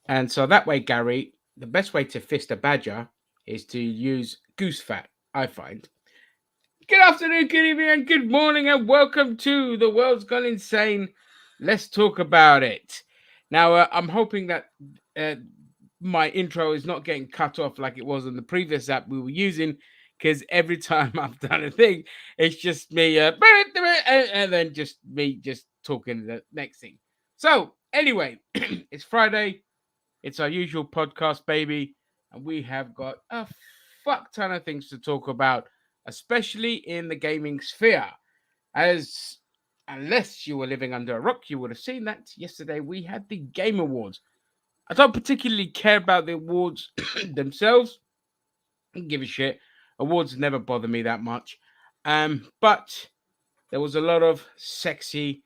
And so that way, Gary, the best way to fist a badger is to use goose fat, I find. Good afternoon, good evening, and good morning, and welcome to The World's Gone Insane. Let's talk about it. Now, I'm hoping that uh, my intro is not getting cut off like it was on the previous app we were using, because every time I've done a thing, it's just me, and then just me just talking the next thing. So, anyway, it's Friday. It's our usual podcast, baby, and we have got a fuck ton of things to talk about, especially in the gaming sphere. As unless you were living under a rock, you would have seen that yesterday we had the Game Awards. I don't particularly care about the awards themselves. I don't give a shit. Awards never bother me that much. But there was a lot of sexy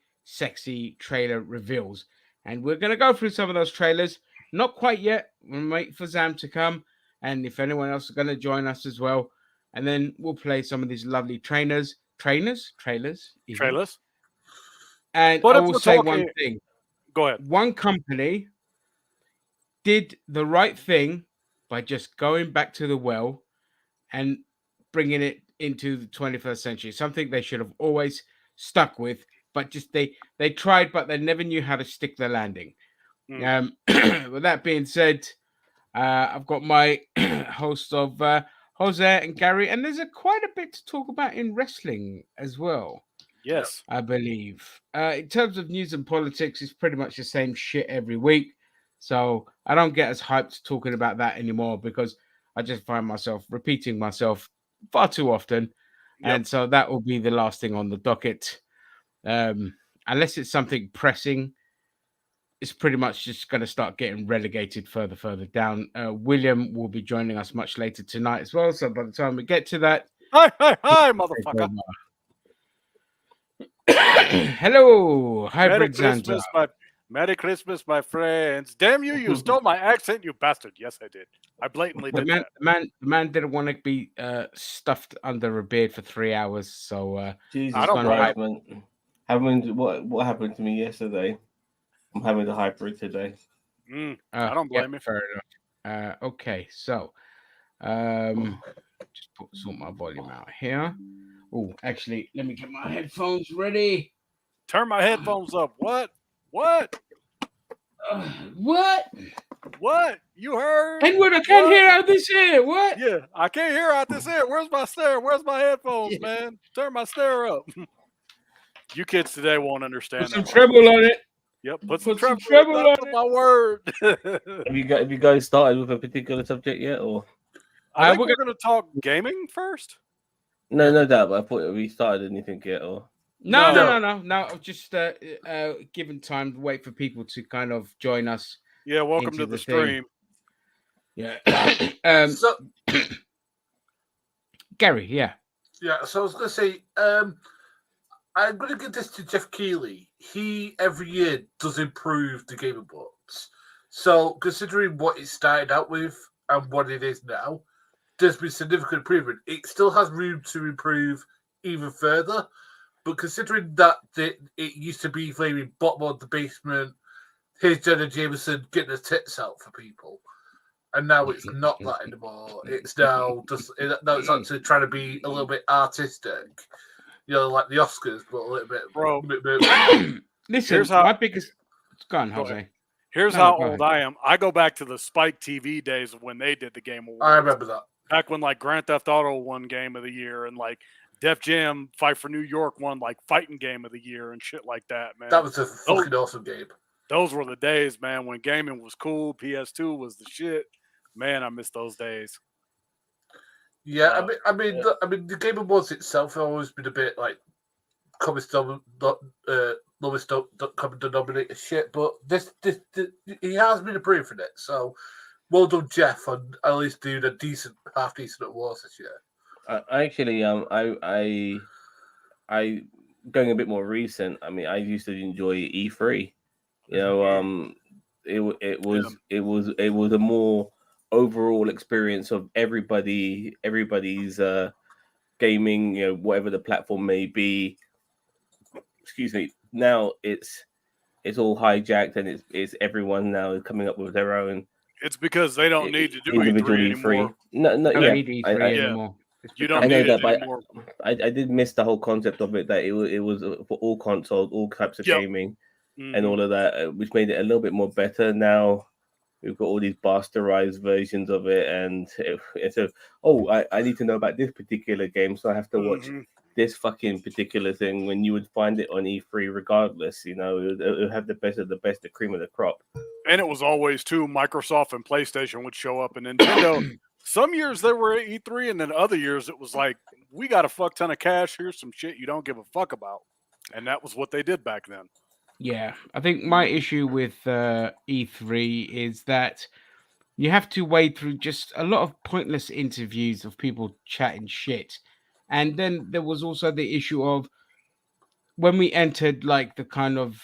trailer reveals. And we're going to go through some of those trailers. Not quite yet. We'll wait for Zam to come. And if anyone else is going to join us as well. And then we'll play some of these lovely trailers, even. Trailers. And But I if will we're say one talking, thing. go ahead. One company did the right thing by just going back to the well and bringing it into the 21st century. Something they should have always stuck with, but just they tried, but they never knew how to stick the landing. With that being said, I've got my host of Jose and Gary, and there's quite a bit to talk about in wrestling as well. Yes. I believe. In terms of news and politics, it's pretty much the same shit every week. So I don't get as hyped talking about that anymore because I just find myself repeating myself far too often. Yep. And so that will be the last thing on the docket. Unless it's something pressing, it's pretty much just going to start getting relegated further down. William will be joining us much later tonight as well. So by the time we get to that, Hi, motherfucker. Hello, hybrid Xanta. Merry Christmas, my friends. Damn you, you stole my accent, you bastard. Yes, I did. I blatantly did that. The man didn't want to be stuffed under a beard for 3 hours, so Jesus don't Christ, man. What happened to me yesterday? I'm having a hybrid today. I don't blame you. Fair enough. Okay, so just sort my volume out here. Oh, actually, let me get my headphones ready. Turn my headphones up. What? What? What? What? You heard? Edward, I can't hear out this ear. What? Yeah, I can't hear out this ear. Where's my stereo? Where's my headphones, man? Turn my stereo up. You kids today won't understand. Put some treble on it. Yep, put some treble on on it. my word. Have you guys started with a particular subject yet, or? I think we're going to talk gaming first. No doubt. But I thought we started anything yet, or? No. Just giving time to wait for people to kind of join us. Yeah, welcome to the stream. Yeah. So, Gary, yeah. Yeah, so I was going to say, I'm going to give this to Jeff Keighley. He, every year, does improve the Game Awards. So, considering what it started out with and what it is now, there's been significant improvement. It still has room to improve even further, but considering that it used to be flaming bottom of the basement, here's Jenna Jameson getting her tits out for people, and now it's not that anymore. It's now it's actually trying to be a little bit artistic, like the Oscars, but a little bit. Bro, listen, my biggest. Go on, Jose. Here's how old I am. I go back to the Spike TV days of when they did the Game Awards. I remember that. Back when like Grand Theft Auto won Game of the Year and like Def Jam Fight for New York won like Fighting Game of the Year and shit like that, man. That was a fucking awesome game. Those were the days, man, when gaming was cool. PS2 was the shit. Man, I miss those days. Yeah, I mean, the Game Awards itself have always been a bit like lowest common denominator shit, but this he has been improving it. So, well done, Jeff, on at least doing a half decent awards this year. Actually, I going a bit more recent. I mean, I used to enjoy E3. It was a more overall experience of everybody's gaming. Whatever the platform may be. Excuse me. Now it's it's all hijacked and it's everyone now is coming up with their own It's because they don't need to do individual E3 E3. anymore. No, Don't yeah, need E3 Yeah. anymore. You I don't know need that, it but anymore. I did miss the whole concept of it that it was for all consoles, all types of Yep. gaming, Mhm. and all of that, which made it a little bit more better. Now we've got all these bastardized versions of it, and it's a I need to know about this particular game, so I have to watch Mhm. this fucking particular thing. When you would find it on E3, regardless, it would have the best of the best, the cream of the crop. And it was always too Microsoft and PlayStation would show up, and Nintendo. Some years they were at E3, and then other years it was like, we got a fuck ton of cash. Here's some shit you don't give a fuck about, and that was what they did back then. Yeah, I think my issue with E3 is that you have to wade through just a lot of pointless interviews of people chatting shit. And then there was also the issue of when we entered like the kind of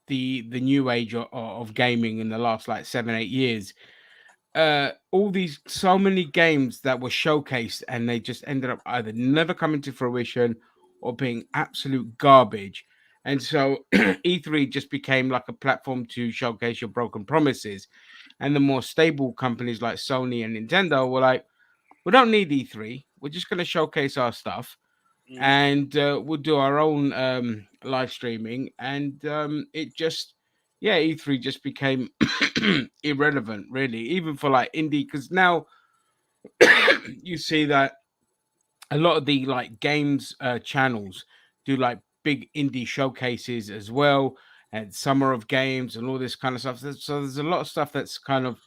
the new age of gaming in the last like 7-8 years, all these so many games that were showcased and they just ended up either never coming to fruition or being absolute garbage. And so E3 just became like a platform to showcase your broken promises. And the more stable companies like Sony and Nintendo were like, we don't need E3. We're just going to showcase our stuff Mhm. and we'll do our own live streaming. And it just, yeah, E3 just became irrelevant, really, even for like indie, because now you see that a lot of the like games channels do like big indie showcases as well, and summer of games and all this kind of stuff. So there's a lot of stuff that's kind of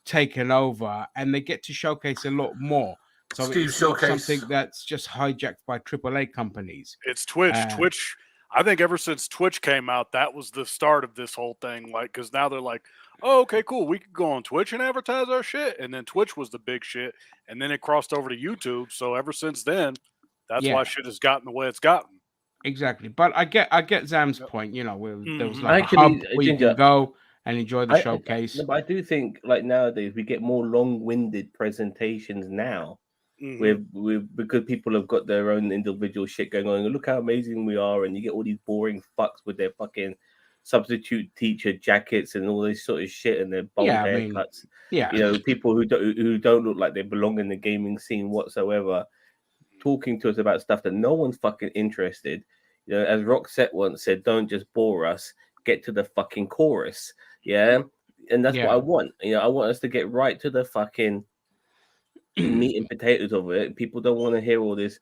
taken over, and they get to showcase a lot more. So Steam it's not Showcase. something that's just hijacked by AAA companies. It's Twitch. Uh, Twitch. I think ever since Twitch came out, that was the start of this whole thing. Like, because now they're like, oh, okay, cool. We could go on Twitch and advertise our shit. And then Twitch was the big shit. And then it crossed over to YouTube. So ever since then, that's Yeah. why shit has gotten the way it's gotten. Exactly, but I get Zam's Yep. point. You know, where there was Mhm. like Actually, a hub where you Ginger, can go and enjoy the showcase. No, but I do think like nowadays we get more long-winded presentations now. Mhm. Because people have got their own individual shit going on. Look how amazing we are, and you get all these boring fucks with their fucking substitute teacher jackets and all this sort of shit and their bold Yeah, I mean, haircuts. yeah, People who don't look like they belong in the gaming scene whatsoever, talking to us about stuff that no one's fucking interested. As Roxette once said, don't just bore us, get to the fucking chorus. Yeah. And that's what Yeah. I want. I want us to get right to the fucking meat and potatoes of it. People don't want to hear all this,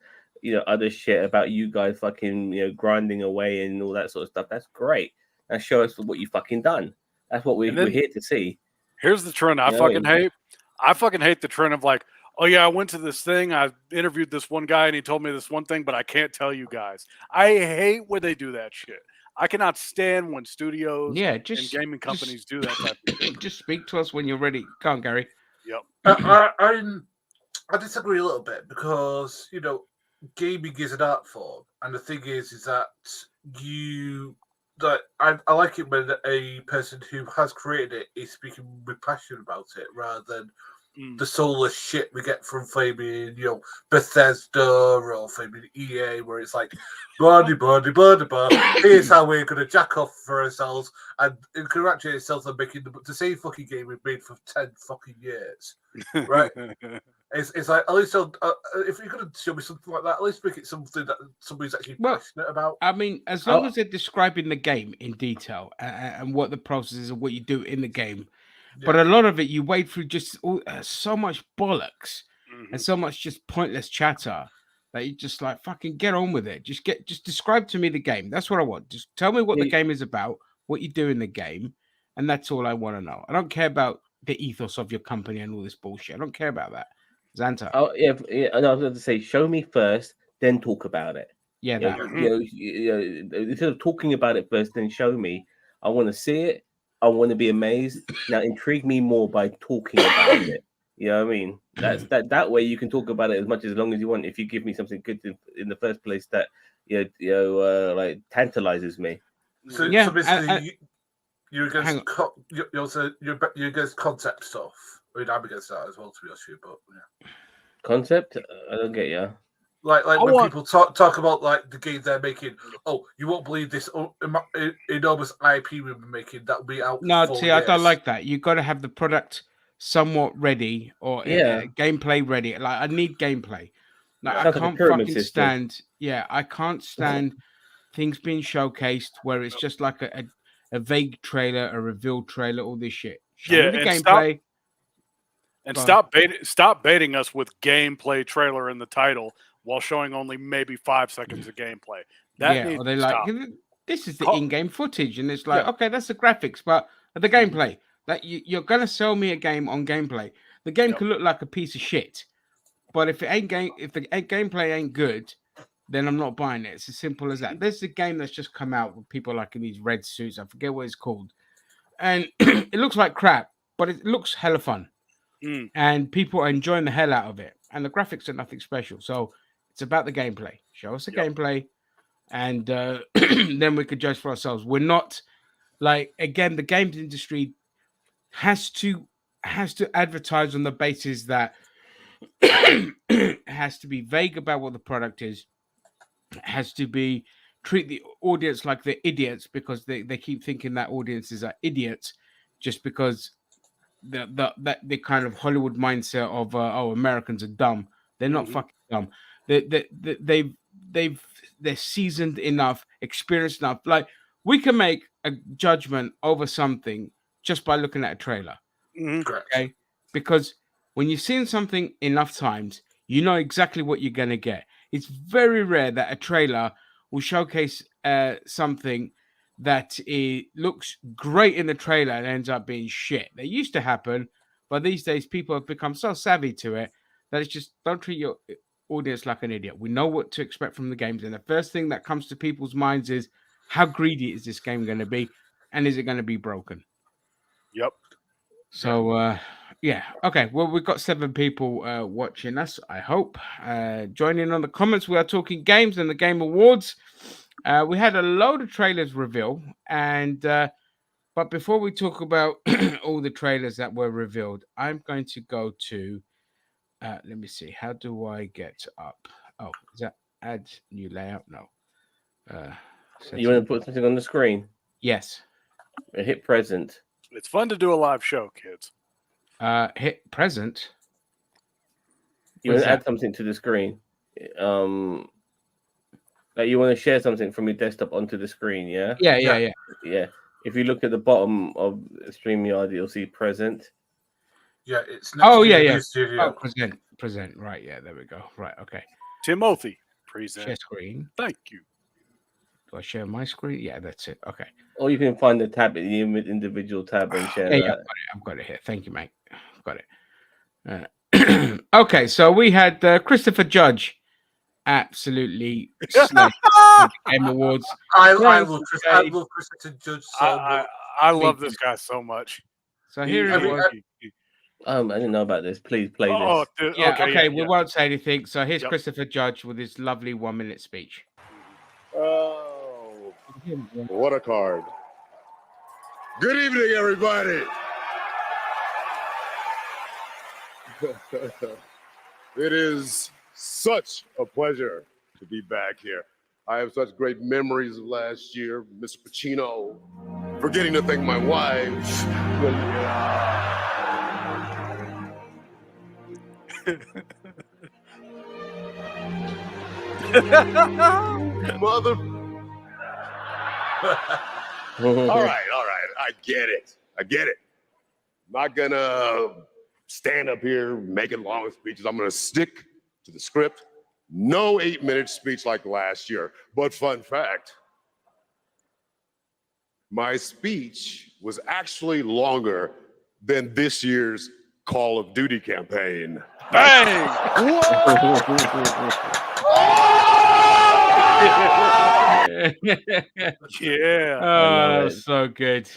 other shit about you guys fucking, grinding away and all that sort of stuff. That's great. Now show us what you fucking done. That's what And we're then here to see. here's the trend I You know what I fucking mean? hate. I fucking hate the trend of like, oh yeah, I went to this thing. I interviewed this one guy and he told me this one thing, but I can't tell you guys. I hate when they do that shit. I cannot stand when studios Yeah, and just gaming companies do that type of shit. just speak to us when you're ready. Go on, Gary. Yep. I disagree a little bit because gaming is an art form, and the thing is that I like it when a person who has created it is speaking with passion about it rather than the soulless shit we get from flaming, Bethesda or flaming EA, where it's like, blah, here's how we're going to jack off for ourselves and congratulate ourselves on making the same fucking game we've made for 10 fucking years. Right? It's like, at least if you're going to show me something like that, at least make it something that somebody's actually passionate about. I mean, as long as they're describing the game in detail and what the process is and what you do in the game. Yeah. But a lot of it, you wade through just so much bollocks and so much just pointless chatter that you just like fucking get on with it. Just describe to me the game. That's what I want. Just tell me what the game is about, what you do in the game, and that's all I want to know. I don't care about the ethos of your company and all this bullshit. I don't care about that. Xanta. Oh yeah, and I was going to say, show me first, then talk about it. Yeah, instead of talking about it first, then show me. I want to see it. I want to be amazed. Now, intrigue me more by talking about it. You know what I mean? That's that way you can talk about it as long as you want. If you give me something good in the first place that like tantalizes me. So basically, you're against you're against concept stuff. I mean, I'm against that as well, to be honest with you. But concept, I don't get you. Like I when want- people talk about like the game they're making. Oh, you won't believe this enormous IP we've been making that will be out. No, for 4 see, I don't years. like that. You got to have the product somewhat ready or Yeah. gameplay ready. Like I need gameplay. Like Yeah. I Sounds like a can't pyramid fucking system. stand. Yeah, I can't stand things being showcased where it's just like a vague trailer, a revealed trailer, all this shit. Show Yeah, me the and stop- gameplay. And Go on. stop baiting us with gameplay trailer in the title while showing only maybe 5 seconds of gameplay. That Yeah, needs or they to like stop. this is the Call- in-game footage, and it's like Yeah. okay, that's the graphics, but the gameplay. Like you're gonna sell me a game on gameplay. The game Yep. could look like a piece of shit, but if if the gameplay ain't good, then I'm not buying it. It's as simple as that. There's a game that's just come out with people like in these red suits. I forget what it's called, and it looks like crap, but it looks hella fun, Mm. and people are enjoying the hell out of it. And the graphics are nothing special, so it's about the gameplay. Show us the Yep. gameplay, and then we could judge for ourselves. We're not like again, the games industry has to advertise on the basis that it has to be vague about what the product is. It has to be treat the audience like they're idiots because they keep thinking that audiences are idiots just because the kind of Hollywood mindset of Americans are dumb. They're not Mhm. fucking dumb. They're seasoned enough, experienced enough. Like we can make a judgment over something just by looking at a trailer. Mhm. Correct. Okay, because when you've seen something enough times, you know exactly what you're gonna get. It's very rare that a trailer will showcase something that it looks great in the trailer and ends up being shit. They used to happen, but these days people have become so savvy to it that it's just don't treat your audience like an idiot. We know what to expect from the games, and the first thing that comes to people's minds is how greedy is this game going to be, and is it going to be broken? Yep. So yeah, okay. Well, we've got 7 people watching us. I hope join in on the comments. We are talking games and the Game Awards. We had a load of trailers reveal, and but before we talk about all the trailers that were revealed, I'm going to go to. Let me see. How do I get up? Oh, is that add new layout? No. You want to setting- put something on the screen? Yes. Hit present. It's fun to do a live show, kids. Hit present. You What want is to add that? something to the screen. Like you want to share something from your desktop onto the screen, yeah? Yeah. Yeah. If you look at the bottom of StreamYard, you'll see present. Yeah, it's next Oh to yeah, the yeah. new studio. Oh, present. Right, yeah, there we go. Right, okay. Timothy, present. Share screen. Thank you. Do I share my screen? Yeah, that's it. Okay. Or you can find the tab, the individual tab, and share Yeah, that. I've got it here. Thank you, mate. I've got it. Okay, so we had Christopher Judge absolutely slayed the Game Awards. I Right, love Chris. okay. I love Christopher Judge so much. I love Me this guy so much. So here I it mean, was. I didn't know about this. Please play Oh, this. dude, Yeah, okay. okay, yeah, we yeah. won't say anything. So here's Yep. Christopher Judge with his lovely 1-minute speech. Oh, what a card. Good evening, everybody. It is such a pleasure to be back here. I have such great memories of last year, Mr. Pacino, forgetting to thank my wife. Mother. All right. I get it. I'm not gonna stand up here making long speeches. I'm gonna stick to the script. No 8-minute speech like last year. But fun fact, my speech was actually longer than this year's Call of Duty campaign. Bang! Yeah. Oh, it. so good.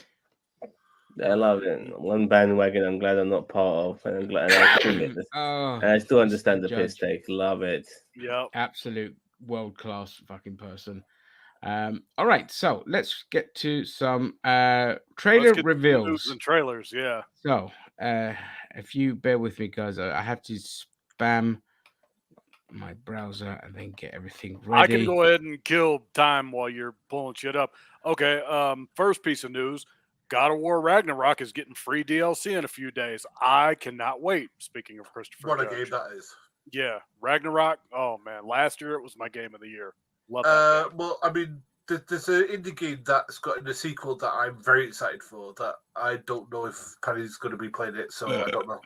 I love it. One bandwagon I'm glad I'm not part of, and I'm glad I still get this. Oh, And I still understand the Judge. piss take. Love it. Yep. Absolute world class fucking person. All right, so let's get to some trailer Let's get to the news reveals. and trailers. Yeah. So if you bear with me, guys, I have to spam my browser and then get everything I can ready. go ahead and kill time while you're pulling shit up. Okay, first piece of news. God of War Ragnarok is getting free DLC in a few days. I cannot wait. Speaking of Christopher What a Judge. game that is. Yeah, Ragnarok. Oh, man. Last year, it was my game of the year. Love that game. Well, I mean, there's an indie game that's got a sequel that I'm very excited for. That I don't know if Paddy's going to be playing it, so I don't know.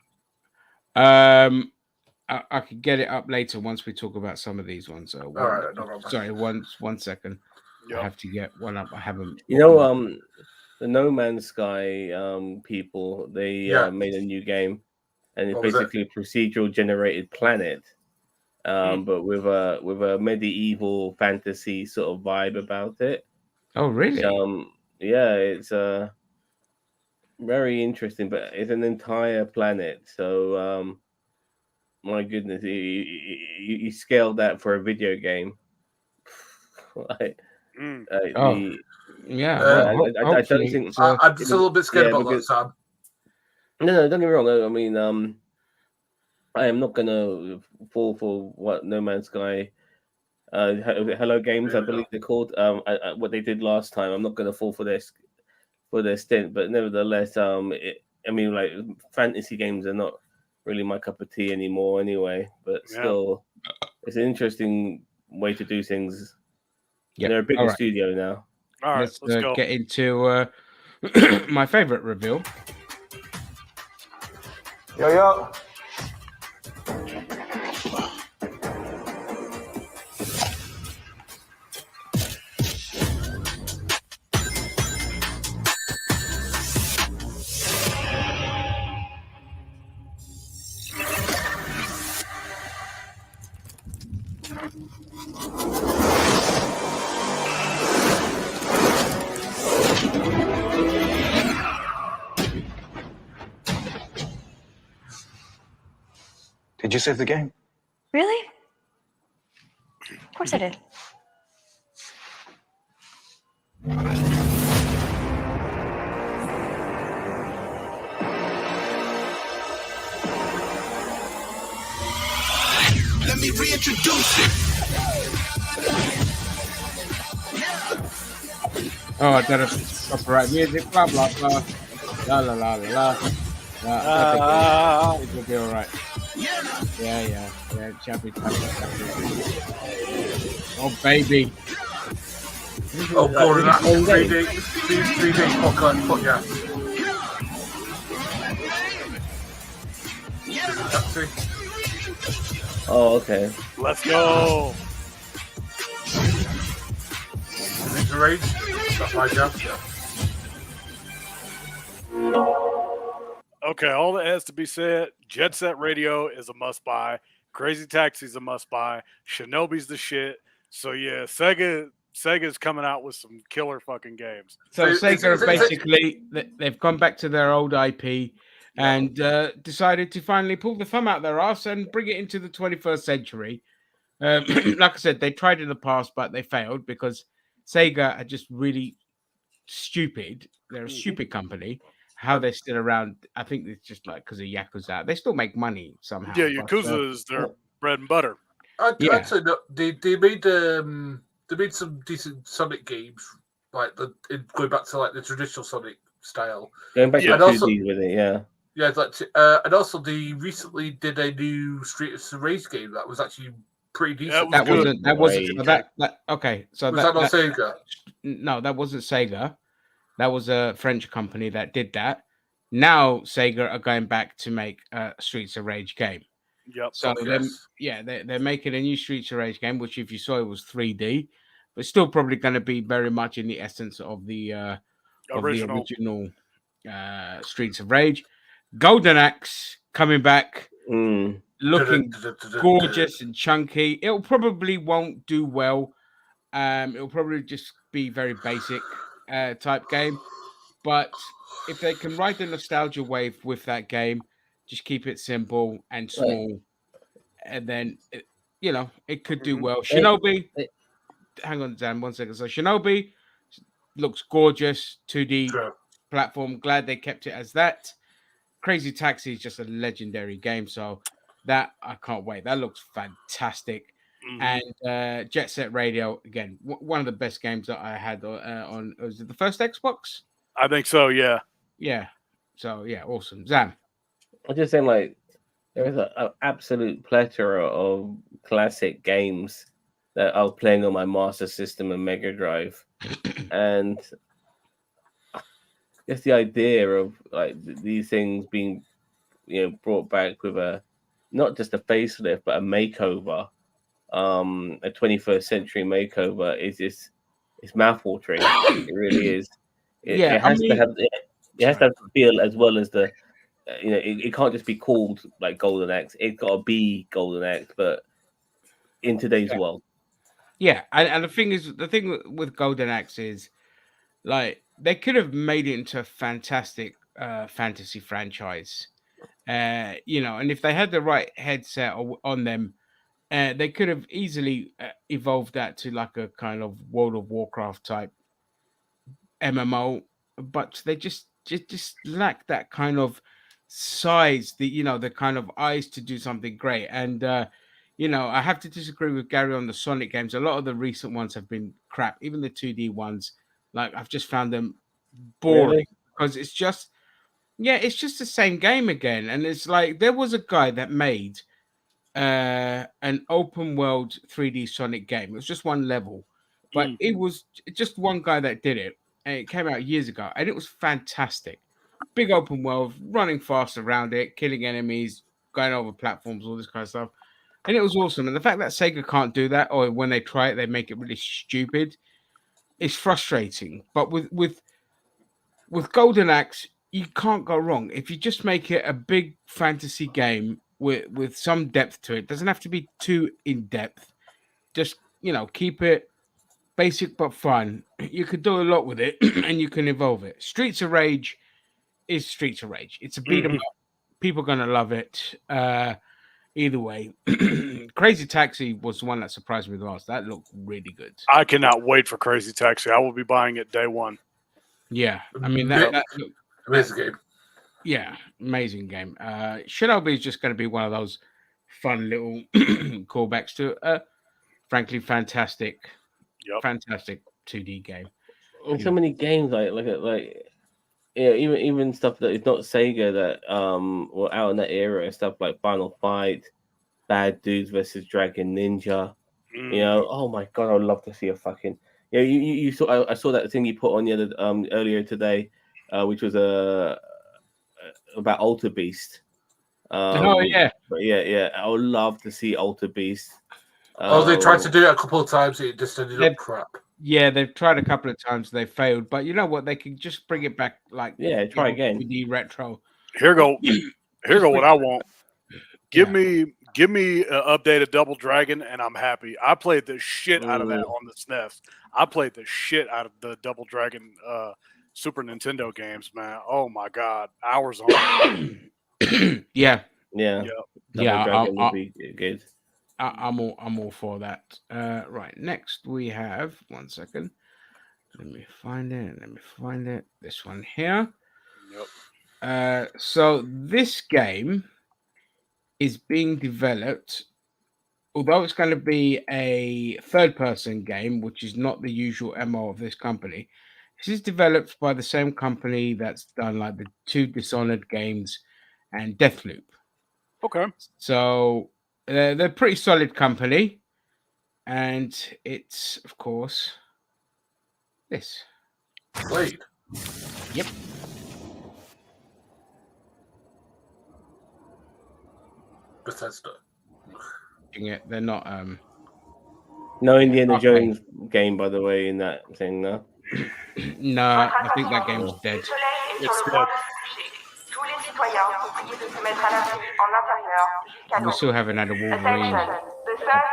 I could get it up later once we talk about some of these ones. So All right, no problem. sorry, one second. Yep. I have to get one up. I haven't. You know, the No Man's Sky people, they made a new game, and it's What was it? basically a procedural generated planet, but with a medieval fantasy sort of vibe about it. Oh, really? Yeah, it's very interesting, but it's an entire planet. So, my goodness, you scaled that for a video game. Like, Yeah. I don't think I'm just a little bit scared about that, Sam. No, don't get me wrong. I mean, I am not gonna fall for what No Man's Sky, Hello Games, I believe they're called. What they did last time. I'm not gonna fall for their stint, but nevertheless, I mean, like fantasy games are not really my cup of tea anymore, anyway. But still, it's an interesting way to do things. Yeah, they're a bigger studio now. All right, let's go. Get into my favorite reveal. Yo. Did you save the game? Really? Of course I did. Let me reintroduce it. Oh, I got copyright music, blah blah blah, la la la la la. It will be all right. Yeah. Chubby. Oh baby. Oh, Gordon, that's 3D podcast. Oh, okay. Let's go. Is it Rage? That's my job. Okay, all that has to be said. Jet Set Radio is a must buy. Crazy Taxi's a must buy. Shinobi's the shit. So yeah, Sega's coming out with some killer fucking games. So Sega basically they've gone back to their old IP and decided to finally pull the thumb out their ass and bring it into the 21st century. Like I said, they tried in the past, but they failed because Sega are just really stupid. They're a stupid company. How they're still around, I think it's just like because of Yakuza. They still make money somehow. Yeah, Yakuza is their bread and butter. I'd say no, they made some decent Sonic games, like going back to like the traditional Sonic style. Going back to 2D with it, yeah. Yeah, and also they recently did a new Streets of Rage game that was actually pretty decent. That wasn't okay. So was that not Sega? No, that wasn't Sega. That was a French company that did that. Now Sega are going back to make a Streets of Rage game. Yep. So they're making a new Streets of Rage game, which if you saw it was 3D, but still probably going to be very much in the essence of the original Streets of Rage. Golden Axe coming back, looking gorgeous and chunky. It probably won't do well. It'll probably just be very basic type game, but if they can ride the nostalgia wave with that game, just keep it simple and small, and then it could do well. Shinobi, hang on, Dan, 1 second. So Shinobi looks gorgeous, 2D platform. Glad they kept it as that. Crazy Taxi is just a legendary game, so That I can't wait. That looks fantastic. And Jet Set Radio again, one of the best games that I had on. Was it the first Xbox? I think so. Yeah. Yeah. So yeah, awesome. Zam. I'm just saying, like, there is an absolute plethora of classic games that I was playing on my Master System and Mega Drive, and just the idea of like these things being, brought back with a not just a facelift but a makeover, a 21st century makeover it's mouthwatering. It really is. It has to have feel as well as the. It can't just be called like Golden Axe. It's got to be Golden Axe, but in today's world. Yeah, and the thing with Golden Axe is, like, they could have made it into a fantastic fantasy franchise, and if they had the right headset on them, they could have easily evolved that to like a kind of World of Warcraft type MMO, but they just lack that kind of size, the kind of eyes to do something great. And I have to disagree with Gary on the Sonic games. A lot of the recent ones have been crap, even the 2D ones. Like, I've just found them boring because it's just the same game again. And it's like, there was a guy that made an open world 3D Sonic game. It was just one level, but it was just one guy that did it, and it came out years ago, and it was fantastic. Big open world, running fast around it, killing enemies, going over platforms, all this kind of stuff. And it was awesome. And the fact that Sega can't do that, or when they try it, they make it really stupid, is frustrating. But with Golden Axe, you can't go wrong. If you just make it a big fantasy game with some depth to it, doesn't have to be too in-depth. Just, keep it basic but fun. You could do a lot with it, and you can evolve it. Streets of Rage is Streets of Rage. It's a beat 'em up. People are gonna love it. Either way, Crazy Taxi was the one that surprised me the most. That looked really good. I cannot wait for Crazy Taxi. I will be buying it day one. Yeah, I mean that amazing game. Yeah, amazing game. Shinobi is just going to be one of those fun little callbacks to frankly fantastic 2D game. And so many games even stuff that is not Sega that were out in that era, stuff like Final Fight, Bad Dudes versus Dragon Ninja. Oh my god, I would love to see a fucking you saw. I saw that thing you put on the other earlier today, which was about Alter Beast. Oh yeah, yeah. I would love to see Alter Beast. They tried to do it a couple of times. It just ended up crap. Yeah, they've tried a couple of times. They failed, but you know what? They can just bring it back. Like, try again. 3D retro. Here go what I want. Give me an updated Double Dragon, and I'm happy. I played the shit out of that on the SNES. I played the shit out of the Double Dragon Super Nintendo games, man. Oh my god, hours on. Yeah. Double Dragon would be good. I'm all for that. Right, next we have 1 second. Let me find it. This one here. Yep. So this game is being developed, although it's going to be a third-person game, which is not the usual MO of this company. This is developed by the same company that's done like the 2 Dishonored games and Deathloop. Okay. So they're a pretty solid company, and it's, of course, this. Blade. Yep. Bethesda. They're not. No Indiana Jones game, by the way, in that thing, no? No, I think that game's dead. It's dead. We still haven't had a Wolverine.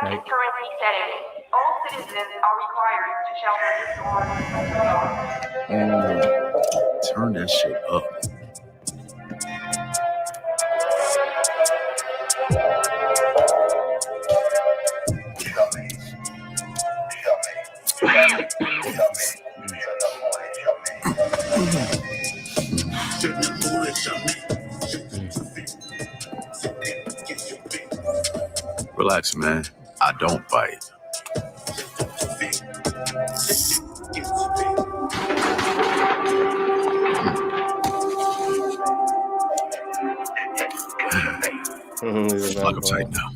Okay. Turn that shit up. Relax, man. I don't bite. Plug him tight now.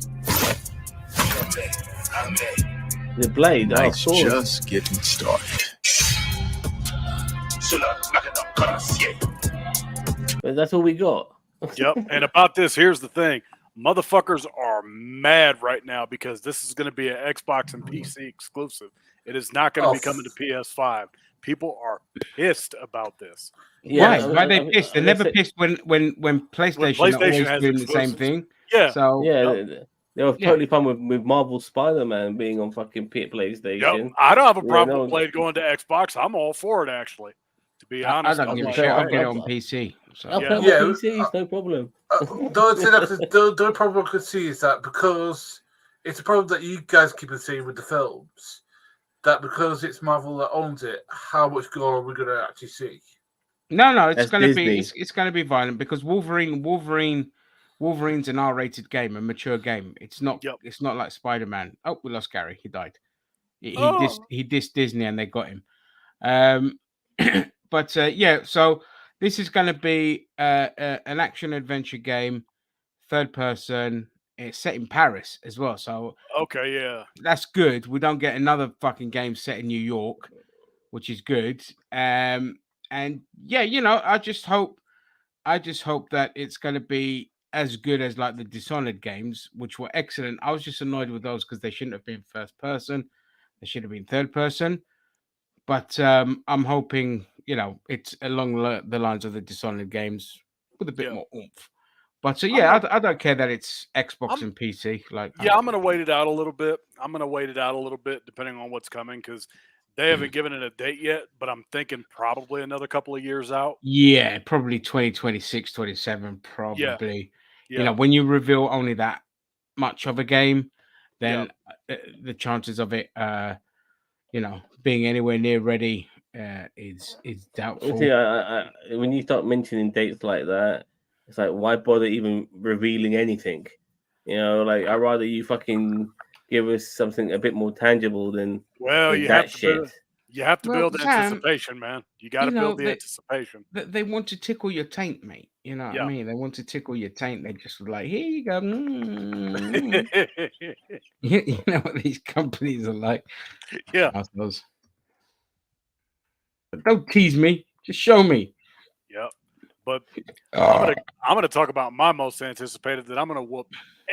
The blade. Night's Oh, just getting started. but that's all we got. Yep. And about this, here's the thing. Motherfuckers are mad right now because this is going to be an Xbox and PC exclusive. It is not going to be coming to PS5. People are pissed about this. Yeah, Why are they pissed? They're never pissed when PlayStation are PlayStation always has doing the same exclusives. thing. Yeah. So Yeah, they were totally fine with Marvel Spider-Man being on fucking PlayStation. Yep. I don't have a Yeah, problem no. with Blade going to Xbox. I'm all for it, actually. To be I honest, don't I'm give a like, shit. I'll hey, get it on PC. So. I'll play on Yeah, my PCs, no problem. The only thing the only problem I could see is that because it's a problem that you guys keep on seeing with the films, that because it's Marvel that owns it, how much gore are we going to actually see? No, it's That's going to be Disney. it's going to be violent because Wolverine's an R-rated game, a mature game. It's not it's not like Spider-Man. Oh, we lost Gary. He died. He dissed Disney and they got him. But yeah, so this is going to be an action adventure game, third person. It's set in Paris as well, so okay, yeah. that's good. We don't get another fucking game set in New York, which is good. And yeah, I just hope that it's going to be as good as like the Dishonored games, which were excellent. I was just annoyed with those because they shouldn't have been first person; they should have been third person. But I'm hoping it's along the lines of the Dishonored games with a bit more oomph. But so yeah, I don't care that it's Xbox and PC. Like I'm gonna wait it out a little bit. Depending on what's coming because they haven't given it a date yet. But I'm thinking probably another couple of years out. Yeah, probably 2026, 27, probably. Yeah. When you reveal only that much of a game, then the chances of it, being anywhere near ready is doubtful. See, when you start mentioning dates like that, it's like, why bother even revealing anything? Like, I'd rather you fucking give us something a bit more tangible than you that have to shit. You have to build anticipation, man. You got to build the anticipation. They want to tickle your taint, mate. You know what I mean? They want to tickle your taint. They just like, here you go. You know what these companies are like. Yeah. I suppose. But don't tease me. Just show me. Yep. But I'm gonna talk about my most anticipated that I'm gonna whoop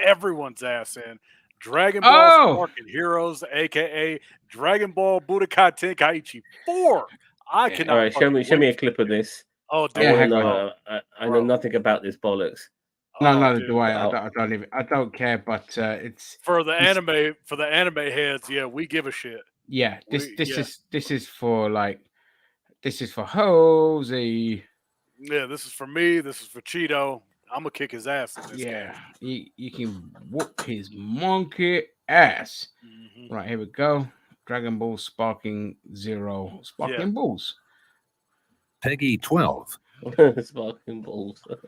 everyone's ass in. Dragon Ball Sparking Heroes, aka Dragon Ball Budokai Tenkaichi 4. I cannot. All right, show me a clip of this. Oh, dude, I know nothing about this bollocks. No, neither do I. I don't care. But it's for the anime heads. Yeah, we give a shit. Yeah, this is for Jose. Yeah, this is for me. This is for Cheeto. I'm gonna kick his ass. You can whoop his monkey ass. Mm-hmm. Right, here we go. Dragon Ball Sparking Zero. Sparking Balls. Peggy 12. Sparking Balls. I'll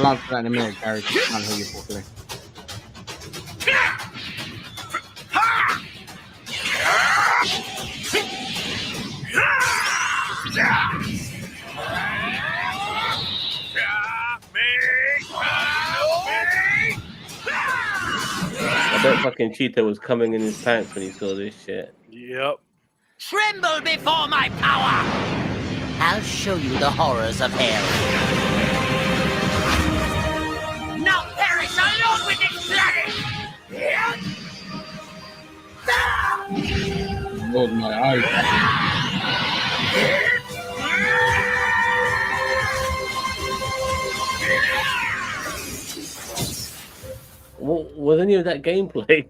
answer that in a minute, Gary. I can't hear you properly. I bet fucking Cheetah was coming in his pants when he saw this shit. Yep. Tremble before my power! I'll show you the horrors of hell. Now perish alone with this planet! Lord, my eyes. Was any of that gameplay?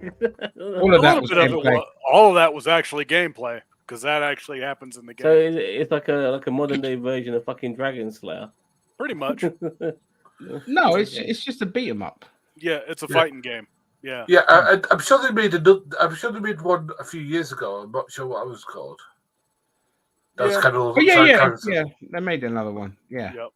All of that was gameplay. All of that was actually gameplay because that actually happens in the game. So it's like a modern day version of fucking Dragon Slayer. Pretty much. No, it's just a beat 'em up. Yeah, it's a fighting game. Yeah. Yeah, I'm sure they made one a few years ago. I'm not sure what it was called. That's Yeah. kind of Oh, yeah. character. Yeah. They made another one. Yeah. Yep.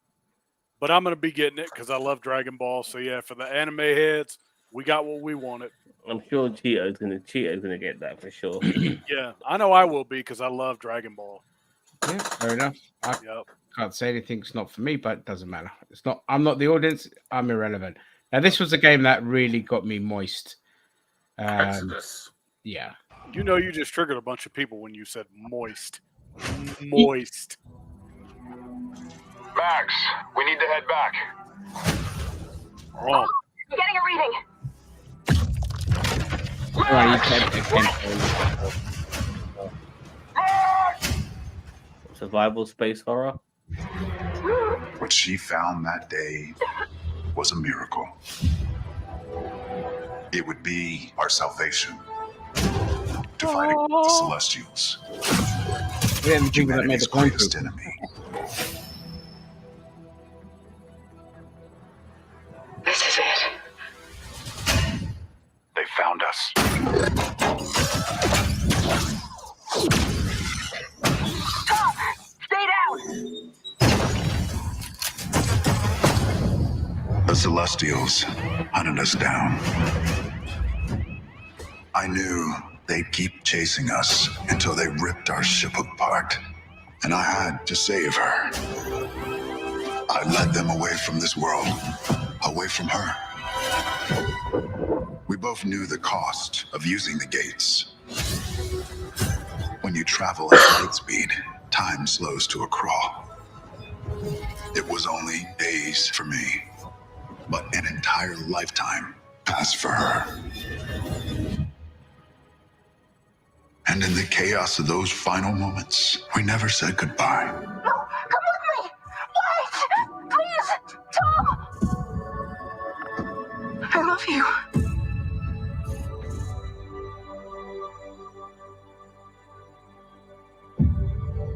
But I'm gonna be getting it because I love Dragon Ball. So yeah, for the anime heads, we got what we wanted. I'm sure Cheeto's gonna get that for sure. Yeah, I know I will be because I love Dragon Ball. Yeah, fair enough. I Yep. can't say anything's not for me, but it doesn't matter. It's not. I'm not the audience. I'm irrelevant. Now, this was a game that really got me moist. Exodus. Yeah. You know, you just triggered a bunch of people when you said moist. Moist. Max, we need to head back. Wrong. Getting a reading. Right, you said it again. Survival space horror. What she found that day was a miracle. It would be our salvation to fight against the Celestials, Yeah, the people that made humanity's the point. greatest enemy. This is it. They found us. Stop! Stay down! The Celestials hunted us down. I knew they'd keep chasing us until they ripped our ship apart, and I had to save her. I led them away from this world, away from her. We both knew the cost of using the gates. When you travel at light speed, time slows to a crawl. It was only days for me, but an entire lifetime passed for her. And in the chaos of those final moments, we never said goodbye. No! Come with me! Wait! Please! Tom! I love you.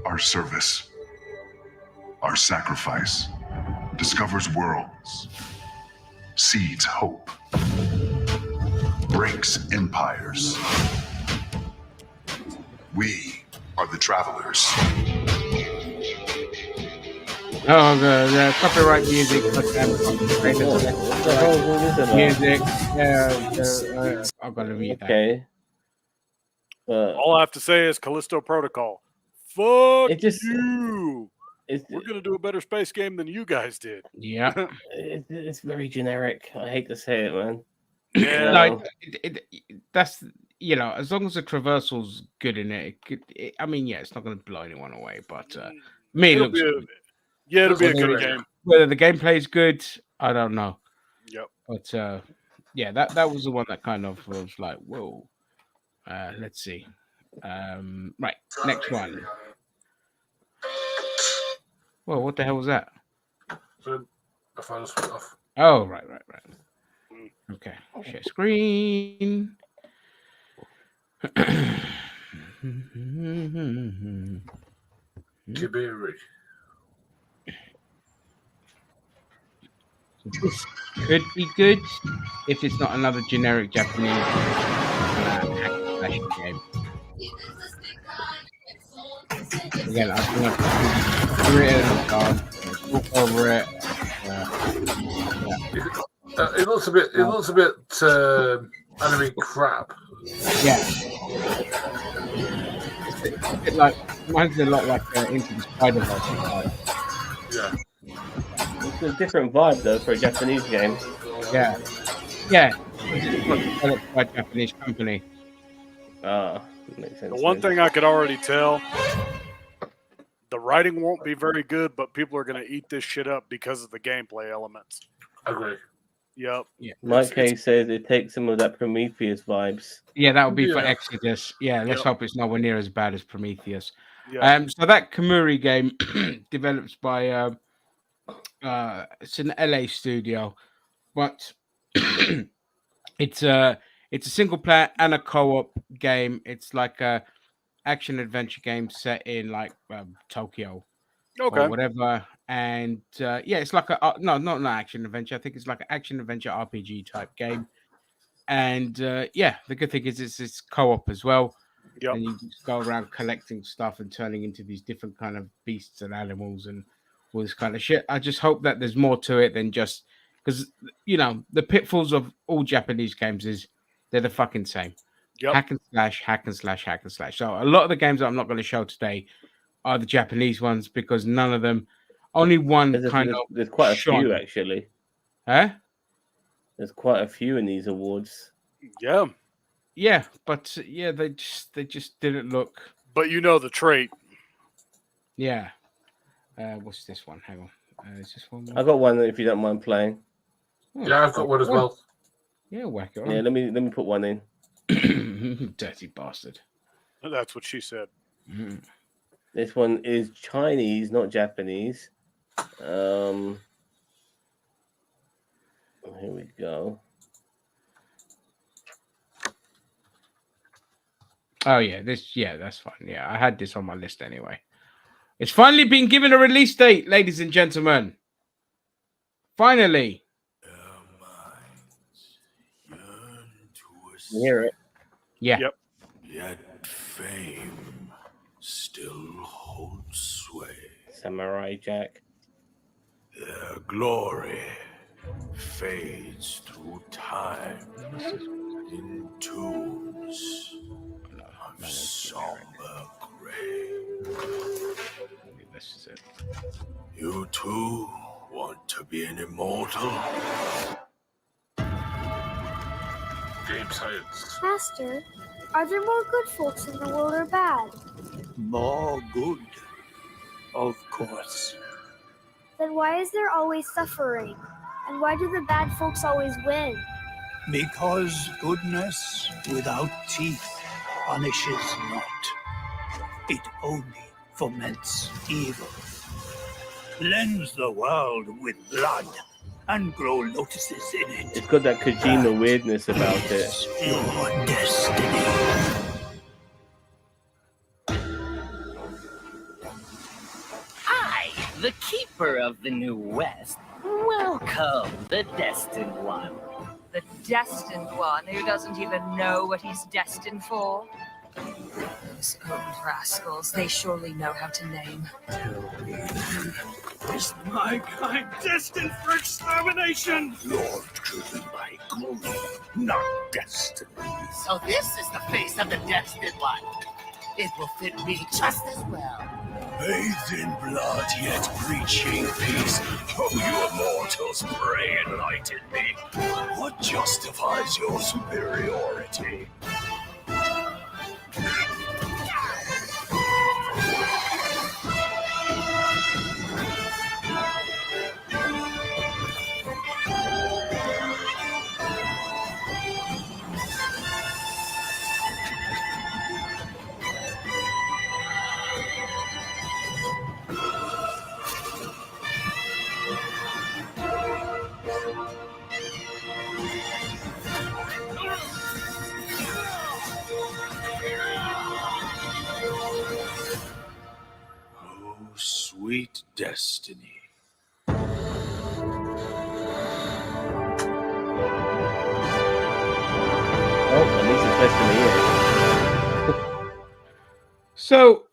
Our service, our sacrifice, discovers worlds, seeds hope, breaks empires. We are the travelers. Oh, the copyright music. What the hell is all this about? Music. Yeah, I've got to read that. Okay. All I have to say is Callisto Protocol. Fuck It just- you. It's, We're gonna do a better space game than you guys did. Yeah. it's very generic. I hate to say it, man. Yeah. Like, that's, you know, as long as the traversal's good in it, I mean, yeah, it's not going to blow anyone away, but me, it It'll looks be a- good. Yeah, it'll be a Whether good it- game. Whether the gameplay is good, I don't know. Yep. But yeah, that was the one that kind of was like, whoa. Let's see. Right, next one. Well, what the hell was that? So I found this one off. Oh, right. Okay, share screen. Kibiri. This could be good if it's not another generic Japanese action game. Again, I think I've written talk over it. It looks a bit. It looks a bit anime crap. Yeah. It's a bit like, reminds me a lot like Into the Spider-Verse. Yeah. It's a different vibe though for a Japanese game. Yeah. It's developed by a Japanese company. Makes sense. The one then. thing I could already tell, the writing won't be very good, but people are going to eat this shit up because of the gameplay elements. Agree. Yep. Yeah. Mike K says it takes some of that Prometheus vibes. Yeah, that would be for Yeah. Exodus. Yeah, let's Yep. hope it's nowhere near as bad as Prometheus. Yeah. So that Kamuri game developed by it's an LA studio, but it's a single player and a co-op game. It's like a action adventure game set in like Tokyo Okay. or whatever. And yeah, it's like a no, not an action adventure. I think it's like an action adventure RPG type game. And yeah, the good thing is it's co-op as well. Yep. and you just go around collecting stuff and turning into these different kind of beasts and animals and all this kind of shit. I just hope that there's more to it than just because the pitfalls of all Japanese games is they're the fucking same. Yep. Hack and slash, hack and slash, hack and slash. So a lot of the games that I'm not going to show today are the Japanese ones because none of them. Only one there's quite a shone. few actually. Huh? There's quite a few in these awards. Yeah. Yeah, but yeah, they just didn't look. But you know the trait. Yeah. What's this one? Hang on. Is this one? I got one if you don't mind playing. Oh, Yeah, I've got one as well. Yeah, whack it on. Yeah, let me put one in. Dirty bastard. That's what she said. Mm. This one is Chinese, not Japanese. Here we go. Oh yeah, that's fine. Yeah, I had this on my list anyway. It's finally been given a release date, ladies and gentlemen. Finally. You hear it? Yeah. Yep. Yet fame still holds sway. Samurai Jack. Their glory fades through time in tombs of somber gray. This is it. You too want to be an immortal? Game science. Master, are there more good folks in the world or bad? More good, of course. Then why is there always suffering? And why do the bad folks always win? Because goodness without teeth punishes not. It only foments evil. Cleanse the world with blood and grow lotuses in it. It's got that Kojima weirdness about it. Your destiny. I, the keeper of the New West, welcome the Destined One. The Destined One who doesn't even know what he's destined for? Those old rascals, they surely know how to name. Tell me, is my kind destined for extermination? You're driven by grief, not destiny. So this is the face of the Destined One. It will fit me just as well. Bathed in blood, yet preaching peace. Oh, you immortals, pray enlighten me. What justifies your superiority? Sweet destiny. Oh, at least it's Destiny here. So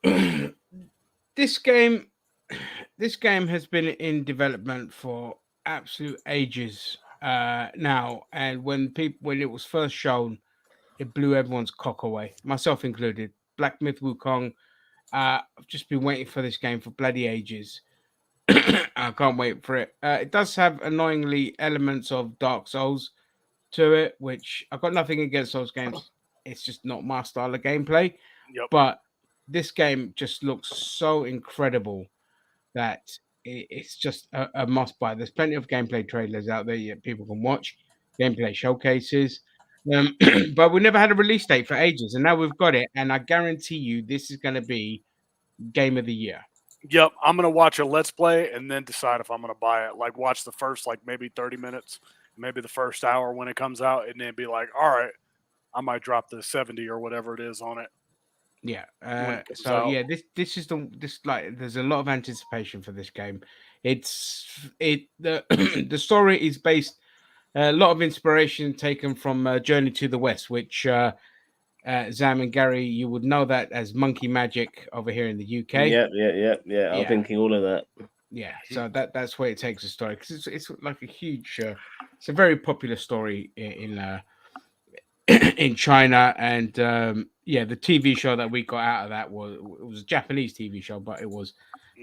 this game has been in development for absolute ages now, and when it was first shown, it blew everyone's cock away, myself included. Black Myth Wukong. I've just been waiting for this game for bloody ages. I can't wait for it. It does have annoyingly elements of Dark Souls to it, which I've got nothing against those games. It's just not my style of gameplay. Yep. But this game just looks so incredible that it's just a must buy. There's plenty of gameplay trailers out there that people can watch, gameplay showcases. But we never had a release date for ages, and now we've got it. And I guarantee you, this is going to be game of the year. Yep, I'm gonna watch a Let's Play and then decide if I'm gonna buy it. Like, watch the first maybe 30 minutes, maybe the first hour when it comes out, and then be like, all right, I might drop the 70 or whatever it is on it. Yeah. comes So out. yeah, this there's a lot of anticipation for this game. The the story is based a lot of inspiration taken from Journey to the West, which Zam and Gary, you would know that as Monkey Magic over here in the UK. Yeah. I'm thinking all of that. Yeah, so that's where it takes the story because it's like a huge, it's a very popular story in China, and the TV show that we got out of that was a Japanese TV show, but it was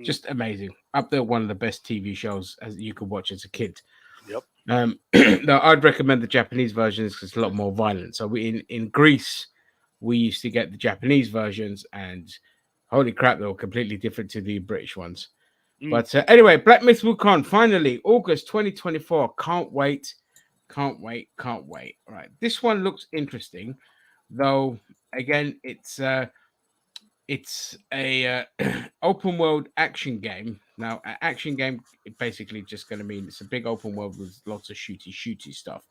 just amazing. Up there, one of the best TV shows as you could watch as a kid. Yep. Now I'd recommend the Japanese versions because it's a lot more violent. So we in Greece, we used to get the Japanese versions, and holy crap, they were completely different to the British ones. But anyway, Black Myth Wukong, finally, August 2024. Can't wait. All right. This one looks interesting, though, again, it's a open world action game. Now, an action game, it basically just going to mean it's a big open world with lots of shooty stuff.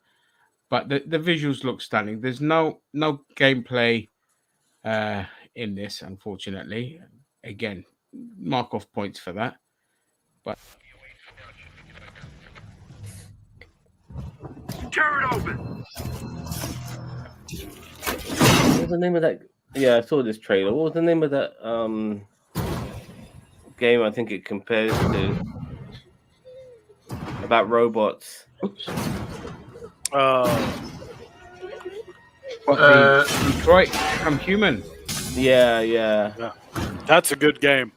But the visuals look stunning. There's no gameplay in this, unfortunately. Again, mark off points for that. But tear it open. What was the name of that? Yeah, I saw this trailer. What was the name of that game? I think it compares to about robots. Detroit Become Human. Yeah. That's a good game.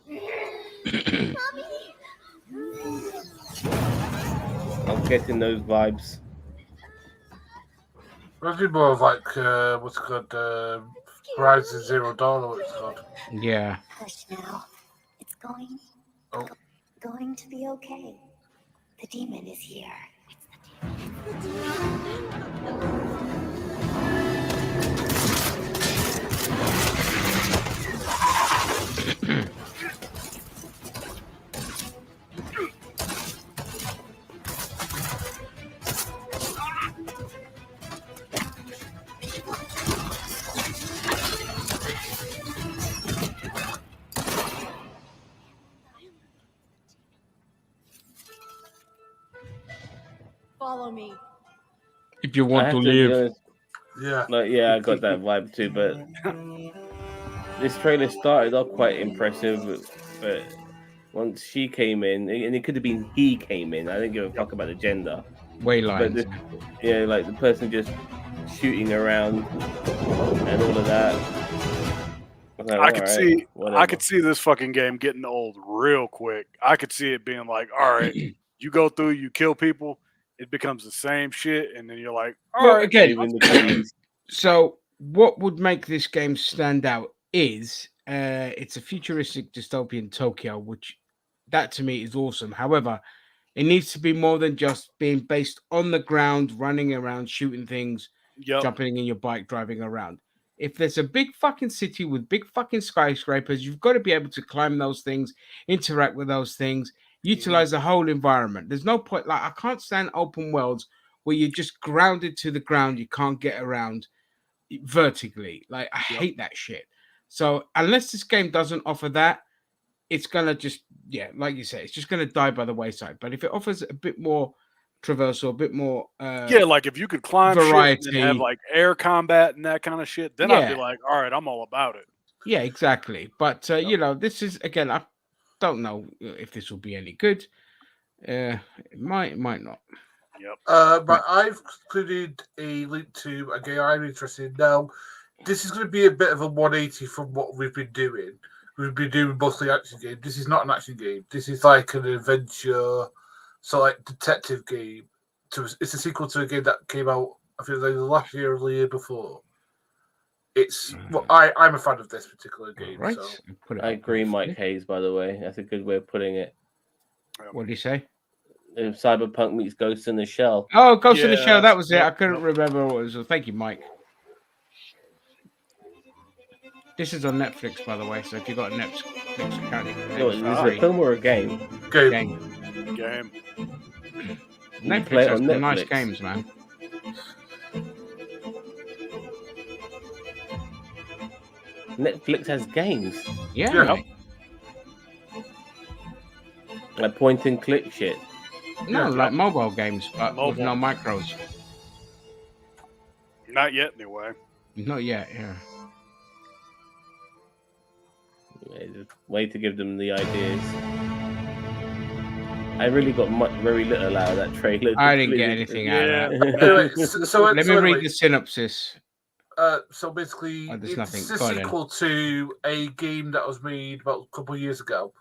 I'm getting those vibes. Reminds me more of like what's it called? Horizon Zero Dawn, what it's called. Yeah. Hush now. It's going to be okay. The demon is here. It's the demon. Follow me. If you want to live. Yeah. I got that vibe too, but this trailer started off quite impressive, but once she came in, and it could have been he came in, I didn't give a fuck about the gender. Waylines. But like the person just shooting around and all of that. I could see this fucking game getting old real quick. I could see it being like, all right, you go through, you kill people, it becomes the same shit, and then you're like, all right. Again, so what would make this game stand out is it's a futuristic dystopian Tokyo, which that to me is awesome. However, it needs to be more than just being based on the ground, running around, shooting things, jumping in your bike, driving around. If there's a big fucking city with big fucking skyscrapers, you've got to be able to climb those things, interact with those things, utilize the whole environment. There's no point, like, I can't stand open worlds where you're just grounded to the ground. You can't get around vertically. Like, I hate that shit. So unless this game doesn't offer that, it's going to just, like you say, it's just going to die by the wayside. But if it offers a bit more traversal, a bit more like if you could climb variety, shit and have like air combat and that kind of shit, then I'd be like, all right, I'm all about it. Yeah, exactly. But this is, again, I don't know if this will be any good. It might not. Yep. But I've included a link to a game I'm interested in now. This is going to be a bit of a 180 from what we've been doing. We've been doing mostly action games. This is not an action game. This is like an adventure, so like detective game. It's a sequel to a game that came out, I think, like last year or the year before. It's I'm a fan of this particular game. Right. So. I agree, Mike Hayes. By the way, that's a good way of putting it. What did he say? If Cyberpunk meets Ghost in the Shell. Oh, Ghost in the Shell. That was it. I couldn't remember what it was. Thank you, Mike. This is on Netflix, by the way. So if you've got a Netflix account, is it a film or a game? Game. Netflix has some nice games, man. Netflix has games. Yeah. Like point and click shit. No, like mobile games, but with no macros. Not yet, anyway. Not yet, yeah. way to give them the ideas. I really got very little out of that trailer. I didn't get anything out of that. Anyway, so Let me read anyway, the synopsis. So basically, Oh, there's it's nothing. a Go on then. sequel to a game that was made about a couple of years ago,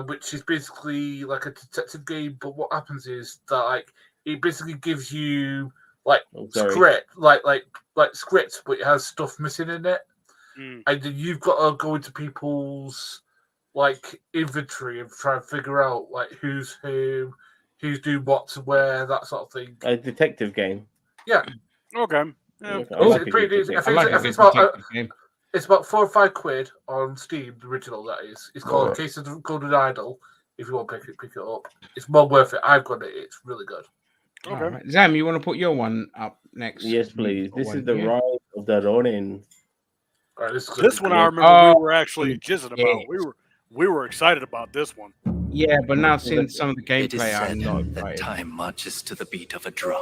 which is basically like a detective game. But what happens is that like it basically gives you like script, like script, but it has stuff missing in it, and then you've got to go into people's like inventory and try and figure out like who's who, who's doing what to where, that sort of thing. A detective game. Yeah. Okay. Yeah. It's pretty decent. I think it's about £4 or £5 on Steam. The original, that is. It's called Case of the Golden Idol. If you want to pick it up, it's more worth it. I've got it. It's really good. Okay. Right. Zam, you want to put your one up next? Yes, please. This is the Rise of the Ronin. All right, this one I remember we were actually jizzing about. We were excited about this one. Yeah, but now seeing some of the It is gameplay, I'm said not that excited. time marches to the beat of a drum.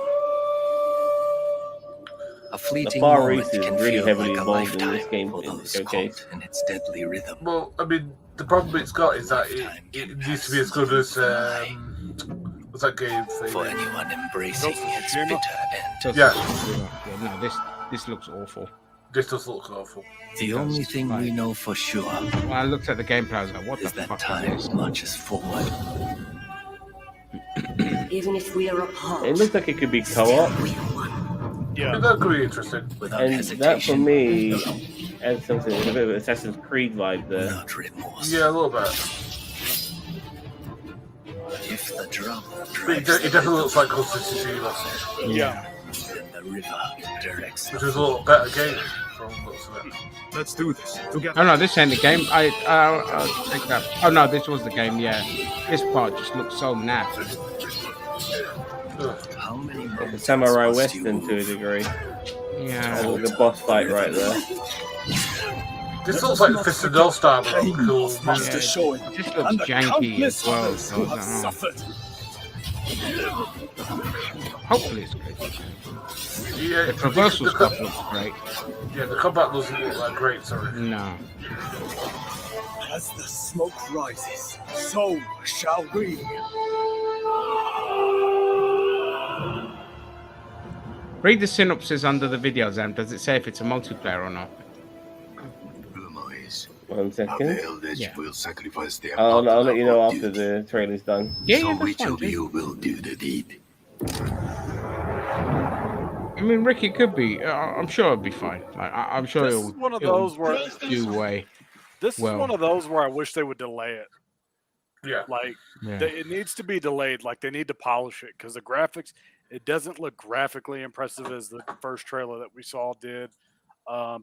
A The fleeting Far moment East is can really feel heavily like a involved in lifetime this game for in the those showcase. caught in its deadly rhythm. Well, I mean, the problem it's got is that it needs to be as good as what's that game thing? For anyone embracing its bitter end. Yeah, no, this looks awful. This does look awful. The only thing we know for sure When I looked at the gameplay, I was like, what the is that fuck time is this? marches forward. Even if we are apart, It looks like it could be co-op. Yeah, that could be interesting. Without And that for hesitation, me adds something, a bit of an Assassin's Creed vibe there. without remorse. Yeah, a little bit. If the drum But it drives definitely looks like Ghost of Tsushima, yeah. then the river directs which is a little better game from the looks of it. Let's do this. Together. Oh no, this ain't the game. I'll take that. Oh no, this was the game. Yeah, this part just looks so naff. How many It's a moments Samurai must you Western to a degree. Yeah. Oh, the boss fight right there. This looks like Fist of North Star, but cool. Yeah, it just looks janky as well. So I don't know. Hopefully it's good. Yeah, The traversal stuff looks great. Yeah, the combat doesn't look like great, sorry. No. As the smoke rises, so shall we. Read the synopsis under the video, Zam. Does it say if it's a multiplayer or not? 1 second. Yeah. Will sacrifice their I'll let you know after the trailer's done. Yeah, which that's of fine. you will do the deed? I mean, Rick, it could be. I'm sure it'll be fine. I'm sure This it'll. is one of it'll those where do way. This Well. is one of those where I wish they would delay it. Yeah. Like Yeah. it needs to be delayed. Like they need to polish it because the graphics. It doesn't look graphically impressive as the first trailer that we saw did.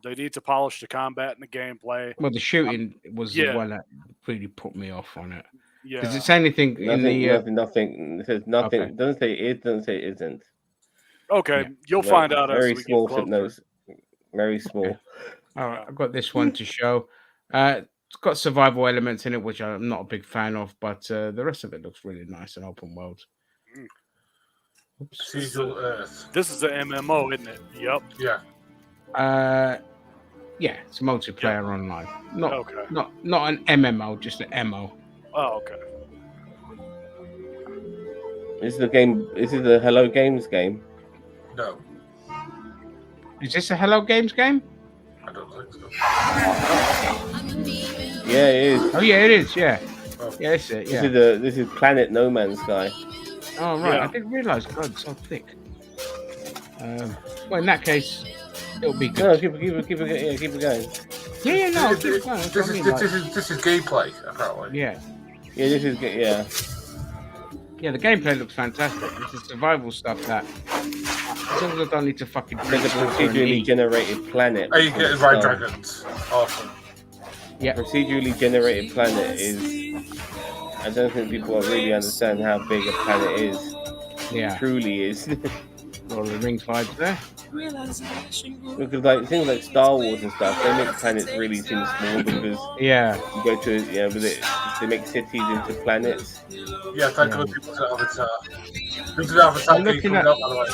They need to polish the combat and the gameplay. Well, the shooting was Yeah. the one that really put me off on it. Yeah. Does it say anything in the? Nothing. It says nothing. Okay. It doesn't say it. Doesn't say it isn't. Okay, Yeah. you'll Very- find out as Very we small get closer. footnotes. Very small. All right, I've got this one to show. It's got survival elements in it, which I'm not a big fan of, but the rest of it looks really nice and open world. Oops. Caesar Earth. This is the MMO, isn't it? Yep. Yeah. Yeah, it's multiplayer online. Not Okay. not an MMO, just an MO. Oh, okay. This is the game. This is the Hello Games game. No, Is this a Hello Games game? I don't think so. Yeah, it is. Oh yeah, it is. Yeah, Oh. yeah, it's it. Yeah. This is Planet No Man's Sky. Oh right, Yeah. I didn't realise. God, it's so thick. Well, in that case, it'll be No, good. keep it going. Yeah, no, This keep is- going. That's this what I is mean, this like- is this is gameplay apparently. Yeah, Yeah, this is yeah. yeah. The gameplay looks fantastic. This is survival stuff that. As long as I don't need to fucking It's drink a water and procedurally eat. generated planet. Are you getting Red So, Dragons? Awesome. Yeah. procedurally generated planet is. I don't think people really understand how big a planet is. Yeah. Truly is. Lord of the Rings vibes there. Because like things like Star Wars and stuff, they make planets really seem small because Yeah. you go to with it, they make cities into planets. Yeah, thank God people to Avatar. People to Avatar I'm looking coming at- up, by the way.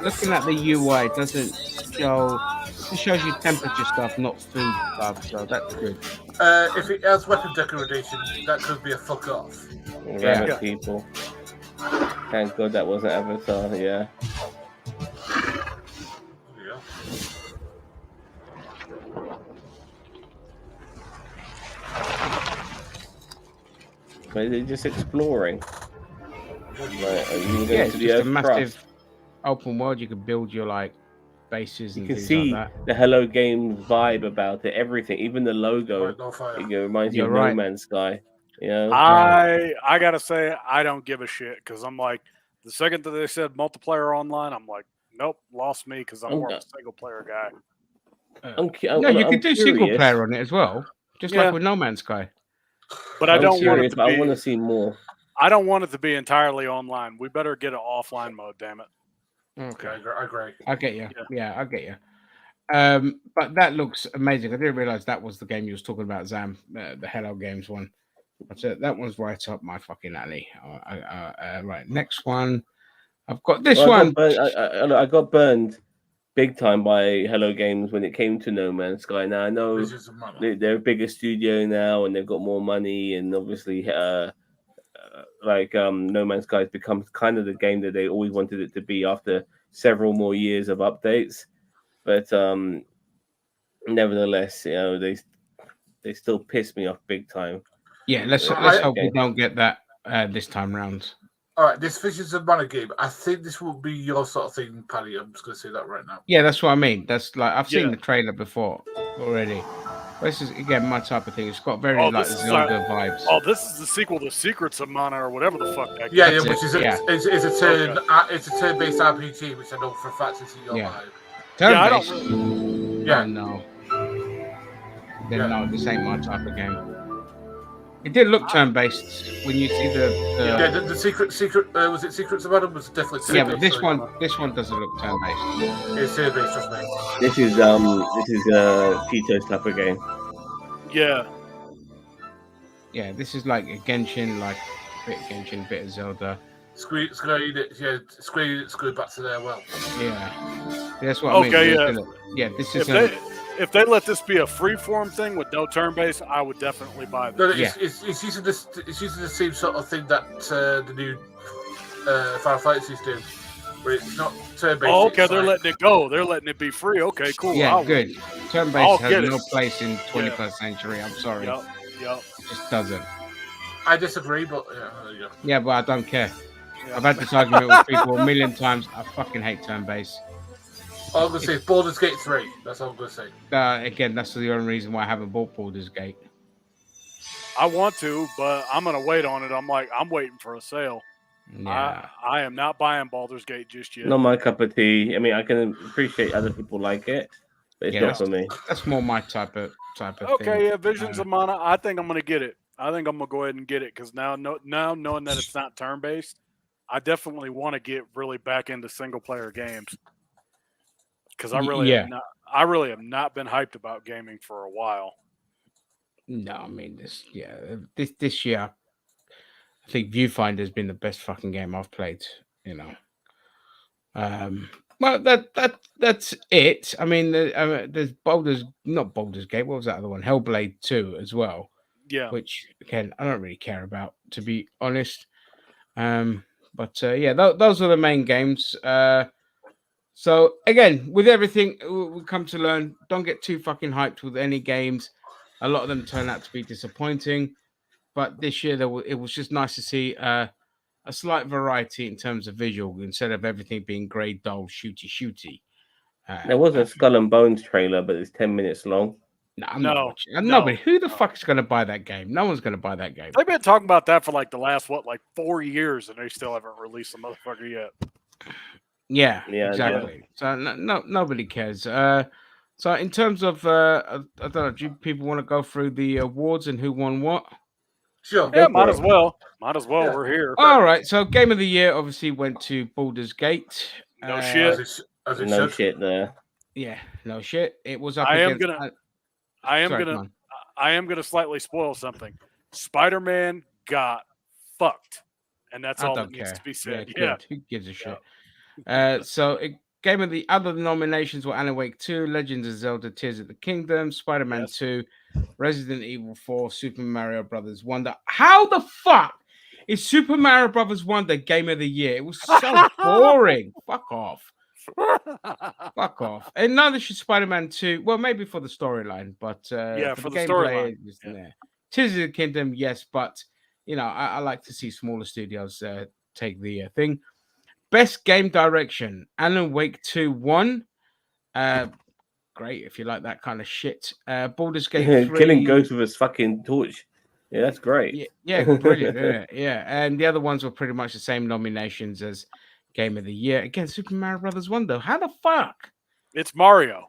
Looking at the UI, it doesn't show It shows you temperature stuff, not food stuff, so that's good. If it has weapon degradation, that could be a fuck off. Rabbit people. Thank God that wasn't Avatar. Yeah. But they're just exploring. It's just a massive open world. You could build your like bases and you can things see like that. the Hello Games vibe about it. Everything, even the logo, reminds you of No Man's Sky. Yeah, I gotta say I don't give a shit because I'm like the second that they said multiplayer online, I'm like, nope, lost me because I'm more of a single player guy. You can do single player on it as well, just like with No Man's Sky. But I don't want it to be. I want to see more. I don't want it to be entirely online. We better get an offline mode, damn it. Okay, I agree. I get you. Yeah, I get you. But that looks amazing. I didn't realize that was the game you was talking about, Zam, the Hello Games one. But that one's right up my fucking alley. Right, next one. I've got this one. I got burned big time by Hello Games when it came to No Man's Sky. Now I know they're a bigger studio now and they've got more money, and obviously No Man's Sky has become kind of the game that they always wanted it to be after several more years of updates. But nevertheless, they still piss me off big time. Yeah, let's hope we don't get that this time round. All right, this Visions of Mana game. I think this will be your sort of thing, Paddy. I'm just going to say that right now. Yeah, that's what I mean. That's like I've seen the trailer before already. This is again my type of thing. It's got very Zelda vibes. Oh, this is the sequel to Secrets of Mana or whatever the fuck that game. Which is it's a turn it's a turn-based RPG, which I know for a fact is your vibe. Turn-based? No. No, this ain't my type of game. It did look turn-based when you see the secret was it Secrets of Mana was definitely turn-based. Yeah, but this one doesn't look turn-based. It's turn-based, trust me. This is Tito's type of game. Yeah. Yeah, this is like a Genshin, like a bit of Genshin, bit of Zelda. Squeeze back to their well. Yeah, that's what I mean. Yeah, this is. If they let this be a freeform thing with no turn-based, I would definitely buy this. No, it's using this. It's using the same sort of thing that the new Final Fantasy is doing, where it's not turn-based. Oh, okay, they're letting it go. They're letting it be free. Okay, cool. Yeah, good. Turn-based has no place in 21st century. I'm sorry. Yep. It just doesn't. I disagree, but there you go. Yeah, but I don't care. I've had this argument with people a million times. I fucking hate turn-based. All I'm going to say is Baldur's Gate 3. That's all I'm going to say. Again, that's the only reason why I haven't bought Baldur's Gate. I want to, but I'm going to wait on it. I'm waiting for a sale. Yeah. I am not buying Baldur's Gate just yet. Not my cup of tea. I mean, I can appreciate other people like it, but it's not for me. That's more my type of thing. Okay, yeah, Visions of Mana. I think I'm going to get it. I think I'm going to go ahead and get it because now knowing that it's not turn-based, I definitely want to get really back into single-player games. Because I really have not been hyped about gaming for a while. No, I mean this year, I think Viewfinder has been the best fucking game I've played. Well, that's it. I mean, there's not Baldur's Gate. What was that other one? Hellblade 2 as well. Yeah. Which again, I don't really care about, to be honest. But those are the main games. So again, with everything we come to learn, don't get too fucking hyped with any games. A lot of them turn out to be disappointing, but this year it was just nice to see a slight variety in terms of visual instead of everything being grey, dull, shooty. There was a Skull and Bones trailer, but it's 10 minutes long. No, I'm not watching. Nobody. Who the fuck is going to buy that game? No one's going to buy that game. They've been talking about that for like the last 4 years, and they still haven't released the motherfucker yet. Yeah, exactly. So nobody cares. So in terms of, I don't know, do people want to go through the awards and who won what? Sure. Yeah, might as well. Yeah. We're here. All right. So Game of the Year obviously went to Baldur's Gate. No shit. No shit there. Yeah, no shit. It was up. I am gonna slightly spoil something. Spider-Man got fucked, and that's all that needs to be said. Yeah. Who gives a shit? So game of the other nominations were Alan Wake 2, Legend of Zelda: Tears of the Kingdom, Spider-Man 2, Resident Evil 4, Super Mario Brothers Wonder. How the fuck is Super Mario Brothers Wonder game of the year? It was so boring. Fuck off. Fuck off. And neither should Spider-Man 2. Well, maybe for the storyline, but for the gameplay, storyline. it's there. Tears of the Kingdom, yes, but I like to see smaller studios take the thing. Best game direction, Alan Wake 2 won. Great if you like that kind of shit. Baldur's Gate 3. Killing ghosts with his fucking torch. Yeah, that's great. Yeah, brilliant, isn't it? Yeah, and the other ones were pretty much the same nominations as Game of the Year. Again, Super Mario Brothers Wonder. How the fuck? It's Mario.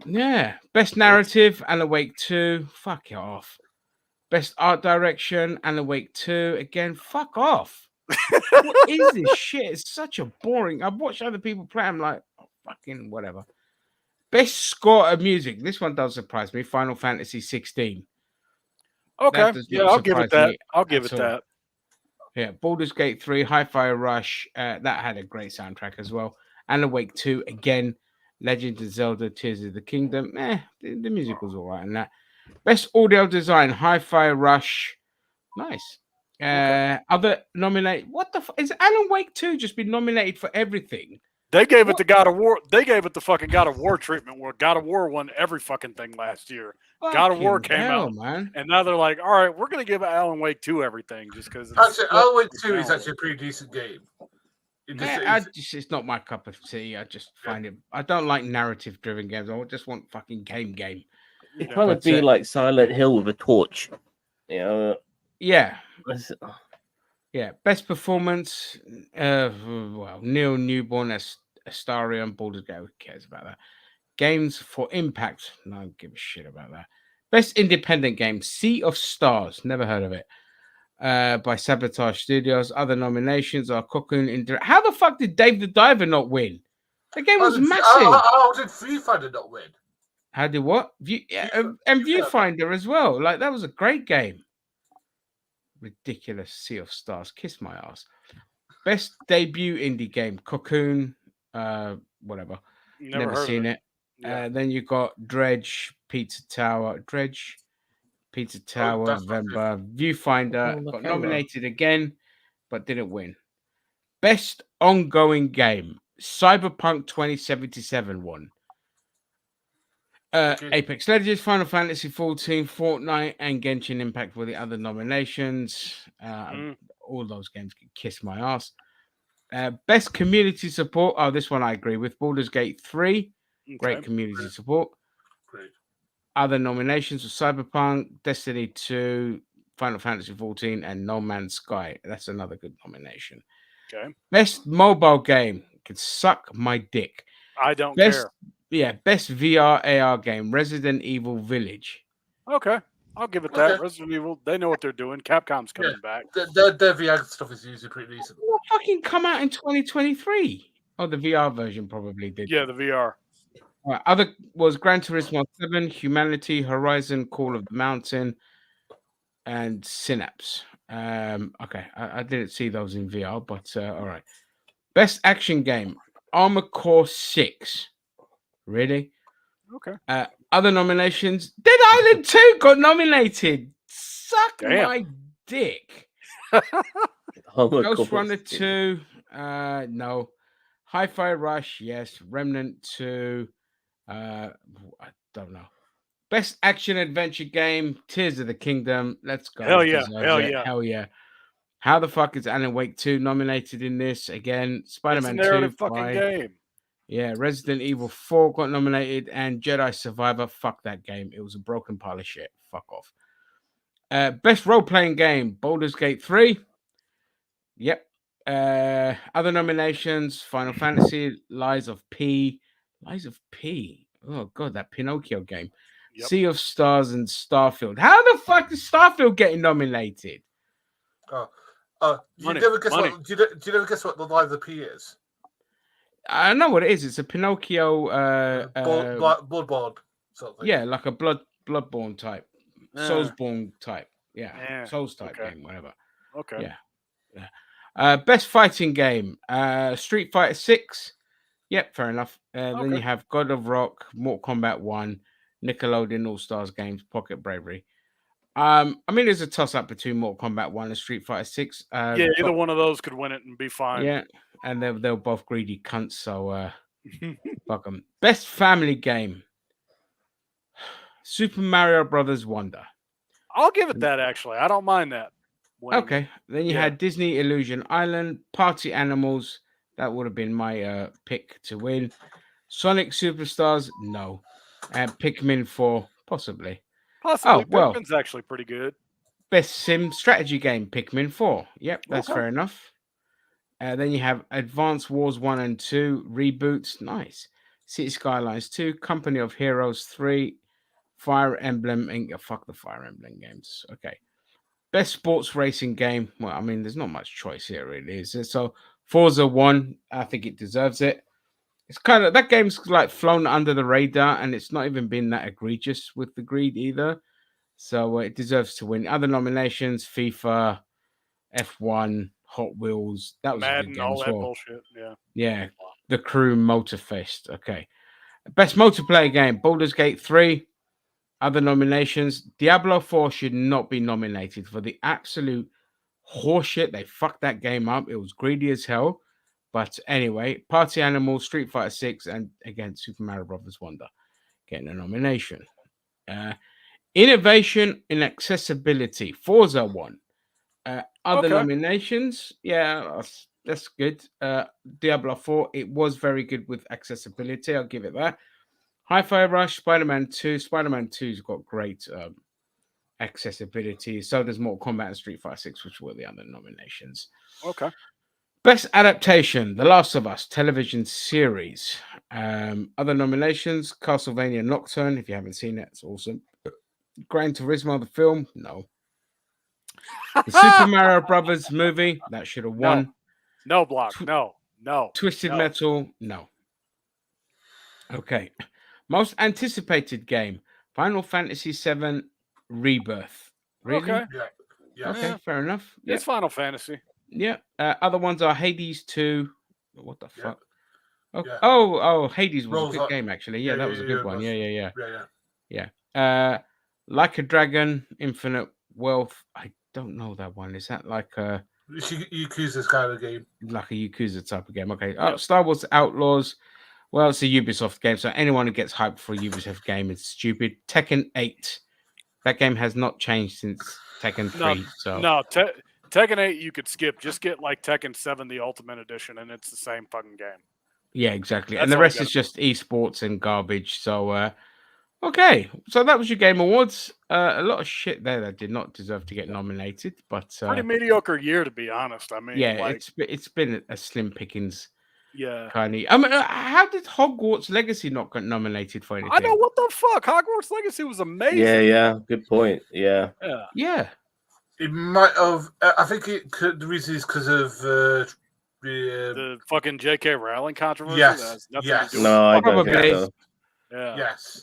Yeah. Best narrative, Alan Wake 2. Fuck it off. Best art direction, Alan Wake 2. Again, fuck off. What is this shit? It's such a boring. I've watched other people play. I'm like, oh, fucking whatever. Best score of music. This one does surprise me. Final Fantasy 16. Okay. Yeah, I'll give it that. I'll give it that. Yeah, Baldur's Gate 3, Hi-Fi Rush. That had a great soundtrack as well. Alan Wake 2, again. Legend of Zelda: Tears of the Kingdom. The music was all right in that. Best audio design, Hi-Fi Rush. Nice. Other nominate. What the is Alan Wake 2 just been nominated for everything? They gave it to God of War. They gave it the fucking God of War treatment where God of War won every fucking thing last year. God of War came out, man. And now they're like, all right, we're going to give Alan Wake 2 everything just because. Actually, Alan Wake 2 is actually a pretty decent game. It's not my cup of tea. I just find it. I don't like narrative-driven games. I just want fucking game. It's trying to be like Silent Hill with a torch. Yeah. Yeah. Best performance. Well, Neil Newborn as Astarion, Baldur's Gate. Who cares about that? Games for Impact. No, I don't give a shit about that. Best independent game. Sea of Stars. Never heard of it. By Sabotage Studios. Other nominations are Cocoon. How the fuck did Dave the Diver not win? The game was massive. How did Viewfinder not win? How did what? Viewfinder as well. Like, that was a great game. Ridiculous. Sea of Stars. Kiss my ass. Best debut indie game. Cocoon. Whatever. Never seen it. Yeah. Then you got Dredge, Pizza Tower. Pizza Tower, November. Viewfinder got nominated again, but didn't win. Best ongoing game. Cyberpunk 2077 won. Apex Legends, Final Fantasy 14, Fortnite, and Genshin Impact were the other nominations. All those games can kiss my ass. Best community support. Oh, this one I agree with. Baldur's Gate 3. Great community support. Great. Other nominations were Cyberpunk, Destiny 2, Final Fantasy 14, and No Man's Sky. That's another good nomination. Okay. Best mobile game. Could suck my dick. I don't care. Yeah, best VR AR game, Resident Evil Village. Okay, I'll give it that. Resident Evil, they know what they're doing. Capcom's coming back. Their VR stuff is usually pretty decent. It fucking come out in 2023. Oh, the VR version probably did. Yeah, the VR. Other was Gran Turismo 7, Humanity, Horizon, Call of the Mountain, and Synapse. Okay, I didn't see those in VR, but all right. Best action game, Armored Core 6. Really? Okay. Other nominations, Dead Island 2 got nominated. Suck my dick. Ghost Runner 2, no. Hi-Fi Rush, yes. Remnant 2, I don't know. Best action adventure game, Tears of the Kingdom. Let's go. Hell yeah. Hell yeah. How the fuck is Alan Wake 2 nominated in this? Again, Spider-Man 2. Fucking game. Yeah, Resident Evil 4 got nominated, and Jedi Survivor. Fuck that game. It was a broken pile of shit. Fuck off. Best role-playing game, Baldur's Gate 3. Yep. Other nominations, Final Fantasy, Lies of P. Oh, God, that Pinocchio game. Yep. Sea of Stars and Starfield. How the fuck is Starfield getting nominated? Do you never guess what the Lies of P is? I know what it is. It's a Pinocchio Bloodborne sort of thing. Yeah, like a Bloodborne type. Soulsborne type. Yeah. Souls type game, whatever. Okay. Yeah. Best fighting game. Street Fighter 6, Yep, fair enough. Then you Okay. have God of Rock, Mortal Kombat 1, Nickelodeon All Stars Games, Pocket Bravery. I mean, there's a toss up between Mortal Kombat 1 and Street Fighter 6. Yeah, either one of those could win it and be fine. Yeah, and they're both greedy cunts, so fuck them. Best family game: Super Mario Brothers Wonder. I'll give it that. Actually, I don't mind that. winning it. Okay, then you Yeah. had Disney Illusion Island, Party Animals. That would have been my pick to win. Sonic Superstars, no, and Pikmin 4, possibly. Possibly. Oh well, Pikmin's actually pretty good. best sim strategy game: Pikmin 4. Yep, that's Okay. fair enough. Then you have Advance Wars 1 and 2 reboots. Nice. City Skylines 2, Company of Heroes 3, Fire Emblem, and fuck the Fire Emblem games. Okay. Best sports racing game. Well, I mean, there's not much choice here, really, is there? So Forza 1, I think it deserves it. It's kind of that game's like flown under the radar, and it's not even been that egregious with the greed either. So it deserves to win. Other nominations: FIFA, F1, Hot Wheels. That was a good Madden, game all as that well. bullshit. Yeah. Yeah, The Crew Motorfest. Okay. Best multiplayer game: Baldur's Gate 3. Other nominations: Diablo 4 should not be nominated for the absolute horseshit. They fucked that game up. It was greedy as hell. But anyway, Party Animals, Street Fighter 6, and again, Super Mario Brothers Wonder getting a nomination. Innovation in accessibility: Forza 1. Other Okay. nominations, yeah, that's good. Diablo 4, it was very good with accessibility. I'll give it that. Hi-Fi Rush, Spider-Man 2. Spider-Man 2's got great accessibility. So does Mortal Kombat and Street Fighter 6, which were the other nominations. Okay. Best adaptation: The Last of Us television series. Other nominations: Castlevania Nocturne. If you haven't seen it, it's awesome. Gran Turismo the film, no. The Super Mario Brothers movie, that should have won. No block. No. Twisted no. Metal, no. Okay. Most anticipated game: Final Fantasy VII Rebirth. Really? Okay. Yeah. Okay, Yeah. fair enough. It's Final Fantasy. Yeah. Other ones are Hades 2. What the Yeah. fuck? Oh, Yeah. oh, Hades was Rolls a good up. game, actually. Yeah, Yeah, that yeah, was a yeah, good it one. was. Yeah. Yeah. Like a Dragon, Infinite Wealth. I don't know that one. Is that like a Yakuza's kind of game. Yakuza type of game? Okay. Yeah. Star Wars Outlaws. Well, it's a Ubisoft game, so anyone who gets hyped for a Ubisoft game is stupid. Tekken 8. That game has not changed since Tekken 3. No, Tekken 8 you could skip. Just get like Tekken 7, the Ultimate Edition, and it's the same fucking game. Yeah, exactly. That's And the all you rest gotta is just esports and garbage. So, okay. So that was your Game Awards. A lot of shit there that did not deserve to get nominated, but Pretty mediocre year, to be honest. I mean, yeah, like, it's been a slim pickings yeah. kind of. I mean, how did Hogwarts Legacy not get nominated for anything? I know, what the fuck. Hogwarts Legacy was amazing. Yeah. Good point. Yeah. Yeah. It might have. I think the reason is because of The fucking J.K. Rowling controversy. Yes, That has nothing yes. to do No, I with don't think Probably. so. Yeah. Yes.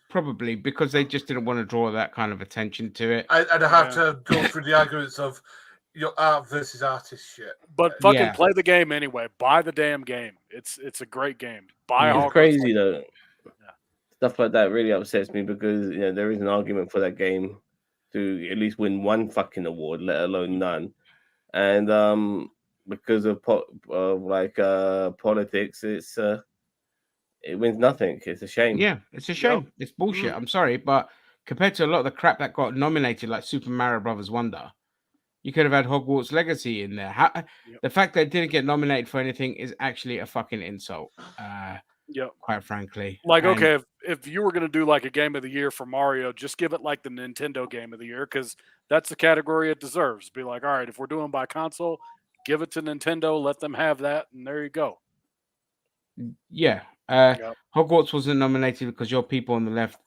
Probably because they just didn't want to draw that kind of attention to it. I'd have to go through the arguments of art versus artist shit. But fucking Yeah. play the game anyway. Buy the damn game. It's a great game. Buy It's Hogwarts crazy Legacy. though. Stuff like that really upsets me because there is an argument for that game to at least win one fucking award, let alone none. And because of politics, it wins nothing. It's a shame. Yeah, it's a shame. It's bullshit. I'm sorry, but compared to a lot of the crap that got nominated, like Super Mario Brothers Wonder, you could have had Hogwarts Legacy in there. The fact that it didn't get nominated for anything is actually a fucking insult. Yep. Quite frankly. Like, And- okay, if you were going to do like a game of the year for Mario, just give it like the Nintendo game of the year because that's the category it deserves. Be like, all right, if we're doing by console, give it to Nintendo, let them have that, and there you go. Yeah. Yep. Hogwarts wasn't nominated because your people on the left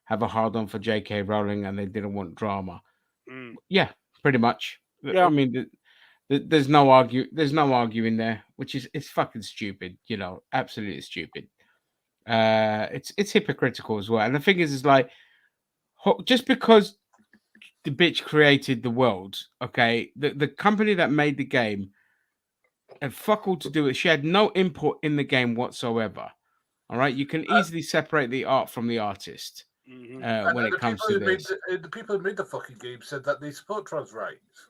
have a hard on for J.K. Rowling and they didn't want drama. Mm. Yeah, pretty much. Yeah. I mean, there's no arguing there, which is it's fucking stupid. Absolutely stupid. It's hypocritical as well. And the thing is like, just because the bitch created the world, okay, the company that made the game had fuck all to do with it. She had no input in the game whatsoever. All right, you can easily separate the art from the artist when it comes to this. The people who made the fucking game said that they support trans rights.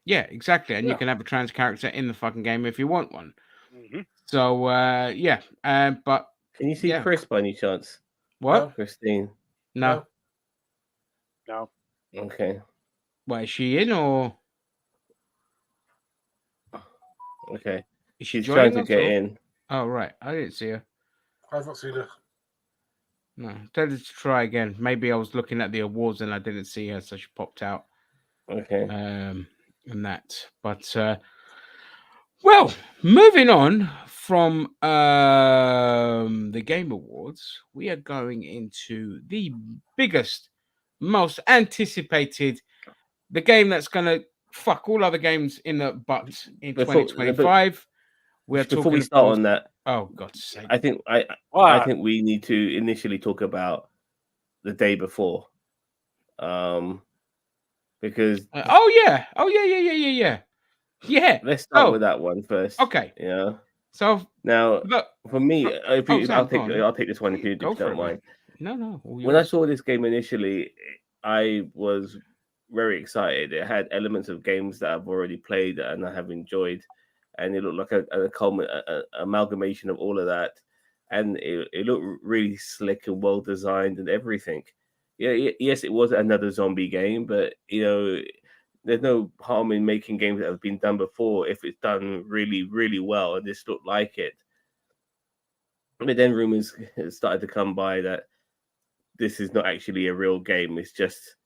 Yeah, exactly. And you Yeah. can have a trans character in the fucking game if you want one. Mhm. So yeah, but Can you see yeah. Chris by any chance? What? Christine? No. No. Okay. Well, is she in or? Okay. Is she She's trying joining to us, get or- in. Oh right, I didn't see her. I've not seen her. No, tell her to try again. Maybe I was looking at the awards and I didn't see her, so she popped out. Okay. And that. But well, moving on from the Game Awards, we are going into the biggest, most anticipated, the game that's gonna fuck all other games in the butt in 2025. We're Before talking, we of start course- on that, oh God's sake! I think I think we need to initially talk about the day before, because yeah. let's start Oh. with that one first. Okay. Yeah. So now, look, for me, if oh, you, Sam, go on. I'll take this one if you Go for don't it, mind. mate. No. all When I yours. saw this game initially, I was very excited. It had elements of games that I've already played and I have enjoyed, and it looked like a amalgamation of all of that, and it looked really slick and well designed and everything. Yeah, yes, it was another zombie game, but there's no harm in making games that have been done before if it's done really, really well, and this looked like it. But then rumors started to come by that this is not actually a real game. It's just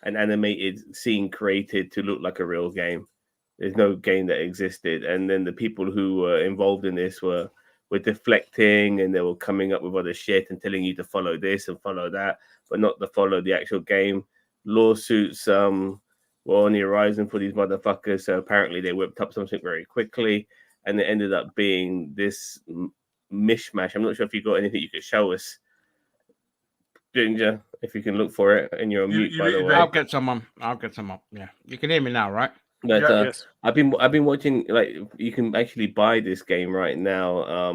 an animated scene created to look like a real game. There's no game that existed. And then the people who were involved in this were deflecting, and they were coming up with other shit and telling you to follow this and follow that, but not to follow the actual game. Lawsuits were on the horizon for these motherfuckers. So apparently they whipped up something very quickly, and it ended up being this mishmash. I'm not sure if you got anything you could show us, Ginger, if you can look for it, and you're on mute, by the way. I'll get some up. Yeah, you can hear me now, right? But yes. I've been watching, like, you can actually buy this game right now,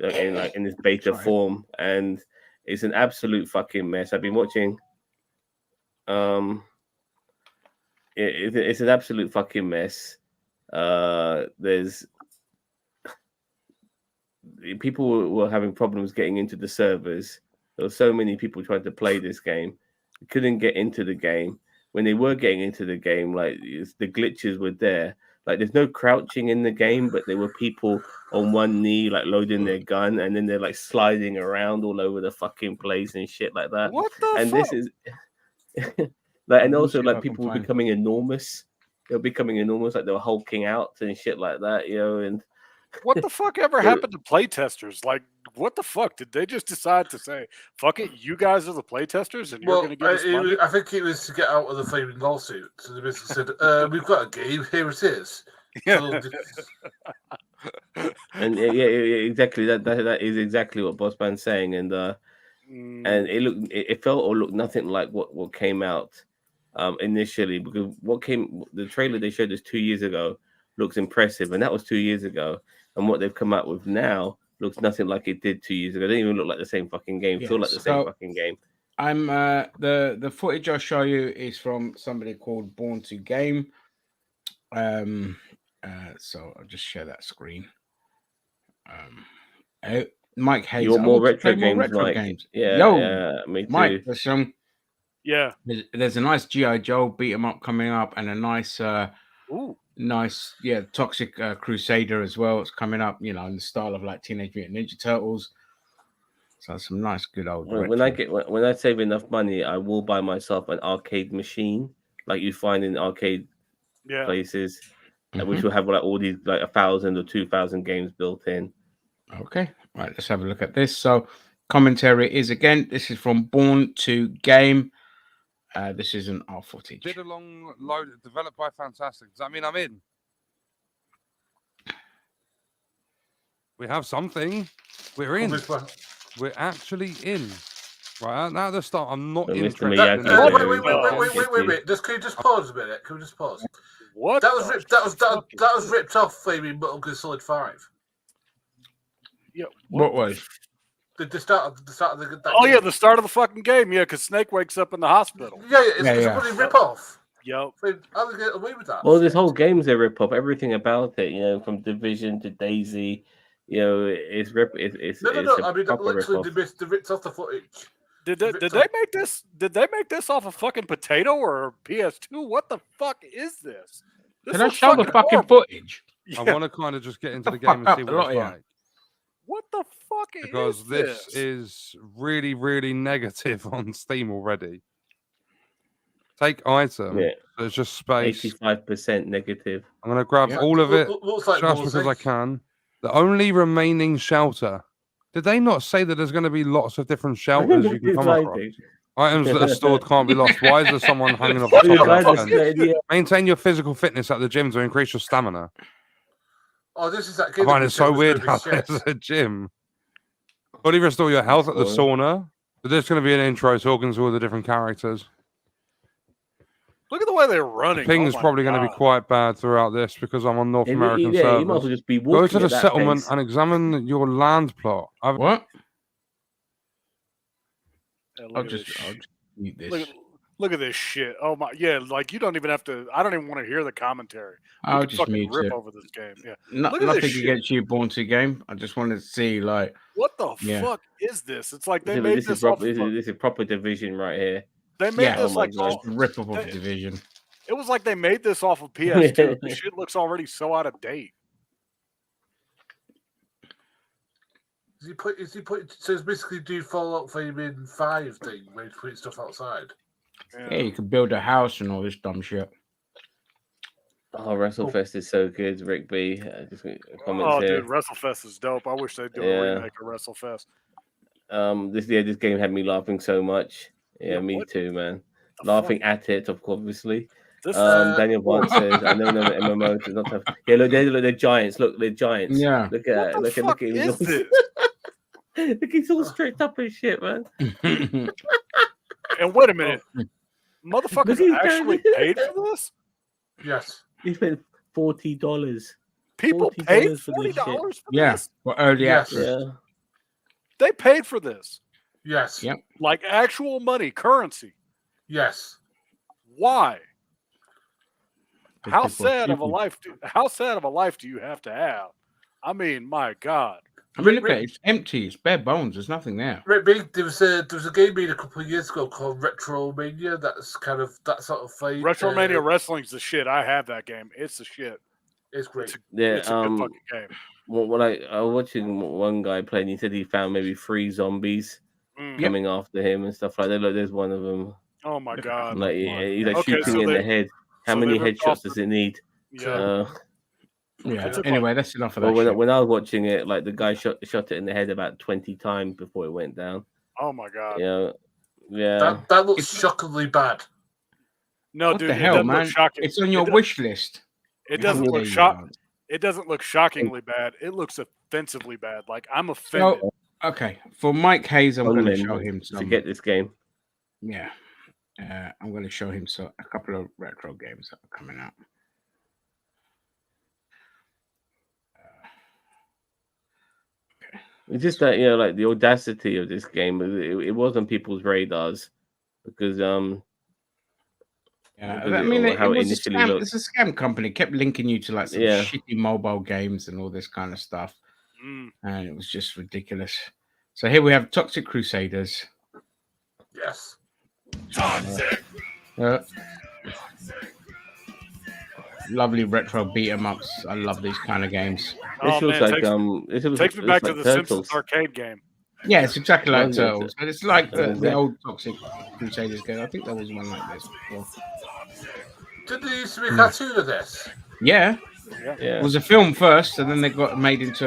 in this beta form, and it's an absolute fucking mess. I've been watching. It's an absolute fucking mess. There's people were having problems getting into the servers. There were so many people trying to play this game, couldn't get into the game. When they were getting into the game, like, the glitches were there. Like, there's no crouching in the game, but there were people on one knee, like, loading their gun, and then they're like sliding around all over the fucking place and shit like that. What the and fuck? This is like, and also, see if I like, can people were find- becoming enormous. They were becoming enormous, like they were hulking out and shit like that, and What the fuck ever happened to playtesters? Like, what the fuck? Did they just decide to say, fuck it, you guys are the playtesters and you're Well, going to give us money? I think it was to get out of the flaming lawsuit. So they basically said, "We've got a game. Here it is." So and yeah, exactly. That is exactly what Bossman's saying, and it felt or looked nothing like what came out initially, because the trailer they showed us 2 years ago looks impressive, and that was 2 years ago, and what they've come out with now looks nothing like it did 2 years ago. They don't even look like the same fucking game. Feel like the same fucking game. I'm the footage I'll show you is from somebody called Born to Game. So I'll just share that screen. Mike Hayes. You're I more want to play retro more games, Mike. games. Yeah, Yo, yeah, me too. Mike, there's some. Yeah. There's a nice G.I. Joe beat 'em up coming up, and a nice Toxic Crusader as well. It's coming up, in the style of like Teenage Mutant Ninja Turtles. So some nice, good old. When I save enough money, I will buy myself an arcade machine, like you find in arcade places, which will have like all these like 1,000 or 2,000 games built in. Okay, right. Let's have a look at this. So, commentary is again. This is from Born to Game. This isn't our footage. Bid along load developed by Fantastic. Does that mean I'm in? We have something. We're in. We're actually in. Right now, at the start, I'm not Mr. interested. In Miyagi, Wait. Just can we just pause a minute? Can we just pause? What? That was ripped off maybe Metal Gear Solid 5. Yeah. What was? The start of the. Oh yeah, the start of the fucking game. Yeah, because Snake wakes up in the hospital. Yeah, it's a bloody rip off. Yep. How do they get away with that? Well, this whole game's a rip off. Everything about it, you know, from Division to Daisy, you know, it's rip. It's No. a I mean, proper literally, rip-off. they ripped off the footage. Did they make this? Did they make this off a fucking potato or PS2? What the fuck is this? Can I show the fucking horrible. footage? I want to kind of just get into the fuck game and up see a what lot, it's yeah. like. What the fuck Because is this is really, really negative on Steam already. Take item. Yeah. There's just space. 85% negative. I'm going to grab all of it Looks like just Mosaic. because I can. The only remaining shelter. Did they not say that there's going to be lots of different shelters you can come across? Items that are stored can't be lost. Why is there someone hanging off the top of the fence? Maintain your physical fitness at the gym to increase your stamina. Oh, this is that I game. find it so weird how there's a gym. Fully restore your health at the sauna. But there's going to be an intro talking to all the different characters. Look at the way they're running. Ping's probably going to be quite bad throughout this because I'm on North American servers. You might as well just be Go walking to the at that settlement pace. and examine your land plot. What? Look I'll at just this mute this. Look at this shit. Oh my, yeah. Like you don't even have to. I don't even want to hear the commentary. We I'll can just fucking mute rip it. over this game. Yeah. No, Look at nothing this shit. against you, Born to game. I just wanted to see, like, What the Yeah. fuck is this? It's like they This made is this proper. off. This is proper Division right here. They made yeah, this oh my like God. off- rip off of they- Division. It was like they made this off of PS2. The shit looks already so out of date. Is he put? So it's basically do Fallout Flaming 5 thing where he's putting stuff outside. Yeah, you could build a house and all this dumb shit. Oh, WrestleFest is so good, Rick B. Just comments Oh, here. dude, WrestleFest is dope. I wish they'd do a Yeah. remake of WrestleFest. This game had me laughing so much. Yeah, me too, man. Laughing at it, obviously. This Daniel Bond says, "I know the MMO does not have." Yeah, look, they're giants. Look, they're giants. Yeah. Look at that. Look at fuck him. is this? Look, he's all stripped up and shit, man. And wait a minute, motherfuckers Look at actually that. paid for this? Yes. He spent $40. People $40 paid for this $40 shit. for Yeah, this? for early Yes. access. Yeah. They paid for this. Yes. Yep. Like actual money, currency. Yes. Why? How People are sad of a stupid. life? How sad of a life do you have to have? I mean, my God. I mean, look at it. It's empty. It's bare bones. There's nothing there. Right, big. There was a game made a couple of years ago called Retromania. That's kind of that sort of fight. Retromania Wrestling's the shit. I have that game. It's the shit. It's great. Yeah. It's a good fucking game. When I was watching one guy playing, he said he found maybe 3 zombies Mm. coming after him and stuff like that. Look, there's one of them. Oh my God. Like he's like Okay, shooting so in they- the head. How so many they ripped off headshots does it need? Yeah. Yeah. Anyway, that's enough of Well, that. shit. when I was watching it, like the guy shot it in the head about 20 times before it went down. Oh my God. Yeah. That looks shockingly bad. No, What dude, the it hell, doesn't man? look shocking. It's on your It does- wish list. It doesn't look Yeah, shock. yeah. It doesn't look shockingly bad. It looks offensively bad. Like I'm offended. So, okay, for Mike Hayes, I'm going to Unlimited show him to some. get this game. Yeah, I'm going to show him a couple of retro games that are coming out. It's just that like the audacity of this game. It was on people's radars because Yeah, because I mean, of it how it was a initially scam. looked. It's a scam company. It kept linking you to like some Yeah. shitty mobile games and all this kind of stuff, Mm. and it was just ridiculous. So here we have Toxic Crusaders. Yes. Lovely retro beat 'em ups. I love these kind of games. This looks like takes me back to the Simpsons arcade game. Yeah, it's exactly like Well, Turtles, and it's like the exactly. old Toxic Crusaders game. I think there was one like this before. Did they used to be a cartoon of this? Yeah, Yeah. it was a film first, and then they got made into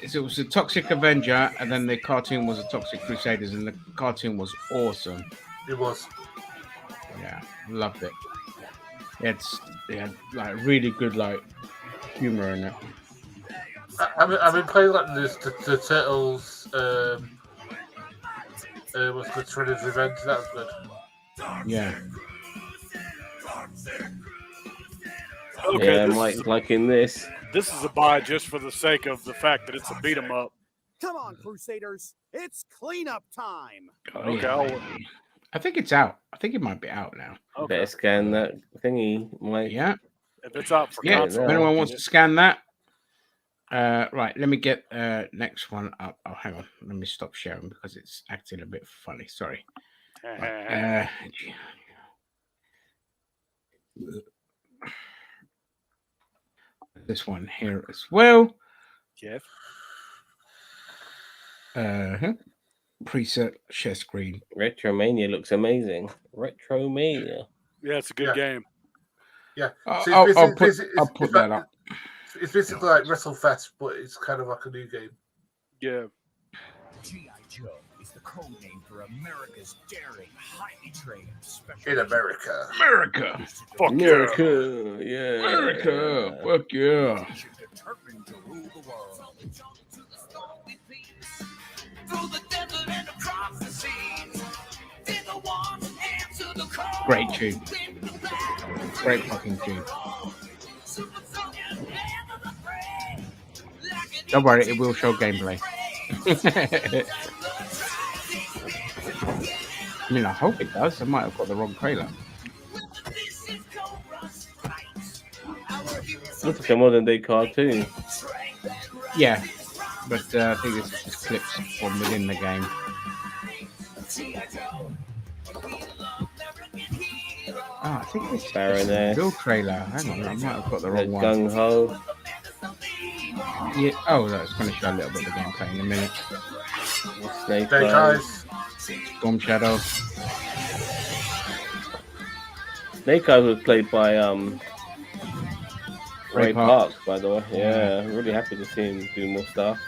it was a Toxic Avenger, and then the cartoon was a Toxic Crusaders, and the cartoon was awesome. It was. Yeah, loved it. It had like really good like humor in it. I've been playing like the Turtles was the Shredder's Revenge. That was good. Yeah. Okay, Yeah, like in this. This is a buy just for the sake of the fact that it's a beat 'em up. Come on, Crusaders. It's cleanup time. Okay, I think it's out. I think it might be out now. Better scan that thingy, Mike. Yeah. If it's out for Yeah. If console, anyone wants to scan that. Right, let me get next one up. Oh, hang on. Let me stop sharing because it's acting a bit funny. Sorry. Right, this one here as well. Jeff. Preset share screen. Retromania looks amazing. Retromania. Yeah, it's a good game. Yeah. I'll put that up. It's basically like WrestleFest, but it's kind of like a new game. Yeah. G.I. Joe is the code name for America's daring, highly trained special. In America. America. Fuck America. Yeah. America. Fuck yeah. Determined to rule the world. Great tune. Great fucking tune. Don't worry, it will show gameplay. I mean, I hope it does. I might have got the wrong trailer. Looks like a modern day cartoon. Yeah, but I think this is just clips from within the game. Oh, I think this is the real trailer. Hang on, I might have got the wrong one. Gung Ho. Yeah. Oh, that's going to show a little bit of the gameplay in a minute. Snake Eyes. Storm Shadow. Snake Eyes was played by Ray Park. Park, by the way. Yeah, I'm really happy to see him do more stuff.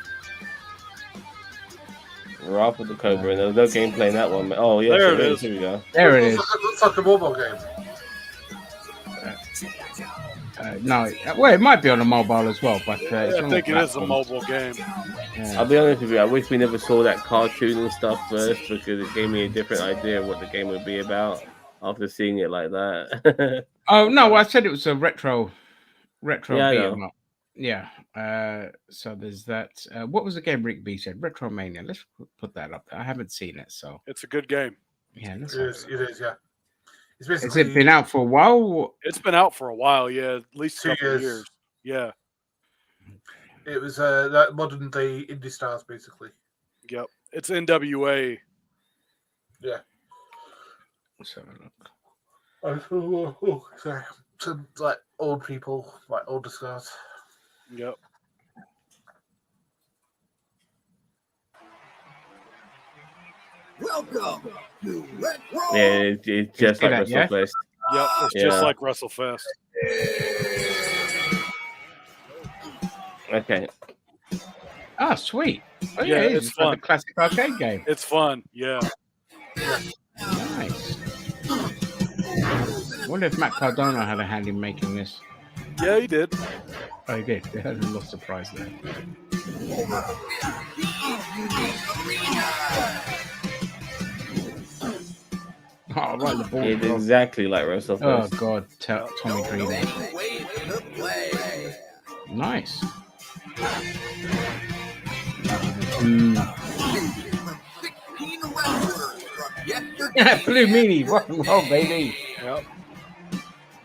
Wrath of the Cobra, and there was no gameplay in that one. Oh, yeah, There it is. Here we go. There it is. It looks like a mobile game. No, well, it might be on a mobile as well, but it's I on think all it is a platforms. mobile game. Yeah. I'll be honest with you, I wish we never saw that cartoon and stuff first because it gave me a different idea of what the game would be about after seeing it like that. Oh no, I said it was a retro Yeah, I beat 'em know. up. Yeah. So there's that. What was the game Rick B said? Retromania. Let's put that up there. I haven't seen it, so It's a good game. yeah. Let's It is, yeah. It's Has basically it been out for a while? It's been out for a while, yeah, at least a 2 couple of years. years. Yeah. It was that modern day indie stars, basically. Yep. It's NWA. Yeah. Let's have a look. Sorry. Some like old people, like older stars. Yep. Welcome to Retro. Yeah, it's just see like that, yeah? WrestleFest. Yep. It's Yeah. just like WrestleFest. Okay. Ah, sweet. Oh Yeah, yeah, it is. it's It's like fun. the classic arcade game. It's fun. Yeah. Nice. I wonder if Matt Cardona had a hand in making this. Yeah, he did. Oh, he did. They had a little surprise there. Oh, I like the ball. It's drop. exactly like Oh WrestleFest. God, Tommy Dreamer. Nice. Blue Meanie, rock and roll, baby. Yep.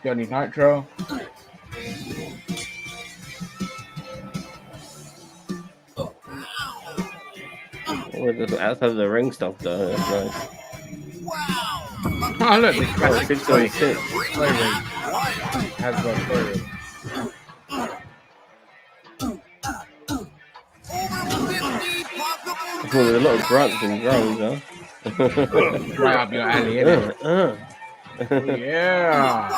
Johnny Nitro. Oh, there's outside of the ring stuff though. That's nice. Oh, look, the Oh, classic 626. toy ring. Has got toy ring. Well, there's a lot of grunts and groans, huh? Right up your alley, isn't it? Yeah.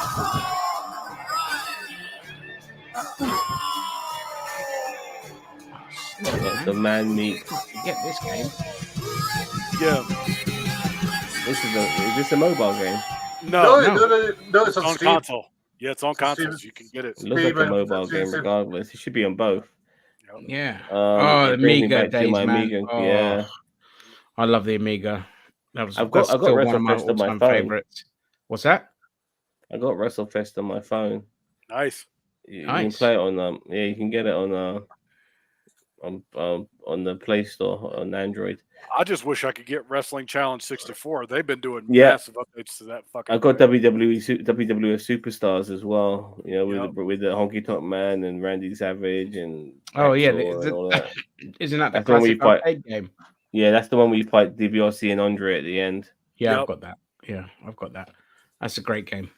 The man meat. Get this game. Yeah. Is this a mobile game? No. No, it's It's on on Steam. console. Yeah, it's on consoles. You can get it. It looks like a Steam mobile and game Steam. regardless. It should be on both. Yeah. Oh, the it brings me Amiga back to days, my man. Amiga. Oh, Yeah. I love the Amiga. That's I've got still one of my WrestleFest on my all-time phone. favorites. What's that? I got WrestleFest on my phone. Nice. You can Nice. play it on yeah, you can get it on the Play Store on Android. I just wish I could get Wrestling Challenge 64. They've been doing Yeah. massive updates to that fucking. I got thing. WWF Superstars as well. You know, with the Honky Tonk Man and Randy Savage and Oh yeah, Hacksaw and all that. isn't that the That's the one where you classic fight. arcade game? Yeah, that's the one where you fight DiBiase and Andre at the end. Yeah, I've got that. Yeah, I've got that. That's a great game.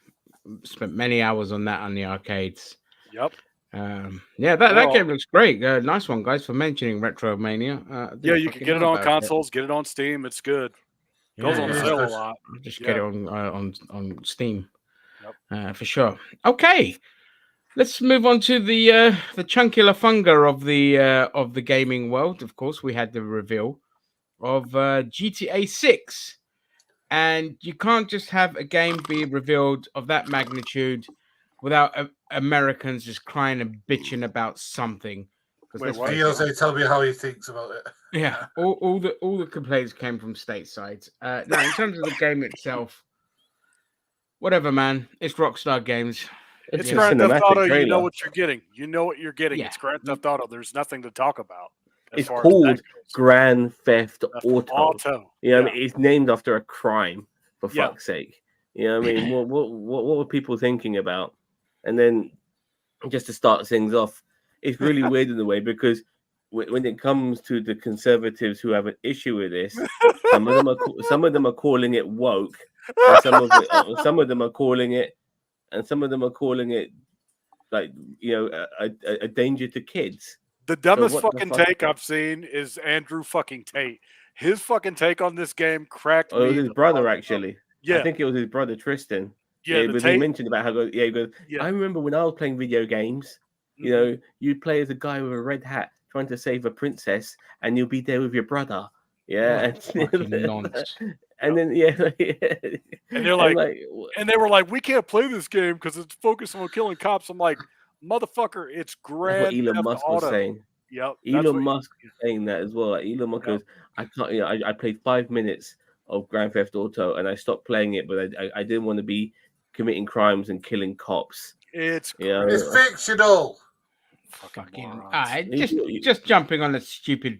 Spent many hours on that on the arcades. Yep. Yeah, that game looks great. Nice one, guys, for mentioning Retromania. Yeah, you can get it on consoles, get it on Steam. It's good. Goes on sale a lot. Just get it on Steam. For sure. Okay, let's move on to the chunkular funga of the gaming world. Of course, we had the reveal of GTA 6, and you can't just have a game be revealed of that magnitude without Americans just crying and bitching about something. Jose, tell me how he thinks about it. Yeah, all the complaints came from stateside. Now, in terms of the game itself, whatever, man. It's Rockstar Games. It's Grand Theft Auto. You know what you're getting. You know what you're getting. Yeah. It's Grand Theft Auto. There's nothing to talk about. It's called Grand Theft Auto. You know, Yeah. I mean, it's named after a crime, for Yeah. fuck's sake. You know what I mean? What were people thinking about? And then just to start things off, it's really weird in a way because when it comes to the conservatives who have an issue with this, some of them are calling it woke, and some of them are calling it like, you know, a danger to kids. The dumbest So what the fucking fuck? take I've seen is Andrew fucking Tate. His fucking take on this game cracked Oh, it me. was his brother actually. Yeah. I think it was his brother Tristan. Yeah, the but Tate- he mentioned about how he goes. Yeah. I remember when I was playing video games. You know, you'd play as a guy with a red hat trying to save a princess, and you'll be there with your brother. Yeah, Fucking nonsense. and then And they're like, and they were like, we can't play this game because it's focused on killing cops. I'm like, motherfucker, it's that's what Grand Elon Theft Musk was Auto. saying. Yep. that's Elon what- Musk was saying that as well. Like, Elon Musk goes, I can't. You know, I played 5 minutes of Grand Theft Auto, and I stopped playing it, but I didn't want to be committing crimes and killing cops. It's It's fictional. Fucking just jumping on a stupid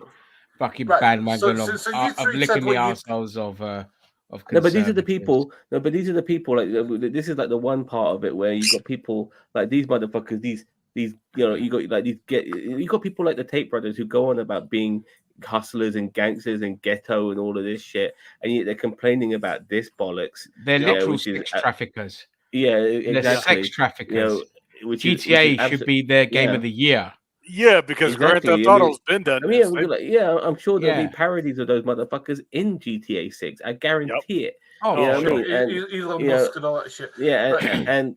fucking Right, bandwagon so you of three licking said the what you- arseholes of No, but these are the conservatives. people. No, but these are the people. Like this is like the one part of it where you got people like these motherfuckers. These you know, you got like you got people like the Tate brothers who go on about being hustlers and gangsters and ghetto and all of this shit, and yet they're complaining about this bollocks. They're you know, literal which is, sex traffickers. Yeah, They're exactly. sex traffickers. You know, which is GTA should abso- be their game yeah. of the year. Yeah, because Grand Exactly. Theft I mean- Auto's been done. I mean, this. yeah, like, yeah, I'm sure there'll Yeah. be parodies of those motherfuckers in GTA 6. I guarantee it. Oh, You know what I sure. mean? And, Elon you know, Musk and all that shit. Yeah, But- and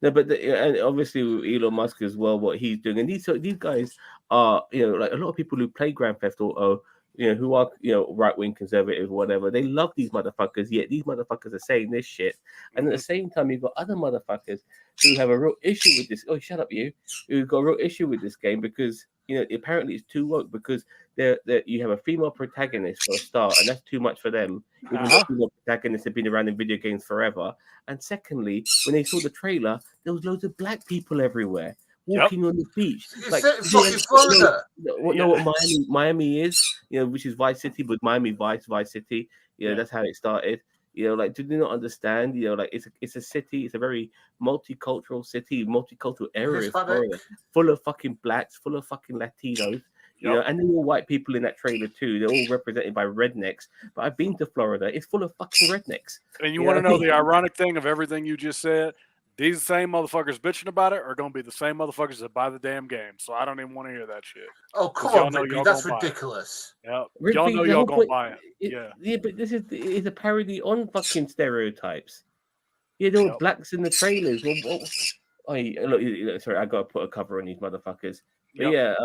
no, but and obviously with Elon Musk as well, what he's doing, and these guys are, you know, like a lot of people who play Grand Theft Auto, you know, who are, you know, right wing conservative, whatever. They love these motherfuckers. Yet these motherfuckers are saying this shit, and at the same time, you've got other motherfuckers who have a real issue with this. Oh, shut up, you! Who've got a real issue with this game because, you know, apparently it's too woke because you have a female protagonist for a start, and that's too much for them. Even though female protagonists have been around in video games forever. And secondly, when they saw the trailer, there was loads of black people everywhere walking on the beach. It's set in fucking Florida. Know what Miami is? You know, which is Vice City, but Miami Vice City. You know, that's how it started. You know, like, do they not understand? You know, like it's a city. It's a very multicultural city, multicultural area, of Florida, full of fucking blacks, full of fucking Latinos. You know, and they're all white people in that trailer too. They're all represented by rednecks. But I've been to Florida; it's full of fucking rednecks. And you know want to what I know mean? the ironic thing of everything you just said? These same motherfuckers bitching about it are going to be the same motherfuckers that buy the damn game. So I don't even want to hear that shit. Oh, 'Cause come y'all on, know Rigby, y'all that's gonna buy it. ridiculous. Yeah, Rigby, y'all know the y'all whole gonna point- buy it. Yeah, Yeah, but this is a parody on fucking stereotypes. Yeah, there were blacks in the trailers. Look, sorry, I gotta put a cover on these motherfuckers. But Yep.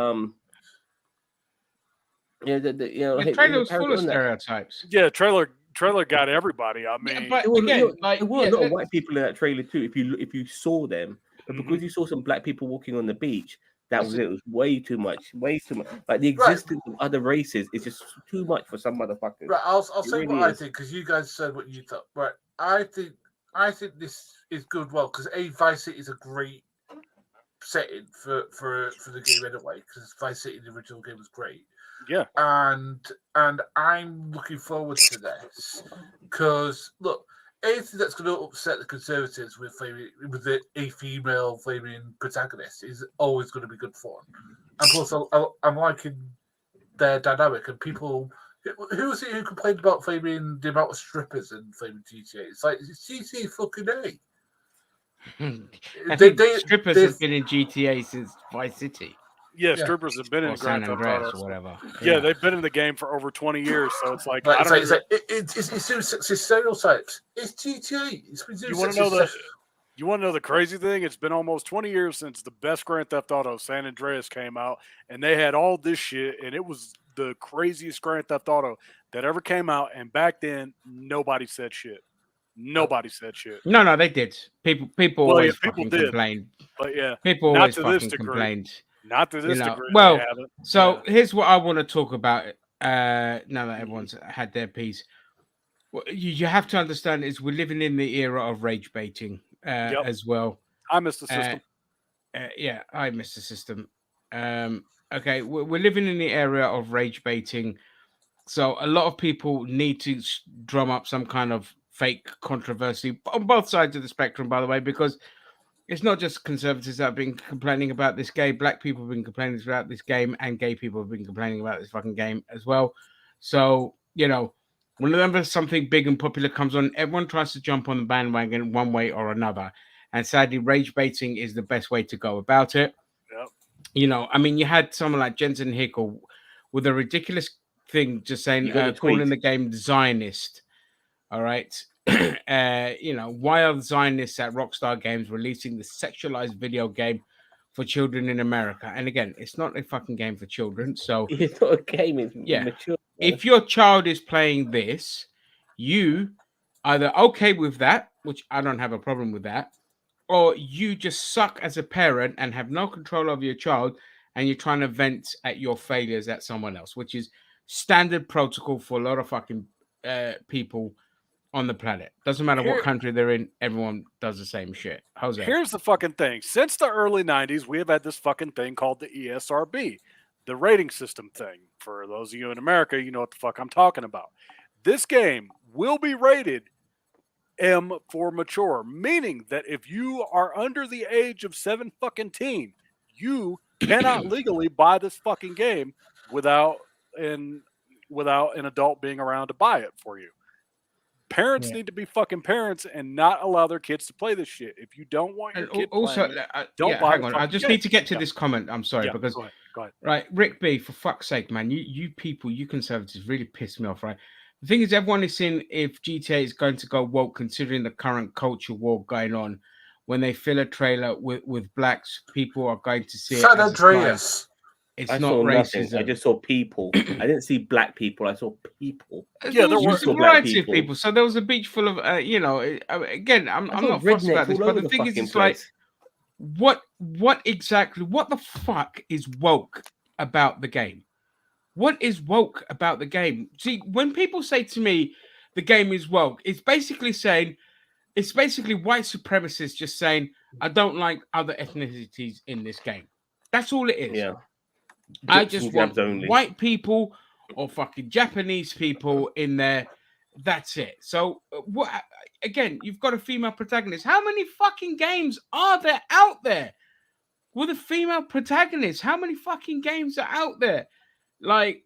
you know, you know, The hey, trailer there's a was full parody of on that. stereotypes. Yeah, trailer got everybody. I mean, but There were, again, like, there were yeah, a lot of let's- white people in that trailer too. If you saw them, but because you saw some black people walking on the beach, That was it. It was way too much. Way too much. Like the existence of other races is just too much for some motherfuckers. Right, I'll say really what I is. think because you guys said what you thought. Right, I think this is good. Well, because Vice City is a great setting for the game anyway. Because Vice City, the original game, was great. Yeah, and I'm looking forward to this because look. Anything that's going to upset the Conservatives with a female flaming protagonist is always going to be good fun. And plus, I'm liking their dynamic. And people, who was it who complained about flaming the amount of strippers in flaming GTA? It's like it's GTA fucking A. I think strippers have been in GTA since Vice City. Yeah, strippers have been in San Grand Theft Andreas Auto. or whatever. Yeah, they've been in the game for over 20 years, so it's like Right, I don't know. it's stereotypes. It's GTA. It's been doing You want to know the crazy thing? It's been almost 20 years since the best Grand Theft Auto, San Andreas, came out, and they had all this shit, and it was the craziest Grand Theft Auto that ever came out. And back then, nobody said shit. Nobody said shit. No, they did. People Well, always yeah, people fucking did. complained. But yeah, People not always to this fucking degree. complained. Not to this degree. Well, they haven't. so here's what I want to talk about. Now that everyone's had their piece, what you have to understand is we're living in the era of rage baiting as well. I miss the system. Yeah, I miss the system. Okay, we're living in the era of rage baiting, so a lot of people need to drum up some kind of fake controversy on both sides of the spectrum, by the way, because it's not just conservatives that have been complaining about this game. Black people have been complaining about this game, and gay people have been complaining about this fucking game as well. So, whenever something big and popular comes on, everyone tries to jump on the bandwagon one way or another. And sadly, rage baiting is the best way to go about it. Yep. I mean, you had someone like Jensen Hickel with a ridiculous thing just saying, calling the game Zionist. All right. Why are Zionists at Rockstar Games releasing the sexualized video game for children in America? And again, it's not a fucking game for children. So it's not a game. It's mature. If your child is playing this, you either okay with that, which I don't have a problem with that, or you just suck as a parent and have no control over your child, and you're trying to vent at your failures at someone else, which is standard protocol for a lot of fucking people on the planet. Doesn't matter what country they're in, everyone does the same shit. Jose. Here's the fucking thing. Since the early 90s, we have had this fucking thing called the ESRB, the rating system thing. For those of you in America, you know what the fuck I'm talking about. This game will be rated M for mature, meaning that if you are under the age of 17, you cannot legally buy this fucking game without an adult being around to buy it for you. Parents need to be fucking parents and not allow their kids to play this shit. If you don't want your kid also, playing it, don't buy hang on. I just need to get to this comment. I'm sorry, because go ahead. Right, Rick B, for fuck's sake, man, you people, you conservatives really piss me off, right? The thing is, everyone is seeing if GTA is going to go woke, considering the current culture war going on. When they fill a trailer with blacks, people are going to see San it. Andreas. It's I not saw racism. nothing. I just saw people. I didn't see black people. I saw people. There was a variety of people. So there was a beach full of, again, I'm not fussed about this, but the thing is, it's like, what exactly, what the fuck is woke about the game? What is woke about the game? See, when people say to me, the game is woke, it's basically white supremacists just saying, I don't like other ethnicities in this game. That's all it is. Yeah. I just want white people or fucking Japanese people in there. That's it. So, what? Again, you've got a female protagonist. How many fucking games are there out there with a female protagonist? How many fucking games are out there? Like,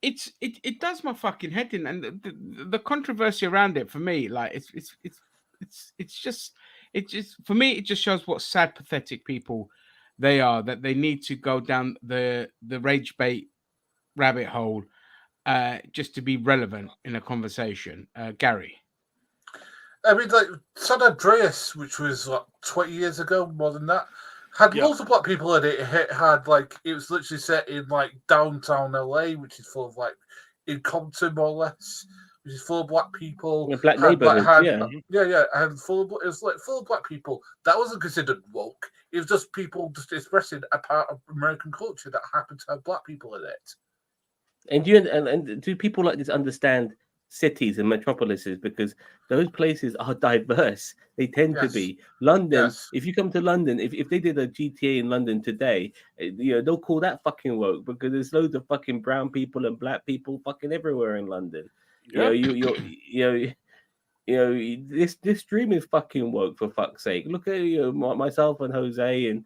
it does my fucking head in, and the controversy around it for me, like, it's just for me, it just shows what sad, pathetic people they are, that they need to go down the rage bait rabbit hole just to be relevant in a conversation. Gary. I mean, like San Andreas, which was like 20 years ago, more than that, had loads of black people in it. It had it was literally set in like downtown LA, which is full of like in Compton, more or less, which is full of black people. Black neighborhoods, it was like full of black people. That wasn't considered woke. It was just people just expressing a part of American culture that happened to have black people in it. And do people like this understand cities and metropolises? Because those places are diverse. They tend to be. London, if you come to London, if they did a GTA in London today, they'll call that fucking woke, because there's loads of fucking brown people and black people fucking everywhere in London. This stream is fucking woke, for fuck's sake. Look at myself and Jose, and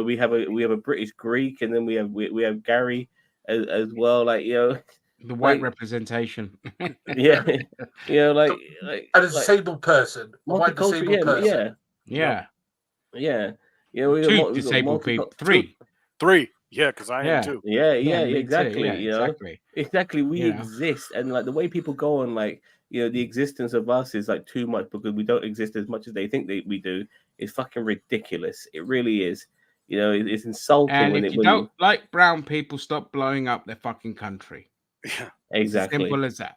we have a British Greek, and then we have Gary as well. The white representation. And a disabled person, a white disabled person. Yeah. Two disabled people. Three. Yeah, because I am too. Yeah, exactly. Too. Exactly. We exist, and the way people go on, the existence of us is too much, because we don't exist as much as they think we do. It's fucking ridiculous. It really is. It's insulting. And if you don't like brown people, stop blowing up their fucking country. Yeah, exactly. Simple as that.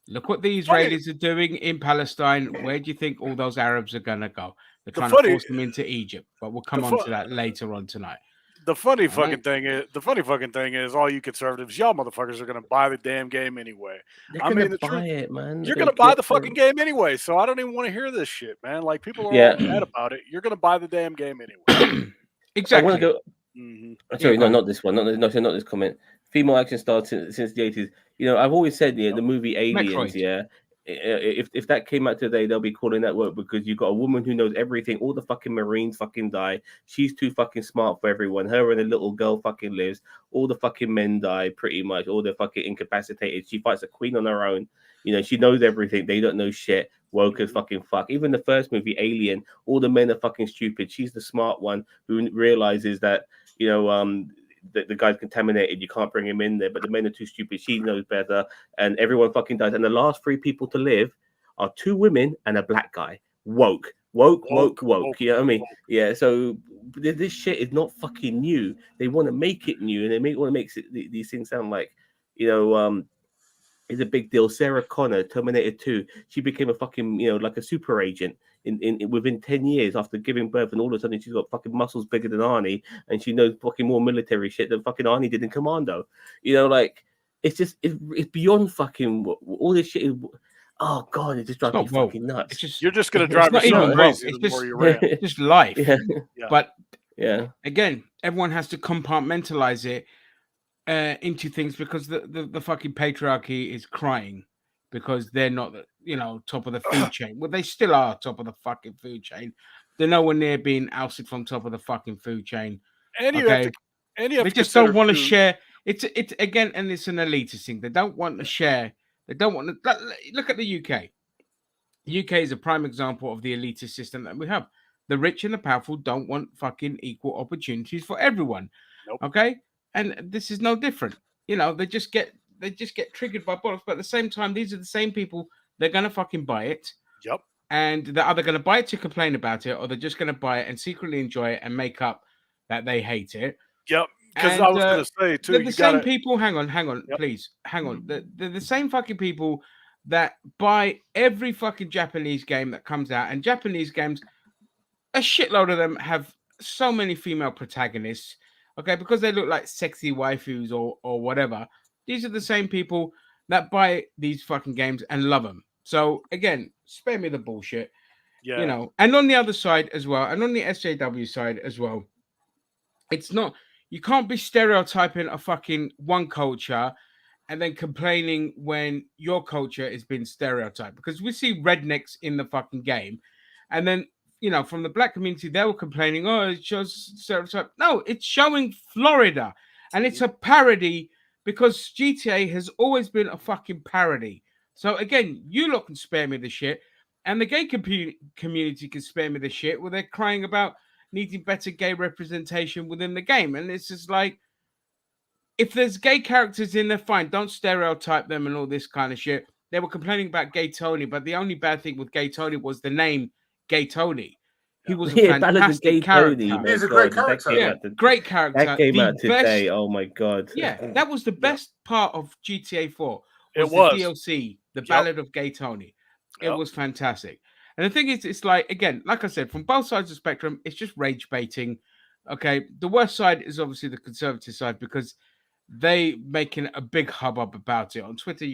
Look what the Israelis are doing in Palestine. Where do you think all those Arabs are gonna go? They're trying to force them into Egypt, but we'll come on to that later on tonight. The funny fucking thing is, all you conservatives, y'all motherfuckers are gonna buy the damn game anyway. They're gonna buy it, man. You're gonna buy the fucking game anyway, so I don't even want to hear this shit, man. People are all mad about it. You're gonna buy the damn game anyway. Exactly. I want to go. Sorry, no, not this one. Not this comment. Female action stars since the 80s. I've always said the movie Aliens. Metroid. If that came out today, they'll be calling that work, because you've got a woman who knows everything. All the fucking Marines fucking die. She's too fucking smart for everyone. Her and a little girl fucking lives. All the fucking men die, pretty much. All the fucking incapacitated. She fights a queen on her own. She knows everything. They don't know shit. Woke as fucking fuck. Even the first movie, Alien, all the men are fucking stupid. She's the smart one who realizes that, the guy's contaminated. You can't bring him in there, but the men are too stupid. She knows better, and everyone fucking dies. And the last 3 people to live are 2 women and a black guy. Woke. You know what I mean? Yeah. So this shit is not fucking new. They want to make it new, and they want to make these things sound like, it's a big deal. Sarah Connor, Terminator 2. She became a fucking, like a super agent in within 10 years after giving birth, and all of a sudden she's got fucking muscles bigger than Arnie, and she knows fucking more military shit than fucking Arnie did in Commando. It's just it's beyond fucking all this shit is. Oh god, it just drives me fucking nuts. You're just gonna drive yourself crazy the more you ran. It's just life. Yeah. But yeah, again, everyone has to compartmentalize it into things, because the fucking patriarchy is crying because they're not top of the food chain. Well, they still are top of the fucking food chain. They're nowhere near being ousted from top of the fucking food chain. And they just don't want to share. It's again, and it's an elitist thing. They don't want to share. They don't want to look at the UK. The UK is a prime example of the elitist system that we have. The rich and the powerful don't want fucking equal opportunities for everyone. Nope. Okay, and this is no different. They just get triggered by bollocks. But at the same time, these are the same people. They're gonna fucking buy it. Yep. And they're either gonna buy it to complain about it, or they're just gonna buy it and secretly enjoy it and make up that they hate it. Yep. Because I was gonna say too, they're the same people. Hang on, please, hang on. They're the same fucking people that buy every fucking Japanese game that comes out, and Japanese games, a shitload of them have so many female protagonists. Okay, because they look like sexy waifus or whatever. These are the same people that buy these fucking games and love them. So again, spare me the bullshit. Yeah. And on the other side as well, and on the SJW side as well, it's not. You can't be stereotyping a fucking one culture and then complaining when your culture is being stereotyped, because we see rednecks in the fucking game, and then from the black community they were complaining, oh, it shows stereotype. No, it's showing Florida, and it's a parody, because GTA has always been a fucking parody. So again, you lot can spare me the shit, and the gay community can spare me the shit where they're crying about needing better gay representation within the game. And it's just like, if there's gay characters in there, fine, don't stereotype them and all this kind of shit. They were complaining about Gay Tony, but the only bad thing with Gay Tony was the name Gay Tony. He was a fantastic character. He's a great character. Great character. That came out today. Oh my god. Yeah, that was the best part of GTA 4. It was the DLC, the Ballad of Gay Tony. It was fantastic. And the thing is, it's like, again, like I said, from both sides of the spectrum, it's just rage baiting. Okay, the worst side is obviously the conservative side because they making a big hubbub about it on Twitter.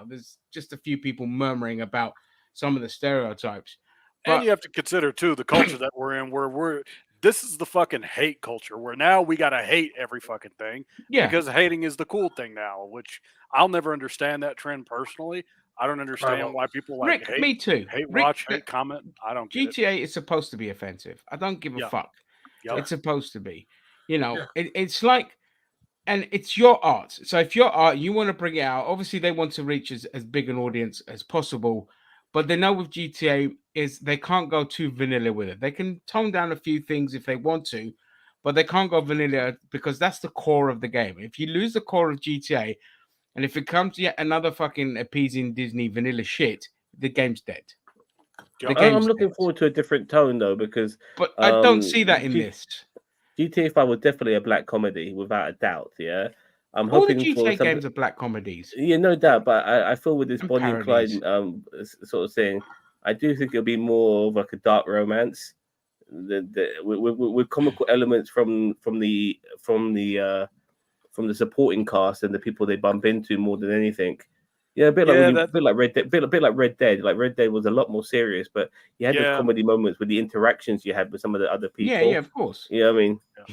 There's just a few people murmuring about some of the stereotypes. And you have to consider too the culture that we're in, where this is the fucking hate culture, where now we gotta hate every fucking thing, because hating is the cool thing now. Which I'll never understand that trend personally. I don't understand why people like Rick, hate. me too. Hate Rick, watch, hate comment. I don't get GTA is supposed to be offensive. I don't give a fuck. Yep. It's supposed to be. It's like, and it's your art. So if your art, you want to bring it out, obviously they want to reach as big an audience as possible. But they know with GTA is they can't go too vanilla with it. They can tone down a few things if they want to, but they can't go vanilla because that's the core of the game. If you lose the core of GTA, and if it comes yet another fucking appeasing Disney vanilla shit, the game's dead. I'm looking forward to a different tone though, because I don't see that in this. GTA 5 was definitely a black comedy, without a doubt. Yeah, I'm All hoping the for GTA games are black comedies. Yeah, no doubt. But I feel with this And Bonnie and Clyde sort of thing, I do think it'll be more of like a dark romance, with comical elements from the supporting cast and the people they bump into more than anything. Yeah, a bit like Red Dead. Bit like Red Dead. Like Red Dead was a lot more serious, but you had those comedy moments with the interactions you had with some of the other people. Yeah, of course. You know what I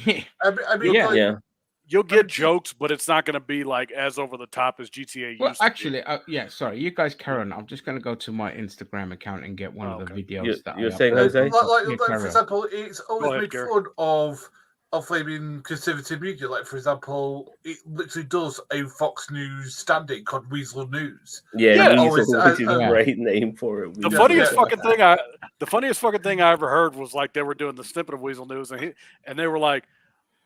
mean? I mean, You'll get jokes, but it's not going to be like as over the top as GTA Well, used to actually, sorry, you guys carry on. I'm just going to go to my Instagram account and get one of the videos that you're saying, Jose? For example, it's always made fun of flaming conservative media. Like, for example, it literally does a Fox News standing called Weasel News. Yeah, Weasel, which is a great name for it. The funniest fucking thing I ever heard was like they were doing the snippet of Weasel News, and they were like,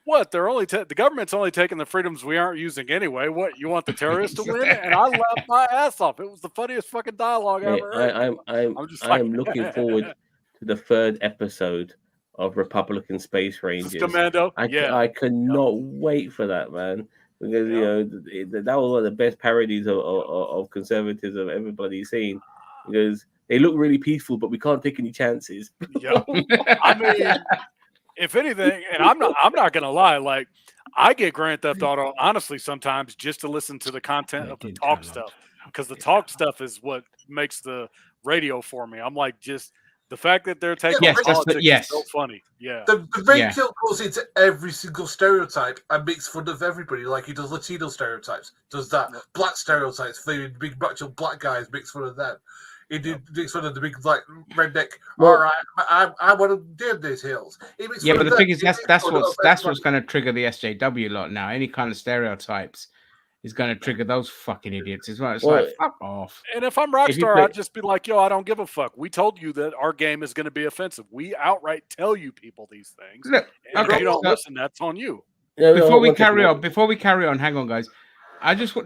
"What? They're only the government's only taking the freedoms we aren't using anyway. What? You want the terrorists to win?" And I laughed my ass off. It was the funniest fucking dialogue I ever heard. I'm looking forward to the third episode of Republican Space Rangers. Commando. I cannot wait for that, man. Because that was one of the best parodies of conservatism everybody's seen. Because they look really peaceful, but we can't take any chances. Yeah, I mean, if anything, and I'm not gonna lie, like I get Grand Theft Auto honestly sometimes just to listen to the content of the talk stuff, because the talk stuff is what makes the radio for me. I'm like, just the fact that they're taking politics is so funny. Yeah, the Ray Kill goes into every single stereotype and makes fun of everybody. Like he does Latino stereotypes, does that black stereotypes, flaming big macho black guys, makes fun of them. He makes fun of the big like redneck. All right, I want to dig these hills. Yeah, but the thing is, that's what's going to trigger the SJW lot now. Any kind of stereotypes is going to trigger those fucking idiots as well. It's like, fuck off. And if I'm Rockstar, I'd just be like, yo, I don't give a fuck. We told you that our game is going to be offensive. We outright tell you people these things. Look, and if you don't listen, that's on you. Before we carry on, hang on, guys.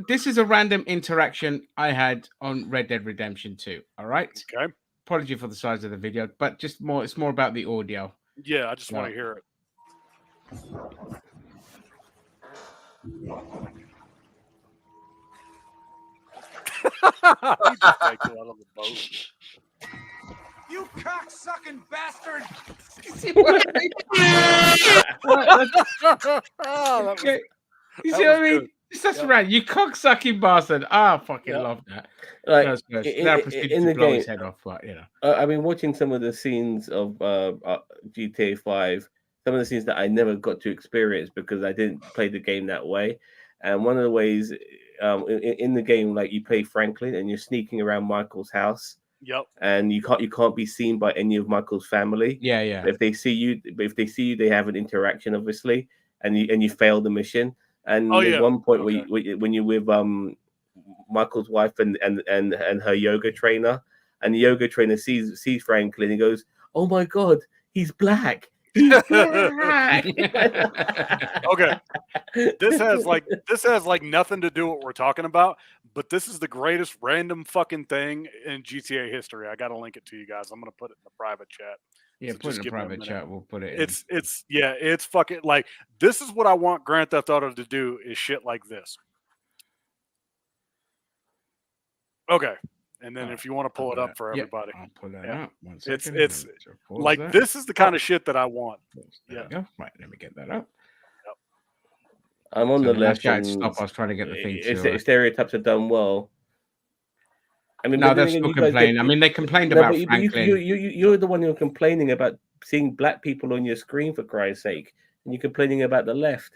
This is a random interaction I had on Red Dead Redemption 2. All right. Okay. Apology for the size of the video, but just more. It's more about the audio. Yeah, I just want to hear it. He just takes it out of the boat. You cock-sucking bastard! You see what I mean? That's right. You cocksucking bastard. I fucking love that. Like, that's good. In the blow game, his head off, but I've been watching some of the scenes of GTA 5. Some of the scenes that I never got to experience because I didn't play the game that way. And one of the ways in the game, like you play Franklin and you're sneaking around Michael's house. Yep. And you can't be seen by any of Michael's family. Yeah. If they see you, they have an interaction, obviously, and you fail the mission. And at one point when you're with Michael's wife and her yoga trainer, and the yoga trainer sees Franklin, he goes, "Oh my God, he's black." Okay. This has like nothing to do with what we're talking about, but this is the greatest random fucking thing in GTA history. I gotta link it to you guys. I'm gonna put it in the private chat. Yeah, So put it just in the give me a private minute. chat. We'll put it in. It's fucking like this is what I want Grand Theft Auto to do is shit like this. Okay. And then if you want to pull it up for everybody, I'll pull that up. One it's second. like that. this is the kind of shit that I want. There we go. Right, let me get that up. I'm on the left. Stop. I was trying to get the thing. If stereotypes are done well. I mean, no, they're still complaining. I mean, they complained about Franklin. You're the one who's complaining about seeing black people on your screen, for Christ's sake, and you're complaining about the left.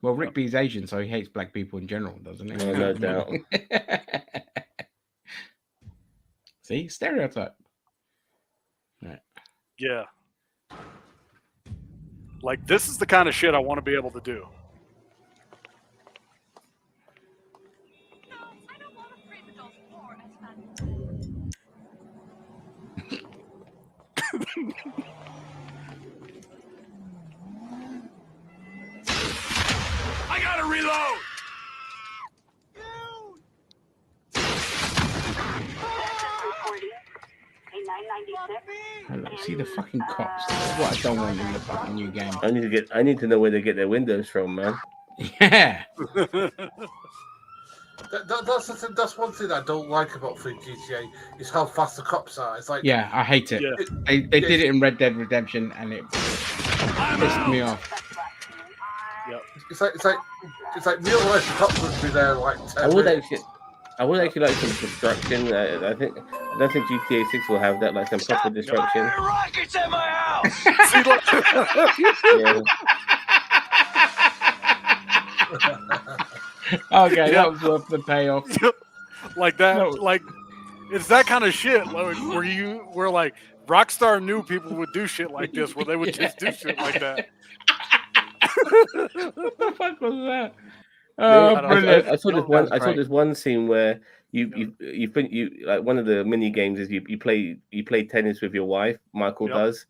Well, Rick B's Asian, so he hates black people in general, doesn't he? Oh, no doubt. See, stereotype. Right. Yeah. Like, this is the kind of shit I want to be able to do. I gotta reload. Look, see the fucking cops. That's what I don't want in the fucking new game. I need to know where they get their windows from, man. Yeah. That's one thing I don't like about free GTA is how fast the cops are. It's like, yeah, I hate it. They did it in Red Dead Redemption, and it pissed me off. Yep. It's like real life. The cops would be there like 10 I would minutes. actually like some destruction. I don't think GTA 6 will have that, like some proper destruction. Rockets at my house. Yeah. Okay, that was worth the payoff. Like that, like it's that kind of shit where like Rockstar knew people would do shit like this, where they would just do shit like that. What the fuck was that? I saw this one scene where you like one of the mini games is you play tennis with your wife. Michael does,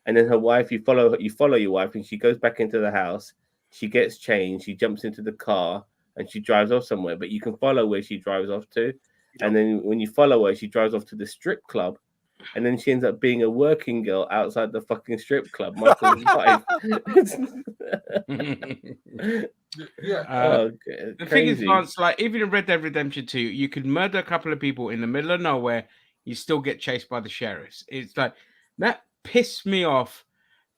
and then her wife, you follow your wife, and she goes back into the house. She gets changed. She jumps into the car and she drives off somewhere. But you can follow where she drives off to, and then when you follow her, she drives off to the strip club. And then she ends up being a working girl outside the fucking strip club. Michael's wife. Yeah. The thing is, Lance, like even in Red Dead Redemption 2, you could murder a couple of people in the middle of nowhere, you still get chased by the sheriffs. It's like that pissed me off.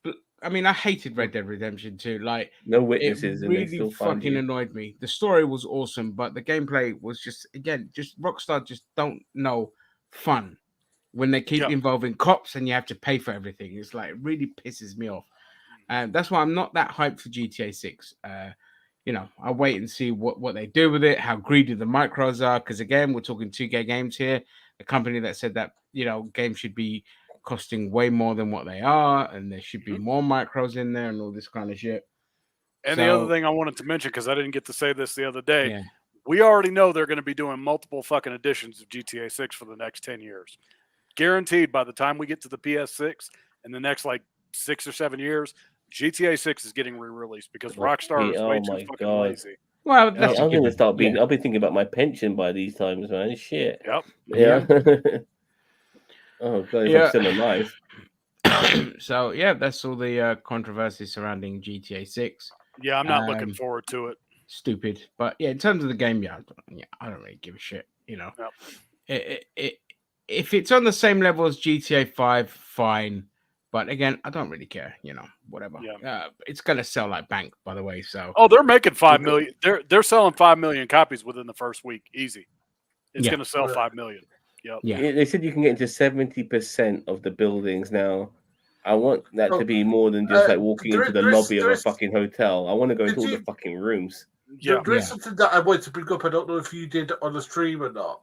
But I mean, I hated Red Dead Redemption 2. Like no witnesses, it and they really still find fucking you. annoyed me. The story was awesome, but the gameplay was just Rockstar just don't know fun when they keep involving cops and you have to pay for everything. It's like it really pisses me off. And that's why I'm not that hyped for GTA 6. I'll wait and see what they do with it, how greedy the micros are. Because again, we're talking 2K Games here, a company that said that, games should be costing way more than what they are, and there should be more micros in there and all this kind of shit. And the other thing I wanted to mention, because I didn't get to say this the other day, we already know they're going to be doing multiple fucking editions of GTA 6 for the next 10 years. Guaranteed by the time we get to the PS6 in the next like 6 or 7 years, GTA 6 is getting re-released because Rockstar is way too fucking lazy. Well, I'm going to start being. I'll be thinking about my pension by these times, man. Shit. Yep. Yeah. Oh god, if I'm still alive. So yeah, that's all the controversy surrounding GTA 6. Yeah, I'm not looking forward to it. Stupid, but yeah, in terms of the game, I don't really give a shit. If it's on the same level as GTA 5, fine. But again, I don't really care. Whatever. Yeah. It's gonna sell like bank, by the way. So they're making 5 million. They're selling 5 million copies within the first week. Easy. It's gonna sell 5 million. Yep. Yeah. They said you can get into 70% of the buildings now. I want that to be more than just like walking into the lobby of a fucking hotel. I want to go into all the fucking rooms. There is something that I wanted to bring up. I don't know if you did on the stream or not.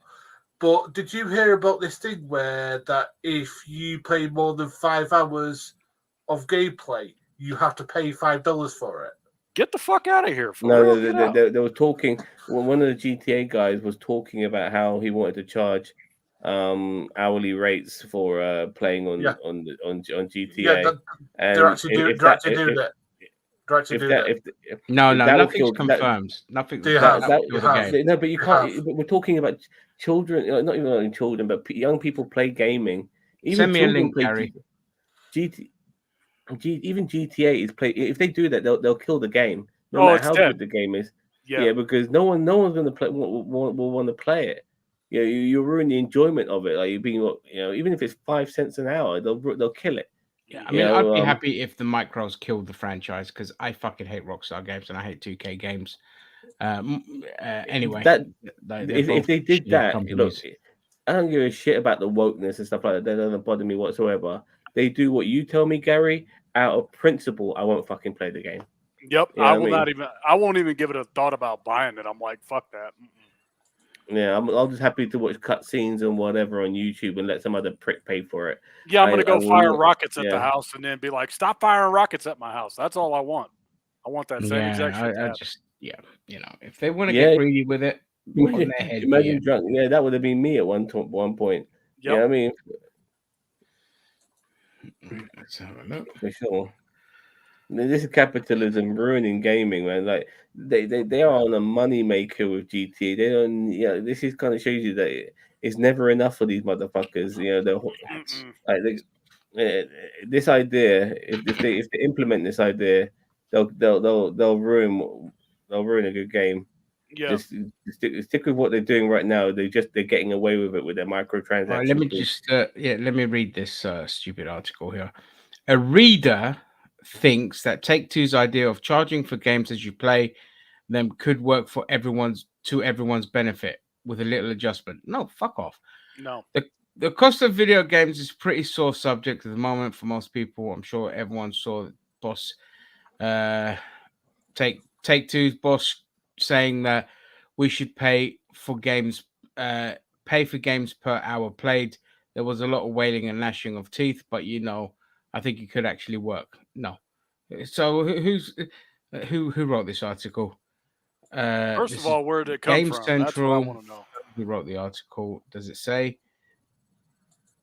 But did you hear about this thing where that if you play more than 5 hours of gameplay, you have to pay $5 for it? Get the fuck out of here! They were talking. One of the GTA guys was talking about how he wanted to charge hourly rates for playing on GTA. Yeah, they're actually doing that. No, nothing's confirmed. Nothing. No, but you can't. But we're talking about children, not even children, but young people play gaming. Even send me a link, Gary. Even GTA is play. If they do that, they'll kill the game. No matter how good the game is. Yeah, because no one's going to play. Will want to play it. you ruin the enjoyment of it. Like you're being, even if it's 5 cents an hour, they'll kill it. Yeah, I mean, I'd be happy if the micros killed the franchise because I fucking hate Rockstar games and I hate 2K games. Anyway, if they did that, look, I don't give a shit about the wokeness and stuff like that. That doesn't bother me whatsoever. They do what you tell me, Gary. Out of principle, I won't fucking play the game. Yep, I won't even give it a thought about buying it. I'm like, fuck that. Yeah, I'm just happy to watch cutscenes and whatever on YouTube and let some other prick pay for it. Yeah, I'm gonna go fire rockets at the house and then be like, "Stop firing rockets at my house." That's all I want. I want that same exact shit. I just, if they want to get greedy with it, on their head. Imagine drunk. Yeah, that would have been me at one point. Yep. Yeah, I mean, let's have a look. For sure. This is capitalism ruining gaming, man. Like they are on a money maker with GTA. They don't. This is kind of shows you that it's never enough for these motherfuckers. This idea. If they implement this idea, they'll ruin a good game. Yeah. Just stick with what they're doing right now. They're getting away with it with their microtransactions. Right, let me just let me read this stupid article here. A reader thinks that Take-Two's idea of charging for games as you play them could work for everyone's benefit with a little adjustment. No, fuck off. No. The cost of video games is a pretty sore subject at the moment for most people. I'm sure everyone saw boss Take-Two's boss saying that we should pay for games per hour played. There was a lot of wailing and gnashing of teeth, but I think it could actually work. No. So who wrote this article? First of all, where did it come Games from? Central. That's what I want to know. Who wrote the article? Does it say?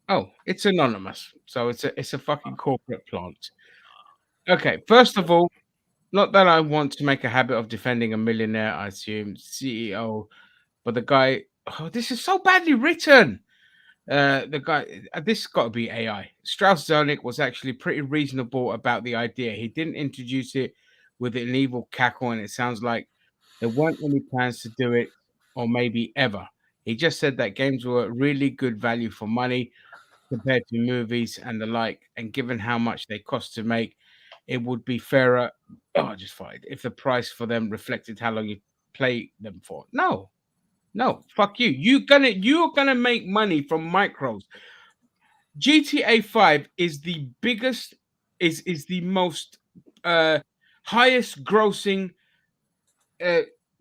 Oh, it's anonymous. So it's a fucking corporate plant. Okay, first of all, not that I want to make a habit of defending a millionaire, I assume, CEO, but the guy, this is so badly written. The guy, this has got to be AI. Strauss Zelnick was actually pretty reasonable about the idea. He didn't introduce it with an evil cackle, and it sounds like there weren't any plans to do it, or maybe ever. He just said that games were really good value for money compared to movies and the like, and given how much they cost to make, it would be fairer. Oh, I just fired. If the price for them reflected how long you play them for. No, fuck you. You're gonna make money from micros. GTA 5 is the biggest, is the most highest grossing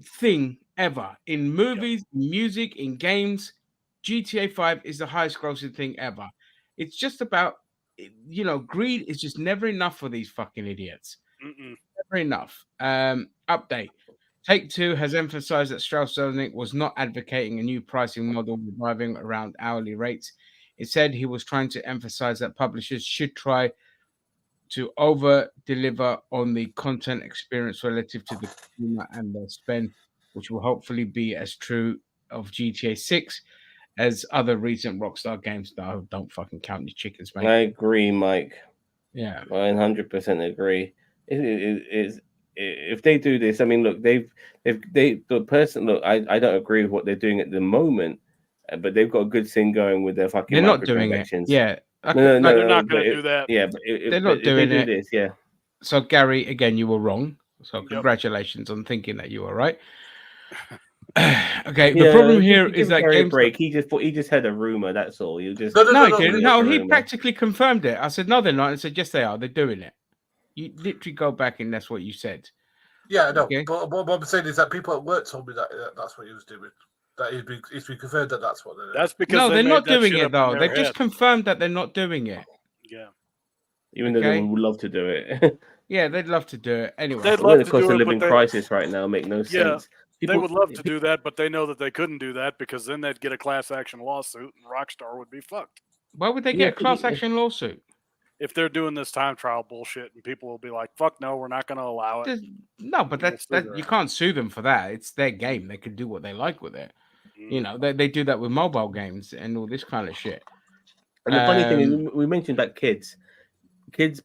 thing ever in movies, music, in games. GTA 5 is the highest grossing thing ever. It's just about, greed is just never enough for these fucking idiots. Never enough. Update. Take-Two has emphasized that Strauss Zelnick was not advocating a new pricing model revolving around hourly rates. It said he was trying to emphasize that publishers should try to over-deliver on the content experience relative to the consumer and their spend, which will hopefully be as true of GTA 6 as other recent Rockstar games. No, don't fucking count your chickens, mate. I agree, Mike. Yeah. I 100% agree. If they do this, I mean, look, I don't agree with what they're doing at the moment, but they've got a good thing going with their fucking. They're not doing it. Yeah. No, they're not going to do that. Yeah, but they're not doing it. This, yeah. So Gary, again, you were wrong. So congratulations on thinking that you were right. Okay, the problem here is that Gary break. He just had a rumor. That's all. You just no, he practically confirmed it. I said no, they're not. I said yes, they are. They're doing it. You literally go back and that's what you said. Yeah, no. Okay. But what I'm saying is that people at work told me that that's what he was doing. That it's been confirmed that that's what they're doing. That's because they're not doing it though. They just confirmed that they're not doing it. Yeah. Even though they would love to do it. Yeah, they'd love to do it. Anyway, they'd love to do it. Cost of living crisis right now make no sense. They would love to do that, but they know that they couldn't do that because then they'd get a class action lawsuit and Rockstar would be fucked. Why would they get a class action lawsuit? If they're doing this time trial bullshit and people will be like, fuck no, we're not going to allow it. No, but that you can't sue them for that. It's their game. They can do what they like with it. They do that with mobile games and all this kind of shit. And the funny thing is, we mentioned that kids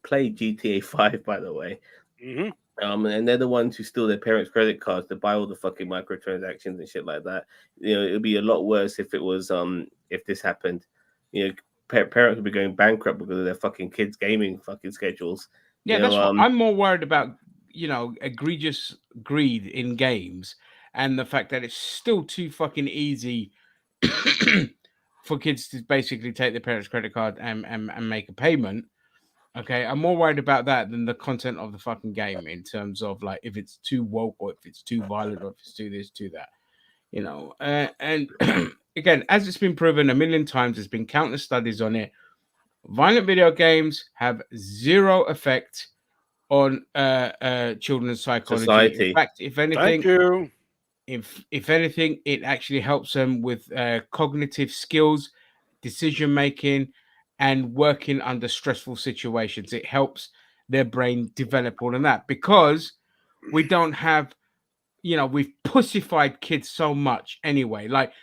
play GTA 5, by the way. Mm-hmm. And they're the ones who steal their parents' credit cards to buy all the fucking microtransactions and shit like that. You know, it'd be a lot worse if it was if this happened. You know, parents would be going bankrupt because of their fucking kids' gaming fucking schedules. Yeah, you that's know, what I'm more worried about. You know, egregious greed in games, and the fact that it's still too fucking easy for kids to basically take their parents' credit card and make a payment. Okay, I'm more worried about that than the content of the fucking game in terms of like if it's too woke or if it's too violent or if it's too this, too that. You know, and again, as it's been proven a million times, there's been countless studies on it. Violent video games have zero effect on children's psychology. Society. In fact, if anything, Thank you. If anything, it actually helps them with cognitive skills, decision making, and working under stressful situations. It helps their brain develop all of that because we don't have, you know, we've pussified kids so much anyway. Like,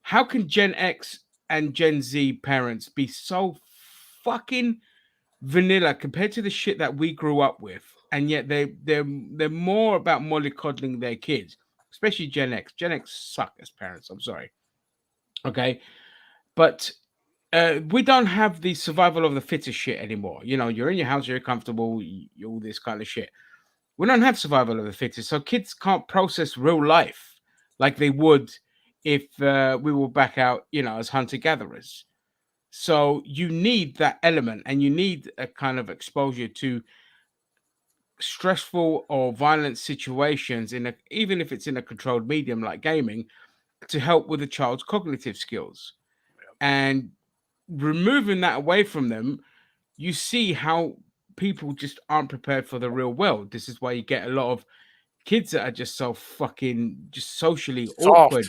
how can Gen X and Gen Z parents be so fucking vanilla compared to the shit that we grew up with? And yet they're more about mollycoddling their kids, especially Gen X. Gen X suck as parents. I'm sorry. Okay. But we don't have the survival of the fittest shit anymore. You know, you're in your house, you're comfortable, all this kind of shit. We don't have survival of the fittest. So kids can't process real life like they would if we were back out, you know, as hunter-gatherers. So you need that element and you need a kind of exposure to stressful or violent situations even if it's in a controlled medium like gaming to help with a child's cognitive skills. And removing that away from them, you see how people just aren't prepared for the real world. This is why you get a lot of kids that are just so fucking just socially awkward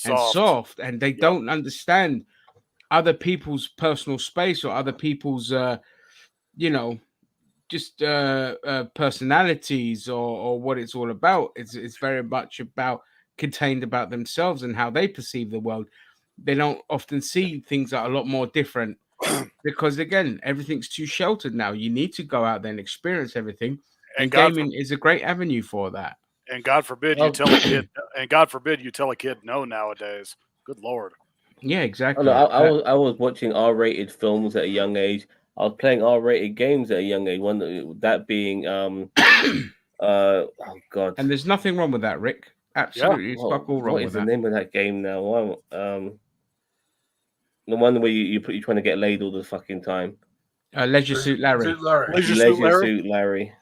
and soft, and they don't understand other people's personal space or other people's you know, just personalities or what it's all about. It's very much about contained about themselves and how they perceive the world. They don't often see things that are a lot more different because, again, everything's too sheltered now. You need to go out there and experience everything, and gaming is a great avenue for that. And God forbid you tell a kid. And God forbid you tell a kid no nowadays. Good Lord. Yeah, exactly. Look, I was watching R-rated films at a young age. I was playing R-rated games at a young age. One that being oh god. And there's nothing wrong with that, Rick. Absolutely, it's fuck all wrong what with is the that. name of that game now? The one where you're trying to get laid all the fucking time. Leisure Suit Larry. Leisure Suit Larry.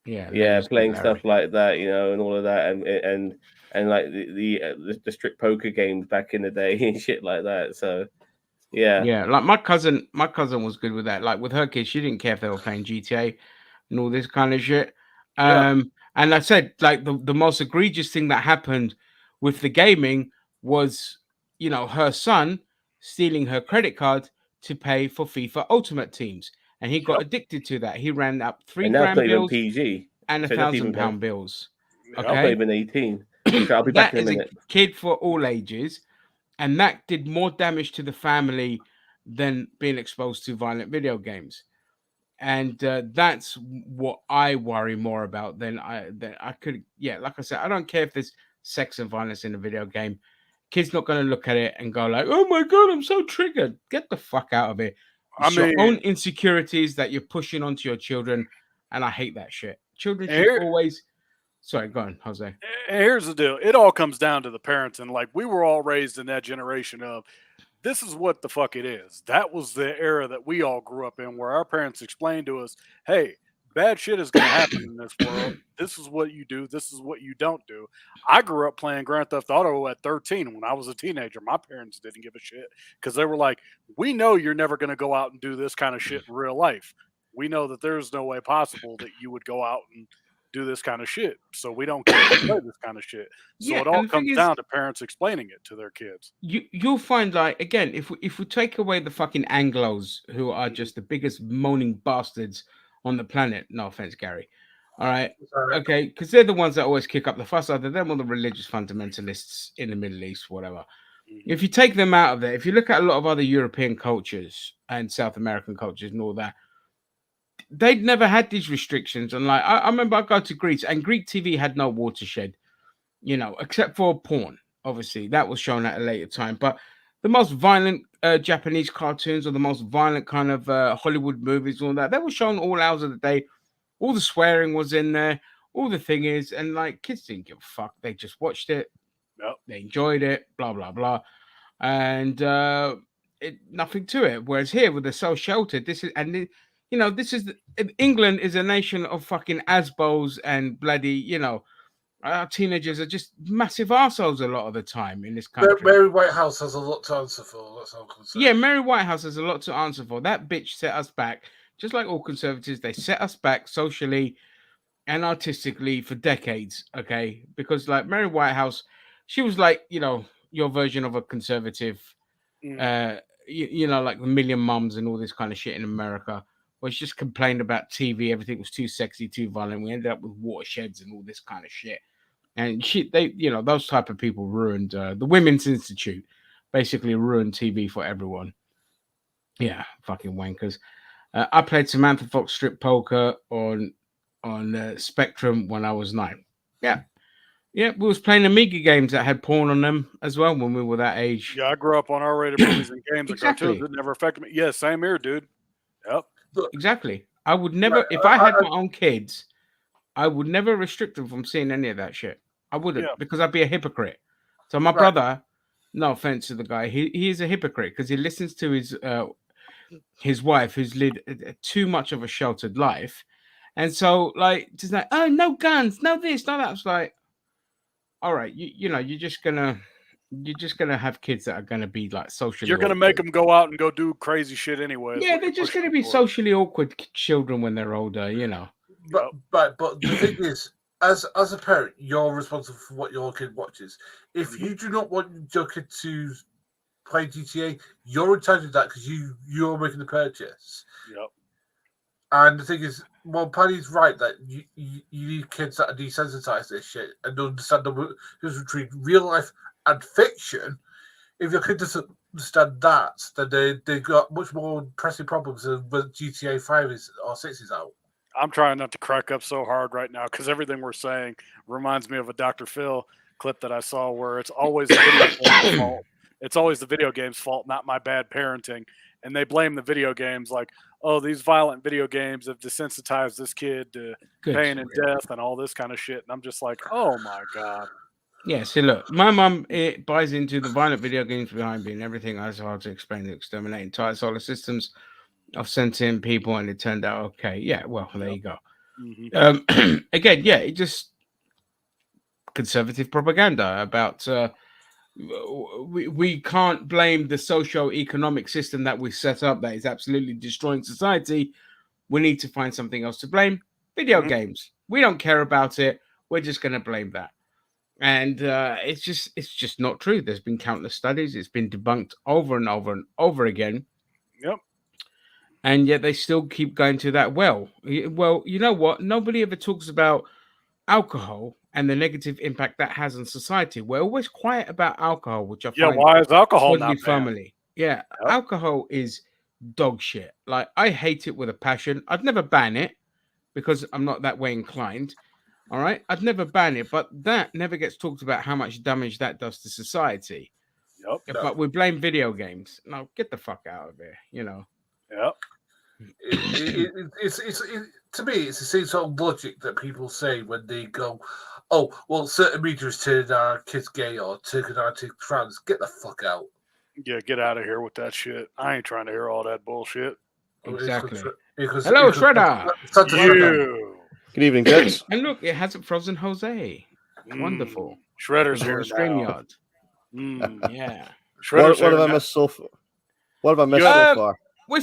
Yeah, playing stuff like that, you know, and all of that, and like the strict poker games back in the day and shit like that. So yeah, like my cousin was good with that. Like with her kids, she didn't care if they were playing GTA and all this kind of shit. And I said, like the most egregious thing that happened with the gaming was, you know, her son stealing her credit card to pay for FIFA Ultimate Teams, and he got addicted to that. He ran up $3 grand bills PG and £1,000 bills. Okay, I'm not even 18. I'll be back in a minute. A kid for all ages, and that did more damage to the family than being exposed to violent video games. And that's what I worry more about than I could. Yeah, like I said, I don't care if there's sex and violence in a video game. Kids not going to look at it and go like, "Oh my god, I'm so triggered." Get the fuck out of it. It's your own insecurities that you're pushing onto your children, and I hate that shit. Children should always. Sorry, go on, Jose. Here's the deal. It all comes down to the parents, and like we were all raised in that generation of. This is what the fuck it is. That was the era that we all grew up in where our parents explained to us, hey, bad shit is going to happen in this world. This is what you do. This is what you don't do. I grew up playing Grand Theft Auto at 13 when I was a teenager. My parents didn't give a shit because they were like, we know you're never going to go out and do this kind of shit in real life. We know that there's no way possible that you would go out and do this kind of shit. So we don't care to play this kind of shit. So it all comes down to parents explaining it to their kids. You'll find, like, again, if we take away the fucking Anglos who are just the biggest moaning bastards on the planet, no offense, Gary. All right. Okay. Because they're the ones that always kick up the fuss, either them or the religious fundamentalists in the Middle East, whatever. If you take them out of there, if you look at a lot of other European cultures and South American cultures and all that, they'd never had these restrictions. And like, I remember I go to Greece, and Greek TV had no watershed, you know, except for porn. Obviously, that was shown at a later time. But the most violent Japanese cartoons or the most violent kind of Hollywood movies, all that, they were shown all hours of the day. All the swearing was in there. All the thing is, and like kids didn't give a fuck. They just watched it. Yep. They enjoyed it. Blah blah blah, and nothing to it. Whereas here, with the so sheltered, this is you know, this is England is a nation of fucking asbos and bloody, you know, our teenagers are just massive arseholes a lot of the time in this country. Mary Whitehouse has a lot to answer for. That's all I'm saying. Yeah, Mary Whitehouse has a lot to answer for. That bitch set us back, just like all conservatives. They set us back socially and artistically for decades. Okay, because like Mary Whitehouse, she was like, you know, your version of a conservative. You know, like the Million Mums and all this kind of shit in America, where she just complained about TV. Everything was too sexy, too violent. We ended up with watersheds and all this kind of shit. And they, you know, those type of people ruined the Women's Institute, basically ruined TV for everyone. Yeah, fucking wankers. I played Samantha Fox strip poker on Spectrum when I was 9. Yeah. Yeah, we was playing Amiga games that had porn on them as well when we were that age. Yeah, I grew up on R-rated movies and games Exactly. and cartoons. It never affected me. Yeah, same here, dude. Yep. Exactly. I would never, if I had my own kids, I would never restrict them from seeing any of that shit. I wouldn't, because I'd be a hypocrite. So my brother, no offense to the guy, he is a hypocrite because he listens to his wife who's led too much of a sheltered life. And so, like, just like, oh, no guns, no this, no that. It's like, all right, you know, you're just gonna have kids that are gonna be like socially. You're gonna make them go out and go do crazy shit anyway. Yeah, they're just gonna be socially awkward children when they're older, you know. But the thing is, as a parent, you're responsible for what your kid watches. If you do not want your kid to play GTA, you're entitled to that because you're making the purchase. Yep. And the thing is, well, Paddy's right that you need kids that are desensitized to this shit and understand the difference between real life and fiction. If your kid doesn't understand that, then they've got much more pressing problems than when GTA 5 or 6 is out. I'm trying not to crack up so hard right now because everything we're saying reminds me of a Dr. Phil clip that I saw where it's always the video game's fault. It's always the video game's fault, not my bad parenting. And they blame the video games like, oh, these violent video games have desensitized this kid to pain and death and all this kind of shit. And I'm just like, oh my God. Yeah, see, look, my mum buys into the violent video games behind me and everything. It's hard to explain the exterminating entire solar systems. I've sent in people and it turned out okay. Yeah, well, there you go. Mm-hmm. Again, yeah, it just conservative propaganda about we can't blame the socio-economic system that we set up that is absolutely destroying society. We need to find something else to blame. Video games. We don't care about it. We're just going to blame that. And it's just not true. There's been countless studies. It's been debunked over and over and over again. Yep. And yet they still keep going to that well. Well, you know what? Nobody ever talks about alcohol and the negative impact that has on society. We're always quiet about alcohol, which I find why is alcohol not banned? family? Yeah, alcohol is dog shit. Like, I hate it with a passion. I'd never ban it because I'm not that way inclined. All right, I'd never ban it, but that never gets talked about how much damage that does to society. Yep. But we blame video games. No, get the fuck out of here. You know. Yep. It's to me, it's the same sort of logic that people say when they go, "Oh, well, certain media is turning our kids gay or turning our kids trans." Get the fuck out. Yeah, get out of here with that shit. I ain't trying to hear all that bullshit. Exactly. Hello, Shredder. Good evening, kids. And look, it hasn't frozen Jose. Wonderful. Shredder's Here here in now. StreamYard. Yeah. What have I missed so far? What have I missed so far? We're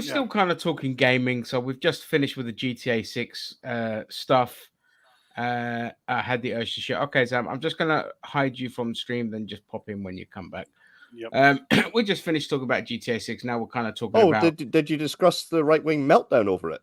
still kind of talking gaming, so we've just finished with the GTA 6 stuff. I had the urge to share. Okay, Sam, I'm just gonna hide you from the stream, then just pop in when you come back. Yep. We just finished talking about GTA 6. Now we're kind of talking about. Did you discuss the right wing meltdown over it?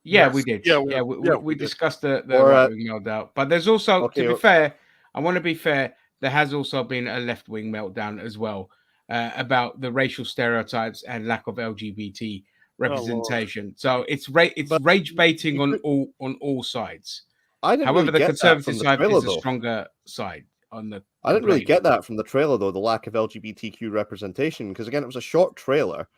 Yeah, Yes. we did. Yeah, We discussed the Or, right-wing meltdown. But there's also, okay, to be fair, I want to be fair, there has also been a left-wing meltdown as well about the racial stereotypes and lack of LGBT representation. So it's rage baiting on all sides. I didn't However, really the get that conservative from the side trailer, is a though. stronger side on the. I didn't really complaint. get that from the trailer, though, the lack of LGBTQ representation, because, again, it was a short trailer.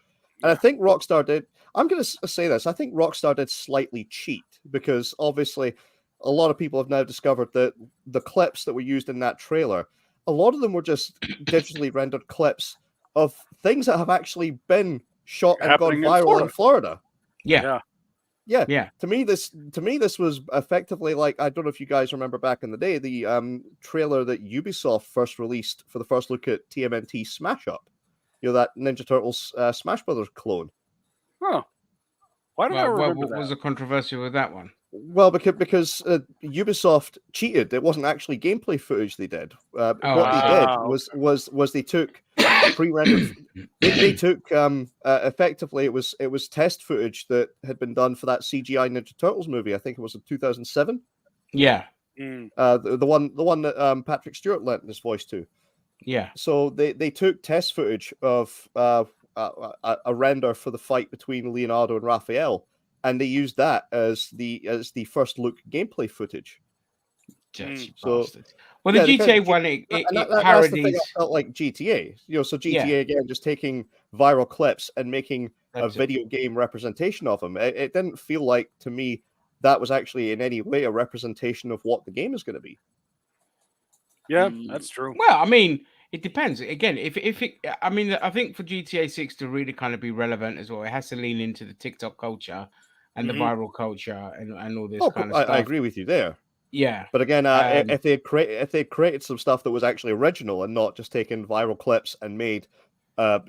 And I think Rockstar did, I'm going to say this, I think Rockstar did slightly cheat, because obviously a lot of people have now discovered that the clips that were used in that trailer, a lot of them were just digitally rendered clips of things that have actually been shot and gone Happening in viral in Florida. Yeah. Yeah. To me, this was effectively like, I don't know if you guys remember back in the day, the trailer that Ubisoft first released for the first look at TMNT Smash Up. You know, that Ninja Turtles Smash Brothers clone. Huh. Why don't I remember what was the controversy with that one? Well, because Ubisoft cheated. It wasn't actually gameplay footage they did. What they did was they took pre-rendered. They took effectively it was test footage that had been done for that CGI Ninja Turtles movie. I think it was in 2007. Yeah. The one that Patrick Stewart lent his voice to. Yeah. So they took test footage of a render for the fight between Leonardo and Raphael, and they used that as the first look gameplay footage. So, well, the GTA one it that's the thing parodies. I felt like GTA. You know, so GTA again just taking viral clips and making a video game representation of them. It didn't feel like to me that was actually in any way a representation of what the game is going to be. Yeah, that's true. Well, I mean, it depends. Again, if it, I mean, I think for GTA 6 to really kind of be relevant as well, it has to lean into the TikTok culture and the viral culture and all this kind of stuff. I agree with you there. Yeah, but again, if they created some stuff that was actually original and not just taken viral clips and made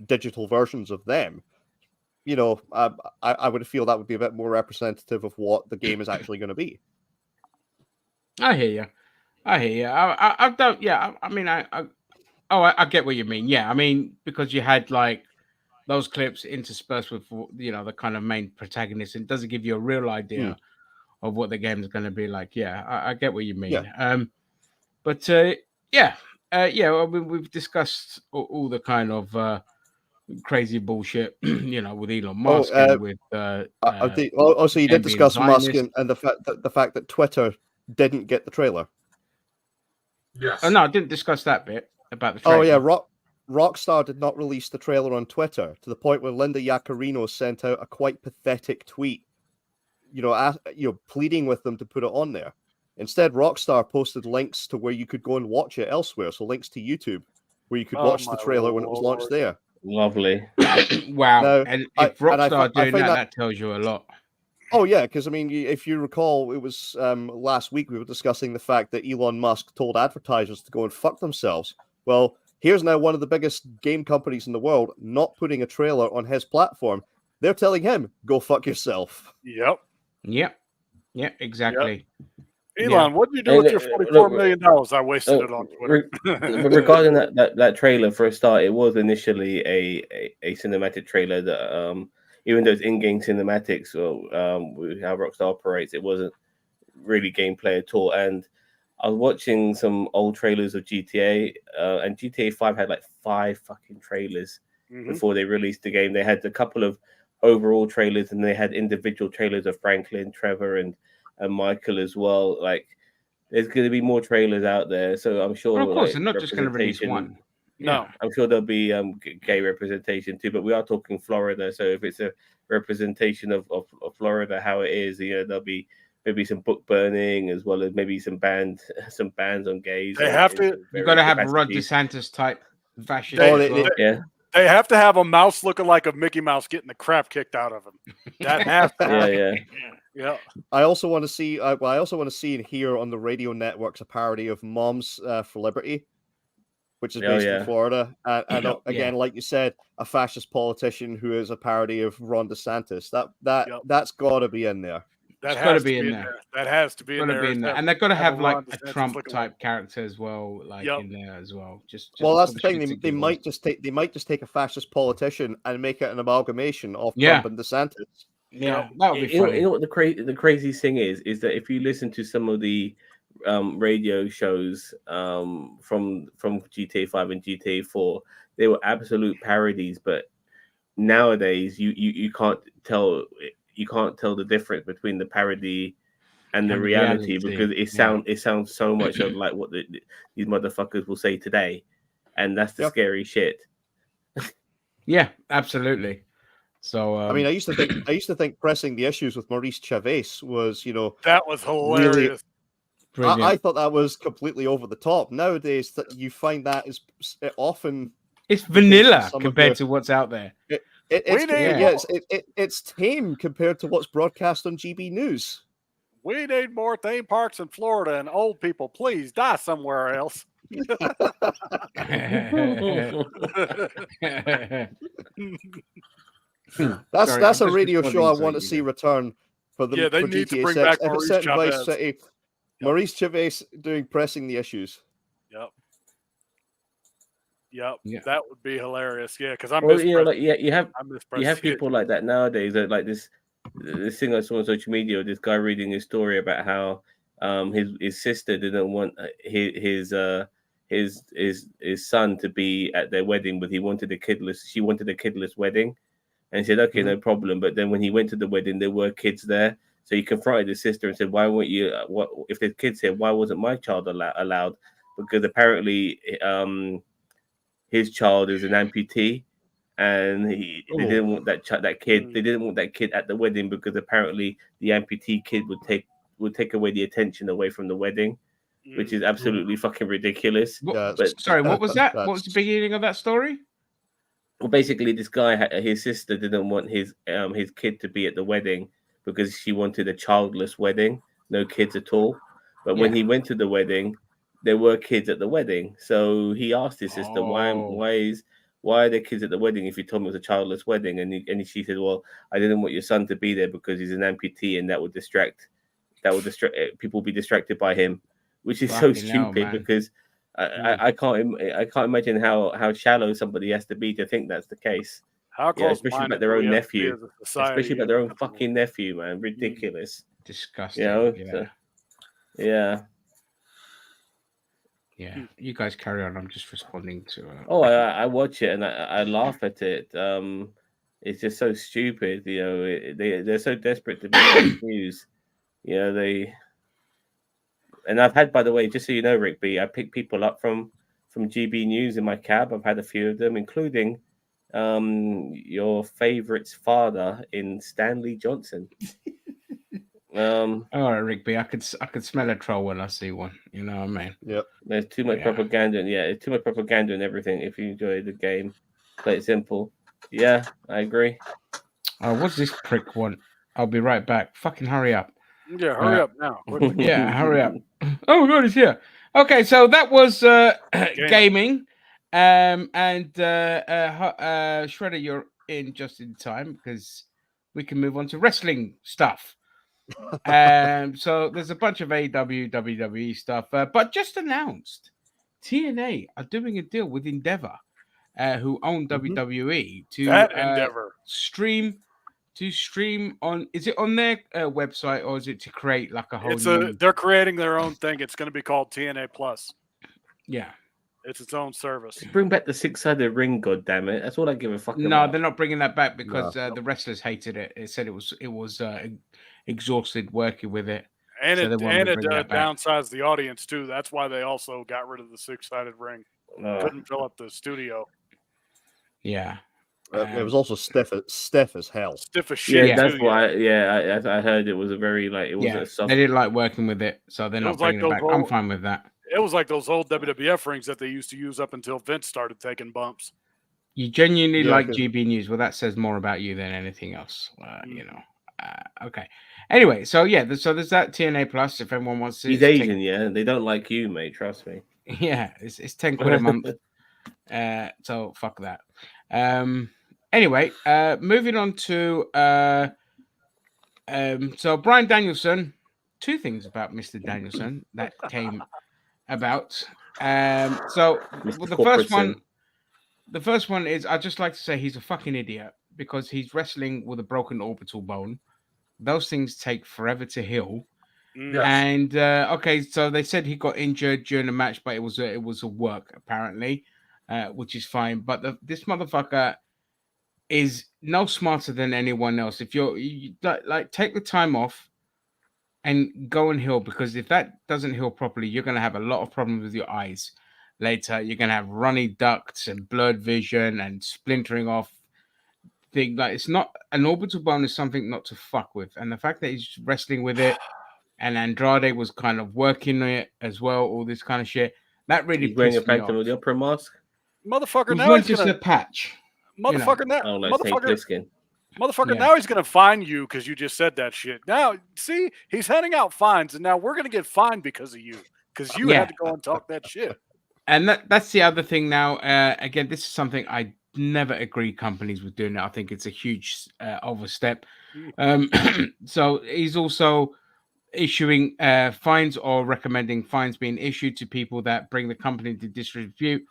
digital versions of them, you know, I would feel that would be a bit more representative of what the game is actually going to be. I hear you. I don't. Yeah, I mean, I get what you mean. Yeah, I mean, because you had like those clips interspersed with, you know, the kind of main protagonist, it doesn't give you a real idea of what the game is going to be like. Yeah, I get what you mean. Yeah. But yeah. I mean, we've discussed all the kind of crazy bullshit, you know, with Elon Musk and with. Also, you did discuss Musk and the fact that Twitter didn't get the trailer. Yes. Oh no, I didn't discuss that bit about the trailer. Oh yeah, Rockstar did not release the trailer on Twitter to the point where Linda Yaccarino sent out a quite pathetic tweet, you know, pleading with them to put it on there. Instead, Rockstar posted links to where you could go and watch it elsewhere, so links to YouTube where you could watch the trailer when it was launched there. Lovely. Wow. Now, and if Rockstar doing that tells you a lot. Oh, yeah, because, I mean, if you recall, it was last week we were discussing the fact that Elon Musk told advertisers to go and fuck themselves. Well, here's now one of the biggest game companies in the world not putting a trailer on his platform. They're telling him, go fuck yourself. Yep. Yeah, exactly. Yep. Elon, what did you do with your $44 million? I wasted it on Twitter. Regarding that trailer, for a start, it was initially a cinematic trailer that even though it's in-game cinematics, how Rockstar operates, it wasn't really gameplay at all. And I was watching some old trailers of GTA, and GTA 5 had like 5 fucking trailers before they released the game. They had a couple of overall trailers, and they had individual trailers of Franklin, Trevor, and Michael as well. Like, there's going to be more trailers out there, so I'm sure. Well, of course, they're not just going to release one. No, I'm sure there'll be gay representation too, but we are talking Florida, so if it's a representation of Florida, how it is, you know, there'll be maybe some book burning as well as maybe some bans on gays. They have to. You got to have a Rod DeSantis type fascist. They have to have a mouse looking like a Mickey Mouse getting the crap kicked out of him. That has to happen. Yeah. I also want to see. I also want to see and hear on the radio networks a parody of Moms for Liberty, which is based in Florida, and again, like you said, a fascist politician who is a parody of Ron DeSantis. That's got to be in there. That has to be in there. That has to be in there. And they've got to have like a Trump type character as well, like in there as well. Well, that's the thing. They might just take a fascist politician and make it an amalgamation of Trump and DeSantis. Yeah, that would be funny. You know what the craziest thing is that if you listen to some of the radio shows from GTA 5 and GTA 4, they were absolute parodies, but nowadays you can't tell the difference between the parody and the reality because it sounds so much like what these motherfuckers will say today, and that's the scary shit. Yeah, absolutely. So I mean, I used to think pressing the issues with Maurice Chavez was, that was hilarious. Really, I thought that was completely over the top. Nowadays, that you find that is often it's vanilla compared to what's out there. It's tame compared to what's broadcast on GB News. We need more theme parks in Florida, and old people, please die somewhere else. That's a radio show I want to see return for the they for need to GTA bring 6. back If it's Maurice set in Vice Chavez. City, Maurice Chavez doing pressing the issues. Yep, Yeah. that would be hilarious. Yeah, because I'm you have shit. people like that nowadays. That like this thing I saw on social media. This guy reading his story about how his sister didn't want his son to be at their wedding, but he wanted a kidless. She wanted a kidless wedding, and he said, "Okay, no problem." But then when he went to the wedding, there were kids there, so he confronted his sister and said, "Why weren't you? What if there's kids here? Why wasn't my child allowed? Because apparently, his child is an amputee, and they didn't want that kid. They didn't want that kid at the wedding because apparently the amputee kid would take away the attention away from the wedding, which is absolutely fucking ridiculous." Sorry, what was that? What was the beginning of that story? Well, basically, this guy, his sister didn't want his kid to be at the wedding because she wanted a childless wedding, no kids at all. But when he went to the wedding, there were kids at the wedding. So he asked his sister, why are there kids at the wedding if you told me it was a childless wedding? And she said, well, I didn't want your son to be there because he's an amputee and that would distract people be distracted by him, which is so stupid because I can't imagine how shallow somebody has to be to think that's the case. Especially about their own nephew, especially about their own fucking nephew, man. Ridiculous. Disgusting. Yeah. You guys carry on. I'm just responding to. I watch it and I laugh at it. It's just so stupid. They're so desperate to be news. And I've had, by the way, just so you know, Rick B, I pick people up from GB News in my cab. I've had a few of them, including your favorite's father in Stanley Johnson. All right, Rigby. I could smell a troll when I see one. You know what I mean? Yep. There's too much propaganda. There's too much propaganda and everything. If you enjoy the game, play it simple. Yeah, I agree. What's this prick want? I'll be right back. Fucking hurry up. Yeah, hurry up now. Yeah, hurry up. Oh my god, it's here. Okay, so that was gaming. And Shredder, you're in just in time because we can move on to wrestling stuff. So there's a bunch of AEW, WWE stuff, but just announced TNA are doing a deal with Endeavor, who own WWE, to stream on. Is it on their website or is it to create like a whole? They're creating their own thing. It's going to be called TNA Plus. Yeah. It's its own service. Bring back the 6-sided ring, goddammit. That's all I give a fuck about. No, they're not bringing that back because the wrestlers hated it. It said it was exhausted working with it. And so it downsized the audience too. That's why they also got rid of the 6-sided ring. Couldn't fill up the studio. Yeah. It was also stiff as hell. Stiff as shit. Yeah, that's why. I heard it was a very it was a soft. They didn't like working with it, so they're not bringing it back. I'm fine with that. It was like those old WWF rings that they used to use up until Vince started taking bumps. You genuinely like GB News. Well, that says more about you than anything else. Okay. Anyway, so there's that TNA Plus. If everyone wants to, he's Asian, yeah. They don't like you, mate. Trust me. Yeah, it's 10 quid a month. So fuck that. Anyway, moving on to so Bryan Danielson. Two things about Mr. Danielson that came about. So the first one is I'd just like to say he's a fucking idiot because he's wrestling with a broken orbital bone. Those things take forever to heal. Yes. And okay, so they said he got injured during the match, but it was a work apparently, which is fine. But this motherfucker is no smarter than anyone else. If you like take the time off and go and heal, because if that doesn't heal properly, you're going to have a lot of problems with your eyes later. You're going to have runny ducts and blurred vision and splintering off. Like, it's not, an orbital bone is something not to fuck with, and the fact that he's wrestling with it, and Andrade was kind of working it as well, all this kind of shit, that really He's wearing a pissed me Phantom off. of the Opera mask. Motherfucker, He's now not he's just gonna a patch. motherfucker now. Oh, like Motherfucker, Yeah. now he's gonna fine you because you just said that shit. Now, see, he's handing out fines, and now we're gonna get fined because of you, because you Yeah. had to go and talk that shit. And that's the other thing now. Again, this is something I never agree companies with doing. I think it's a huge overstep. So he's also issuing fines or recommending fines being issued to people that bring the company to disrepute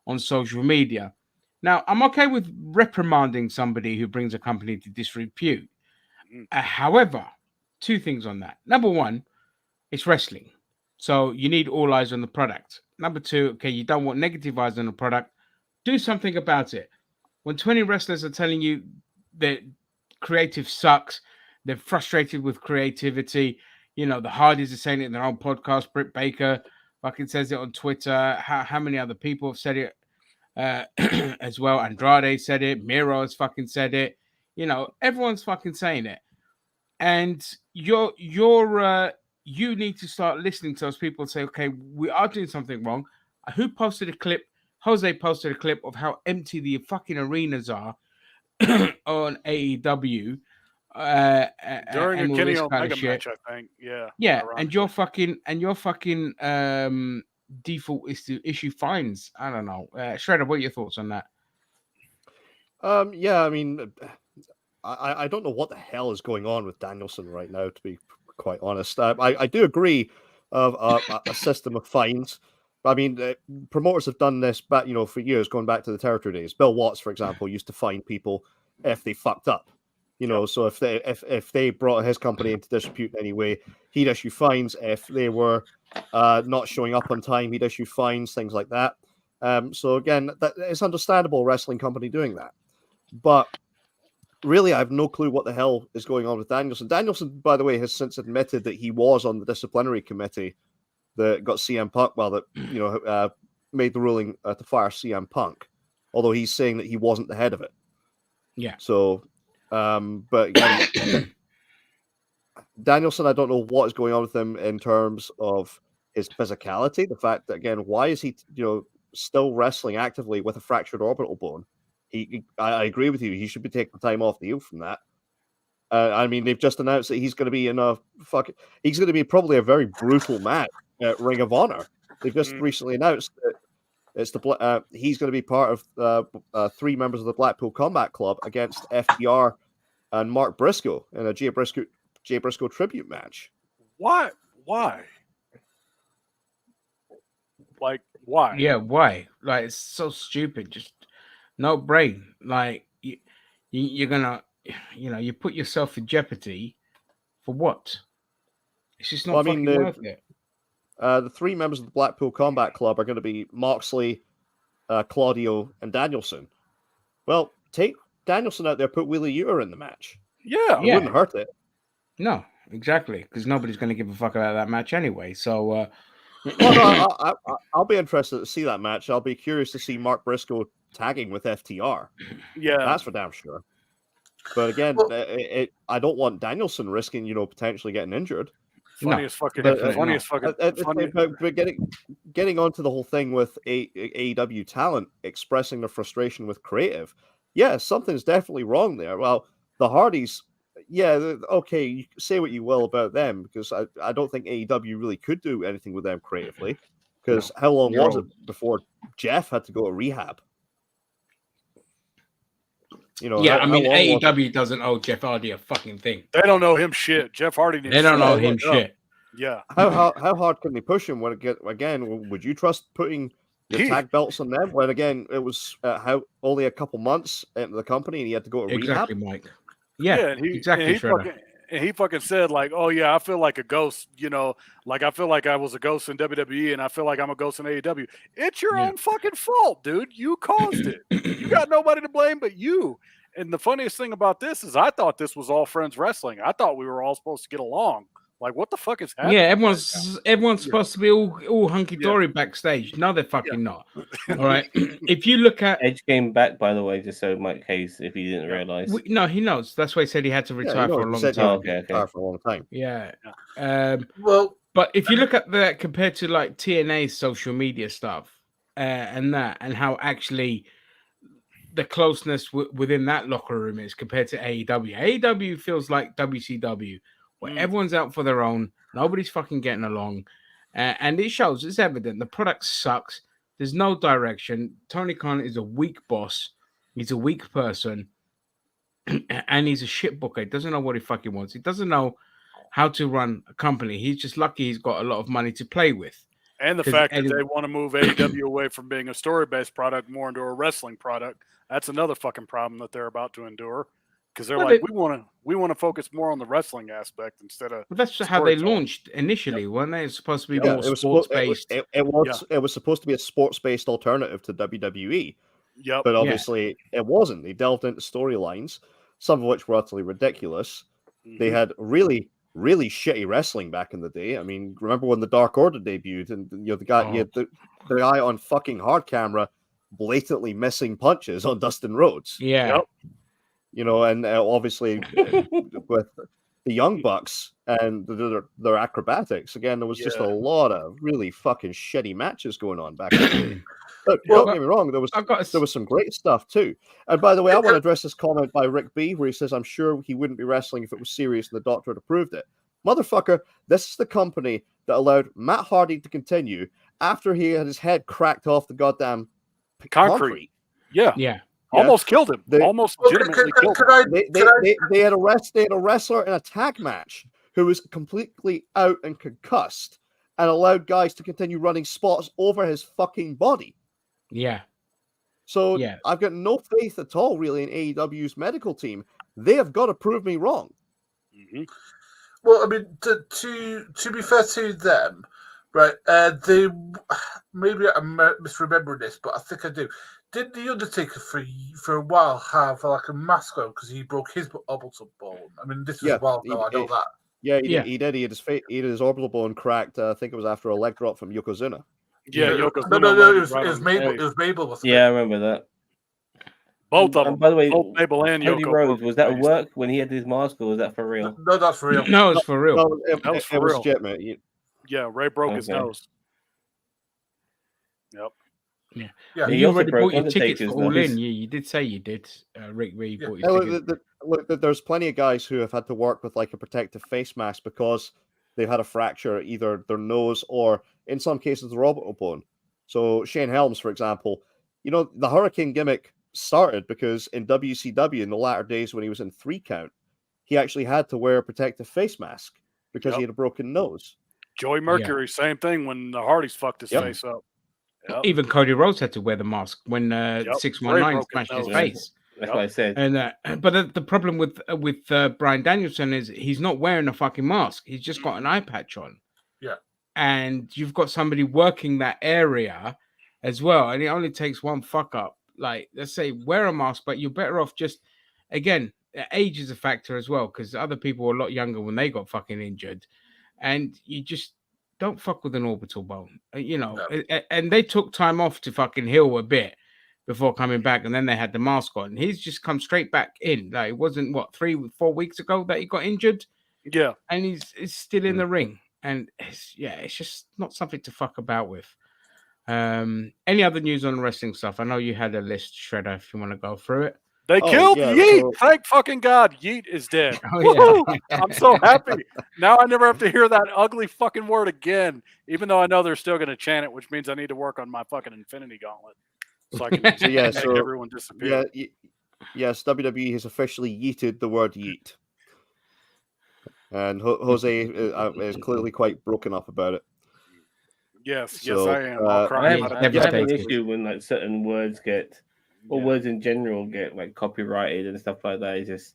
on social media. Now, I'm okay with reprimanding somebody who brings a company to disrepute. However, two things on that. Number one, it's wrestling. So you need all eyes on the product. Number two, okay, you don't want negative eyes on the product. Do something about it. When 20 wrestlers are telling you that creative sucks, they're frustrated with creativity. You know, the Hardys are saying it in their own podcast. Britt Baker fucking says it on Twitter. How many other people have said it as well? Andrade said it. Miro has fucking said it. You know, everyone's fucking saying it. And you need to start listening to those people and say, okay, we are doing something wrong. Who posted a clip? Jose posted a clip of how empty the fucking arenas are on AEW. During and a all Kenny this kind Omega of shit. match, I think. Yeah. Yeah, ironically. and your fucking default is to issue fines. I don't know. Shredder, what are your thoughts on that? Yeah, I mean, I don't know what the hell is going on with Danielson right now, to be quite honest. I do agree of a system of fines. I mean, promoters have done this back, for years, going back to the territory days. Bill Watts, for example, used to fine people if they fucked up. So if they brought his company into disrepute in any way, he'd issue fines. If they were not showing up on time, he'd issue fines, things like that. So again, it's understandable, a wrestling company doing that. But really, I have no clue what the hell is going on with Danielson. Danielson, by the way, has since admitted that he was on the disciplinary committee that got CM Punk, made the ruling to fire CM Punk, although he's saying that he wasn't the head of it. Yeah. So, but again, Danielson, I don't know what is going on with him in terms of his physicality. The fact that, again, why is he, still wrestling actively with a fractured orbital bone? I agree with you. He should be taking time off the heel from that. I mean, they've just announced that he's going to be in he's going to be probably a very brutal match at Ring of Honor. They've just recently announced that he's going to be part of 3 members of the Blackpool Combat Club against FTR and Mark Briscoe in a Jay Briscoe tribute match. Why? Like, why? Yeah, why? Like, it's so stupid. Just no brain. Like, you're gonna, you put yourself in jeopardy for what? It's just not fucking worth it. The 3 members of the Blackpool Combat Club are going to be Moxley, Claudio, and Danielson. Well, take Danielson out there, put Wheeler Yuta in the match. Yeah. It wouldn't hurt it. No, exactly, because nobody's going to give a fuck about that match anyway. So, I'll be interested to see that match. I'll be curious to see Mark Briscoe tagging with FTR. Yeah, that's for damn sure. But again, I don't want Danielson risking, getting getting injured. Funniest fucking. But getting onto the whole thing with AEW talent expressing their frustration with creative, yeah, something's definitely wrong there. Well, the Hardys, yeah, okay, you say what you will about them, because I don't think AEW really could do anything with them creatively, because how long was it before Jeff had to go to rehab? Yeah, I mean, AEW doesn't owe Jeff Hardy a fucking thing. They don't know him shit. Jeff Hardy needs They don't know him shit. Yeah. How hard can they push him? Would you trust putting the tag belts on them? When again, it was only a couple months into the company and he had to go to rehab. Exactly, Mike. Yeah, exactly. And he fucking said, like, oh, yeah, I feel like a ghost, like I feel like I was a ghost in WWE and I feel like I'm a ghost in AEW. It's your own fucking fault, dude. You caused it. You got nobody to blame but you. And the funniest thing about this is I thought this was all friends wrestling. I thought we were all supposed to get along. Like, what the fuck is happening? Yeah, everyone's supposed to be all hunky dory backstage. No, they're fucking not. All right. If you look at Edge came back, by the way, just so Mike Hayes, if he didn't realize. No, he knows. That's why he said he had to retire for a long time. Okay. For a long time. Yeah. Well, but if you look at that compared to like TNA's social media stuff and how actually the closeness within that locker room is compared to AEW. AEW feels like WCW. Where everyone's out for their own, nobody's fucking getting along, and it shows. It's evident. The product sucks. There's no direction. Tony Khan is a weak boss. He's a weak person, and he's a shit booker. He doesn't know what he fucking wants. He doesn't know how to run a company. He's just lucky he's got a lot of money to play with. And the fact that they want to move AEW away from being a story-based product more into a wrestling product, that's another fucking problem that they're about to endure. Because they're we want to focus more on the wrestling aspect instead of. But that's how they launched initially, weren't they? It's supposed to be more sports based. It was supposed to be a sports based alternative to WWE. Yep. But obviously it wasn't. They delved into storylines, some of which were utterly ridiculous. They had really, really shitty wrestling back in the day. I mean, remember when the Dark Order debuted, and the guy, you had the guy on fucking hard camera, blatantly missing punches on Dustin Rhodes. Yeah. Yep. And obviously with the Young Bucks and their acrobatics, again, there was just a lot of really fucking shitty matches going on back then. But don't get me wrong, there was some great stuff too. And by the way, I want to address this comment by Rick B, where he says, I'm sure he wouldn't be wrestling if it was serious and the doctor had approved it. Motherfucker, this is the company that allowed Matt Hardy to continue after he had his head cracked off the goddamn concrete. Yeah. Almost killed him. Almost legitimately killed him. They had a wrestler in a tag match who was completely out and concussed and allowed guys to continue running spots over his fucking body. Yeah. So I've got no faith at all, really, in AEW's medical team. They have got to prove me wrong. Mm-hmm. Well, I mean, to be fair to them, right? They maybe I'm misremembering this, but I think I do. Did the Undertaker for a while have like a mask on because he broke his orbital bone? I mean, this was a while ago. I know that. Yeah, he did. He had his orbital bone cracked. I think it was after a leg drop from Yokozuna. Yeah, Yokozuna. No, it was Mabel. It was Mabel. Wasn't it? I remember that. Both of them. By the way, both Mabel and Cody Yoko. Rhodes, was that a work when he had his mask, or was that for real? No, that's for real. No, it's for real. No, That was for it was real. legit, mate. Yeah, Ray broke his nose. Yep. Yeah. He You also already broke bought your tickets Undertaker's for All nose. In. You did say you did, Rick. Where you bought your tickets. Look, there's plenty of guys who have had to work with like a protective face mask because they've had a fracture, either their nose or, in some cases, their orbital bone. So Shane Helms, for example, the Hurricane gimmick started because in WCW in the latter days when he was in 3 count, he actually had to wear a protective face mask because he had a broken nose. Joey Mercury, same thing when the Hardys fucked his face up. Yep. Even Cody Rhodes had to wear the mask when 619 smashed his face. That's what I said. And but the problem with Bryan Danielson is he's not wearing a fucking mask. He's just got an eye patch on. Yeah. And you've got somebody working that area as well, and it only takes one fuck up. Like, let's say, wear a mask, but you're better off just, again, age is a factor as well, because other people were a lot younger when they got fucking injured, and you just don't fuck with an orbital bone, and they took time off to fucking heal a bit before coming back, and then they had the mask on. He's just come straight back in. Like, it wasn't, 3-4 weeks ago that he got injured? Yeah. And he's still in the ring, and it's just not something to fuck about with. Any other news on wrestling stuff? I know you had a list, Shredder, if you want to go through it. They killed Yeet. Thank fucking God. Yeet is dead. I'm so happy. Now I never have to hear that ugly fucking word again, even though I know they're still going to chant it, which means I need to work on my fucking Infinity Gauntlet. So I can make everyone disappear. Yes, WWE has officially yeeted the word yeet. And Jose is clearly quite broken up about it. Yes, So, I am. I'll cry I about it. have an issue when like certain words get, or words in general get like copyrighted and stuff like that. It's just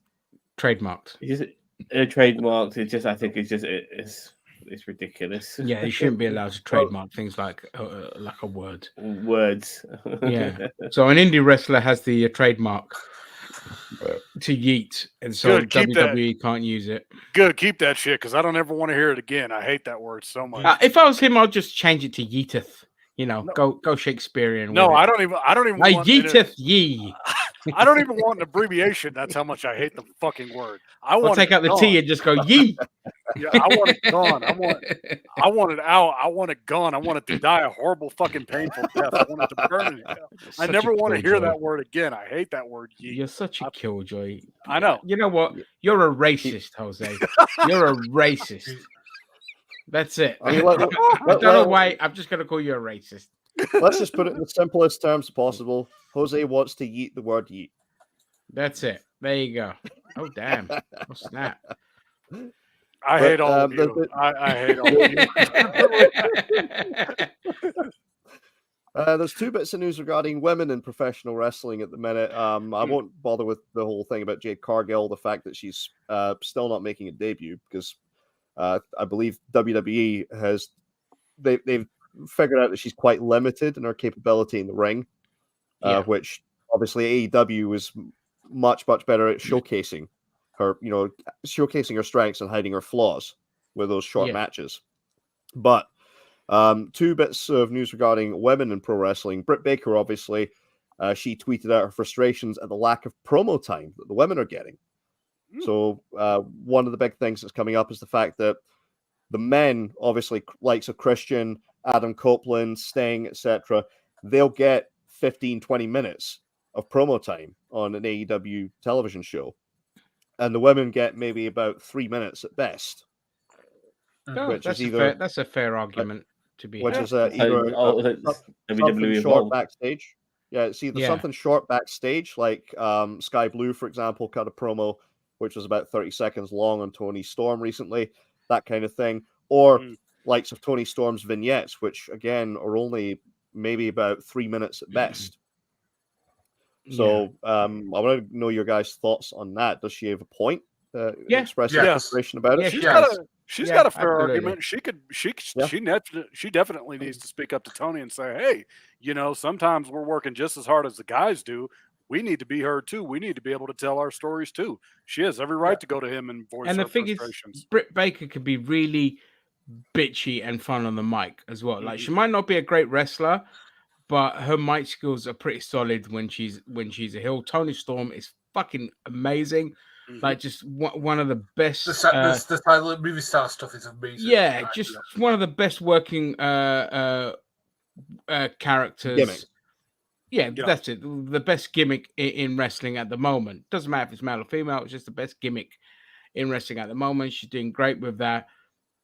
trademarked. It's just trademarked. It's just, I think it's ridiculous. Yeah, you shouldn't be allowed to trademark things like a word. Words. Yeah. So an indie wrestler has the trademark to yeet, and so Good, keep that. WWE can't use it. Good, keep that shit because I don't ever want to hear it again. I hate that word so much. If I was him, I'd just change it to yeeteth. You know, go Shakespearean. No, with I it. don't even. I don't even. I want yeeteth ye. I don't even want an abbreviation. That's how much I hate the fucking word. I'll take out the T and just go yee. Yeah, I want it gone. I want it out. I want it gone. I want it to die a horrible, fucking, painful death. I want it to burn in hell. I never want to hear that word again. I hate that word. Yeet. You're such a killjoy. I know. You know what? You're a racist, Jose. You're a racist. That's it. I mean, I don't know why. I'm just gonna call you a racist. Let's just put it in the simplest terms possible. Jose wants to yeet the word yeet. That's it. There you go. Oh damn! Oh snap! I hate all of you. I hate all of you. There's two bits of news regarding women in professional wrestling at the minute. I won't bother with the whole thing about Jade Cargill, the fact that she's still not making a debut because I believe WWE has they've figured out that she's quite limited in her capability in the ring, which obviously AEW is much better at showcasing her, showcasing her strengths and hiding her flaws with those short matches. But two bits of news regarding women in pro wrestling. Britt Baker, obviously, she tweeted out her frustrations at the lack of promo time that the women are getting. So one of the big things that's coming up is the fact that the men, obviously, likes of Christian, Adam Copeland, Sting, etc., they'll get 15-20 minutes of promo time on an AEW television show. And the women get maybe about 3 minutes at best. Which is either that's a fair argument to be. Which is either something short backstage. Yeah, it's either something short backstage, like Sky Blue, for example, cut a promo which was about 30 seconds long on Tony Storm recently, that kind of thing, or likes of Tony Storm's vignettes, which again are only maybe about 3 minutes at best. So I want to know your guys' thoughts on that. Does she have a point? Expressing frustration about it. She's got a fair argument. She definitely needs to speak up to Tony and say, hey, sometimes we're working just as hard as the guys do. We need to be heard too. We need to be able to tell our stories too. She has every right to go to him and voice her frustrations. Is, Britt Baker could be really bitchy and fun on the mic as well. Like she might not be a great wrestler, but her mic skills are pretty solid when she's a heel. Tony Storm is fucking amazing. Like just one of the best. The silent movie star stuff is amazing. Yeah, just one of the best working characters. Gimmick. Yeah, that's it. The best gimmick in wrestling at the moment. Doesn't matter if it's male or female. It's just the best gimmick in wrestling at the moment. She's doing great with that,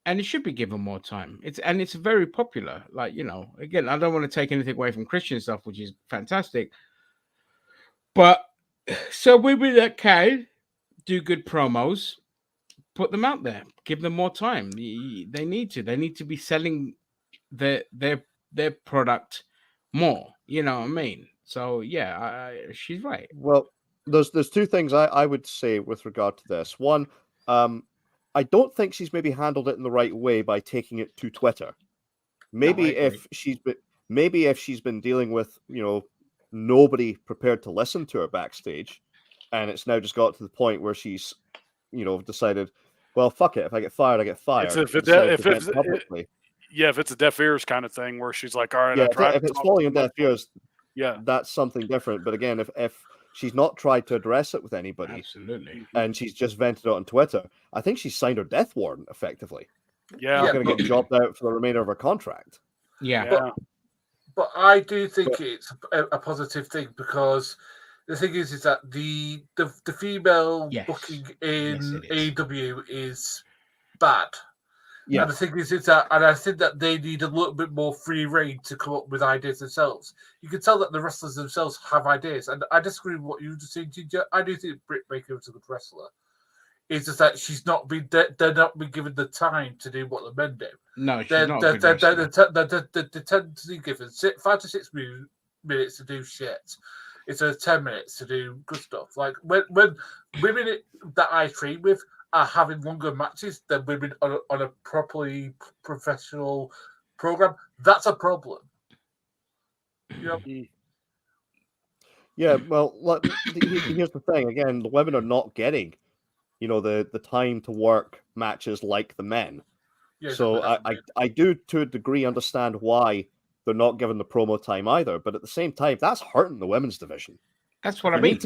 and it should be given more time. It's very popular. Like again, I don't want to take anything away from Christian stuff, which is fantastic. But so women that can do good promos, put them out there. Give them more time. They need to. They need to be selling their product more. You know what I mean? So she's right. Well, there's two things I would say with regard to this. One, I don't think she's maybe handled it in the right way by taking it to Twitter. Maybe if she's been dealing with nobody prepared to listen to her backstage, and it's now just got to the point where she's decided, well, fuck it. If I get fired, I get fired. If it's a deaf ears kind of thing where she's like, all right, if it's falling on deaf ears, that's something different. But again, if she's not tried to address it with anybody, absolutely, and she's just vented it on Twitter, I think she's signed her death warrant effectively. Yeah, she's going to get jobbed out for the remainder of her contract. But I do think it's a positive thing because the thing is that the female booking in AEW is bad. Yeah. And the thing is that, and I think that they need a little bit more free reign to come up with ideas themselves. You can tell that the wrestlers themselves have ideas, and I disagree with what you just said, Ginger. I do think Britt Baker is a good wrestler. It's just that they're not been given the time to do what the men do. No, she's not a good wrestler. They tend to be given 5 to 6 minutes to do shit. It's 10 minutes to do good stuff. Like when women that I train with are having longer matches than women on a properly professional program, that's a problem. Yeah, well, here's the thing. Again, the women are not getting, the time to work matches like the men. Yeah, So I do, to a degree, understand why they're not given the promo time either. But at the same time, that's hurting the women's division. That's what I mean.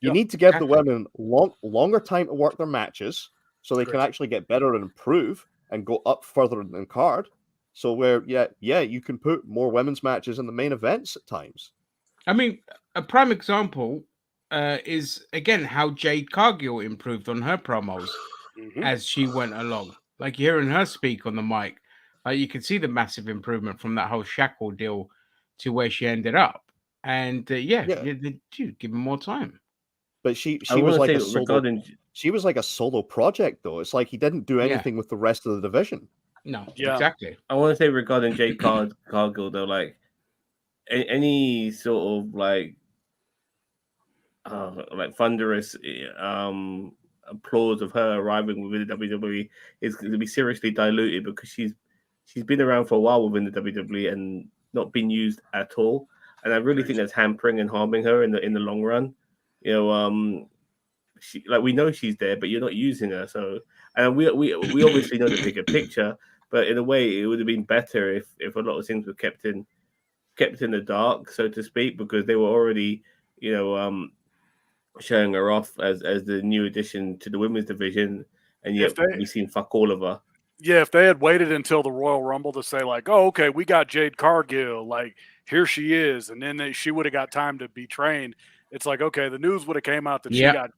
You need to give the women longer time to work their matches so they can actually get better and improve and go up further in the card. So where, you can put more women's matches in the main events at times. I mean, a prime example is, again, how Jade Cargill improved on her promos as she went along. Like, hearing her speak on the mic, you can see the massive improvement from that whole shackle deal to where she ended up. And, they give her more time. But she was like she was like a solo project, though. It's like he didn't do anything with the rest of the division. No, exactly. I want to say regarding Jade Cargill, though, like, any sort of like thunderous applause of her arriving within the WWE is going to be seriously diluted because she's been around for a while within the WWE and not been used at all. And I really think that's hampering and harming her in the long run. We know she's there, but you're not using her. So, and we obviously know the bigger picture, but in a way, it would have been better if a lot of things were kept in the dark, so to speak, because they were already, showing her off as the new addition to the women's division, and yet we've seen fuck all of her. Yeah, if they had waited until the Royal Rumble to say like, "Oh, okay, we got Jade Cargill, like here she is," and then she would have got time to be trained. It's like, okay, the news would have came out that she got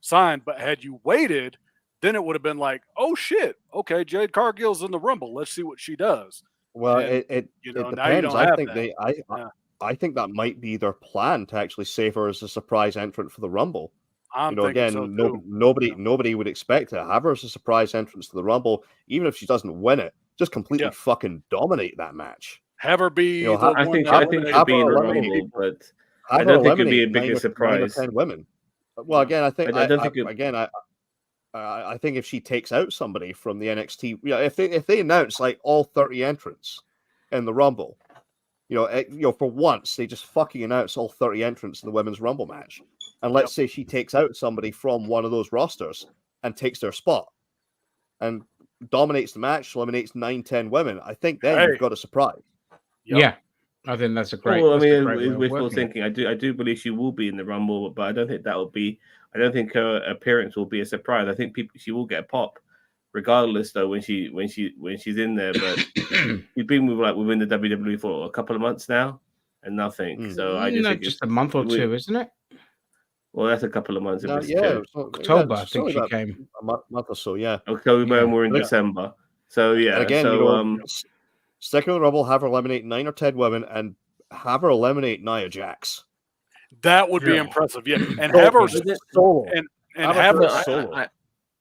signed, but had you waited, then it would have been like, "Oh shit, okay, Jade Cargill's in the Rumble. Let's see what she does." Well, And, it now you depends. don't have that. I think that might be their plan to actually save her as a surprise entrant for the Rumble. I'm thinking so too. Nobody would expect to have her as a surprise entrance to the Rumble, even if she doesn't win it. Just completely fucking dominate that match. Have her be. I think she'll be in the Rumble, but I don't think it'd be a bigger surprise. 10 women. Well, again, I think I don't think I think if she takes out somebody from the NXT, if they announce like all 30 entrants in the Rumble, for once they just fucking announce all 30 entrants in the women's Rumble match, and let's say she takes out somebody from one of those rosters and takes their spot and dominates the match, eliminates 9-10 women. I think then you've got a surprise. Yeah, I think that's a great. Well, I mean, it's wishful thinking. I do believe she will be in the Rumble, but I don't think that will be. I don't think her appearance will be a surprise. I think she will get a pop, regardless. Though when she's in there, but she's been within the WWE for a couple of months now, and nothing. So I just think just a month or two, isn't it? Well, that's a couple of months. October, I think she came. A month or so, yeah. October, and we're in December. So yeah. And again, stick in the Rumble, have her eliminate 9 or 10 women, and have her eliminate Nia Jax. That would be impressive, yeah. And have her solo.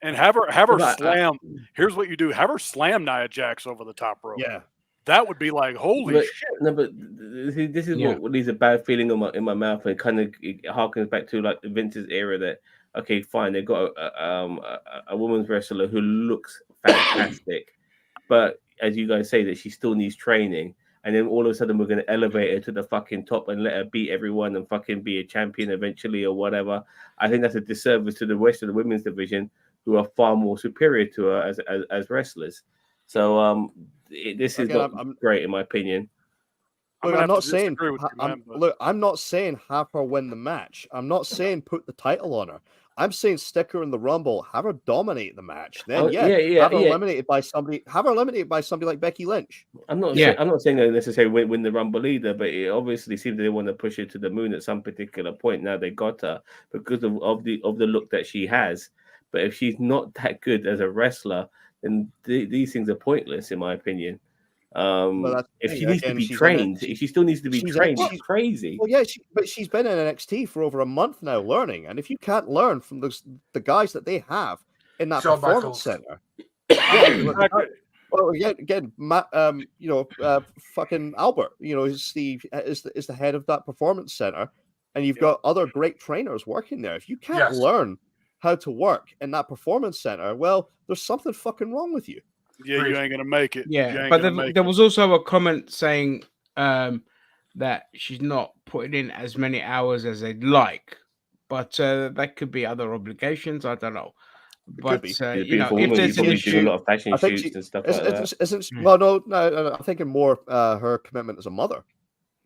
And have her slam. Here's what you do: have her slam Nia Jax over the top rope. Yeah, that would be like holy shit. No, but this is what leaves a bad feeling in my mouth, and kind of harkens back to like Vince's era. That okay, fine, they've got a women's wrestler who looks fantastic, but as you guys say, that she still needs training. And then all of a sudden, we're going to elevate her to the fucking top and let her beat everyone and fucking be a champion eventually or whatever. I think that's a disservice to the rest of the women's division, who are far more superior to her as wrestlers. So this is not great in my opinion. Look, I'm not saying I'm not saying have her win the match. I'm not saying put the title on her. I'm saying stick her in the Rumble, have her dominate the match. Then have her eliminated by somebody. Have her eliminated by somebody like Becky Lynch. I'm not saying they necessarily win the Rumble either, but it obviously seems they want to push her to the moon at some particular point. Now they got her because of the look that she has. But if she's not that good as a wrestler, then these things are pointless, in my opinion. If she needs to be trained, if she still needs to be trained, she's crazy. Well, yeah, but she's been in NXT for over a month now learning. And if you can't learn from the guys that they have in that performance center, well, again, Matt, fucking Albert, is the head of that performance center, and you've got other great trainers working there. If you can't learn how to work in that performance center, well, there's something fucking wrong with you. Yeah, you ain't gonna make it. Yeah, but there was also a comment saying that she's not putting in as many hours as they'd like. But that could be other obligations. I don't know. But She's a you know, beautiful if woman. there's You an probably do a issue, lot of fashion I think shoots she and stuff like that. isn't well, no. I'm thinking more her commitment as a mother.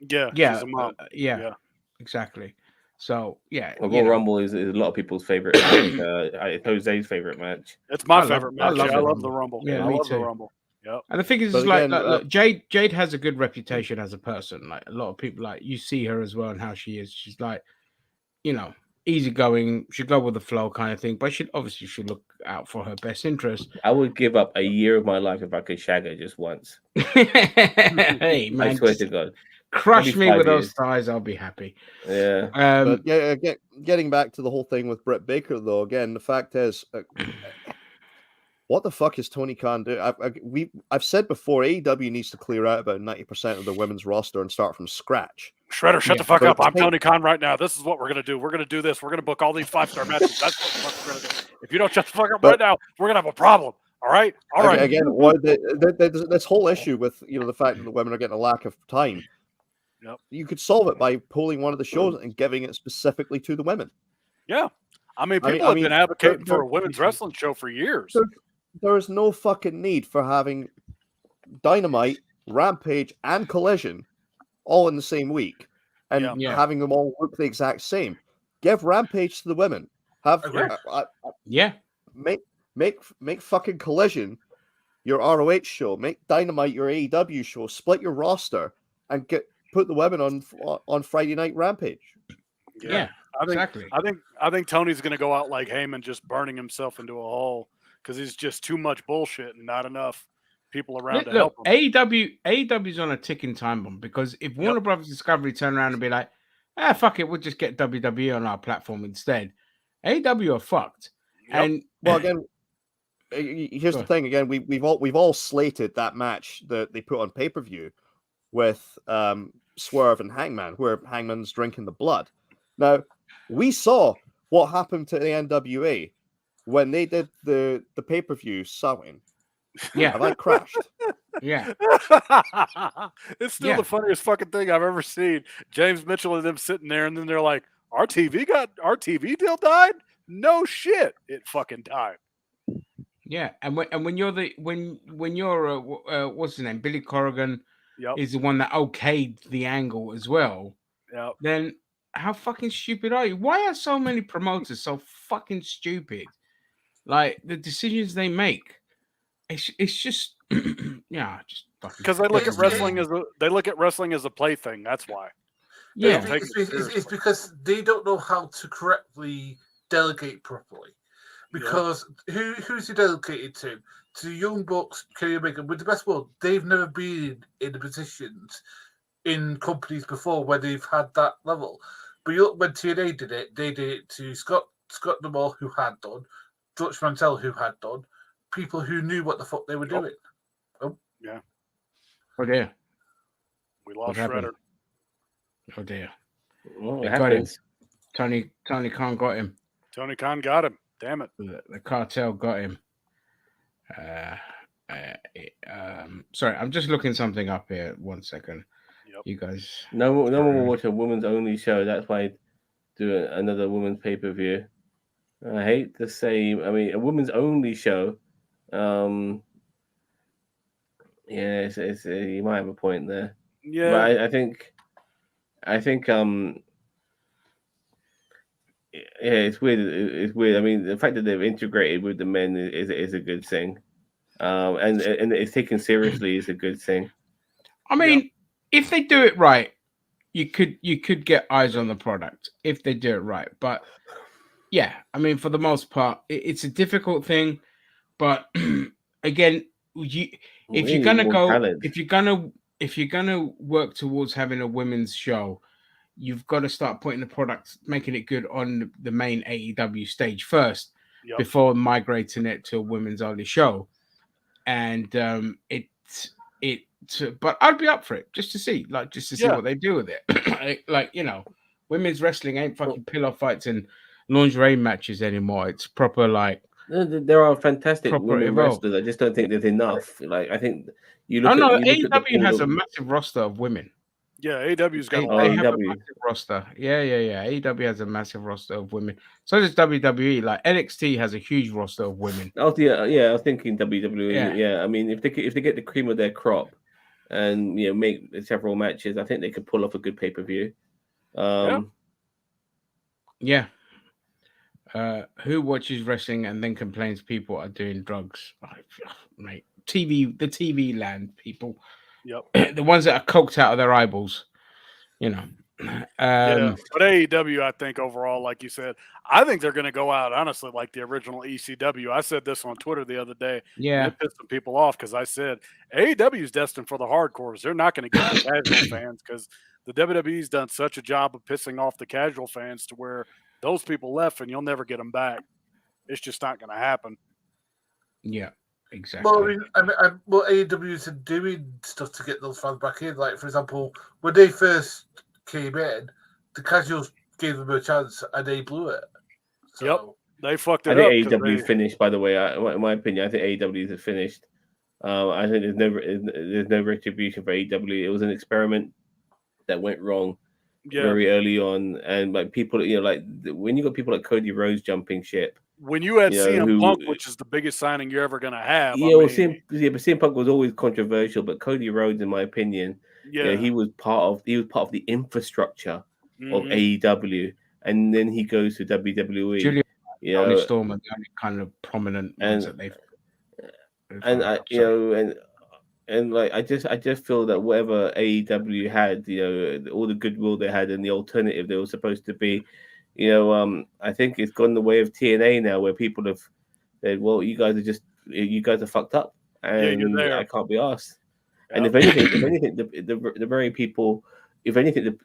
Yeah, yeah, she's a mom. yeah, exactly. So yeah, Well, you Royal know. Rumble is a lot of people's favorite match. It's Jose's favorite match. It's my I love- favorite I match. love Yeah, the I love the Rumble. Rumble. Yeah, I me love the too. Rumble. Yep. And the thing is, But it's like, again, look, Jade has a good reputation as a person. Like a lot of people, like you see her as well and how she is. She's like, you know, easygoing. She go with the flow kind of thing. But she obviously should look out for her best interest. I would give up a year of my life if I could shag her just once. Hey man, I swear just to God. crush Maybe me 5 with those years. thighs. I'll be happy. Yeah. But yeah, getting back to the whole thing with Britt Baker, though, again, the fact is, what the fuck is Tony Khan doing? I've said before, AEW needs to clear out about 90% of their women's roster and start from scratch. Shredder, shut Yeah. the fuck But up. I'm hey- Tony Khan right now. This is what we're going to do. We're going to do this. We're going to book all these 5-star matches. That's what the fuck we're going to do. If you don't shut the fuck up right now, we're going to have a problem. All right? All right. Again, this whole issue with the fact that the women are getting a lack of time. Yep. You could solve it by pulling one of the shows and giving it specifically to the women. Yeah. I mean, I people mean- have been advocating there- for a women's wrestling show for years. There is no fucking need for having Dynamite, Rampage, and Collision all in the same week and Yeah. having them all look the exact same. Give Rampage to the women. Have Agreed. Yeah. make fucking Collision your ROH show. Make Dynamite your AEW show. Split your roster and put the women on Friday Night Rampage. Yeah. I think, exactly. I think Tony's going to go out like Heyman, just burning himself into a hole because he's just too much bullshit and not enough people around to help Look, him. AEW's on a ticking time bomb because if Warner Brothers Discovery turn around and be like, fuck it, we'll just get WWE on our platform instead. AEW are fucked. Yep. And Well, again, here's the thing. Again, we've all slated that match that they put on pay-per-view with Swerve and Hangman, where Hangman's drinking the blood. Now, we saw what happened to the NWA when they did the pay-per-view sewing. Yeah. Have I crashed? Yeah. It's still Yeah. the funniest fucking thing I've ever seen. James Mitchell and them sitting there, and then they're like, our TV deal died? No shit. It fucking died. Yeah, and when you're what's his name, Billy Corrigan Yep. is the one that okayed the angle as well. Yep. Then how fucking stupid are you? Why are so many promoters so fucking stupid? Like the decisions they make, it's just yeah, just fucking. Because they look at wrestling as a plaything. That's why. They Yeah. don't take it It's seriously. because they don't know how to correctly delegate properly. Because who's he delegated to? To Young Bucks, Kenny Omega. With the best world, they've never been in the positions in companies before where they've had that level. But you look when TNA did it, they did it to Scott DeMore, who had done, Dutch Mantel, who had done, people who knew what the fuck they were doing. Oh. Yeah. Oh dear. We lost happened? Shredder. Oh dear. Well, They it got him. happens. Tony Khan got him. Tony Khan got him. Damn it. The cartel got him. Sorry, I'm just looking something up here. 1 second. Yep. You guys. No one will watch a women's only show. That's why I do another women's pay-per-view. I hate to say, I mean, a women's only show. Yeah, it's you might have a point there. Yeah. But I think yeah, it's weird. It's weird. I mean, the fact that they've integrated with the men is a good thing. And it's taken seriously is a good thing. I mean, if they do it right, you could get eyes on the product if they do it right. But yeah, I mean, for the most part, it's a difficult thing. But again, if you're gonna work towards having a women's show, you've got to start putting the product, making it good on the main AEW stage first, before migrating it to a women's only show. And but I'd be up for it just to see what they do with it. like, women's wrestling ain't fucking pillow fights and lingerie matches anymore. It's proper like. There are fantastic Proper women evolved. wrestlers. I just don't think there's enough. Like I think you Oh look. no, at, you look at AEW all has the- a massive roster of women. Yeah, AEW's got a They lot. have a massive roster. Yeah. AEW has a massive roster of women. So does WWE. Like NXT has a huge roster of women. I was thinking WWE. Yeah. I mean, if they get the cream of their crop and make several matches, I think they could pull off a good pay-per-view. Yeah. Who watches wrestling and then complains people are doing drugs? Mate, the TV land people. Yep. The ones that are coked out of their eyeballs. Yeah, but AEW, I think overall, like you said, I think they're going to go out honestly like the original ECW. I said this on Twitter the other day. Yeah, and it pissed some people off because I said AEW is destined for the hardcores. They're not going to get the casual fans because the WWE's done such a job of pissing off the casual fans to where those people left and you'll never get them back. It's just not going to happen. Yeah, exactly. Well, AEW is doing stuff to get those fans back in. Like, for example, when they first came in, the casuals gave them a chance and they blew it. So, yep, they fucked it up. I think AEW finished, by the way. In my opinion, I think AEW is finished. I think there's no retribution for AEW. It was an experiment that went wrong very early on, and like people, when you got people like Cody Rhodes jumping ship. When you had CM Punk, which is the biggest signing you're ever going to have. Yeah, but CM Punk was always controversial. But Cody Rhodes, in my opinion, he was part of the infrastructure of AEW, and then he goes to WWE. Julian Storm are the only kind of prominent ones that they've. I just feel that whatever AEW had, all the goodwill they had and the alternative they were supposed to be. I think it's gone the way of TNA now, where people have said, "Well, you guys are fucked up, and I can't be asked." Yep. And if anything, the very people, if anything,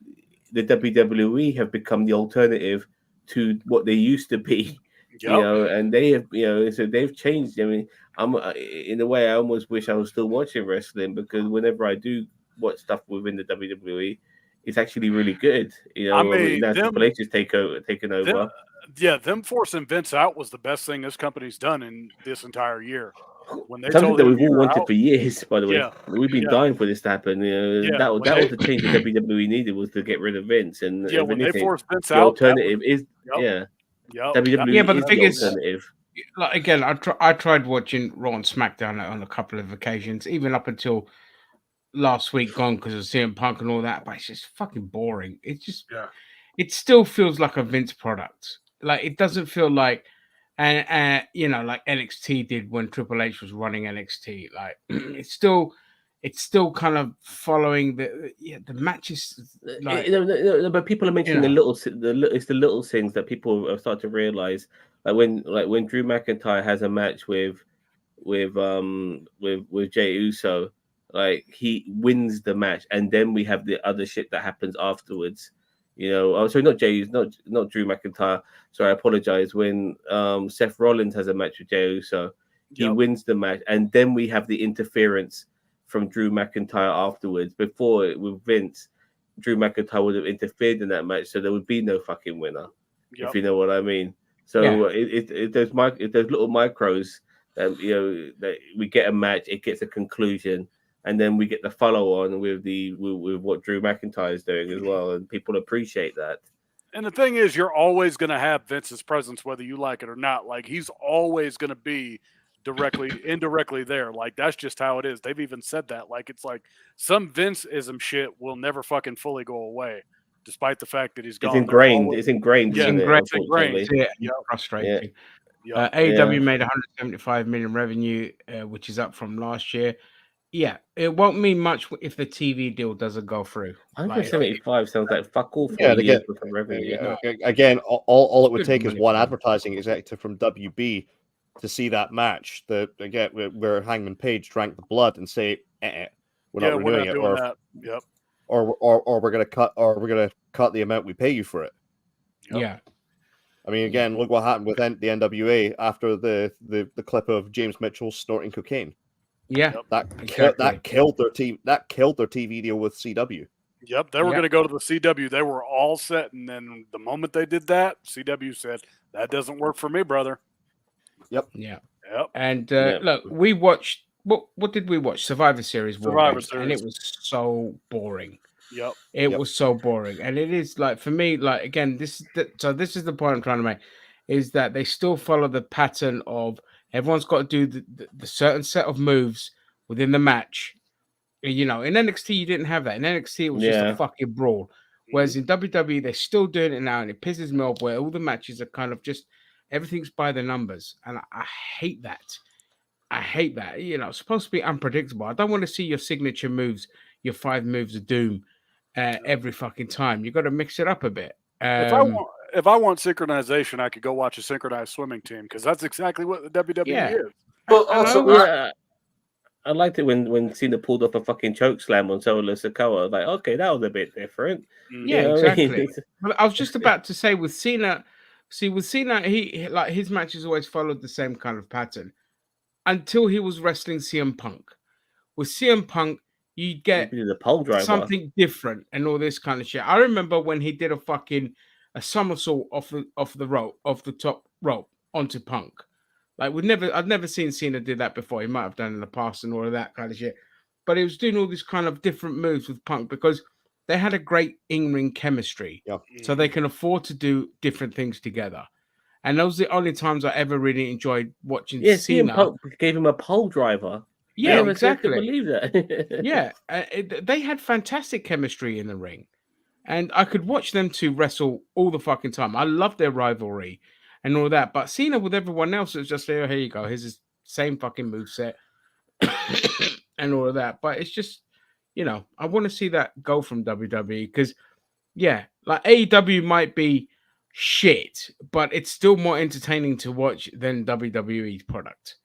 the WWE have become the alternative to what they used to be. Yep. And they have, so they've changed. I mean, in a way, I almost wish I was still watching wrestling because whenever I do watch stuff within the WWE. It's actually really good. That's Triple H is taken over. Them forcing Vince out was the best thing this company's done in this entire year. When they something that we've all wanted for years, by the way. We've been dying for this to happen. That was the change that WWE needed was to get rid of Vince. And when they forced Vince the out, alternative is WWE. But the thing is, alternative. Like again, I tried watching Raw and SmackDown on a couple of occasions, even up until last week gone because of CM Punk and all that, but it's just fucking boring. It's just it still feels like a Vince product. Like it doesn't feel like like NXT did when Triple H was running NXT. Like it's still kind of following the matches. Like, but people are mentioning the little things that people have started to realize. Like when Drew McIntyre has a match with Jey Uso. Like he wins the match, and then we have the other shit that happens afterwards. Sorry, not Jey, not Drew McIntyre. Sorry, I apologize. When Seth Rollins has a match with Jey Uso, he wins the match, and then we have the interference from Drew McIntyre afterwards. Before with Vince, Drew McIntyre would have interfered in that match, so there would be no fucking winner. If you know what I mean. So there's little micros that that we get a match, it gets a conclusion. And then we get the follow on with what Drew McIntyre is doing as well, and people appreciate that. And the thing is, you're always going to have Vince's presence, whether you like it or not. Like he's always going to be indirectly there. Like that's just how it is. They've even said that. Like it's like some Vince-ism shit will never fucking fully go away, despite the fact that he's gone. It's ingrained. Yeah, it's ingrained. Yeah, frustrating. Yeah. AEW made 175 million revenue, which is up from last year. Yeah, it won't mean much if the TV deal doesn't go through. 175 sounds like fuck all for revenue. Again, all it would take is one advertising executive from WB to see that match. Where Hangman Page drank the blood and say, "We're not renewing it," or we're gonna cut the amount we pay you for it. Yep. Yeah. I mean, again, look what happened with the NWA after the clip of James Mitchell snorting cocaine. Yeah, that killed their team. That killed their TV deal with CW. Yep, they were going to go to the CW. They were all set, and then the moment they did that, CW said, "That doesn't work for me, brother." Yep. Yeah. Yep. And look, we watched what did we watch? Survivor Series. Survivor Series, and it was so boring. Yep. It was so boring, and it is like for me, like again, this is the point I'm trying to make, is that they still follow the pattern of everyone's got to do the certain set of moves within the match. You know, in NXT you didn't have that. In NXT it was just a fucking brawl. Whereas in WWE they're still doing it now, and it pisses me off where all the matches are kind of just everything's by the numbers, and I hate that. I hate that. You know, it's supposed to be unpredictable. I don't want to see your signature moves, your 5 moves of doom. Every fucking time you got to mix it up a bit. If I want synchronization, I could go watch a synchronized swimming team because that's exactly what the WWE is. But also, I liked it when Cena pulled off a fucking choke slam on Solo Sikoa. Like, okay, that was a bit different. Yeah, You know what I mean? exactly. But I was just about to say with Cena, he like his matches always followed the same kind of pattern until he was wrestling CM Punk. With CM Punk, you get the pole driver, something different and all this kind of shit. I remember when he did a somersault off the top rope onto Punk. Like I'd never seen Cena do that before. He might have done in the past and all of that kind of shit. But he was doing all these kind of different moves with Punk because they had a great in-ring chemistry. So they can afford to do different things together. And those are the only times I ever really enjoyed watching Cena. CM Punk gave him a pole driver. Yeah, exactly. Believe that. Yeah, they had fantastic chemistry in the ring, and I could watch them two wrestle all the fucking time. I love their rivalry and all that. But Cena with everyone else, it was just here you go. Here's his same fucking moveset and all of that. But it's just, you know, I want to see that go from WWE because, yeah, like AEW might be shit, but it's still more entertaining to watch than WWE's product.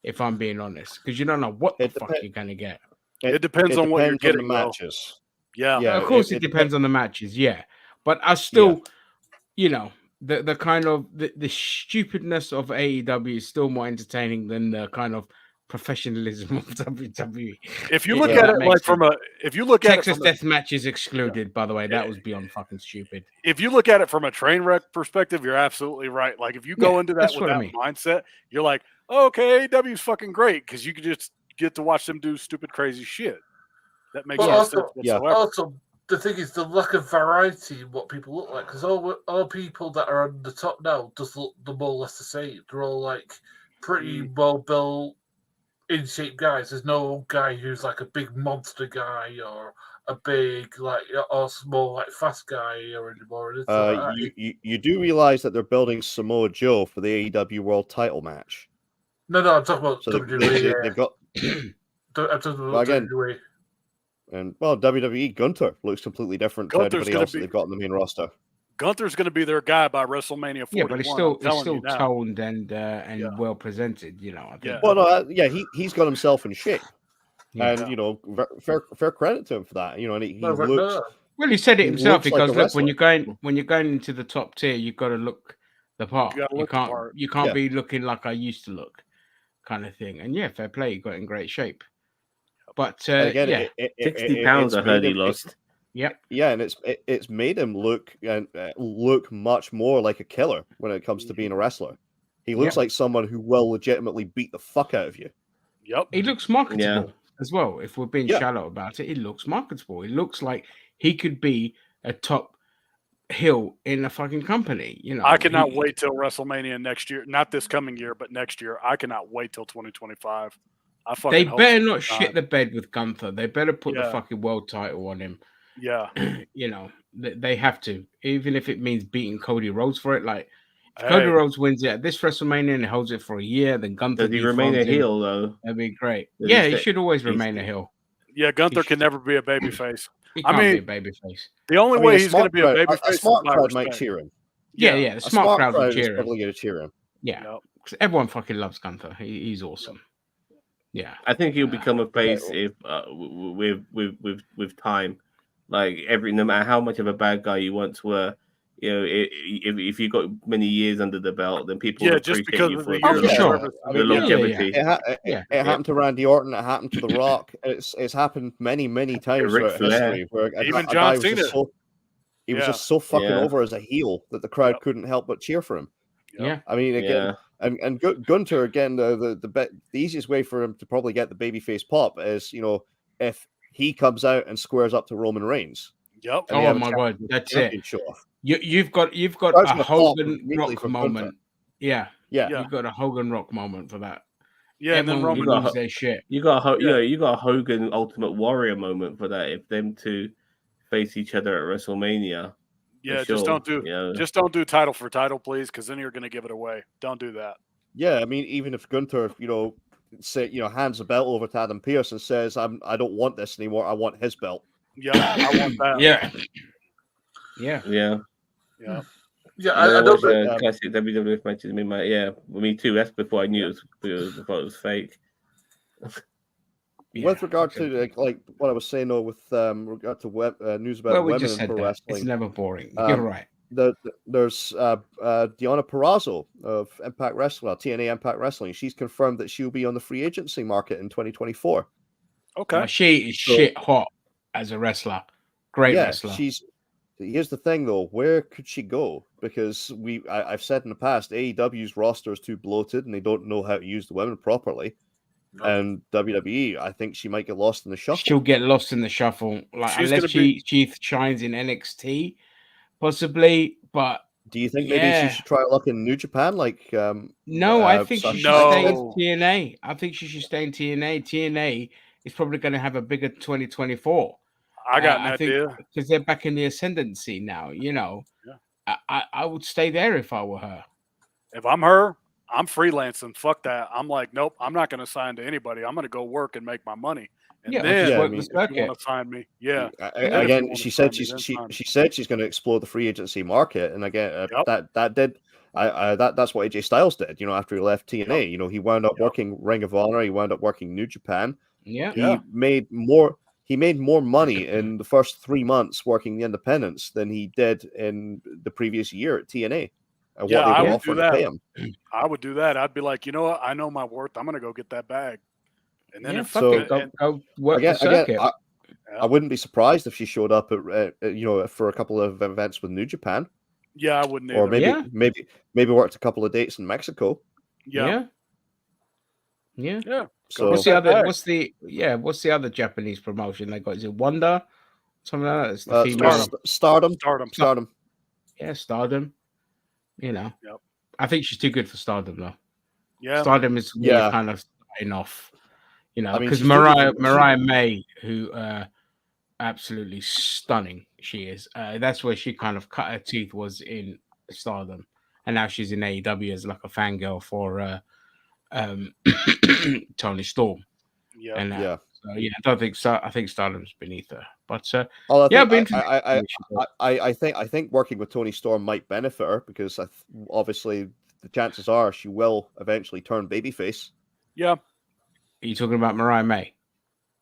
If I'm being honest, because you don't know what the fuck you're gonna get. It depends on what you're getting. On the matches. Yeah, of course it depends on the matches. Yeah, but I still, you know, the kind of the stupidness of AEW is still more entertaining than the kind of professionalism of WWE. If you look at it like from a, if you look at Texas Death Matches excluded, by the way, that was beyond fucking stupid. If you look at it from a train wreck perspective, you're absolutely right. Like if you go into that with that mindset, you're like, okay, AEW's fucking great because you can just get to watch them do stupid, crazy shit. That makes sense whatsoever. Also, the thing is the lack of variety in what people look like because all people that are on the top now just look the more or less the same. They're all like pretty well built, in shape guys. There's no guy who's like a big monster guy or a big like or small like fast guy or anymore. You do realize that they're building Samoa Joe for the AEW World Title match. No, I'm talking about WWE. They've got. I'm talking about WWE. And well, WWE Gunther looks completely different to everybody else that they've got in the main roster. Gunther's going to be their guy by WrestleMania 41. Yeah, but it's still toned and well presented. You know, I think. Well, no, he's got himself in shape, and you know, fair credit to him for that. You know, and he looks. Well, he said it himself. He goes, like "Look, when you're going into the top tier, you've got to look the part. You can't be looking like I used to look." Kind of thing, and yeah, fair play. He got in great shape, but again, 60 pounds I heard he lost. Yep. Yeah, and it's made him look much more like a killer when it comes to being a wrestler. He looks like someone who will legitimately beat the fuck out of you. Yep. He looks marketable as well. If we're being shallow about it, he looks marketable. He looks like he could be a top heel in a fucking company. You know, I cannot wait till WrestleMania next year. Not this coming year, but next year. I cannot wait till 2025. They better not shit the bed with Gunther. They better put the fucking world title on him. Yeah. You know, they have to, even if it means beating Cody Rhodes for it. Like, if Cody Rhodes wins it at this WrestleMania and holds it for a year, then Gunther. Does he remain a heel, though? That'd be great. He should always remain a heel. Yeah, Gunther can never be a babyface. He can't be a babyface. The only way he's going to be a babyface a smart crowd might cheer him. Yeah, the smart crowd will cheer him. Probably going to cheer him. Yeah, because everyone fucking loves Gunther. He's awesome. Yeah, I think he'll become a face if with time. Like no matter how much of a bad guy you once were, you know, if you got many years under the belt, then people will just appreciate because you for the longevity. It happened to Randy Orton. It happened to The Rock. It's happened many times throughout history. Where even John Cena, he was just so fucking over as a heel that the crowd couldn't help but cheer for him. Yeah, I mean, again, and Gunther again. The easiest way for him to probably get the babyface pop is, you know, if he comes out and squares up to Roman Reigns. Yep. And they Oh have a my God, that's it. championship off. You've got That's a gonna pop Hogan immediately Rock for moment. Gunther. Yeah, Yeah. you've got a Hogan Rock moment for that. Yeah, and then Everyone Roman would lose their shit. You got a Hogan Ultimate Warrior moment for that. If them two face each other at WrestleMania. Yeah, sure, just don't do you know. just don't do title for title, please, because then you're going to give it away. Don't do that. Yeah, I mean, even if Gunther, hands the belt over to Adam Pearce and says, I don't want this anymore. I want his belt. Yeah, I want that. Yeah. Yeah. I don't think classic WWF matches. Me too. That's before I knew it was fake. With regard to like what I was saying, though, with regard to news about we women just in said pro that. wrestling, It's never boring. You're right. There's Deonna Purrazzo of Impact Wrestling, TNA Impact Wrestling. She's confirmed that she'll be on the free agency market in 2024. Okay, she is shit hot as a wrestler. Great wrestler. Here's the thing, though. Where could she go? Because I've said in the past, AEW's roster is too bloated and they don't know how to use the women properly. No. And WWE, I think she might get lost in the shuffle. She'll get lost in the shuffle, unless she shines in NXT, possibly. But do you think maybe she should try luck in New Japan? No, I think she should stay in TNA. I think she should stay in TNA. TNA is probably going to have a bigger 2024. I got an idea because they're back in the ascendancy now. I would stay there if I were her. If I'm her, I'm freelancing. Fuck that. I'm like, nope, I'm not going to sign to anybody. I'm going to go work and make my money. And then if you want to sign me, again, she said she's going to explore the free agency market, and again, that's what AJ Styles did. After he left TNA, he wound up working Ring of Honor. He wound up working New Japan. He made more. He made more money in the first 3 months working the independents than he did in the previous year at TNA. And what they were offering to pay him. I would do that. I'd be like, you know what? I know my worth. I'm going to go get that bag. And then go work the circuit. I wouldn't be surprised if she showed up at for a couple of events with New Japan. Yeah, I wouldn't. Or maybe worked a couple of dates in Mexico. Yeah. So what's the other Japanese promotion they got? Is it Wonder? Something like that. It's the female. Stardom. Yeah, Stardom. I think she's too good for Stardom though. Yeah, Stardom is really kind of starting off. Because Mariah May, who absolutely stunning she is. That's where she kind of cut her teeth, was in Stardom, and now she's in AEW as like a fangirl for Tony Storm. So, I don't think so. I think Stardom's beneath her, but I think working with Tony Storm might benefit her because obviously the chances are she will eventually turn babyface. Yeah. Are you talking about Mariah May?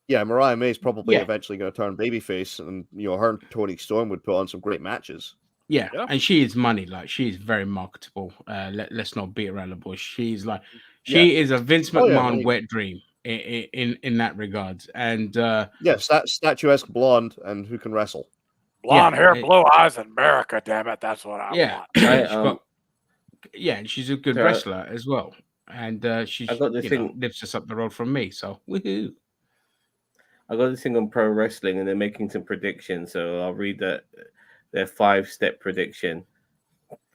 Yeah, Mariah May is probably eventually going to turn babyface, and her and Tony Storm would put on some great matches. Yeah, and she is money. Like, she is very marketable. Let's not beat around the bush. She's like, she is a Vince McMahon wet dream in that regard. And statuesque blonde, and who can wrestle? Blonde hair, blue eyes, and America. Damn it, that's what I want. And she's a good wrestler as well. And she lives just up the road from me. So woohoo! I got this thing on Pro Wrestling, and they're making some predictions. So I'll read their 5-step prediction.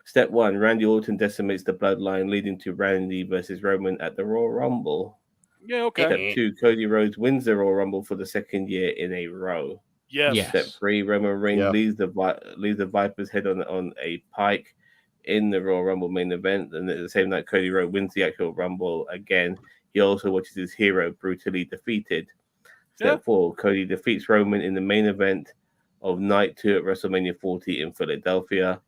Step 1: Randy Orton decimates the bloodline, leading to Randy versus Roman at the Royal Rumble. Yeah, okay. Step 2: Cody Rhodes wins the Royal Rumble for the second year in a row. Yes. Step 3: Roman Reigns leaves the Viper's head on a pike in the Royal Rumble main event, and at the same night, Cody Rhodes wins the actual Rumble again. He also watches his hero brutally defeated. Step 4: Cody defeats Roman in the main event of Night 2 at WrestleMania 40 in Philadelphia.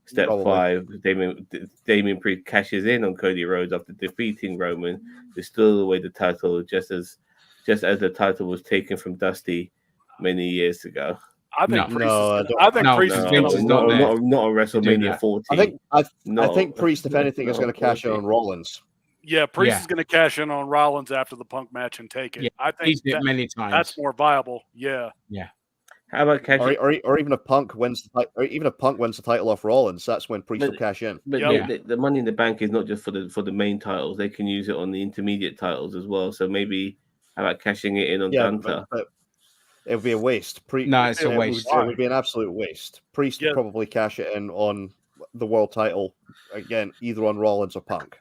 Step 5: Damian Priest cashes in on Cody Rhodes after defeating Roman to steal away the title, just as the title was taken from Dusty many years ago. I think Priest is not on WrestleMania 40. I think Priest, if anything, is going to cash in on Rollins. Yeah, Priest is going to cash in on Rollins after the Punk match and take it. I think many times. That's more viable. Yeah. How about cash? Or even if Punk wins the title off Rollins, that's when Priest will cash in. But the Money in the Bank is not just for the main titles. They can use it on the intermediate titles as well. So maybe how about cashing it in on Gunther? It would be a waste. No, it's a waste. It would be an absolute waste. Priest would probably cash it in on the world title again, either on Rollins or Punk.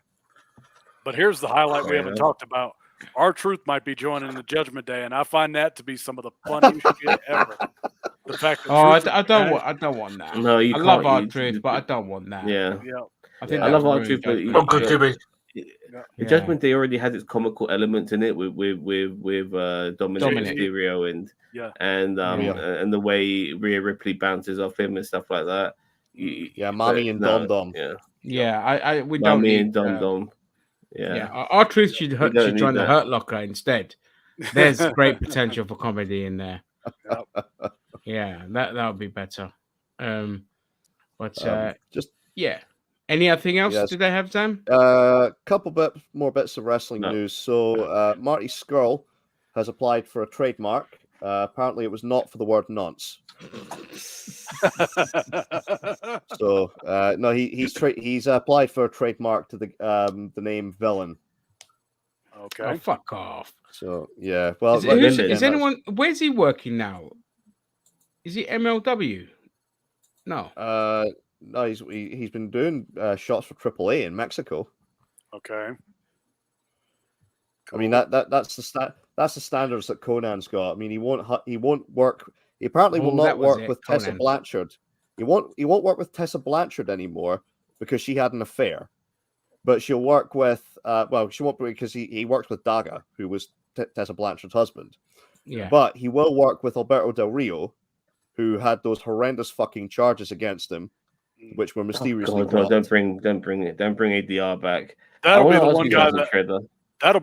But here's the highlight we haven't talked about. R-Truth might be joining the Judgment Day, and I find that to be some of the funniest shit ever. The fact that I don't want that. No, you I can't. love R-Truth, but I don't want that. Yeah. I think I love R-Truth, but Judgment. the Judgment Day already has its comical elements in it with Dominic Mysterio and the way Rhea Ripley bounces off him and stuff like that. Mommy and Dom Dom. Yeah, we don't Mommy need and Dom Dom. Yeah. R-Truth should join the that. Hurt Locker instead. There's great potential for comedy in there. Yeah, that would be better. Anything else? Yes. Did they have, Sam? Couple more bits of wrestling news. So Marty Scurll has applied for a trademark. Apparently, it was not for the word nonce. So no, he's applied for a trademark to the name villain. Okay. Oh, fuck off. So yeah, well, is anyone? Where's he working now? Is he MLW? No. No, he's been doing shots for AAA in Mexico. Okay. I mean that's the standards that Conan's got. I mean he won't work. He apparently will not work with Tessa Blanchard. He won't work with Tessa Blanchard anymore because she had an affair. But she'll work with she won't because he works with Daga, who was Tessa Blanchard's husband. Yeah. But he will work with Alberto Del Rio, who had those horrendous fucking charges against him, which were mysteriously dropped. Don't bring ADR back. That'll be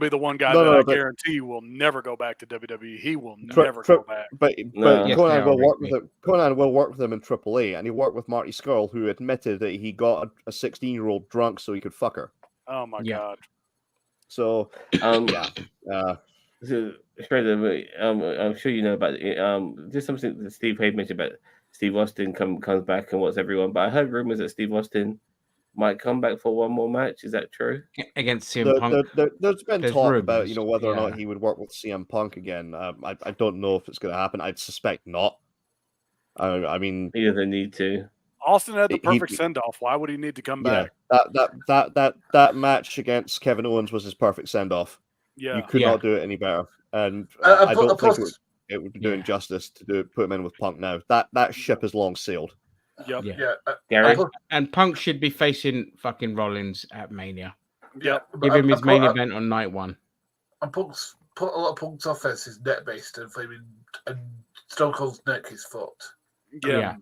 the one guy that I guarantee will never go back to WWE. He will never go back. But Conan will work with him. Conan will work with him in AAA, and he worked with Marty Scurll, who admitted that he got a 16-year-old drunk so he could fuck her. Oh my god! So So, Shredder, I'm sure you know about it. Just something that Steve Hayes mentioned about Steve Austin comes back and what's everyone. But I heard rumors that Steve Austin might come back for one more match. Is that true? Against CM Punk? There's been talk about whether or not he would work with CM Punk again. I don't know if it's going to happen. I'd suspect not. I mean, he doesn't need to. Austin had the perfect send off. Why would he need to come back? That match against Kevin Owens was his perfect send off. Yeah, you could not do it any better. And I don't think it would be doing justice to put him in with Punk now. That ship is long sailed. Yep. Gary? And Punk should be facing fucking Rollins at Mania. Yep. Give him his main event on night one. And Punk's put a lot of Punk's offense is net based and Stone Cold's neck is fucked. Yeah.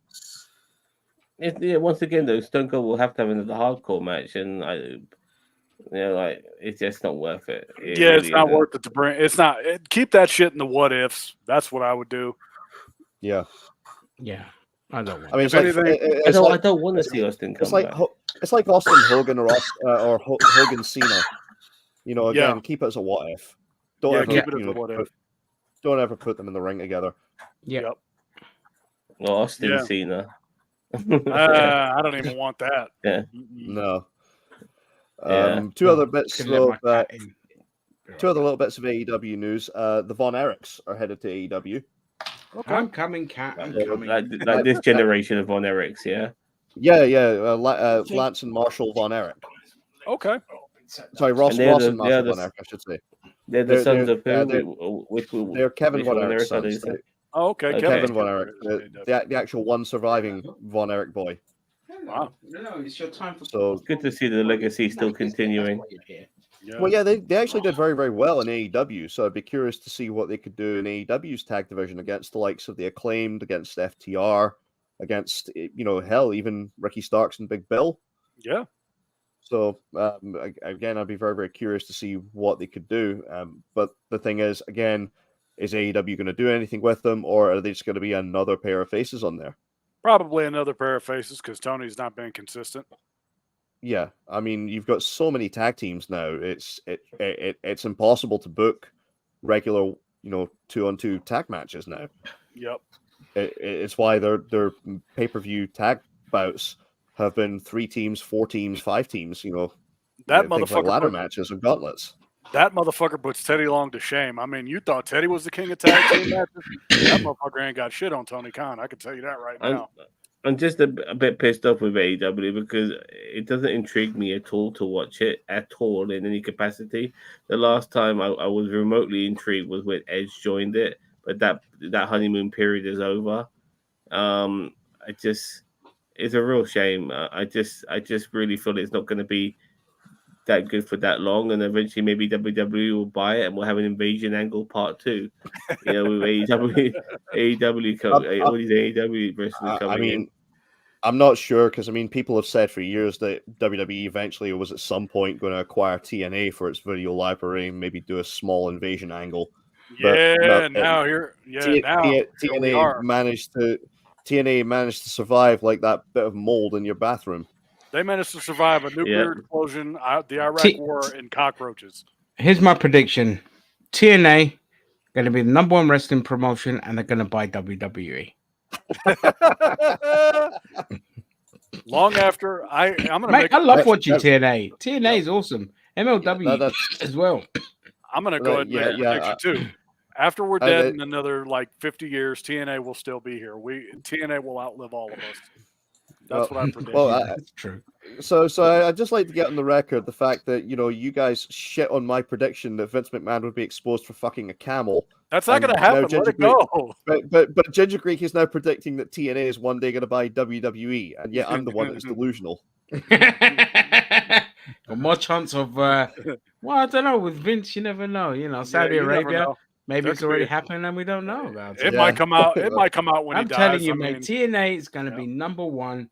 Once again, though, Stone Cold will have to have another hardcore match, and it's just not worth it. It's not worth it to bring. It's not. Keep that shit in the what ifs. That's what I would do. Yeah. I don't want. I mean, I don't want to see Austin come back. It's like Austin Hogan or Hogan Cena. Again, keep it as a what if. Don't ever put them in the ring together. Yeah. Well, Austin Cena. I don't even want that. Yeah. No. Two other little bits of AEW news. The Von Erichs are headed to AEW. Okay. I'm coming, Cat. I'm coming. Like this generation of Von Erichs, yeah? Lance and Marshall Von Erich. Okay. Sorry, Ross and Marshall Von Erich, I should say. They're the sons of who? They're Kevin Von Erich's sons. Okay, Kevin Von Erich. The actual one surviving Von Erich boy. Wow. No, it's your time for. So it's good to see the legacy still continuing. Well, yeah, they actually did very, very well in AEW, so I'd be curious to see what they could do in AEW's tag division against the likes of the Acclaimed, against FTR, against, hell, even Ricky Starks and Big Bill. Yeah. So, again, I'd be very, very curious to see what they could do. But the thing is, again, is AEW going to do anything with them, or are they just going to be another pair of faces on there? Probably another pair of faces because Tony's not been consistent. Yeah, I mean, you've got so many tag teams now. It's impossible to book regular, 2-on-2 tag matches now. Yep. It's why their pay-per-view tag bouts have been 3 teams, 4 teams, 5 teams. That things like ladder matches and gauntlets. That motherfucker puts Teddy Long to shame. I mean, you thought Teddy was the king of tag team matches? That motherfucker ain't got shit on Tony Khan. I can tell you that right now. I'm just a bit pissed off with AEW because it doesn't intrigue me at all to watch it at all in any capacity. The last time I was remotely intrigued was when Edge joined it, but that honeymoon period is over. It's a real shame. I just really feel it's not going to be that good for that long, and eventually maybe WWE will buy it and we'll have an Invasion Angle Part 2. You know, with AEW all these AEW wrestlers coming in. I'm not sure because people have said for years that WWE eventually was at some point going to acquire TNA for its video library and maybe do a small Invasion angle. TNA managed to survive like that bit of mold in your bathroom. They managed to survive a nuclear explosion, the Iraq War, and cockroaches. Here's my prediction: TNA going to be the number one wrestling promotion, and they're going to buy WWE. Long after I'm going to make. I love watching TNA. TNA is awesome. MLW as well. I'm going to go ahead and make a prediction too. After we're dead in another 50 years, TNA will still be here. TNA will outlive all of us. That's what I predict. That's true. So I'd just like to get on the record the fact that you guys shit on my prediction that Vince McMahon would be exposed for fucking a camel. That's not going to happen. Let it go. But Ginger Greek is now predicting that TNA is one day going to buy WWE, and yet I'm the one that's delusional. More chance of I don't know. With Vince, you never know. Saudi Arabia. Maybe it's already happened and we don't know about it. It might come out. It might come out when he dies. I'm telling you, mate. TNA is going to be number one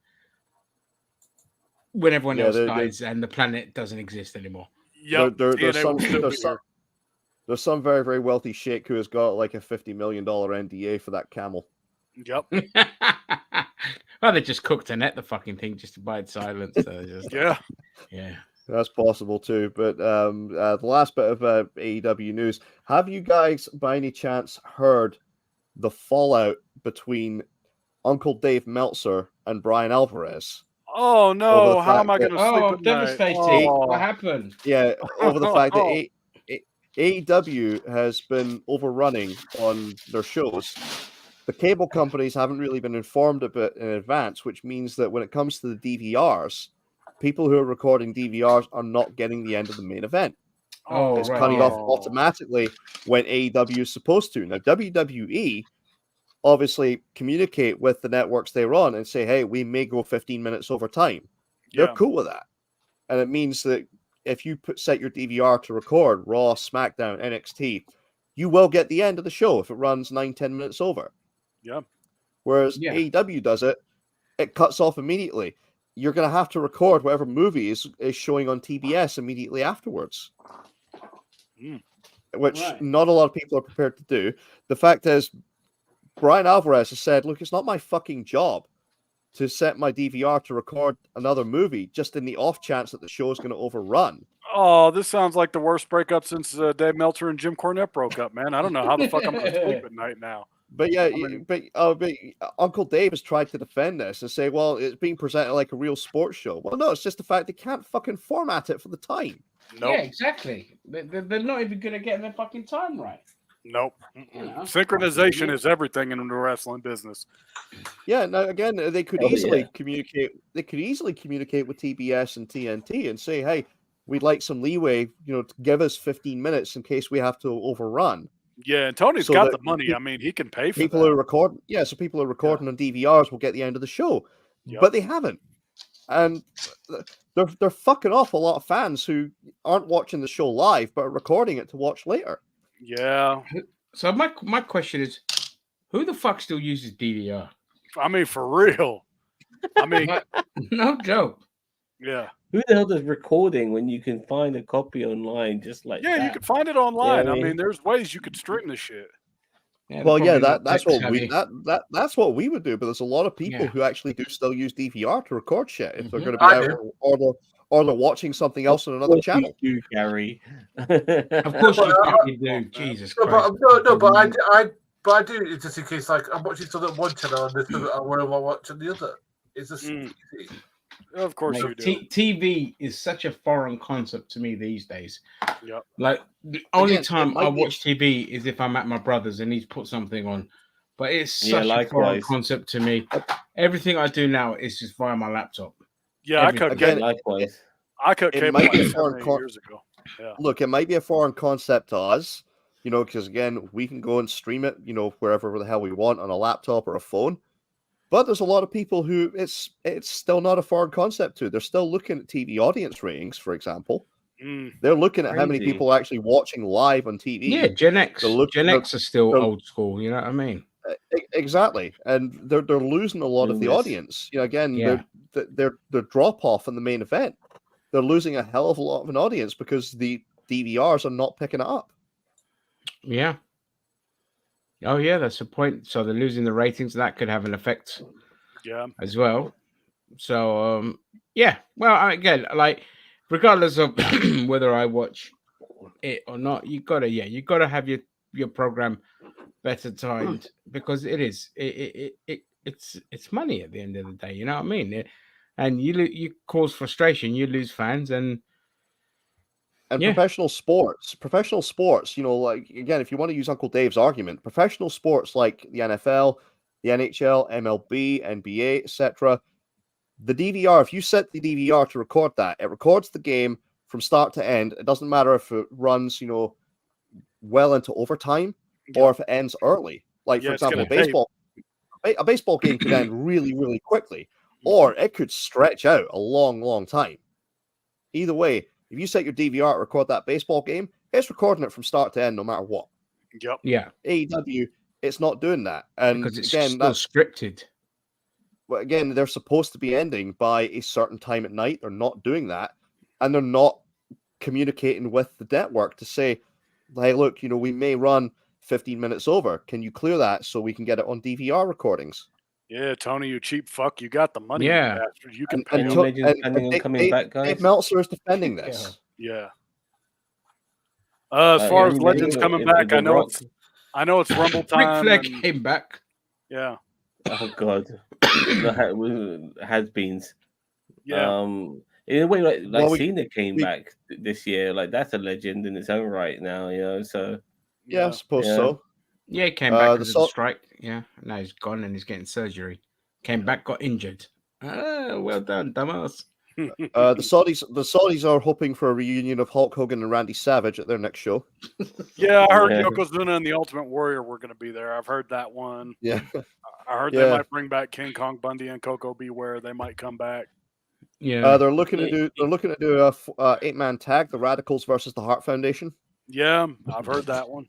when everyone else dies and the planet doesn't exist anymore. There's some very, very wealthy sheikh who has got like a $50 million NDA for that camel. Yep. Well, they just cooked and ate the fucking thing just to buy its silence. Yeah. That's possible too. But the last bit of AEW news: have you guys, by any chance, heard the fallout between Uncle Dave Meltzer and Brian Alvarez? Oh no! How am I going to sleep at devastating. night? What happened? Yeah, over the fact that AEW has been overrunning on their shows. The cable companies haven't really been informed of it in advance, which means that when it comes to the DVRs, people who are recording DVRs are not getting the end of the main event. It's cutting off automatically when AEW is supposed to. Now, WWE obviously communicate with the networks they're on and say, hey, we may go 15 minutes over time. They're cool with that. And it means that if you set your DVR to record Raw, SmackDown, NXT, you will get the end of the show if it runs 9-10 minutes over. Yeah. Whereas AEW does it, it cuts off immediately. You're going to have to record whatever movie is showing on TBS immediately afterwards. Which not a lot of people are prepared to do. The fact is, Brian Alvarez has said, look, it's not my fucking job to set my DVR to record another movie just in the off chance that the show is going to overrun. Oh, this sounds like the worst breakup since Dave Meltzer and Jim Cornette broke up, man. I don't know how the fuck I'm going to sleep at night now. But but Uncle Dave has tried to defend this and say, well, it's being presented like a real sports show. Well, no, it's just the fact they can't fucking format it for the time. Nope. Yeah, exactly. They're not even going to get their fucking time right. Nope. Synchronization is everything in the wrestling business. Yeah. Now, again, they could easily communicate. They could easily communicate with TBS and TNT and say, hey, we'd like some leeway, to give us 15 minutes in case we have to overrun. Yeah, and Tony's got the money. I mean, he can pay for people that. Who are recording. Yeah, so people who are recording on DVRs will get the end of the show, but they haven't, and they're fucking off a lot of fans who aren't watching the show live but are recording it to watch later. Yeah. So my question is, who the fuck still uses DVR? I mean, for real. I mean, no joke. Yeah. Who the hell does recording when you can find a copy online just like that? You can find it online. I mean, there's ways you could stream this shit. That's what we would do. But there's a lot of people who actually do still use DVR to record shit if they're going to be out or they're watching something else on another channel. You, Gary. Of course you fucking do. Jesus Christ. But I do it just in case, like, I'm watching something on one channel and this I want to watch on the other. It's just easy. Of course Like, you do. TV is such a foreign concept to me these days. Yep. Like the only Again, time it might I be- watch TV is if I'm at my brother's and he's put something on. But it's Yeah, such a foreign likewise. concept to me. Everything I do now is just via my laptop. Yeah, I Everything. cut Again, cable. Likewise. I cut it cable might be like a foreign 7 con- years ago. Yeah. Look, it might be a foreign concept to us, because again, we can go and stream it, wherever the hell we want on a laptop or a phone. But there's a lot of people who it's still not a foreign concept to. They're still looking at TV audience ratings, for example. They're looking at how many Crazy. people are actually watching live on TV. Yeah, Gen X. They're Gen X are still they're- old school. You know what I mean? Exactly, and they're losing a lot of the Boomers. audience. Again, Yeah. their drop off in the main event. They're losing a hell of a lot of an audience because the DVRs are not picking it up. Yeah. Oh yeah, that's the point. So they're losing the ratings. That could have an effect Yeah. as well. So yeah. Well, again, like regardless of whether I watch it or not, you gotta have your program better timed because it's money at the end of the day. You know what I mean? And you cause frustration. You lose fans and. And Yeah. professional sports, like again, if you want to use Uncle Dave's argument, professional sports like the NFL, the NHL, MLB, NBA, etc. The DVR, if you set the DVR to record that, it records the game from start to end. It doesn't matter if it runs, well into overtime or if it ends early. Like, Yeah, for it's gonna example, a baseball game could end really, really quickly, or it could stretch out a long, long time. Either way, if you set your DVR to record that baseball game, it's recording it from start to end no matter what. Yep. Yeah. AEW, it's not doing that. And Because it's again, still that's scripted. well, again, they're supposed to be ending by a certain time at night. They're not doing that. And they're not communicating with the network to say, hey, look, we may run 15 minutes over. Can you clear that so we can get it on DVR recordings? Yeah, Tony, you cheap fuck. You got the money, you Yeah. bastard. You can And, pay and, them. to- Legends and, planning on Dave- coming Dave- back, guys? Dave Meltzer is defending this. Yeah. As far as yeah, Legends yeah, coming yeah, back, The I know Rock. it's Rumble Ric time. Flair and- came back. yeah. Oh God, the has-beens. Yeah. In a way, like Well, Cena came we- back this year. Like that's a legend in its own right now. So Yeah, I suppose Yeah. so. Yeah, he came back the because of Salt- the strike. Yeah, now he's gone and he's getting surgery. Came back, got injured. Ah, well done, dumbass. The Saudis are hoping for a reunion of Hulk Hogan and Randy Savage at their next show. Yeah, I heard Yeah. Yokozuna and the Ultimate Warrior were going to be there. I've heard that one. Yeah. I heard Yeah. they might bring back King Kong Bundy and Coco Beware. They might come back. Yeah. They're looking to do a 8-man tag, the Radicals versus the Hart Foundation. Yeah, I've heard that one.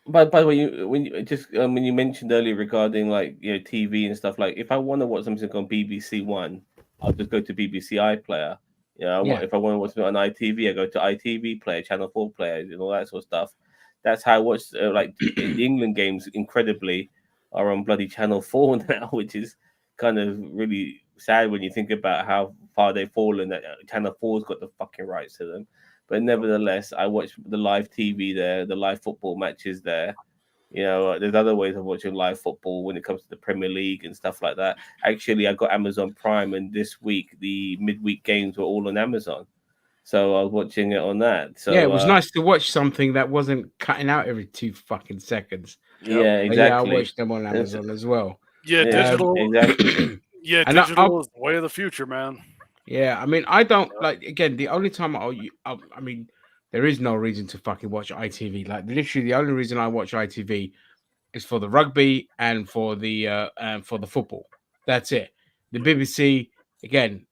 By the way, when you mentioned earlier regarding TV and stuff, like if I want to watch something on BBC One, I'll just go to BBC iPlayer. Yeah. If I want to watch something on ITV, I go to ITV Player, Channel 4 Player, and all that sort of stuff. That's how I watch the England games. Incredibly, are on bloody Channel 4 now, which is kind of really sad when you think about how far they've fallen. That Channel 4's got the fucking rights to them. But nevertheless, I watch the live TV there, the live football matches there. There's other ways of watching live football when it comes to the Premier League and stuff like that. Actually, I got Amazon Prime, and this week the midweek games were all on Amazon, so I was watching it on that. So yeah, it was nice to watch something that wasn't cutting out every 2 fucking seconds. Yeah, But exactly. Yeah, I watched them on Amazon as well. Yeah, digital. Exactly. Yeah, And digital is the way of the future, man. Yeah, I mean, I don't again. The only time I mean, there is no reason to fucking watch ITV. Like, literally, the only reason I watch ITV is for the rugby and for the football. That's it. The BBC again,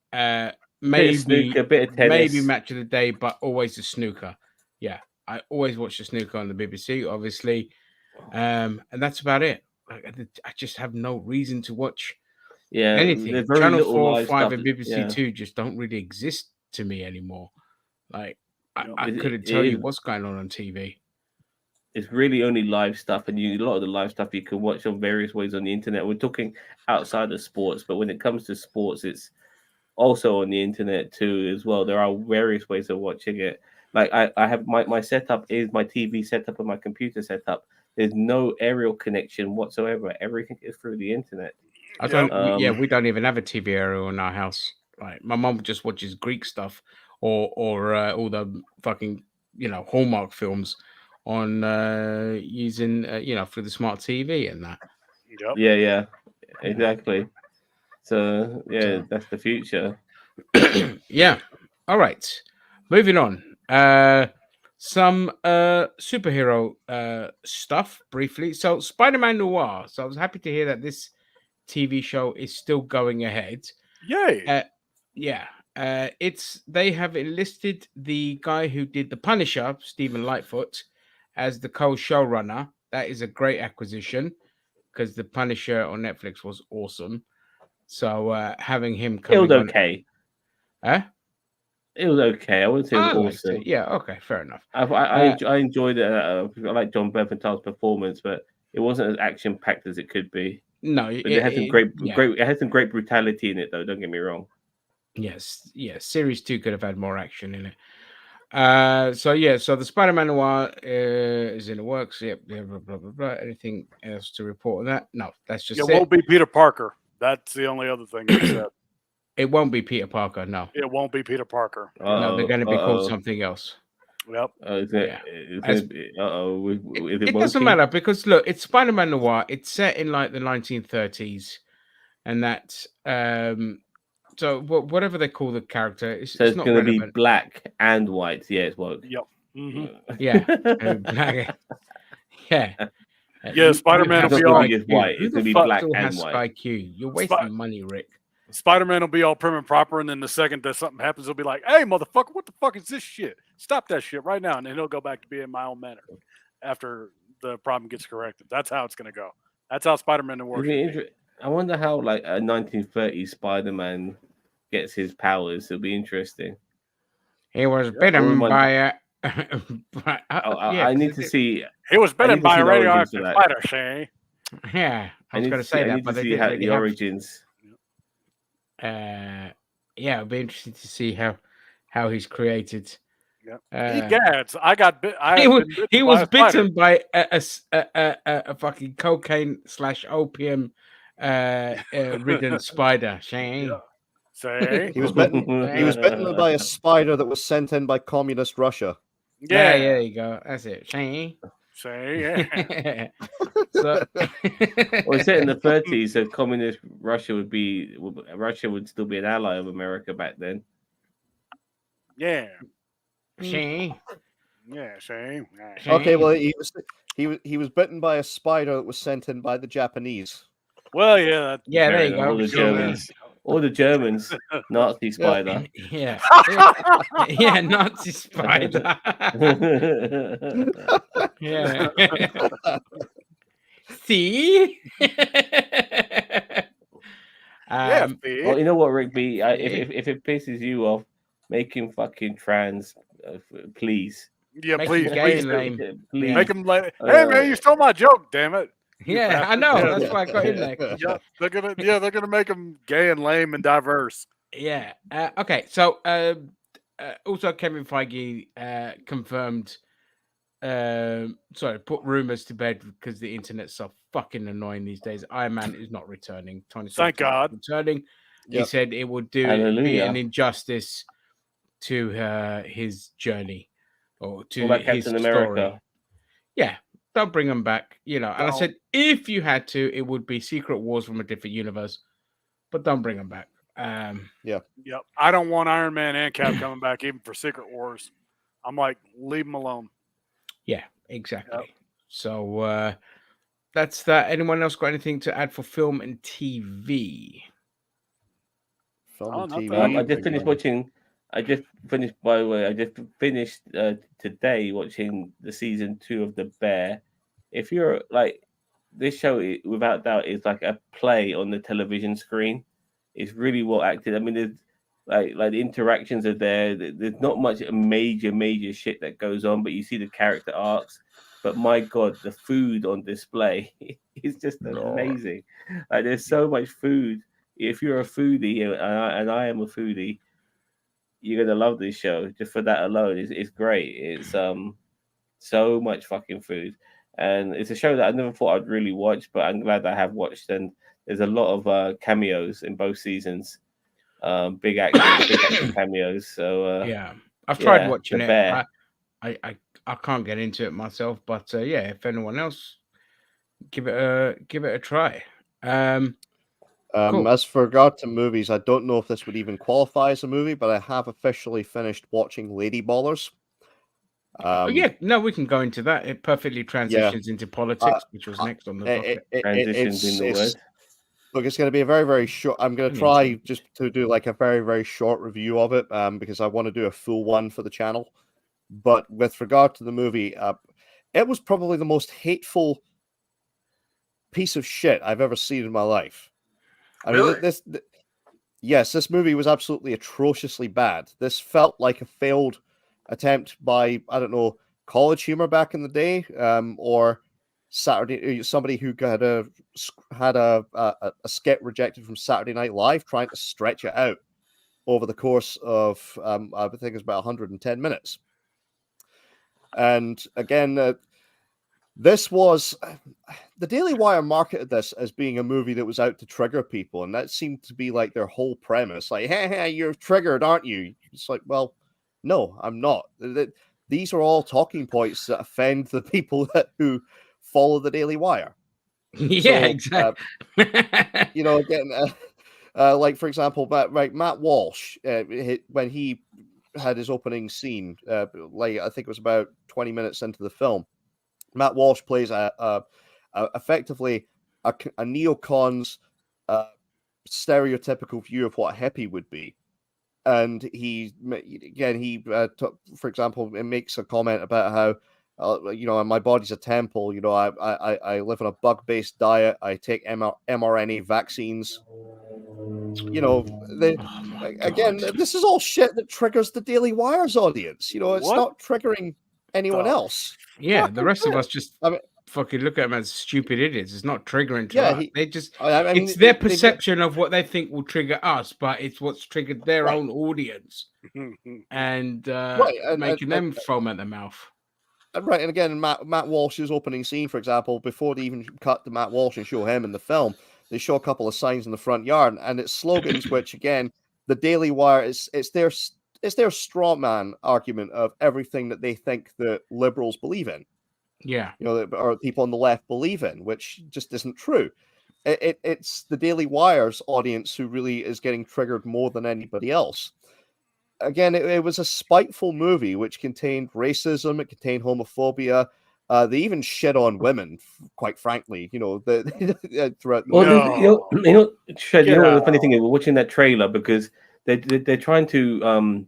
maybe snooker, bit of tennis. maybe match of the day, but always the snooker. Yeah, I always watch the snooker on the BBC, obviously, and that's about it. Like, I just have no reason to watch. Yeah, Anything. there's very Channel little 4, live 5, stuff, and BBC yeah. 2 just don't really exist to me anymore. Like, I It- couldn't it tell you is- what's going on TV. It's really only live stuff, and a lot of the live stuff you can watch on various ways on the internet. We're talking outside of sports, but when it comes to sports, it's also on the internet too as well. There are various ways of watching it. Like I have my setup is my TV setup and my computer setup. There's no aerial connection whatsoever. Everything is through the internet. I don't. Yeah, we don't even have a TV area in our house. Like my mom just watches Greek stuff or all the fucking Hallmark films on using through the smart TV and that. Yep. Yeah, exactly. So yeah, that's the future. Yeah. All right. Moving on. Some superhero stuff briefly. So Spider-Man Noir. So I was happy to hear that this TV show is still going ahead. Yay. Yeah. They have enlisted the guy who did The Punisher, Stephen Lightfoot, as the co-showrunner. That is a great acquisition because The Punisher on Netflix was awesome. So having him come, it was okay. Huh? It was okay. I wouldn't say it was awesome. Yeah, okay, fair enough. I enjoyed it. I like John Bernthal's performance, but it wasn't as action packed as it could be. No, but it had some great. It had some great brutality in it, though. Don't get me wrong. Yes. Series 2 could have had more action in it. So the Spider-Man Noir is in the works. Yep. Blah, blah, blah, blah, blah. Anything else to report on that? No, that's just it. Won't be Peter Parker. That's the only other thing he said. It won't be Peter Parker. No, it won't be Peter Parker. No, they're going to be called something else. Yep. It doesn't matter because look, it's Spider-Man Noir. It's set in like the 1930s, and that so whatever they call the character, it's going to be relevant. black and white. Yeah, it's woke. Yep. Mm-hmm. Yeah. Black. Yeah. Yeah, Spider-Man will be all white. It's going to be black and white. IQ? You're wasting money, Rick. Spider-Man will be all prim and proper, and then the second that something happens, he'll be like, "Hey, motherfucker, what the fuck is this shit? Stop that shit right now!" And then he'll go back to being my own manner after the problem gets corrected. That's how it's going to go. That's how Spider-Man works. I wonder how like a 1930s Spider-Man gets his powers. It'll be interesting. He was bitten by a. I need to see. He was bitten by a radioactive spider, say. Yeah, I was going to say that, but they didn't really the origins. It'll be interesting to see how he's created. Yeah, I got bit. He was bitten by a fucking cocaine / opium ridden spider. Say he was bitten by a spider that was sent in by communist Russia. Yeah, there you go. That's it. Say yeah. Well, it's set in the 30s, so communist Russia would still be an ally of America back then. Yeah. See? Yeah, see. Okay, well he was bitten by a spider that was sent in by the Japanese. Well, yeah. There you go. All the Germans, Nazi spider. Yeah. Yeah, Nazi spider. Yeah. See? Well, you know what, Rick B? If it pisses you off, make him fucking trans, please. Yeah, make please. Please. Make him like, hey man, you stole my joke, damn it. Yeah, I know. That's why I got in there. Yeah, they're gonna make him gay and lame and diverse. Yeah. Okay. So also Kevin Feige confirmed. Put rumors to bed because the internet's so fucking annoying these days. Iron Man is not returning. Thank God. Returning. He said it would be an injustice to his journey or to his Captain story. America. Yeah. Don't bring them back, And I said, if you had to, it would be Secret Wars from a different universe, but don't bring them back. Yep. I don't want Iron Man and Cap coming back, even for Secret Wars. I'm like, leave them alone. Yeah, exactly. Yep. So that's that. Anyone else got anything to add for film and TV? I just finished watching. I just finished today watching the season 2 of The Bear. If you're like, this show, without doubt, is like a play on the television screen. It's really well acted. I mean, there's like the interactions are there. There's not much major shit that goes on, but you see the character arcs. But my God, the food on display is just amazing. Like, there's so much food. If you're a foodie, and I am a foodie, you're gonna love this show just for that alone. It's great. It's so much fucking food, and it's a show that I never thought I'd really watch, but I'm glad I have watched. And There's a lot of cameos in both seasons. Big action cameos. So yeah, I've tried yeah, watching the it. bear. I can't get into it myself, but yeah, if anyone else, give it a try. Cool. As for regard to movies, I don't know if this would even qualify as a movie, but I have officially finished watching Lady Ballers. Yeah, no, we can go into that. It perfectly transitions into politics, which was next on the docket. Transitions in the word. Look, it's going to be a very, very short. I'm going to try just to do like a very, very short review of it, because I want to do a full one for the channel. But with regard to the movie, it was probably the most hateful piece of shit I've ever seen in my life. I mean, this movie was absolutely atrociously bad. This felt like a failed attempt by, I don't know, College Humor back in the day, or somebody who had a skit rejected from Saturday Night Live, trying to stretch it out over the course of I think it's about 110 minutes. And again, this was the Daily Wire marketed this as being a movie that was out to trigger people, and that seemed to be like their whole premise. Like, hey, you're triggered, aren't you? It's like, well, no, I'm not. These are all talking points that offend the people who follow the Daily Wire. Yeah, exactly. You know, again, like for example, Matt Walsh, when he had his opening scene, like I think it was about 20 minutes into the film, Matt Walsh plays effectively a neocon's stereotypical view of what a hippie would be. And for example, it makes a comment about how, you know, my body's a temple. You know, I live on a bug-based diet. I take mRNA vaccines. You know, this is all shit that triggers the Daily Wire's audience. You know, it's not triggering anyone else. Yeah, the rest of us just fucking look at them as stupid idiots. It's not triggering to us. They just it's their perception of what they think will trigger us, but it's what's triggered their own audience and making them foam at the mouth. Right, and again, Matt Walsh's opening scene, for example, before they even cut to Matt Walsh and show him in the film, they show a couple of signs in the front yard, and it's slogans which, again, the Daily Wire it's their straw man argument of everything that they think the liberals believe in. Yeah, you know, or people on the left believe in, which just isn't true. It's the Daily Wire's audience who really is getting triggered more than anybody else. Again, it was a spiteful movie which contained racism, it contained homophobia. They even shit on women, quite frankly. You know, throughout. Well, you know, the funny thing is, we're watching that trailer because they're trying to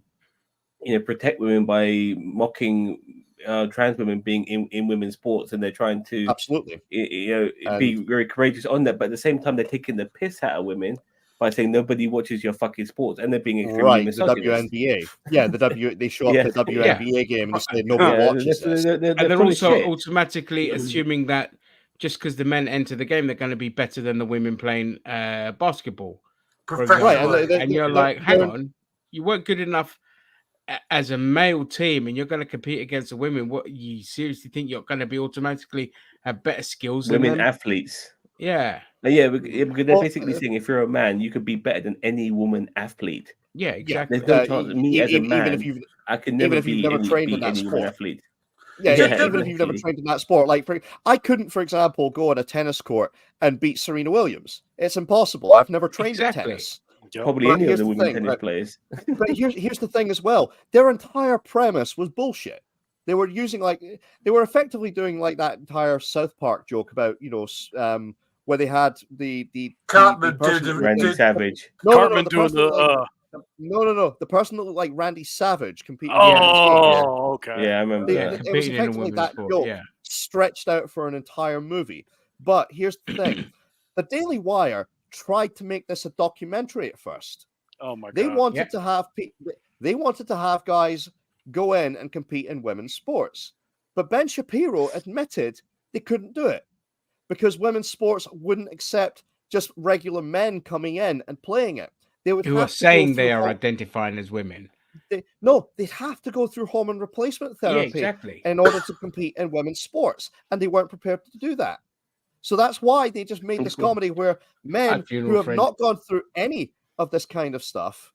protect women by mocking trans women being in women's sports, and they're trying to absolutely be very courageous on that, but at the same time they're taking the piss out of women by saying nobody watches your fucking sports, and they're being extremely misogynist. The WNBA, they show up at the WNBA game and they say nobody watches this. And they're also automatically assuming that just because the men enter the game, they're going to be better than the women playing basketball. Right, and you're like, hang on, you weren't good enough as a male team, and you're going to compete against the women. What, you seriously think you're going to be automatically have better skills than women them? athletes? Yeah, because they're basically saying if you're a man, you could be better than any woman athlete. Yeah, exactly. There's no chance me as a man, even if you've never trained in that sport. Athlete. Yeah, even if you've never trained in that sport, like I couldn't, for example, go on a tennis court and beat Serena Williams. It's impossible. I've never trained in tennis. Probably any other women tennis players. But here's the thing as well. Their entire premise was bullshit. They were using they were effectively doing like that entire South Park joke about, you know, where they had the Randy Savage. The person that looked like Randy Savage competing. Oh, okay. Yeah, I remember that. It was effectively that joke stretched out for an entire movie. But here's the thing: the Daily Wire tried to make this a documentary at first. Oh my god! They wanted to have guys go in and compete in women's sports, but Ben Shapiro admitted they couldn't do it because women's sports wouldn't accept just regular men coming in and playing it. They would who are saying they are identifying as women. They'd have to go through hormone replacement therapy in order to compete in women's sports, and they weren't prepared to do that. So that's why they just made this comedy where men who have not gone through any of this kind of stuff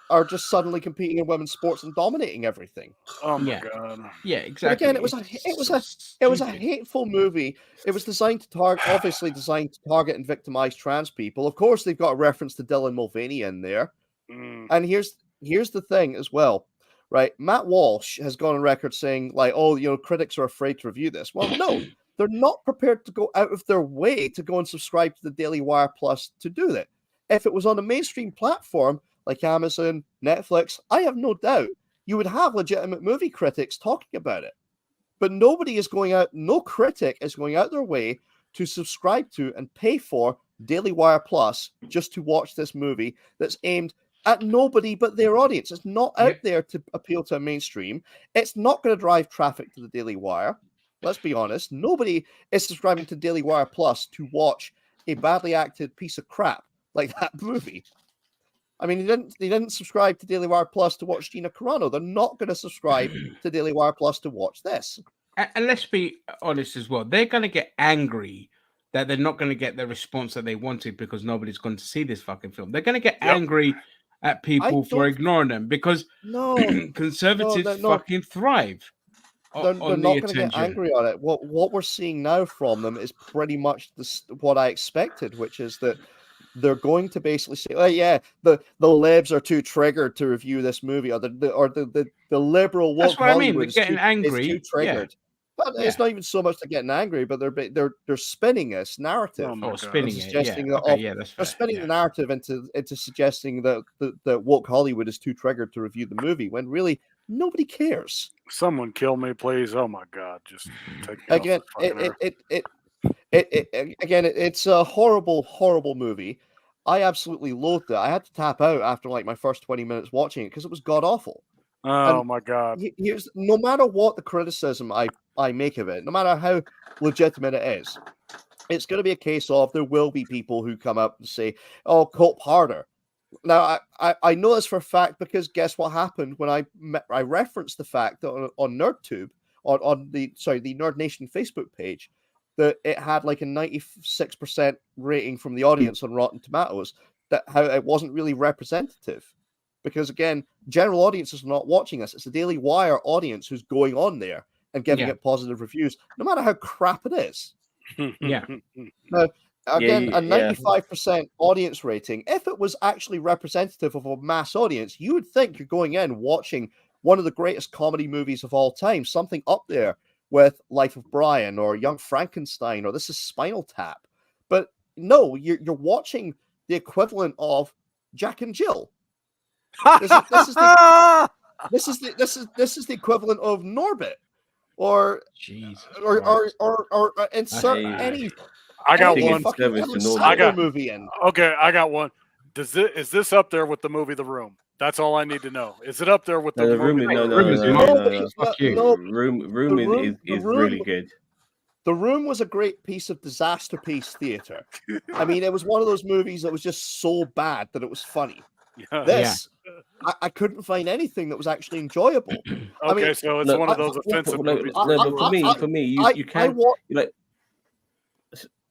are just suddenly competing in women's sports and dominating everything. Oh my god! Yeah, exactly. But again, it was a hateful movie. It was designed to obviously designed to target and victimize trans people. Of course, they've got a reference to Dylan Mulvaney in there. And here's the thing as well, right? Matt Walsh has gone on record saying like, "Oh, critics are afraid to review this." Well, no, they're not prepared to go out of their way to go and subscribe to the Daily Wire Plus to do that. If it was on a mainstream platform like Amazon, Netflix, I have no doubt you would have legitimate movie critics talking about it. But no critic is going out their way to subscribe to and pay for Daily Wire Plus just to watch this movie that's aimed at nobody but their audience. It's not out there to appeal to a mainstream. It's not going to drive traffic to the Daily Wire. Let's be honest. Nobody is subscribing to Daily Wire Plus to watch a badly acted piece of crap like that movie. I mean, they didn't subscribe to Daily Wire Plus to watch Gina Carano. They're not going to subscribe to Daily Wire Plus to watch this. And let's be honest as well. They're going to get angry that they're not going to get the response that they wanted because nobody's going to see this fucking film. They're going to get angry at people for ignoring them because conservatives fucking thrive. They're not going to get angry on it. What we're seeing now from them is pretty much what I expected, which is that they're going to basically say, "Oh yeah, the libs are too triggered to review this movie," or the liberal woke Hollywood is getting angry, is too triggered. But it's not even so much to getting angry, but they're spinning this narrative. Spinning suggesting it. They're spinning the narrative into suggesting that woke Hollywood is too triggered to review the movie when really nobody cares. Someone kill me, please! Oh my god, just take me again. It's a horrible movie. I absolutely loathed it. I had to tap out after like my first 20 minutes watching it because it was god awful. Oh my god! Here's no matter what the criticism I make of it, no matter how legitimate it is, it's going to be a case of there will be people who come up and say, "Oh, cope harder." Now I know this for a fact because guess what happened when I referenced the fact that on NerdTube on the Nerd Nation Facebook page that it had like a 96% rating from the audience on Rotten Tomatoes, that how it wasn't really representative. Because again, general audiences are not watching this. It's the Daily Wire audience who's going on there and giving it positive reviews, no matter how crap it is. Yeah. Now, again, a 95% audience rating, if it was actually representative of a mass audience, you would think you're going in watching one of the greatest comedy movies of all time, something up there with Life of Brian or Young Frankenstein or This Is Spinal Tap. But no, you're watching the equivalent of Jack and Jill. This is the equivalent of Norbit or insert any. I got one. I got movie in. Okay, I got one. Is this up there with the movie The Room? That's all I need to know. Is it up there with the Room? No. Room is really good. The Room was a great piece of disaster piece theater. I mean, it was one of those movies that was just so bad that it was funny. This, I couldn't find anything that was actually enjoyable. Okay, so it's one of those offensive movies. But for me, you can't like.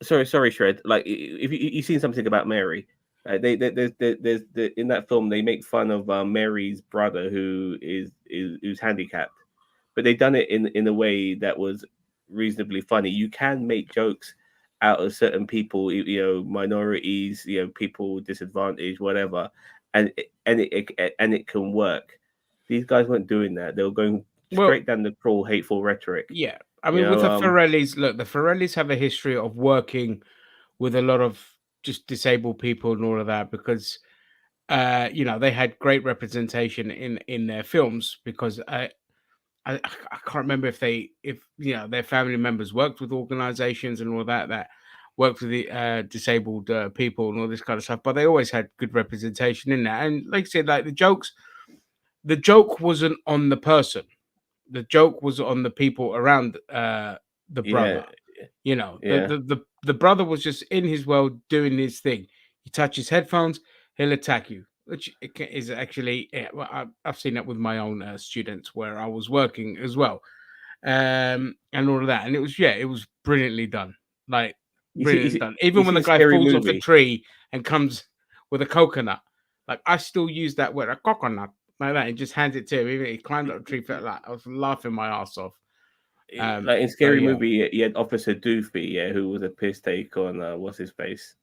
Sorry, Shred. Like, if you've seen something about Mary, there's in that film they make fun of Mary's brother who's handicapped, but they done it in a way that was reasonably funny. You can make jokes out of certain people, minorities, people disadvantaged, whatever, and it can work. These guys weren't doing that. They were going straight down the cruel, hateful rhetoric. Yeah. I mean, with the Farrellies, look, the Farrellies have a history of working with a lot of just disabled people and all of that because, they had great representation in their films because I can't remember if their family members worked with organizations and all that worked with the disabled people and all this kind of stuff, but they always had good representation in that. And like I said, like the joke wasn't on the person. The joke was on the people around the brother. The brother was just in his world doing his thing. You touch his headphones, he'll attack you, which is actually, I've seen that with my own students where I was working as well, and all of that. And it was brilliantly done. Like brilliant done. Even when the guy falls off the tree and comes with a coconut, like I still use that word, a coconut, like that, and just hands it to him. Even he climbed up the tree, felt like I was laughing my ass off. Like in Scary Movie, you had Officer Doofy, who was a piss take on what's his face,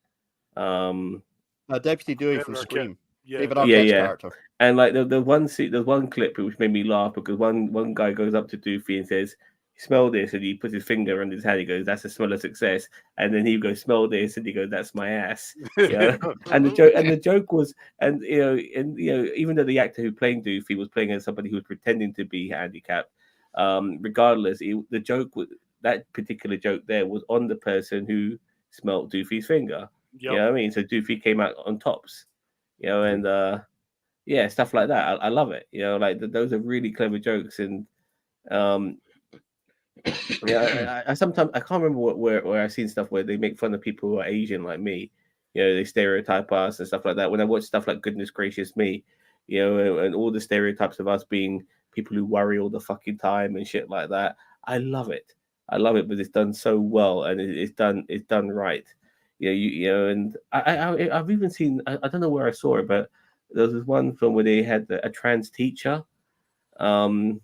Deputy Dewey from Scream. David yeah. Arquette's character. And like the one scene, there's one clip which made me laugh because one guy goes up to Doofy and says, "Smell this," and he puts his finger under his hand. He goes, "That's a smell of success." And then he goes, "Smell this," and he goes, "That's my ass." And the joke was, even though the actor who played Doofy was playing as somebody who was pretending to be handicapped, regardless, the joke was that particular joke there was on the person who smelt Doofy's finger. Yep. You know what I mean? So Doofy came out on tops. And stuff like that. I love it. Like those are really clever jokes. And I sometimes I can't remember where I've seen stuff where they make fun of people who are Asian like me. They stereotype us and stuff like that. When I watch stuff like Goodness Gracious Me, and all the stereotypes of us being people who worry all the fucking time and shit like that, I love it. But it's done so well, and it's done right. And I've even seen, I don't know where I saw it, but there was this one film where they had a trans teacher, and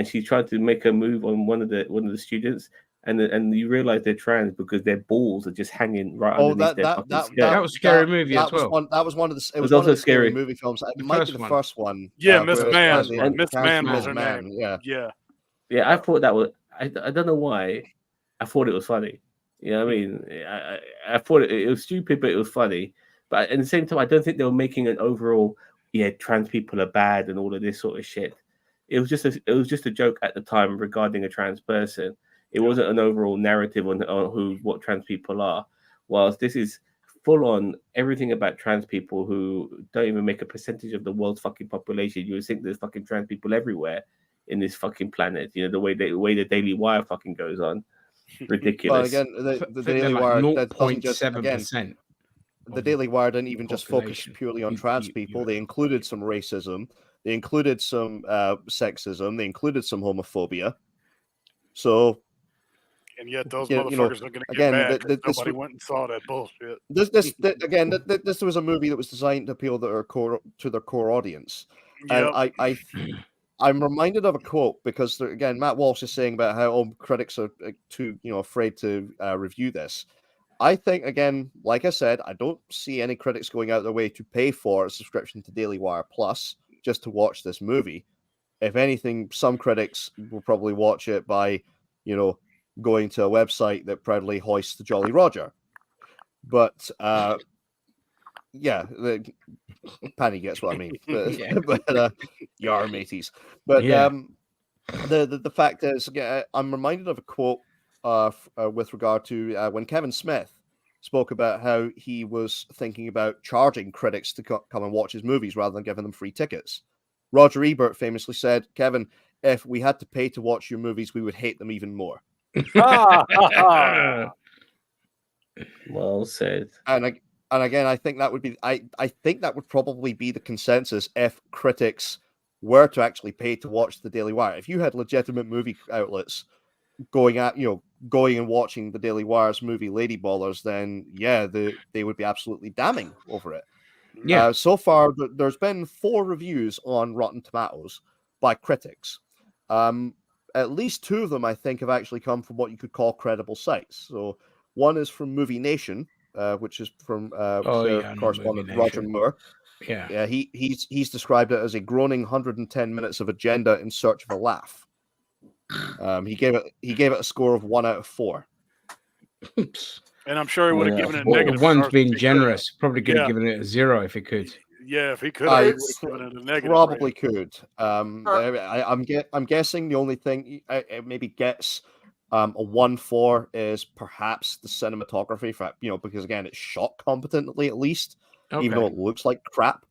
she tried to make a move on one of the students, and you realize they're trans because their balls are just hanging right underneath their fucking skirt. That was a Scary Movie as well. That was one of the. It was also one of the scary movie films. It might be the first one. Yeah, Miss Man. Miss Man was was her Man. name. Yeah. I thought that was. I don't know why. I thought it was funny. You know what I mean? I thought it was stupid, but it was funny. But at the same time, I don't think they were making an overall, trans people are bad and all of this sort of shit. It was just a joke at the time regarding a trans person. It wasn't an overall narrative on what trans people are. Whilst this is full on everything about trans people who don't even make a percentage of the world's fucking population. You would think there's fucking trans people everywhere in this fucking planet. The way the Daily Wire fucking goes on. Ridiculous. Well, again, the Daily Wire doesn't just, again, the Daily Wire didn't even just focus purely on trans people. They included some racism. They included some sexism. They included some homophobia. So, and yet those motherfuckers are going to get mad because nobody went and saw that bullshit. This was a movie that was designed to appeal to their core audience. Yep. And I'm reminded of a quote because, again, Matt Walsh is saying about how critics are too, afraid to review this. I think, again, like I said, I don't see any critics going out their way to pay for a subscription to Daily Wire Plus just to watch this movie. If anything, some critics will probably watch it by, going to a website that proudly hoists the Jolly Roger. But, Penny gets what I mean. But yar mateys. But the fact is, again, I'm reminded of a quote with regard to when Kevin Smith spoke about how he was thinking about charging critics to come and watch his movies rather than giving them free tickets. Roger Ebert famously said, "Kevin, if we had to pay to watch your movies, we would hate them even more." Well said. And again, I think that would be. I think that would probably be the consensus if critics were to actually pay to watch the Daily Wire. If you had legitimate movie outlets going and watching the Daily Wire's movie Lady Ballers, then they would be absolutely damning over it. Yeah. So far, there's been 4 reviews on Rotten Tomatoes by critics. At least 2 of them, I think, have actually come from what you could call credible sites. So one is from Movie Nation. Which is from their correspondent Roger Moore. Yeah. He's described it as a groaning 110 minutes of agenda in search of a laugh. He gave it a score of 1 out of 4. And I'm sure he would have given it a negative. One's being generous. Probably could have given it a 0 if he could. Yeah, if he could, he would have given it a negative. Probably could. I'm guessing the only thing it maybe gets. A 1-4 is perhaps the cinematography, because again, it's shot competently at least, even though it looks like crap.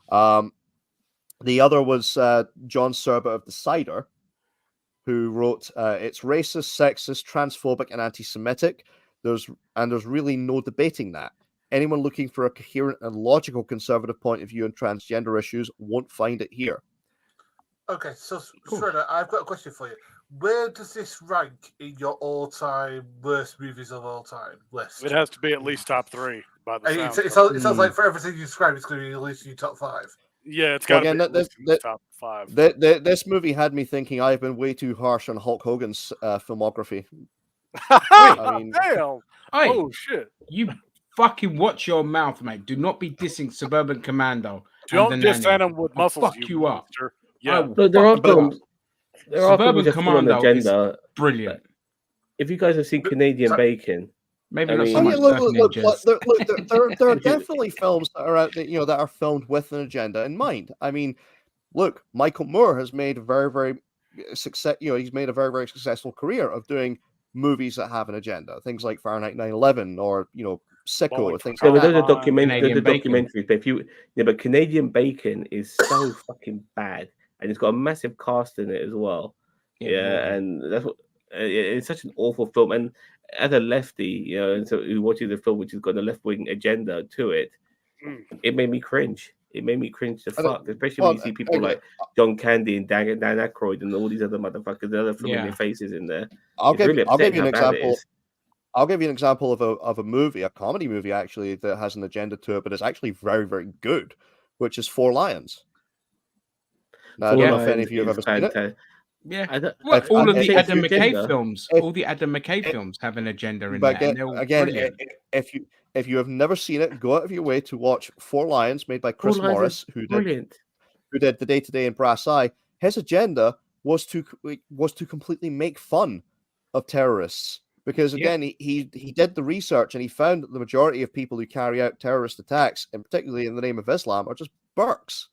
The other was John Serba of Decider, who wrote, "It's racist, sexist, transphobic, and anti-Semitic. There's really no debating that. Anyone looking for a coherent and logical conservative point of view on transgender issues won't find it here." Okay, so Shredder, I've got a question for you. where does this rank in your all-time worst movies of all time list? It has to be at least top 3 by the It sound. sounds like for everything you described, it's going to be at least in your top 5. Yeah, it's got to Again, be at least in the top 5. This movie had me thinking I've been way too harsh on Hulk Hogan's filmography. I mean, damn. Hey, oh shit! You fucking watch your mouth, mate. Do not be dissing Suburban Commando. Don't diss Venom with muscles. Fuck you up. Yeah, But there are films. There are Suburban films on Commando is agenda. brilliant. If you guys have seen Canadian Bacon, maybe I not mean, so much. There are definitely films that are out there, that are filmed with an agenda in mind. I mean, look, Michael Moore has made a very, very he's made a very, very successful career of doing movies that have an agenda. Things like Fahrenheit 9/11 or Sicko or things like that. Those are documentaries. But Canadian Bacon is so fucking bad, and it's got a massive cast in it as well. And that's what it's such an awful film. And as a lefty, and so who watches the film which has got a left wing agenda to it, it made me cringe. It made me cringe to fuck, especially when you see people like John Candy and Dan Aykroyd and all these other motherfuckers, the other familiar faces in there. I'll give you an example. I'll give you an example of a movie, a comedy movie actually, that has an agenda to it, but it's actually very, very good, which is Four Lions. Now, I don't know if any of you have ever seen it. Yeah, all of the Adam McKay films, all the Adam McKay films have an agenda in there. Again, if you have never seen it, go out of your way to watch Four Lions, made by Chris Morris, who did The Day Today and Brass Eye. His agenda was to completely make fun of terrorists, because again, he did the research and he found that the majority of people who carry out terrorist attacks, and particularly in the name of Islam, are just Burks.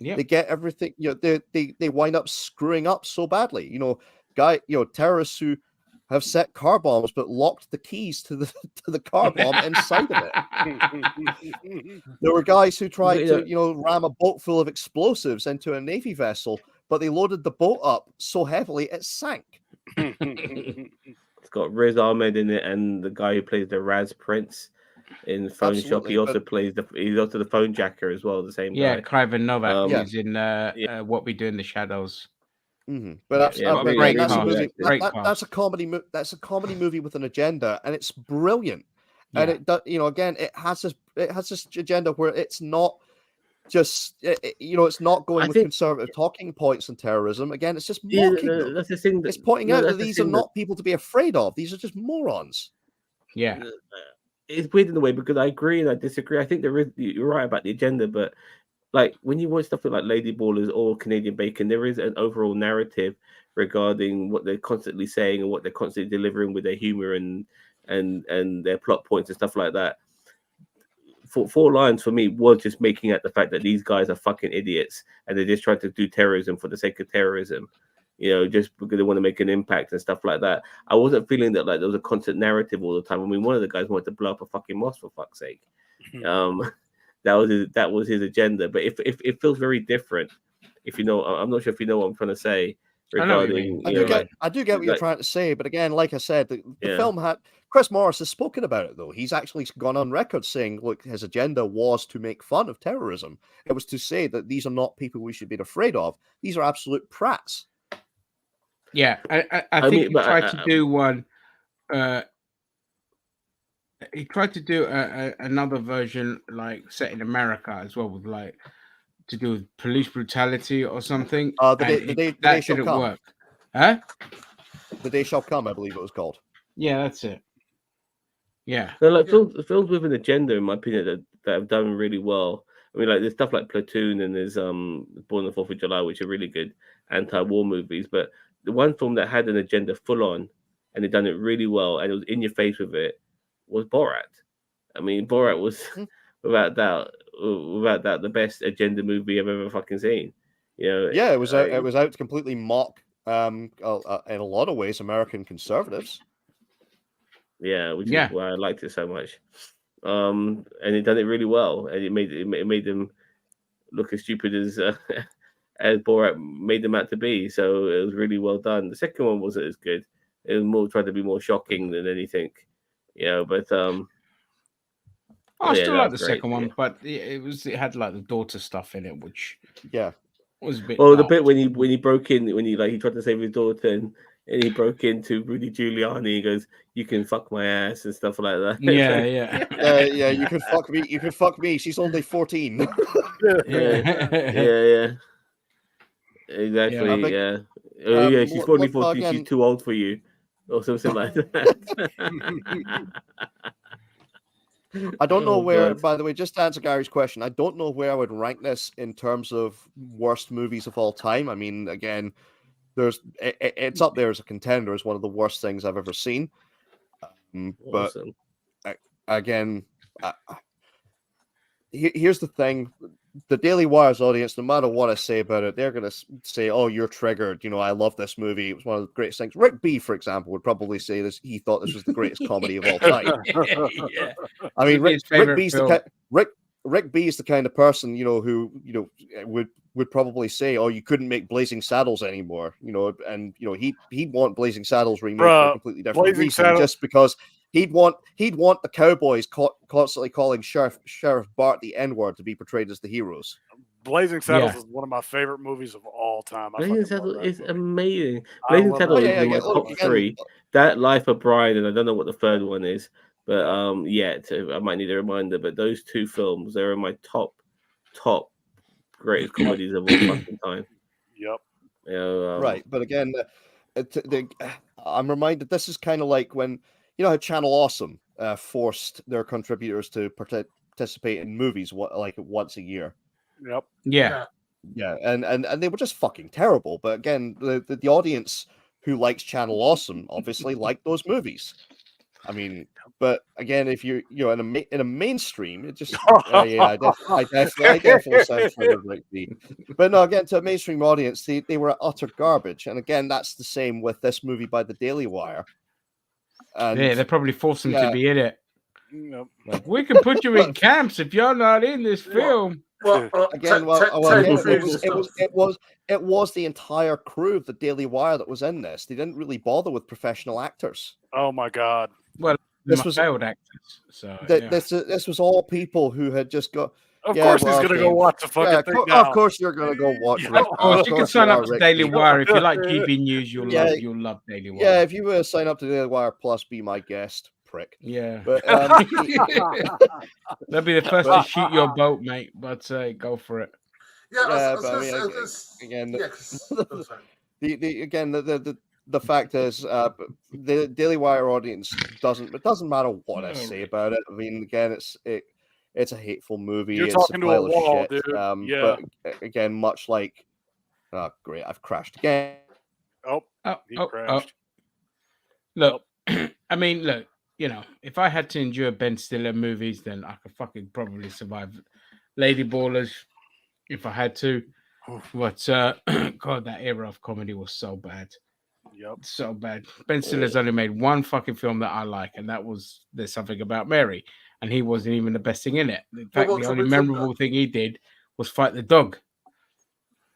Yeah, they get everything. They wind up screwing up so badly. Terrorists who have set car bombs but locked the keys to the car bomb inside of it. There were guys who tried to ram a boat full of explosives into a Navy vessel, but they loaded the boat up so heavily it sank. It's got Riz Ahmed in it, and the guy who plays the Raz Prince in Phone Shop. He also plays he's also the phone jacker as well, the same guy. Yeah, Clive Novak is in What We Do in the Shadows. Mm-hmm. But that's a comedy movie with an agenda, and it's brilliant. And it does, again, it has this agenda where it's not just it's not going with conservative talking points and terrorism. Again, it's just mocking them. That's the thing. It's pointing out that these are not people to be afraid of. These are just morons. Yeah. It's weird in a way, because I agree and I disagree. I think you're right about the agenda, but like when you watch stuff like Lady Ballers or Canadian Bacon, there is an overall narrative regarding what they're constantly saying and what they're constantly delivering with their humor and their plot points and stuff like that. Four Lions for me was just making out the fact that these guys are fucking idiots and they're just trying to do terrorism for the sake of terrorism. Just because they want to make an impact and stuff like that. I wasn't feeling that like there was a constant narrative all the time. I mean, one of the guys wanted to blow up a fucking mosque, for fuck's sake. That was his agenda. But it feels very different. I'm not sure if you know what I'm trying to say regarding. I do get what you're trying to say, but again, like I said, the film had Chris Morris has spoken about it though. He's actually gone on record saying, look, his agenda was to make fun of terrorism. It was to say that these are not people we should be afraid of. These are absolute prats. Yeah, I think he tried to do one. He tried to do another version, like set in America as well, with like to do with police brutality or something. The Day Shall didn't Come. work. Huh? The Day Shall Come, I believe it was called. Yeah, that's it. Yeah. So like films with an agenda, in my opinion, that have done really well. I mean, like there's stuff like Platoon and there's Born on the 4th of July, which are really good anti-war movies, but the one film that had an agenda full on and they done it really well and it was in your face with it was Borat. I mean, Borat was without doubt the best agenda movie I've ever fucking seen. Yeah, it was out to completely mock in a lot of ways American conservatives. Yeah, which is why I liked it so much. And it done it really well, and it made them look as stupid as as Borat made them out to be. So it was really well done. The second one wasn't as good. It was more trying to be more shocking than anything, But I still like the second one, but it had like the daughter stuff in it, which was a bit. Well, the bit when he broke in, when he tried to save his daughter, and and he broke into Rudy Giuliani. He goes, "You can fuck my ass" and stuff like that. Yeah. Yeah, you could fuck me. You could fuck me. She's only 14. Yeah. Exactly. Yeah. Oh, yeah. She's only 14. She's too old for you, or something like that. I don't know Oh, where, God. by the way, just to answer Gary's question, I don't know where I would rank this in terms of worst movies of all time. I mean, again, it's up there as a contender as one of the worst things I've ever seen. But Awesome. again, here's the thing. The Daily Wire's audience, no matter what I say about it, they're going to say, "Oh, you're triggered. You know, I love this movie. It was one of the greatest things." Rick B, for example, would probably say this. He thought this was the greatest comedy of all time. Yeah. I mean, Rick B's film. Rick B is the kind of person, who would probably say, "Oh, you couldn't make Blazing Saddles anymore," and he'd want Blazing Saddles remade for a completely different Blazing reason, Saddles- just because he'd want the cowboys constantly calling Sheriff Bart the N-word to be portrayed as the heroes. Blazing Saddles is one of my favorite movies of all time. Blazing Saddles is amazing. Blazing Saddles is in my top three. That, Life of Brian, and I don't know what the third one is, but I might need a reminder. But those two films, they're in my top greatest comedies of all fucking time. Yep. Right, but again, I'm reminded this is kind of like when how Channel Awesome forced their contributors to participate in movies once a year. Yep. Yeah. Yeah, and they were just fucking terrible. But again, the audience who likes Channel Awesome obviously liked those movies. I mean, but again, if you're in a mainstream, it just I definitely sound for Rick B. But no, again, to a mainstream audience, they were utter garbage. And again, that's the same with this movie by the Daily Wire. And, they probably forced him yeah. to be in it. Yep. Like, we can put you in camps if you're not in this film. Again, it was the entire crew of the Daily Wire that was in this. They didn't really bother with professional actors. Oh my God! Well, this was failed actors. So this was all people who had just got. Of course, he's gonna go watch the fucking thing now. Of course, you're gonna go watch. Of course, you can sign up to Rick Daily B. Wire if you like GB News. You'll love Daily Wire. Yeah, if you sign up to Daily Wire Plus, be my guest, prick. Yeah, but they'll be the first to shoot your boat, mate. But go for it. The fact is, the Daily Wire audience it doesn't matter what I say about it. I mean, again, it's a hateful movie. You're it's talking a to a pile of wall, shit. dude. Yeah. But again, much like, great, I've crashed again. He crashed. Look, I mean, look. If I had to endure Ben Stiller movies, then I could fucking probably survive Lady Ballers if I had to. But God, that era of comedy was so bad. Yep. So bad. Ben Stiller's only made one fucking film that I like, and that was There's Something About Mary. And he wasn't even the best thing in it. In fact, the only memorable thing he did was Fight the Dog.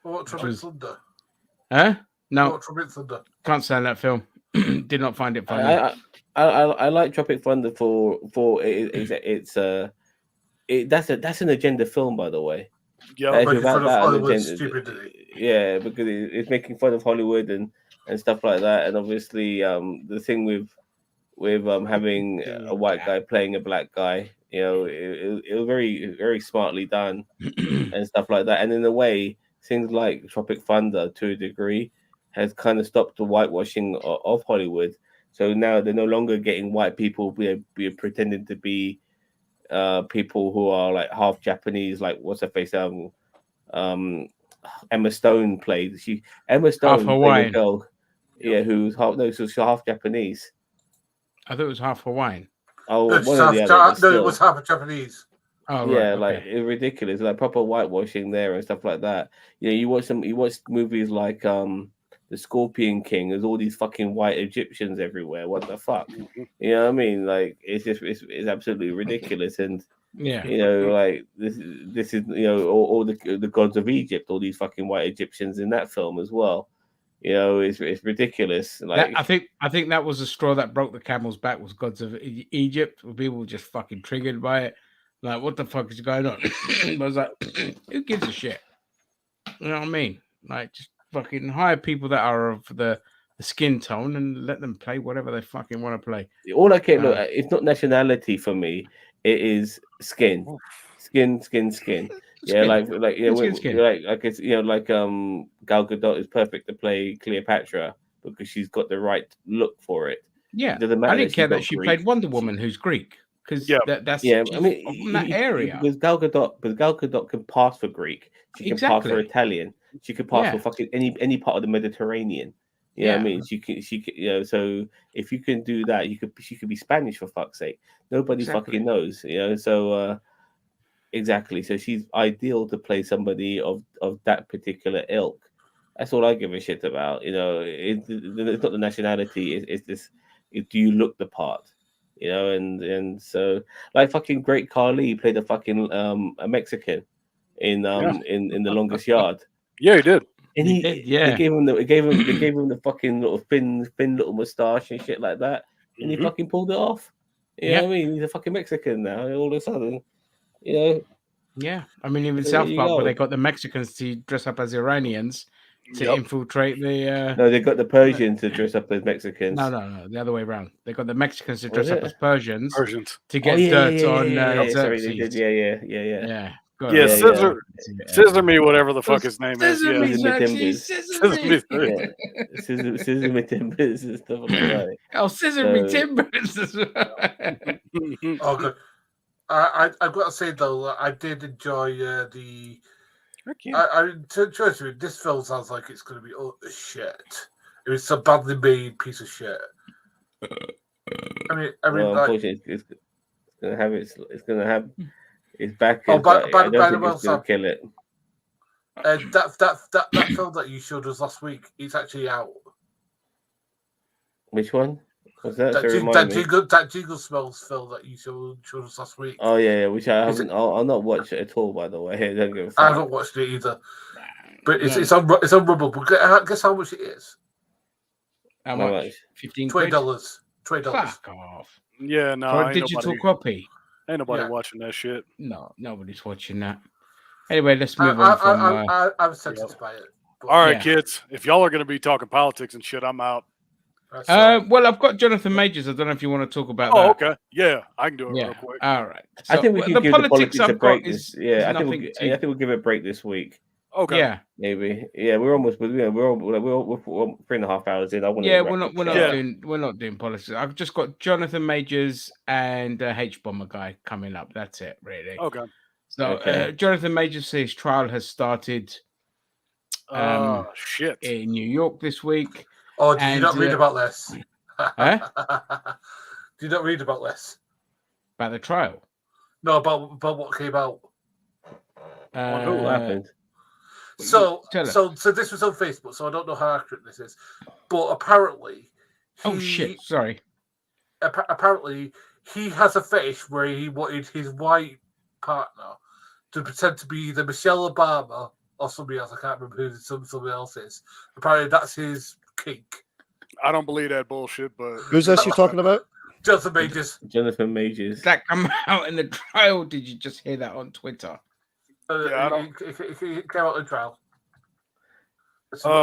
What Tropic Thunder? Huh? No. What Tropic Thunder? Can't stand that film. Did not find it funny. I like Tropic Thunder for that's an agenda film, by the way. Yeah, yeah, because it's making fun of Hollywood and stuff like that, and obviously the thing with having a white guy playing a black guy, it was very, very smartly done and stuff like that. And in a way, things like Tropic Thunder, to a degree, has kind of stopped the whitewashing of Hollywood. So now they're no longer getting white people be pretending to be people who are like half Japanese, like what's her face? Emma Stone played. Emma Stone half Hawaiian. Played a girl, who's half. No, so she's half Japanese. I thought it was half Hawaiian. Oh, it was half Japanese. Oh, yeah, right, like okay. it's ridiculous, like proper whitewashing there and stuff like that. You watch movies like The Scorpion King. There's all these fucking white Egyptians everywhere. What the fuck? You know what I mean? Like it's absolutely ridiculous. And like this is all the gods of Egypt, all these fucking white Egyptians in that film as well. It's ridiculous. Like I think that was the straw that broke the camel's back. Was Gods of Egypt? Where people were just fucking triggered by it. Like, what the fuck is going on? I was like, who gives a shit? You know what I mean? Like, just fucking hire people that are of the skin tone and let them play whatever they fucking want to play. All I care look, it's not nationality for me. It is skin. Yeah, Skin. like yeah, Skin. like it's like Gal Gadot is perfect to play Cleopatra because she's got the right look for it. Yeah, It doesn't matter I didn't she's care that not she Greek. played Wonder Woman, who's Greek, because that's Yeah, she's I mean from that area. because Gal Gadot can pass for Greek. She can pass for Exactly. Italian. She could pass Yeah. for fucking any part of the Mediterranean. You know what I mean? She can so if you can do that, she could be Spanish for fuck's sake. Nobody Exactly. fucking knows, so exactly. So she's ideal to play somebody of that particular ilk. That's all I give a shit about. It's not the nationality, it's this do you look the part? And so like fucking Great Khali played a fucking a Mexican in the Longest Yard. Yeah, he did. And He did, yeah. they gave him the fucking little thin little mustache and shit like that, and he fucking pulled it off. You know what I mean? He's a fucking Mexican now. All of a sudden, Yeah, I mean, even There South you Park, where go. they got the Mexicans to dress up as Iranians to Yep. infiltrate the. No, they got the Persians to dress up as Mexicans. No, the other way around. They got the Mexicans to Was dress up it? as Persians. Persians. To get dirt on Sorry, they Xerxes. did. Yeah. Yeah. Yeah, scissor me, whatever the fuck his name is. Scissor me, Yeah. Xerxes, Scissor me timbers and stuff like that. Oh, scissor me So- timbers. Oh, good. I've got to say though, I did enjoy the. To be honest with you, this film sounds like it's going to be utter shit. It was a badly made piece of shit. I mean, Well, like, unfortunately, it's gonna have its back. Oh, but by I the don't think way, it's gonna Sam. kill it. that film that you showed us last week, it's actually out. Which one? What's that? That, So Jing- remind that, me. Jingle, that Jingle Smells film that you showed us last week. Oh yeah, which I Is haven't. I'll not watch it at all. By the way, don't give a fuck. I haven't watched it either, but it's on Rumble. Guess how much it is? How How much? much? 15 quid? $20. Fuck off. Yeah, no. For a ain't digital nobody, copy. Ain't nobody Yeah. watching that shit. No, nobody's watching that. Anyway, let's move on from. I'm tempted to buy it. but- All right, Yeah. kids. If y'all are going to be talking politics and shit, I'm out. That's all right. Well, I've got Jonathan Majors. I don't know if you want to talk about Oh, that. okay. Yeah, I can do it Yeah. real quick. All right. I think we So, can the give the politics a I've break. got is I think nothing I to- think we'll give it a break this week. Okay. Yeah. Maybe. Yeah, we're almost. We're 3.5 hours in. I want. Yeah, we're not doing politics. I've just got Jonathan Majors and H Bomber guy coming up. That's it, really. Okay. So Okay. Jonathan Majors says trial has started Shit. in New York this week. Oh, did you and, not read about this? Huh? Did you not read about this? About the trial. No, about what came out. What happened? So Tell us. so this was on Facebook, so I don't know how accurate this is, but apparently, Oh shit! Sorry. apparently he has a fetish where he wanted his white partner to pretend to be either Michelle Obama or somebody else. I can't remember who somebody else is. Apparently, that's his kink. I don't believe that bullshit, but Who's this you're talking about? Jonathan Majors. Jonathan Majors. Did that come out in the trial? Did you just hear that on Twitter? Yeah, I don't- It came out in trial.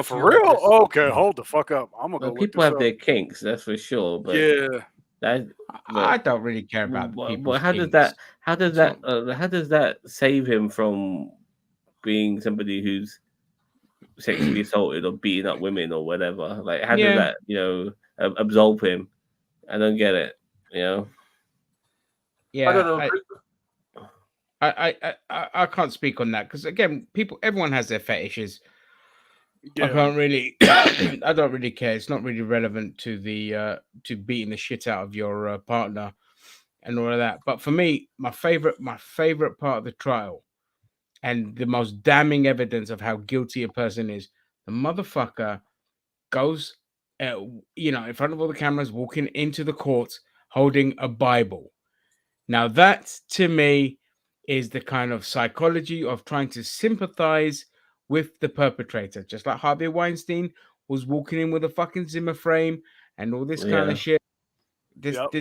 for real? Okay, hold the fuck up. I'm gonna Well, go look people this have up. their kinks, that's for sure. But Yeah. that. I don't really care about But people's how does kinks. that? How does that save him from being somebody who's sexually assaulted or beating up women or whatever? Like, how Yeah. does that absolve him? I don't get it. Yeah, I don't know. I can't speak on that because again, everyone has their fetishes. I Yeah. can't really, I don't really care. It's not really relevant to the to beating the shit out of your partner and all of that. But for me, my favorite part of the trial and the most damning evidence of how guilty a person is, the motherfucker goes, in front of all the cameras, walking into the court holding a Bible. Now that to me is the kind of psychology of trying to sympathize with the perpetrator, just like Harvey Weinstein was walking in with a fucking Zimmer frame and all this kind Yeah. of shit. Yep.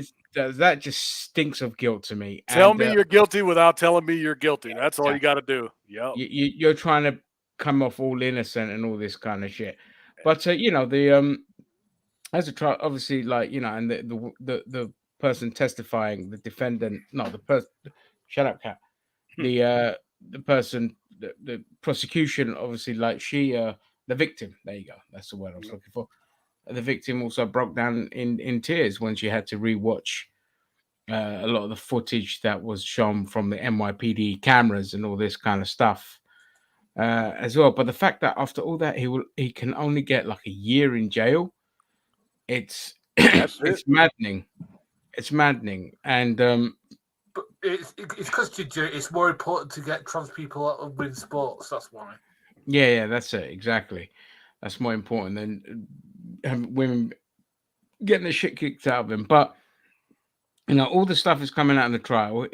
That just stinks of guilt to me. Tell And, me you're guilty without telling me you're guilty. That's all you got to do. Yep. you're trying to come off all innocent and all this kind of shit. But as a trial, obviously, like, you know, and the person testifying, the defendant, not the person. Shut up, cat. The person, the prosecution, obviously, like the victim. There you go. That's the word I was looking for. The victim also broke down in tears when she had to rewatch a lot of the footage that was shown from the NYPD cameras and all this kind of stuff as well. But the fact that after all that he can only get like a year in jail, it's maddening. It's maddening, and but it's because it's more important to get trans people out of win sports. That's why. Yeah, that's it. Exactly. That's more important than women getting the shit kicked out of them. But you know, all the stuff is coming out in the trial.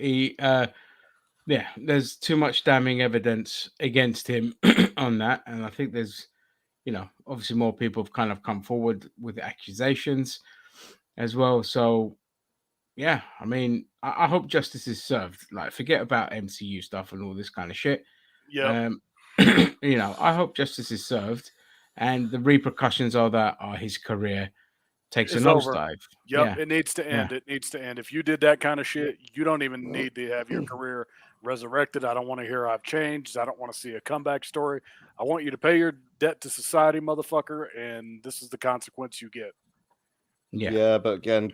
There's too much damning evidence against him on that, and I think there's, you know, obviously more people have kind of come forward with accusations as well. So, yeah, I mean, I hope justice is served. Like, forget about MCU stuff and all this kind of shit. Yeah. You know, I hope justice is served, and the repercussions of that are his career takes a nosedive. Yep, it needs to end. It needs to end. If you did that kind of shit, you don't even need to have your career resurrected. I don't want to hear I've changed. I don't want to see a comeback story. I want you to pay your debt to society, motherfucker, and this is the consequence you get. Yeah, but again,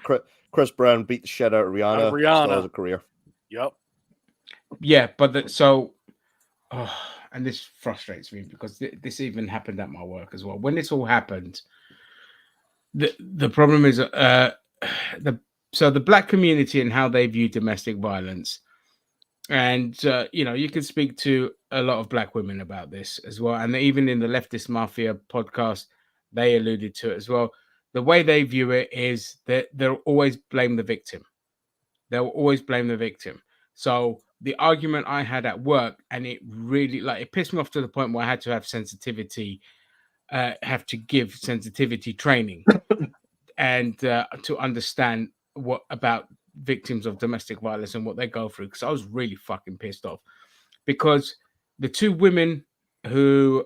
Chris Brown beat the shit out of Rihanna. Still has a career. Yep. Yeah, but and this frustrates me because this even happened at my work as well. When this all happened, the problem is the black community and how they view domestic violence, and you know, you can speak to a lot of black women about this as well, and even in the Leftist Mafia podcast, they alluded to it as well. The way they view it is that they'll always blame the victim. They'll always blame the victim. So the argument I had at work, and it really, it pissed me off to the point where I had to have have to give sensitivity training and to understand what about victims of domestic violence and what they go through, because I was really fucking pissed off because the two women who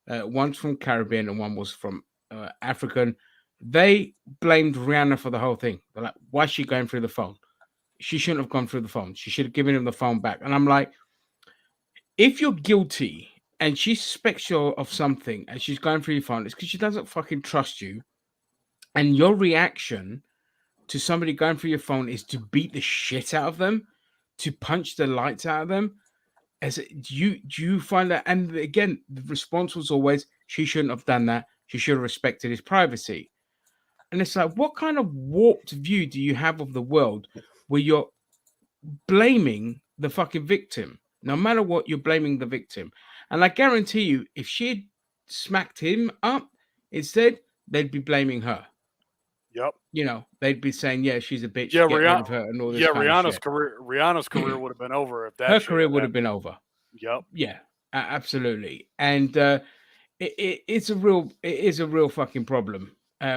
one's from Caribbean and one was from African, they blamed Rihanna for the whole thing. They're like, why is she going through the phone? She shouldn't have gone through the phone. She should have given him the phone back. And I'm like, if you're guilty and she suspects you of something and she's going through your phone, it's because she doesn't fucking trust you. And your reaction to somebody going through your phone is to beat the shit out of them, to punch the lights out of them. Do you find that? And again, the response was always, she shouldn't have done that. She should have respected his privacy. And it's like, what kind of warped view do you have of the world where you're blaming the fucking victim? No matter what, you're blaming the victim. And I guarantee you, if she had smacked him up instead, they'd be blaming her. Yep. You know, they'd be saying, yeah, she's a bitch. Yeah, get rid of her and all this kind of shit. Rihanna's career would have been over if that. Her career would have been over. Yep. Yeah, absolutely. And it is a real fucking problem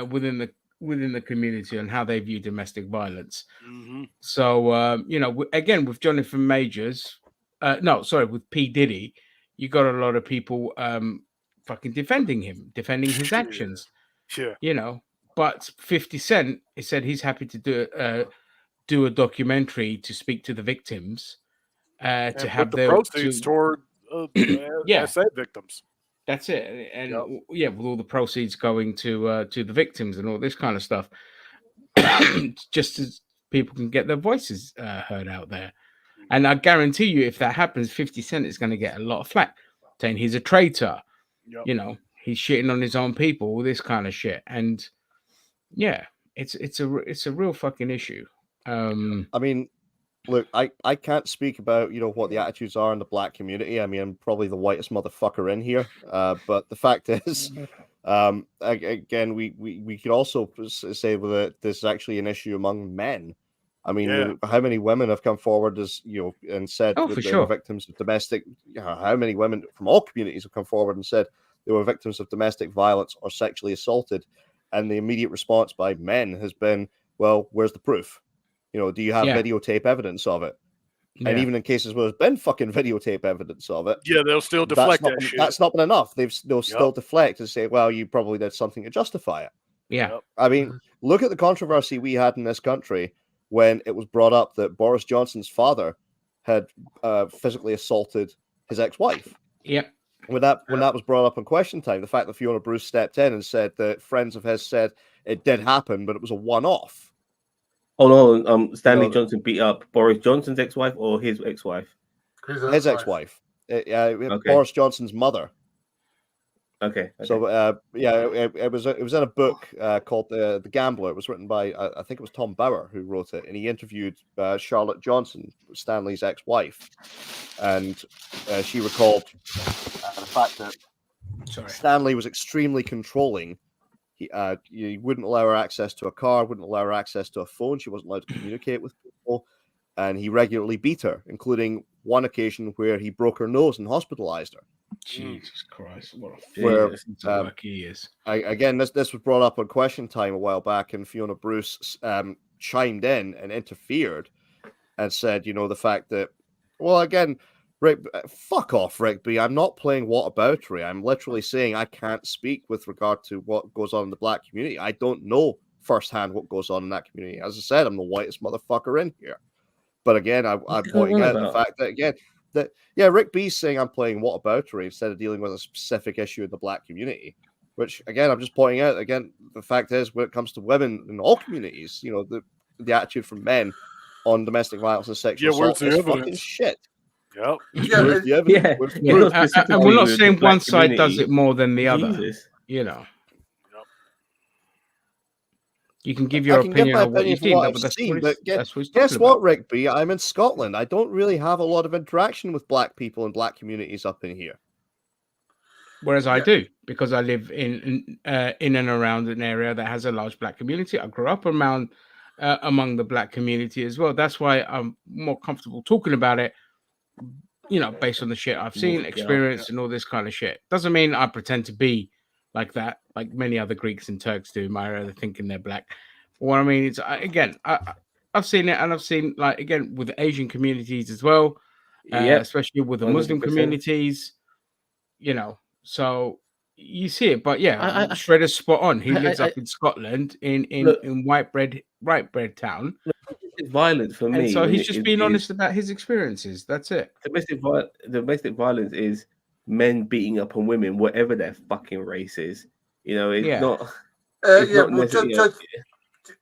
within the community and how they view domestic violence. Mm-hmm. So you know, again, with Jonathan Majors, with P. Diddy, you got a lot of people fucking defending his actions. Sure. You know, but 50 Cent he said he's happy to do a documentary to speak to the victims to have the proceeds toward SA victims. That's it, and with all the proceeds going to the victims and all this kind of stuff, just as people can get their voices heard out there. And I guarantee you, if that happens, 50 Cent is going to get a lot of flack, saying he's a traitor. Yep. You know, he's shitting on his own people, all this kind of shit. And yeah, it's a real fucking issue. I mean, look, I can't speak about, you know, what the attitudes are in the black community. I mean, I'm probably the whitest motherfucker in here. But the fact is, again, we could also say that this is actually an issue among men. I mean, how many women have come forward as, you know, and said that they were victims of domestic, how many women from all communities have come forward and said they were victims of domestic violence or sexually assaulted? And the immediate response by men has been, well, where's the proof? You know, do you have videotape evidence of it? Yeah. And even in cases where there's been fucking videotape evidence of it, they'll still deflect that shit. That's not been enough. They'll still deflect and say, well, you probably did something to justify it. Yeah. I mean, look at the controversy we had in this country when it was brought up that Boris Johnson's father had physically assaulted his ex-wife. Yep. When that was brought up in Question Time, the fact that Fiona Bruce stepped in and said that friends of his said it did happen, but it was a one-off. Oh no, Stanley Johnson beat up Boris Johnson's ex-wife or his ex-wife? His ex-wife. Boris Johnson's mother. Okay. So it was in a book called The Gambler. It was written by I think it was Tom Bauer who wrote it, and he interviewed Charlotte Johnson, Stanley's ex-wife, and she recalled the fact that Stanley was extremely controlling. He wouldn't allow her access to a car, wouldn't allow her access to a phone. She wasn't allowed to communicate with people, and he regularly beat her, including one occasion where he broke her nose and hospitalized her. Jesus Christ! What a Where he is. Again, this was brought up on Question Time a while back, and Fiona Bruce chimed in and interfered and said, the fact that, well, again, Rick, fuck off, Rick B. I'm not playing whataboutery. I'm literally saying I can't speak with regard to what goes on in the black community. I don't know firsthand what goes on in that community. As I said, I'm the whitest motherfucker in here. But again, I'm pointing out the fact that, again, Rick B's saying I'm playing whataboutery instead of dealing with a specific issue in the black community, which, again, I'm just pointing out, again, the fact is when it comes to women in all communities, the attitude from men on domestic violence and sexual assault is fucking shit. Yep. And we're not saying one side does it more than the other. You can give your opinion on what you think, but guess what, Rick B? I'm in Scotland. I don't really have a lot of interaction with black people and black communities up in here. Whereas I do, because I live in and around an area that has a large black community. I grew up among the black community as well. That's why I'm more comfortable talking about it, based on the shit I've seen, experienced, and all this kind of shit. Doesn't mean I pretend to be like that, like many other Greeks and Turks do. They're thinking they're black. What I mean is, I've seen it, and I've seen, like, again, with the Asian communities as well, especially with the 100%. Muslim communities, so you see it. But yeah, Shredder's spot on. He lives up in Scotland in white bread town. Violence for me. And so he's just being honest about his experiences. That's it. Domestic violence is men beating up on women, whatever their fucking race is. It's not.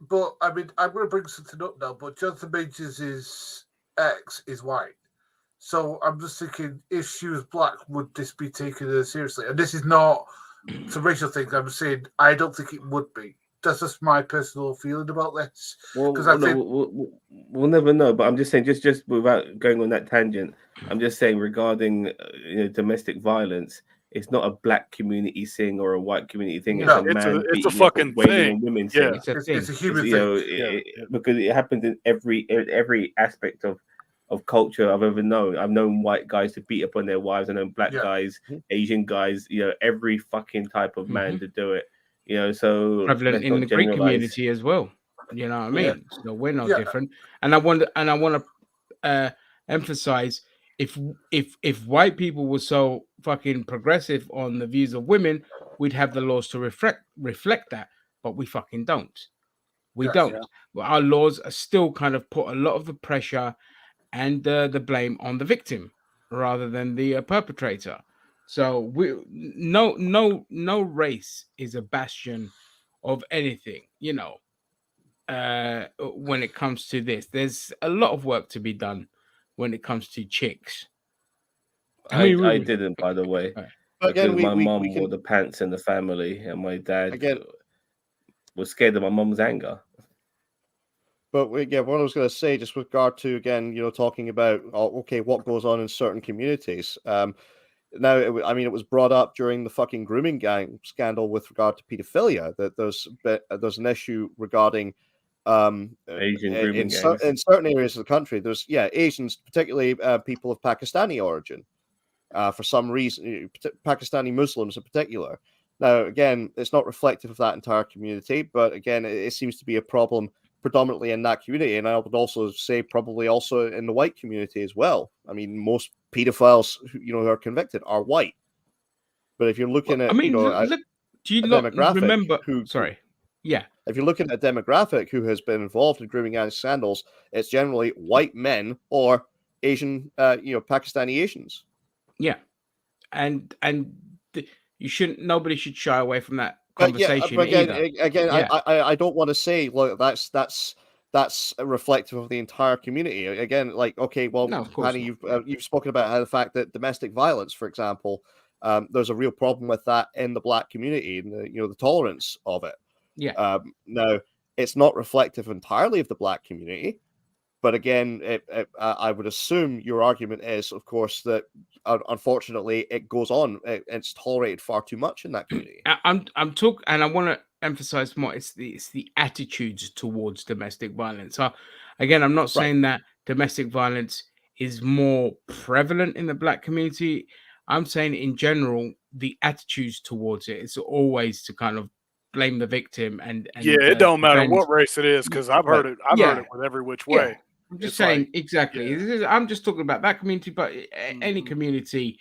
But I mean, I'm going to bring something up now. But Jonathan Majors' ex is white, so I'm just thinking, if she was black, would this be taken seriously? And this is not a racial thing. I'm saying I don't think it would be. That's just my personal feeling about this. We'll never know. But I'm just saying, just without going on that tangent, I'm just saying regarding domestic violence, it's not a black community thing or a white community thing. It's a fucking thing. Women yeah, it's a human thing. Because it happens in every aspect of culture I've ever known. I've known white guys to beat up on their wives. I know black guys, Asian guys. Every fucking type of man to do it. So prevalent in the Greek community as well. You know what I mean? Yeah. So we're not different. And I want to emphasize, if white people were so fucking progressive on the views of women, we'd have the laws to reflect that, but we fucking don't. We don't. Yeah. Well, our laws are still kind of put a lot of the pressure and the blame on the victim rather than the perpetrator. So no race is a bastion of anything, when it comes to this. There's a lot of work to be done when it comes to chicks. I didn't, by the way. But again, my mom wore the pants in the family, and my dad was scared of my mom's anger. But what I was going to say, just with regard to, again, talking about, what goes on in certain communities. Now, it was brought up during the fucking grooming gang scandal with regard to pedophilia that there's an issue regarding Asian grooming gangs. In certain areas of the country. There's Asians, particularly people of Pakistani origin, for some reason, Pakistani Muslims in particular. Now, again, it's not reflective of that entire community, but again, it seems to be a problem predominantly in that community, and I would also say probably also in the white community as well. I mean, most pedophiles who are convicted are white, but if you're looking at, do you not remember? Yeah. If you're looking at a demographic who has been involved in grooming scandals, it's generally white men or Asian, Pakistani Asians. Yeah, and nobody should shy away from that conversation. But again, Yeah. I don't want to say, look, that's reflective of the entire community. Again, like, okay, well, No, of course Danny, you've spoken about how the fact that domestic violence, for example, there's a real problem with that in the Black community, and the tolerance of it. Yeah. Now, it's not reflective entirely of the Black community, but again, I would assume your argument is, of course, that unfortunately it goes on. It's tolerated far too much in that community. I'm talking, and I want to emphasize more. It's the attitudes towards domestic violence. So, again, I'm not saying that domestic violence is more prevalent in the Black community. I'm saying in general, the attitudes towards it is always to kind of blame the victim and it don't matter what race it is, because I've heard it. I've heard it with every which way. Yeah. I'm just saying exactly. I'm just talking about that community, but any community,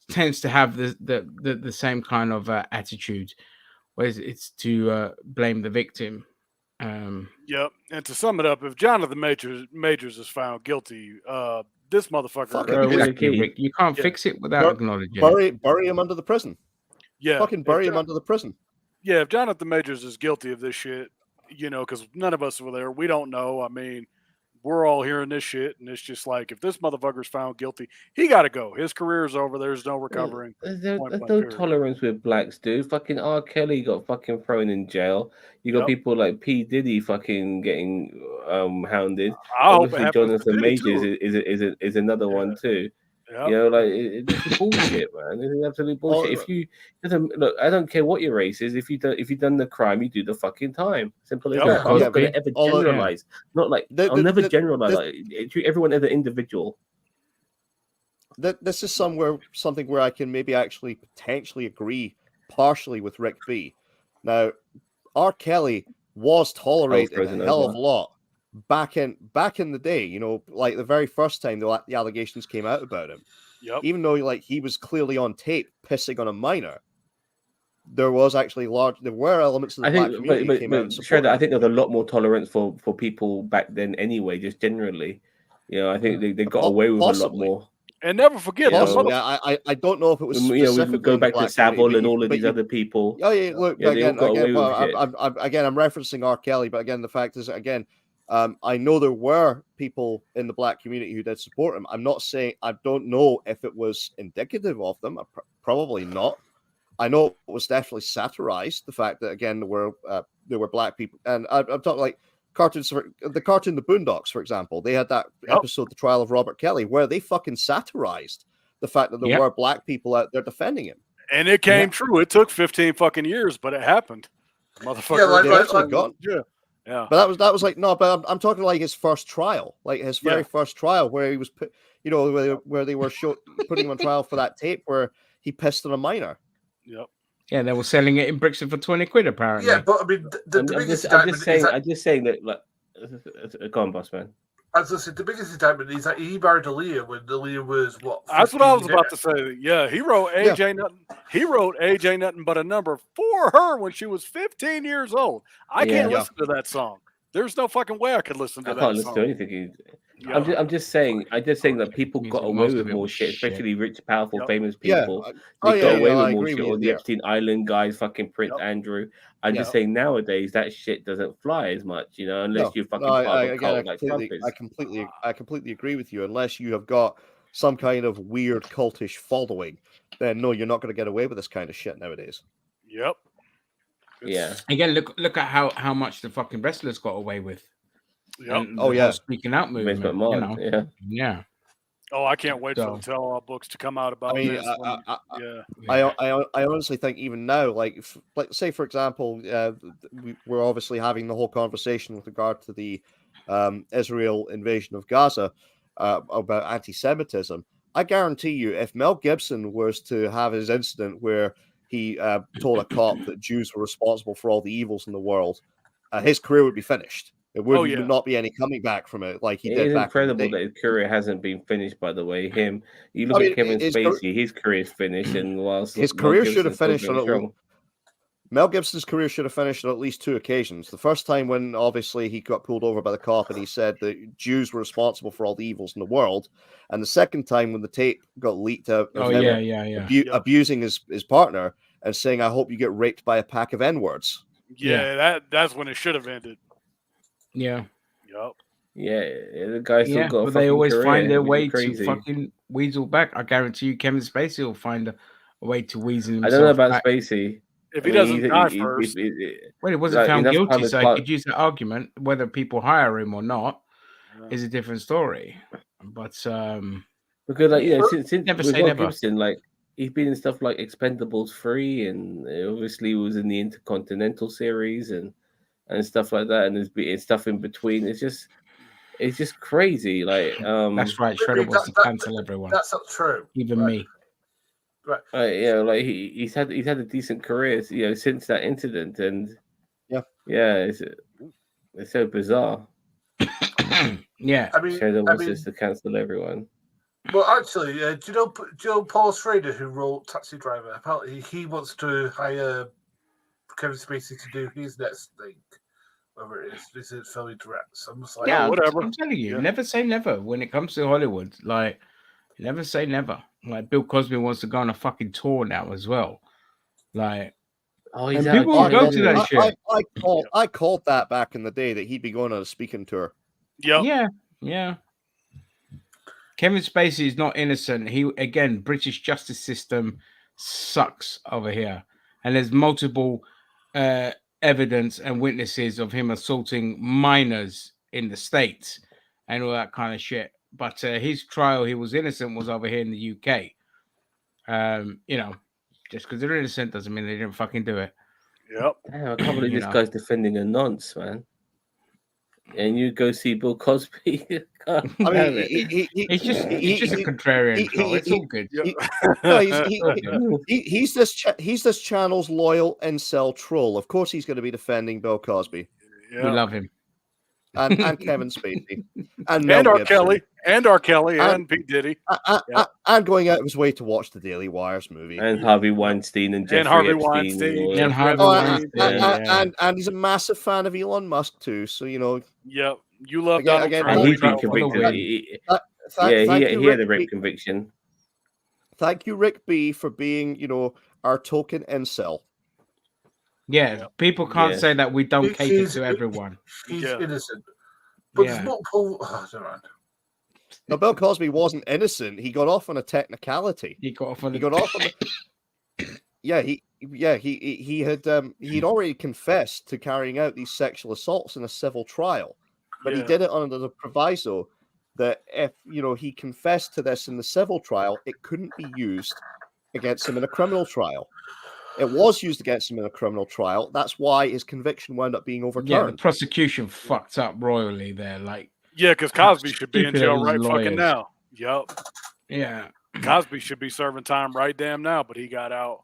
tends to have the same kind of attitude, where it's to blame the victim. Yep. And to sum it up, if Jonathan Majors is found guilty, this motherfucker, you can't fix it without acknowledging it. Bury him under the prison. Yeah, fucking bury him under the prison. Yeah, if Jonathan Majors is guilty of this shit, because none of us were there, we don't know. I mean, we're all hearing this shit, and it's just like, if this motherfucker's found guilty, he got to go. His career's over. There's no recovering. There's no tolerance with blacks, dude. Fucking R. Kelly got fucking thrown in jail. You got people like P. Diddy fucking getting hounded. Obviously, Jonathan Majors is another one too. Yep. It's bullshit, man. It's absolute bullshit. If you look, I don't care what your race is. If you've done the crime, you do the fucking time. Simple as that. I'm not going to ever generalize. Not like I'll never generalize. Treat everyone as an individual. This is something where I can maybe actually potentially agree partially with Rick B. Now, R. Kelly was tolerated a hell of a lot back in the day, like the very first time the allegations came out about him. Even though he was clearly on tape pissing on a minor, there were elements of the Black community that came out and supported I think there's a lot more tolerance for people back then anyway, just generally. I think they got away with a lot more. And never forget, I don't know if it was we go back to Savile and all of these other people. Oh yeah, look, again, I'm referencing R. Kelly, but again, the fact is, again, I know there were people in the Black community who did support him. I'm not saying, I don't know if it was indicative of them. Probably not. I know it was definitely satirized, the fact that, again, there were Black people. And I'm talking like cartoons, the cartoon The Boondocks, for example. They had that episode, The Trial of Robert Kelly, where they fucking satirized the fact that there were Black people out there defending him. And it came true. It took 15 fucking years, but it happened. Motherfucker. Yeah, but that was like, no, but I'm talking like his first trial, like his very first trial, where he was put, where they were putting him on trial for that tape where he pissed on a minor. Yep. Yeah, they were selling it in Brixton for 20 quid apparently. Yeah, but I mean, the biggest indictment I'm just saying that, like, go on, boss man. As I said, the biggest indictment is that he married Aaliyah when Aaliyah was what? That's what I was about to say. Yeah, he wrote AJ Nothing. He wrote AJ Nothing But a Number for her when she was 15 years old. I can't listen to that song. There's no fucking way I could listen to that song. I can't listen to anything. I'm just saying that people got away with more shit, especially rich, powerful, famous people. They got away with more shit. All the Epstein Island guys, fucking Prince Andrew. I'm just saying nowadays that shit doesn't fly as much, unless you fucking I completely agree with you. Unless you have got some kind of weird cultish following, then no, you're not going to get away with this kind of shit nowadays. Yep. Yeah. Again, look at how much the fucking wrestlers got away with. Yep. Speaking out movement. Yeah. Oh, I can't wait for the tell-all books to come out about this. I honestly think even now, like say for example, we're obviously having the whole conversation with regard to the Israel invasion of Gaza about anti-Semitism. I guarantee you, if Mel Gibson was to have his incident where he told a cop that Jews were responsible for all the evils in the world, his career would be finished. It would not be any coming back from it like he did back in the day. It's incredible that his career hasn't been finished, by the way. You look at Kevin Spacey, his career's finished, and whilst his career should have finished on it. Mel Gibson's career should have finished on at least 2 occasions. The first time when obviously he got pulled over by the cop and he said that Jews were responsible for all the evils in the world, and the second time when the tape got leaked out of him abusing his partner and saying, "I hope you get raped by a pack of N-words." That's when it should have ended. Yeah. Yep. Yeah, the guy still got a but they fucking always career, find their which way is to crazy. fucking weasel back. I guarantee you, Kevin Spacey will find a way to weasel himself I don't know about back. Spacey. If he doesn't die first. Well, he wasn't found guilty, so I could use that argument. Whether people hire him or not is a different story. But because, like, you know, since never with say Mel never. Gibson, like, he's been in stuff like Expendables 3, and obviously was in the Intercontinental series and stuff like that, and there's been stuff in between. It's just crazy. Like, that's right. Shredder wants to cancel everyone. That's not true. Even me. Right. You know, like he's had a decent career, you know, since that incident, and it's so bizarre. Yeah, I mean, Shredder wants us to cancel everyone. Well, actually, do you know Paul Schrader, who wrote Taxi Driver? Apparently, he wants to hire Kevin Spacey to do his next thing, whether it is a film he directs. I'm just like, whatever. I'm telling you, never say never when it comes to Hollywood. Like, never say never. Like, Bill Cosby wants to go on a fucking tour now as well. Like, he's and people will go to that shit. I called that back in the day that he'd be going on a speaking tour. Yep. Yeah. Kevin Spacey is not innocent. Again, British justice system sucks over here, and there's multiple evidence and witnesses of him assaulting minors in the States and all that kind of shit. But his trial, he was innocent, was over here in the UK. You know, just because they're innocent doesn't mean they didn't fucking do it. Yep. Damn, I can't believe this guy's defending a nonce, man. And you go see Bill Cosby. I mean, he's just a contrarian. It's all good. He's this channel's loyal incel troll. Of course, he's going to be defending Bill Cosby. We love him. And Kevin Spacey and R. Kelly and Pete Diddy and going out of his way to watch the Daily Wires movie and Harvey Weinstein and Jeffrey Epstein and he's a massive fan of Elon Musk too. So you know, you love Donald Trump. And he's been convicted. He had a rape conviction. Thank you, Rick B, for being our token incel. Yeah, people can't say that we don't cater to everyone. He's innocent. But there's not Paul. Oh, never mind. No, Bill Cosby wasn't innocent. He got off on a technicality. He got off on he'd already confessed to carrying out these sexual assaults in a civil trial, but he did it under the proviso that if he confessed to this in the civil trial, it couldn't be used against him in a criminal trial. It was used against him in a criminal trial. That's why his conviction wound up being overturned. Yeah, the prosecution fucked up royally there. Like, because Cosby should be in jail right fucking now. Yep. Yeah. Cosby should be serving time right damn now, but he got out.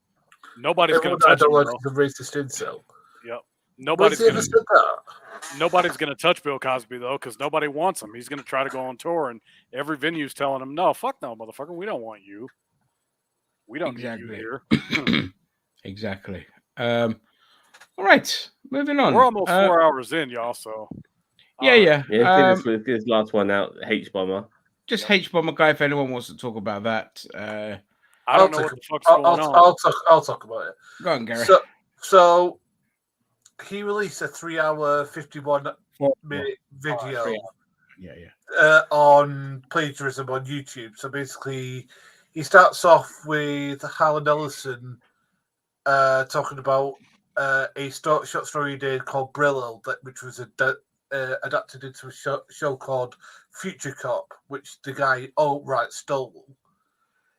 Nobody's going to touch him. The racist incel. Yep. Nobody's going to touch Bill Cosby though, because nobody wants him. He's going to try to go on tour, and every venue's telling him, "No, fuck no, motherfucker. We don't want you. We don't need you here." Exactly. All right, moving on. We're almost 4 hours in, y'all. So Yeah, this last one out, H-Bomber. Just H-Bomber guy, if anyone wants to talk about that. I don't know what the fuck's going on. I'll talk about it. Go on, Gary. So he released a 3-hour, 51-minute video on plagiarism on YouTube. So basically, he starts off with Harlan Ellison talking about a short story he did called Brillo, which was adapted into a show called Future Cop, which the guy outright stole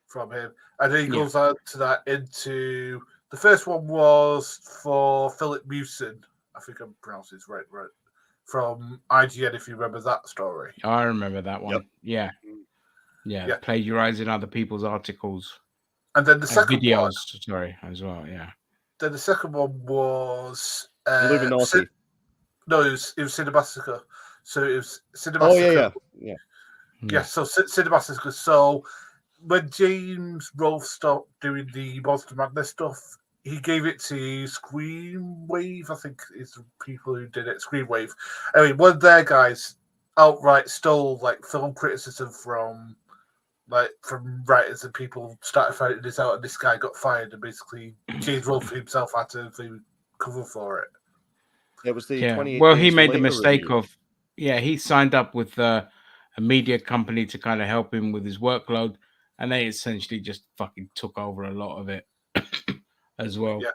from him. And then he goes on to that into... The first one was for Philip Mewson. I think I'm pronouncing it right. From IGN, if you remember that story. I remember that one. Yep. Yeah. Plagiarizing other people's articles. And then the second videos, as well, yeah. Then the second one was... Illuminati. No, it was Cinemassacre. So it was Cinemassacre. Oh, yeah. Yeah, so Cinemassacre. So when James Rolfe stopped doing the Monster Madness stuff, he gave it to Screenwave. I think it's the people who did it. Screenwave. I mean, one of their guys outright stole like film criticism from writers, and people started finding this out, and this guy got fired, and basically James Rolfe himself had to do cover for it. It was the 28 Well, he Days made the Later mistake review. of, he signed up with a media company to kind of help him with his workload, and they essentially just fucking took over a lot of it as well. Yeah,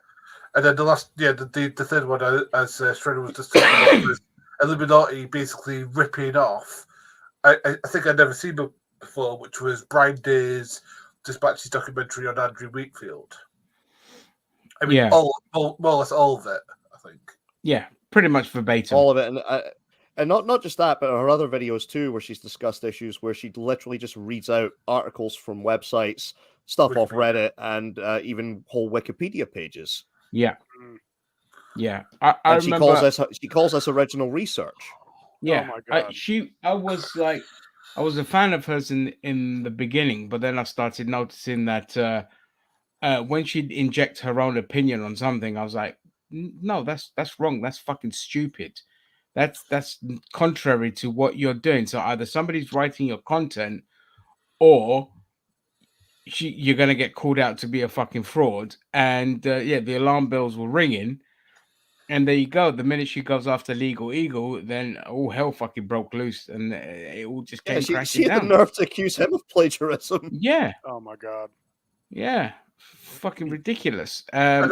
and then the third one, as Shredder was just talking about, was Illuminati basically ripping off. I think I'd never seen before, which was Brian Day's Dispatch's documentary on Andrew Wakefield. I mean, all more or less all of it, I think. Yeah, pretty much verbatim. All of it, and not just that, but her other videos too, where she's discussed issues where she literally just reads out articles from websites, stuff off Reddit, and even whole Wikipedia pages. Yeah, yeah. And I she remember, calls this original research. Yeah, Oh my God. I was a fan of hers in the beginning, but then I started noticing that when she'd inject her own opinion on something, I was like, no, that's wrong. That's fucking stupid. That's contrary to what you're doing. So either somebody's writing your content, or you're gonna get called out to be a fucking fraud. And the alarm bells were ringing. And there you go. The minute she goes after Legal Eagle, then all hell fucking broke loose, and it all just came crashing she had down. the nerve to accuse him of plagiarism. Yeah. Oh my God. Yeah. Fucking ridiculous. I'm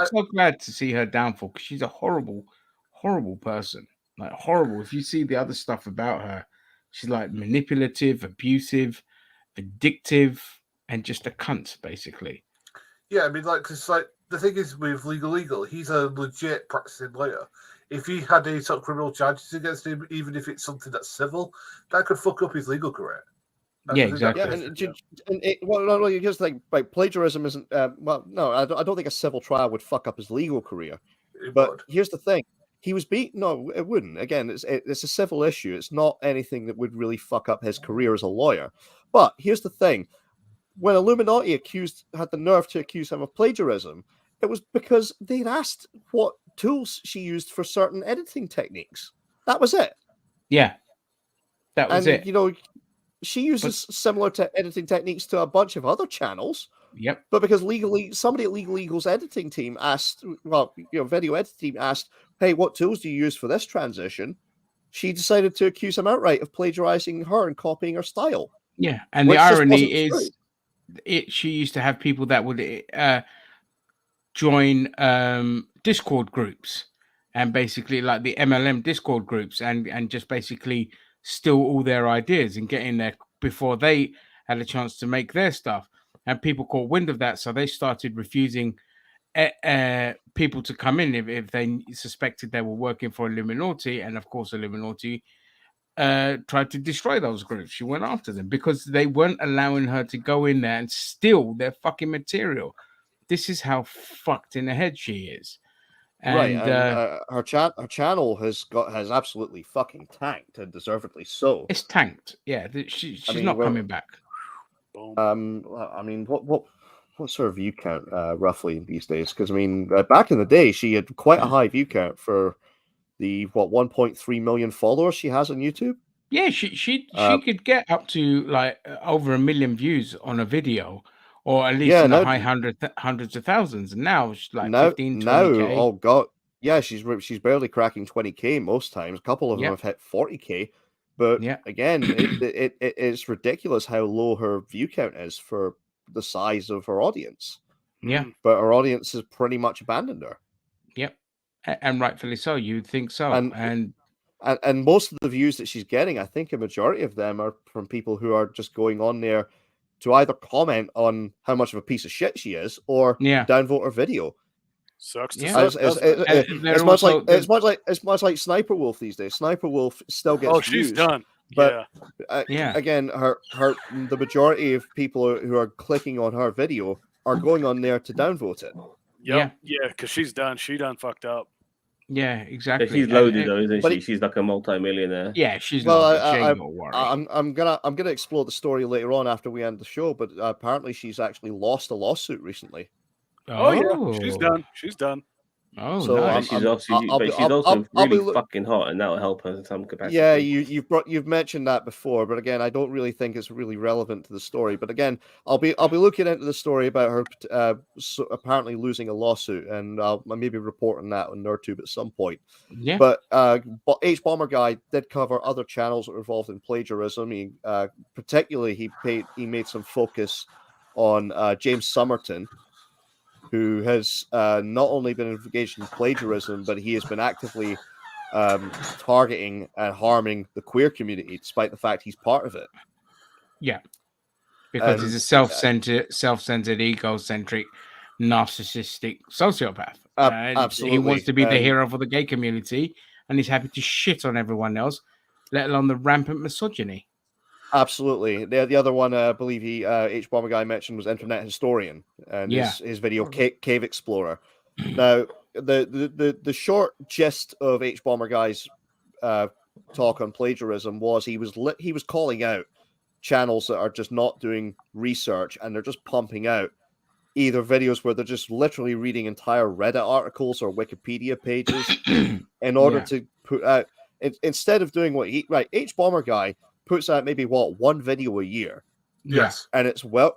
so glad to see her downfall, because she's a horrible, horrible person. Like, horrible. If you see the other stuff about her, she's like manipulative, abusive, vindictive, and just a cunt, basically. Yeah, I mean, because the thing is with Legal Eagle, he's a legit practicing lawyer. If he had any sort of criminal charges against him, even if it's something that's civil, that could fuck up his legal career. Yeah, exactly. You just think like plagiarism isn't. No, I don't think a civil trial would fuck up his legal career. But here's the thing: he was beaten. No, it wouldn't. Again, it's a civil issue. It's not anything that would really fuck up his career as a lawyer. But here's the thing: when Illuminati had the nerve to accuse him of plagiarism, it was because they'd asked what tools she used for certain editing techniques. That was it. Yeah, that was it. You know, she uses similar editing techniques to a bunch of other channels. Yep. But because somebody at Legal Eagle's editing team asked, video editing team asked, hey, what tools do you use for this transition? She decided to accuse him outright of plagiarizing her and copying her style. Yeah, and the irony is, she used to have people that would join Discord groups, and basically like the MLM Discord groups, and just basically steal all their ideas and get in there before they had a chance to make their stuff. And people caught wind of that, so they started refusing people to come in if they suspected they were working for Illuminati. And of course, Illuminati tried to destroy those groups. She went after them because they weren't allowing her to go in there and steal their fucking material. This is how fucked in the head she is. And, her channel has absolutely fucking tanked, and deservedly so. It's tanked. Yeah, she's not coming back. I mean, what's her view count roughly these days? Because I mean, back in the day, she had quite a high view count for the 1.3 million followers she has on YouTube. Yeah, she could get up to like over 1 million views on a video, or at least in the high hundreds of thousands. And now she's like 15, 20K. Oh god, yeah, she's barely cracking 20K most times. A couple of them have hit 40K. But again, it is ridiculous how low her view count is for the size of her audience. Yeah. But her audience has pretty much abandoned her. Yep. And rightfully so. You'd think so. And most of the views that she's getting, I think a majority of them are from people who are just going on there to either comment on how much of a piece of shit she is, or downvote her video. Sucks to It's much like Sniper Wolf these days. Sniper Wolf still gets she's views, done. But again, the majority of people who are clicking on her video are going on there to downvote it. Yeah, because she's done. She done fucked up. Yeah, exactly. Yeah, she's loaded though, isn't she? She's like a multi-millionaire. Yeah, she's I'm gonna explore the story later on after we end the show, but apparently she's actually lost a lawsuit recently. Oh yeah, she's done. She's done. Oh, So nice. She's also really fucking hot, and that'll help her in some capacity. Yeah, you've mentioned that before, but again, I don't really think it's really relevant to the story. But again, I'll be looking into the story about her apparently losing a lawsuit, and I'll maybe report on that on NerdTube at some point. Yeah. But H Bomber Guy did cover other channels that were involved in plagiarism. He particularly he made some focus on James Somerton, who has not only been engaged in plagiarism, but he has been actively targeting and harming the queer community, despite the fact he's part of it. Yeah, because he's a self-centered, egocentric, narcissistic sociopath. Absolutely, he wants to be the hero for the gay community, and he's happy to shit on everyone else, let alone the rampant misogyny. Absolutely. The other one, I believe H Bomber Guy mentioned was Internet Historian and his video Cave Explorer. Now, the short gist of H Bomber Guy's talk on plagiarism was he was calling out channels that are just not doing research, and they're just pumping out either videos where they're just literally reading entire Reddit articles or Wikipedia pages in order to put out, instead of doing what H Bomber Guy puts out maybe one video a year. Yes. And it's well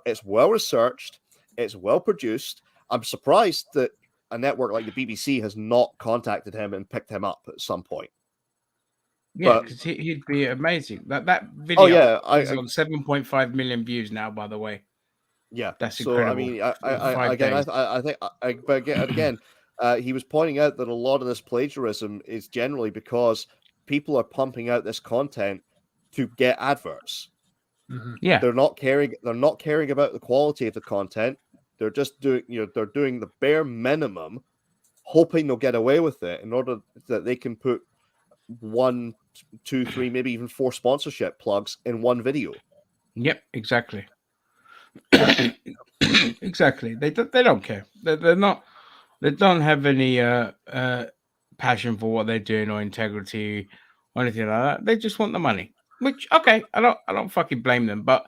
researched, it's well produced. I'm surprised that a network like the BBC has not contacted him and picked him up at some point. Yeah, because he'd be amazing. That video is on 7.5 million views now, by the way. Yeah, that's so incredible. I mean, he was pointing out that a lot of this plagiarism is generally because people are pumping out this content to get adverts. Mm-hmm. Yeah, they're not caring about the quality of the content. They're just doing they're doing the bare minimum, hoping they'll get away with it in order that they can put 1, 2, 3, maybe even 4 sponsorship plugs in one video. Yep, exactly. Exactly. They don't care. They're not. They don't have any passion for what they're doing or integrity or anything like that. They just want the money. Which, okay, I don't fucking blame them, but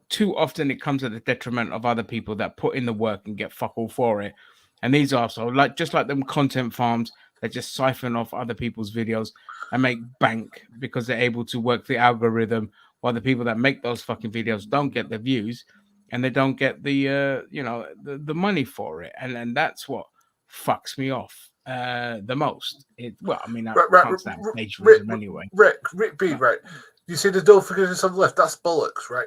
too often it comes at the detriment of other people that put in the work and get fuck all for it. And these are so just like them content farms, they just siphon off other people's videos and make bank because they're able to work the algorithm, while the people that make those fucking videos don't get the views and they don't get the the money for it. And that's what fucks me off the most. I can't stand plagiarism anyway. Rick B, right? You see the door forgiveness on the left? That's bollocks, right?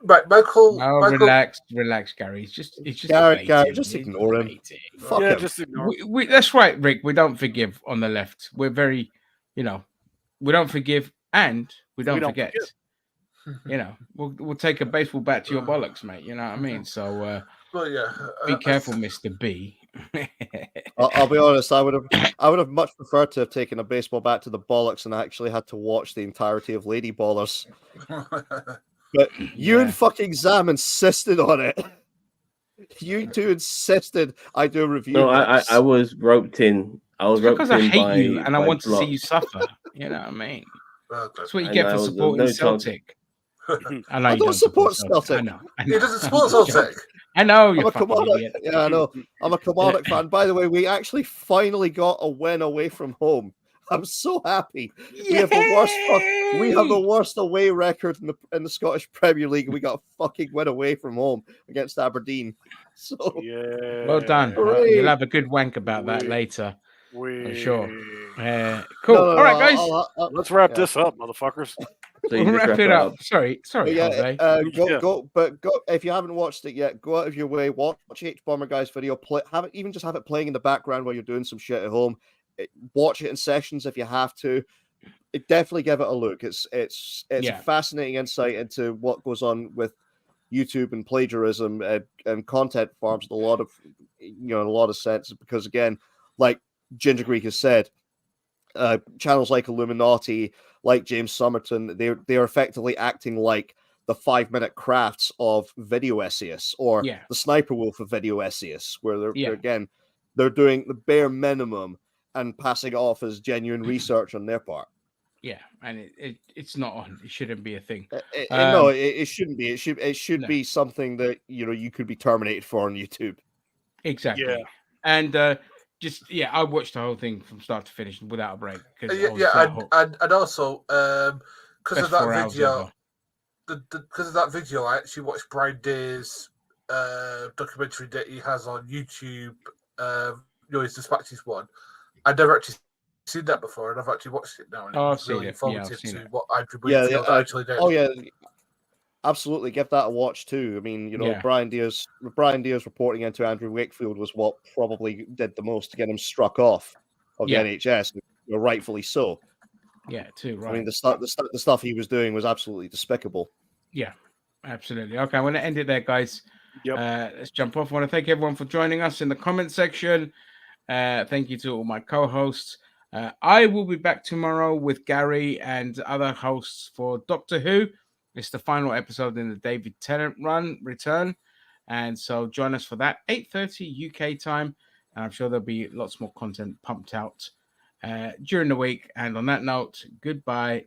Right, Michael. Relax, Gary. It's just Gary, just ignore him. Fuck him. Just ignore. That's right, Rick. We don't forgive on the left. We're very, we don't forgive and we don't forget. We'll take a baseball bat to your bollocks, mate. You know what I mean? So, be careful, Mr. B. I'll be honest. I would have much preferred to have taken a baseball bat to the bollocks and actually had to watch the entirety of Lady Ballers. But you and fucking Zam insisted on it. You two insisted I do a review. No, I was roped in. Because I hate you and I want to see you suffer. You know what I mean? That's what you get for supporting Celtic. I don't support Celtic. I know. He doesn't support Celtic. I know. I'm a Kilmarnock. Yeah, I know. I'm a Kilmarnock fan. By the way, we actually finally got a win away from home. I'm so happy. We have the worst away record in the Scottish Premier League. And we got a fucking win away from home against Aberdeen. So well done. You'll have a good wank about that later. I'm sure. Cool. All right, guys. Let's wrap this up, motherfuckers. We'll wrap it up. Sorry. Yeah, go if you haven't watched it yet, go out of your way, watch H Bomber Guy's video. Have it playing in the background while you're doing some shit at home. Watch it in sessions if you have to. Definitely give it a look. It's a fascinating insight into what goes on with YouTube and plagiarism and content farms in a lot of sense. Because again, like Ginger Greek has said, channels like Illuminati, like James Somerton, they're effectively acting like the 5-minute crafts of video essayists or the Sniper Wolf of video essayists, where they're doing the bare minimum and passing it off as genuine research on their part. Yeah, and it's not on. It shouldn't be a thing. No, it shouldn't be. It should No. be something that you could be terminated for on YouTube. Exactly. Yeah. And I watched the whole thing from start to finish without a break because and also because of Best 4 that hours video, ever. because of that video, I actually watched Brian Day's documentary that he has on YouTube. His Dispatches one. I'd never actually seen that before, and I've actually watched it now. And I've it's seen really it. Yeah, informative I've seen to it. what Andrew Yeah, Wakefield actually did. Oh yeah, absolutely. Give that a watch too. I mean, Yeah. Brian Deer's reporting into Andrew Wakefield was what probably did the most to get him struck off of Yeah. the NHS, rightfully so. Yeah, too right. I mean, the stuff he was doing was absolutely despicable. Yeah, absolutely. Okay, I'm going to end it there, guys. Yep. Let's jump off. I want to thank everyone for joining us in the comment section. Thank you to all my co-hosts. I will be back tomorrow with Gary and other hosts for Doctor Who. It's the final episode in the David Tennant return. And so join us for that, 8:30 UK time. And I'm sure there'll be lots more content pumped out during the week. And on that note, goodbye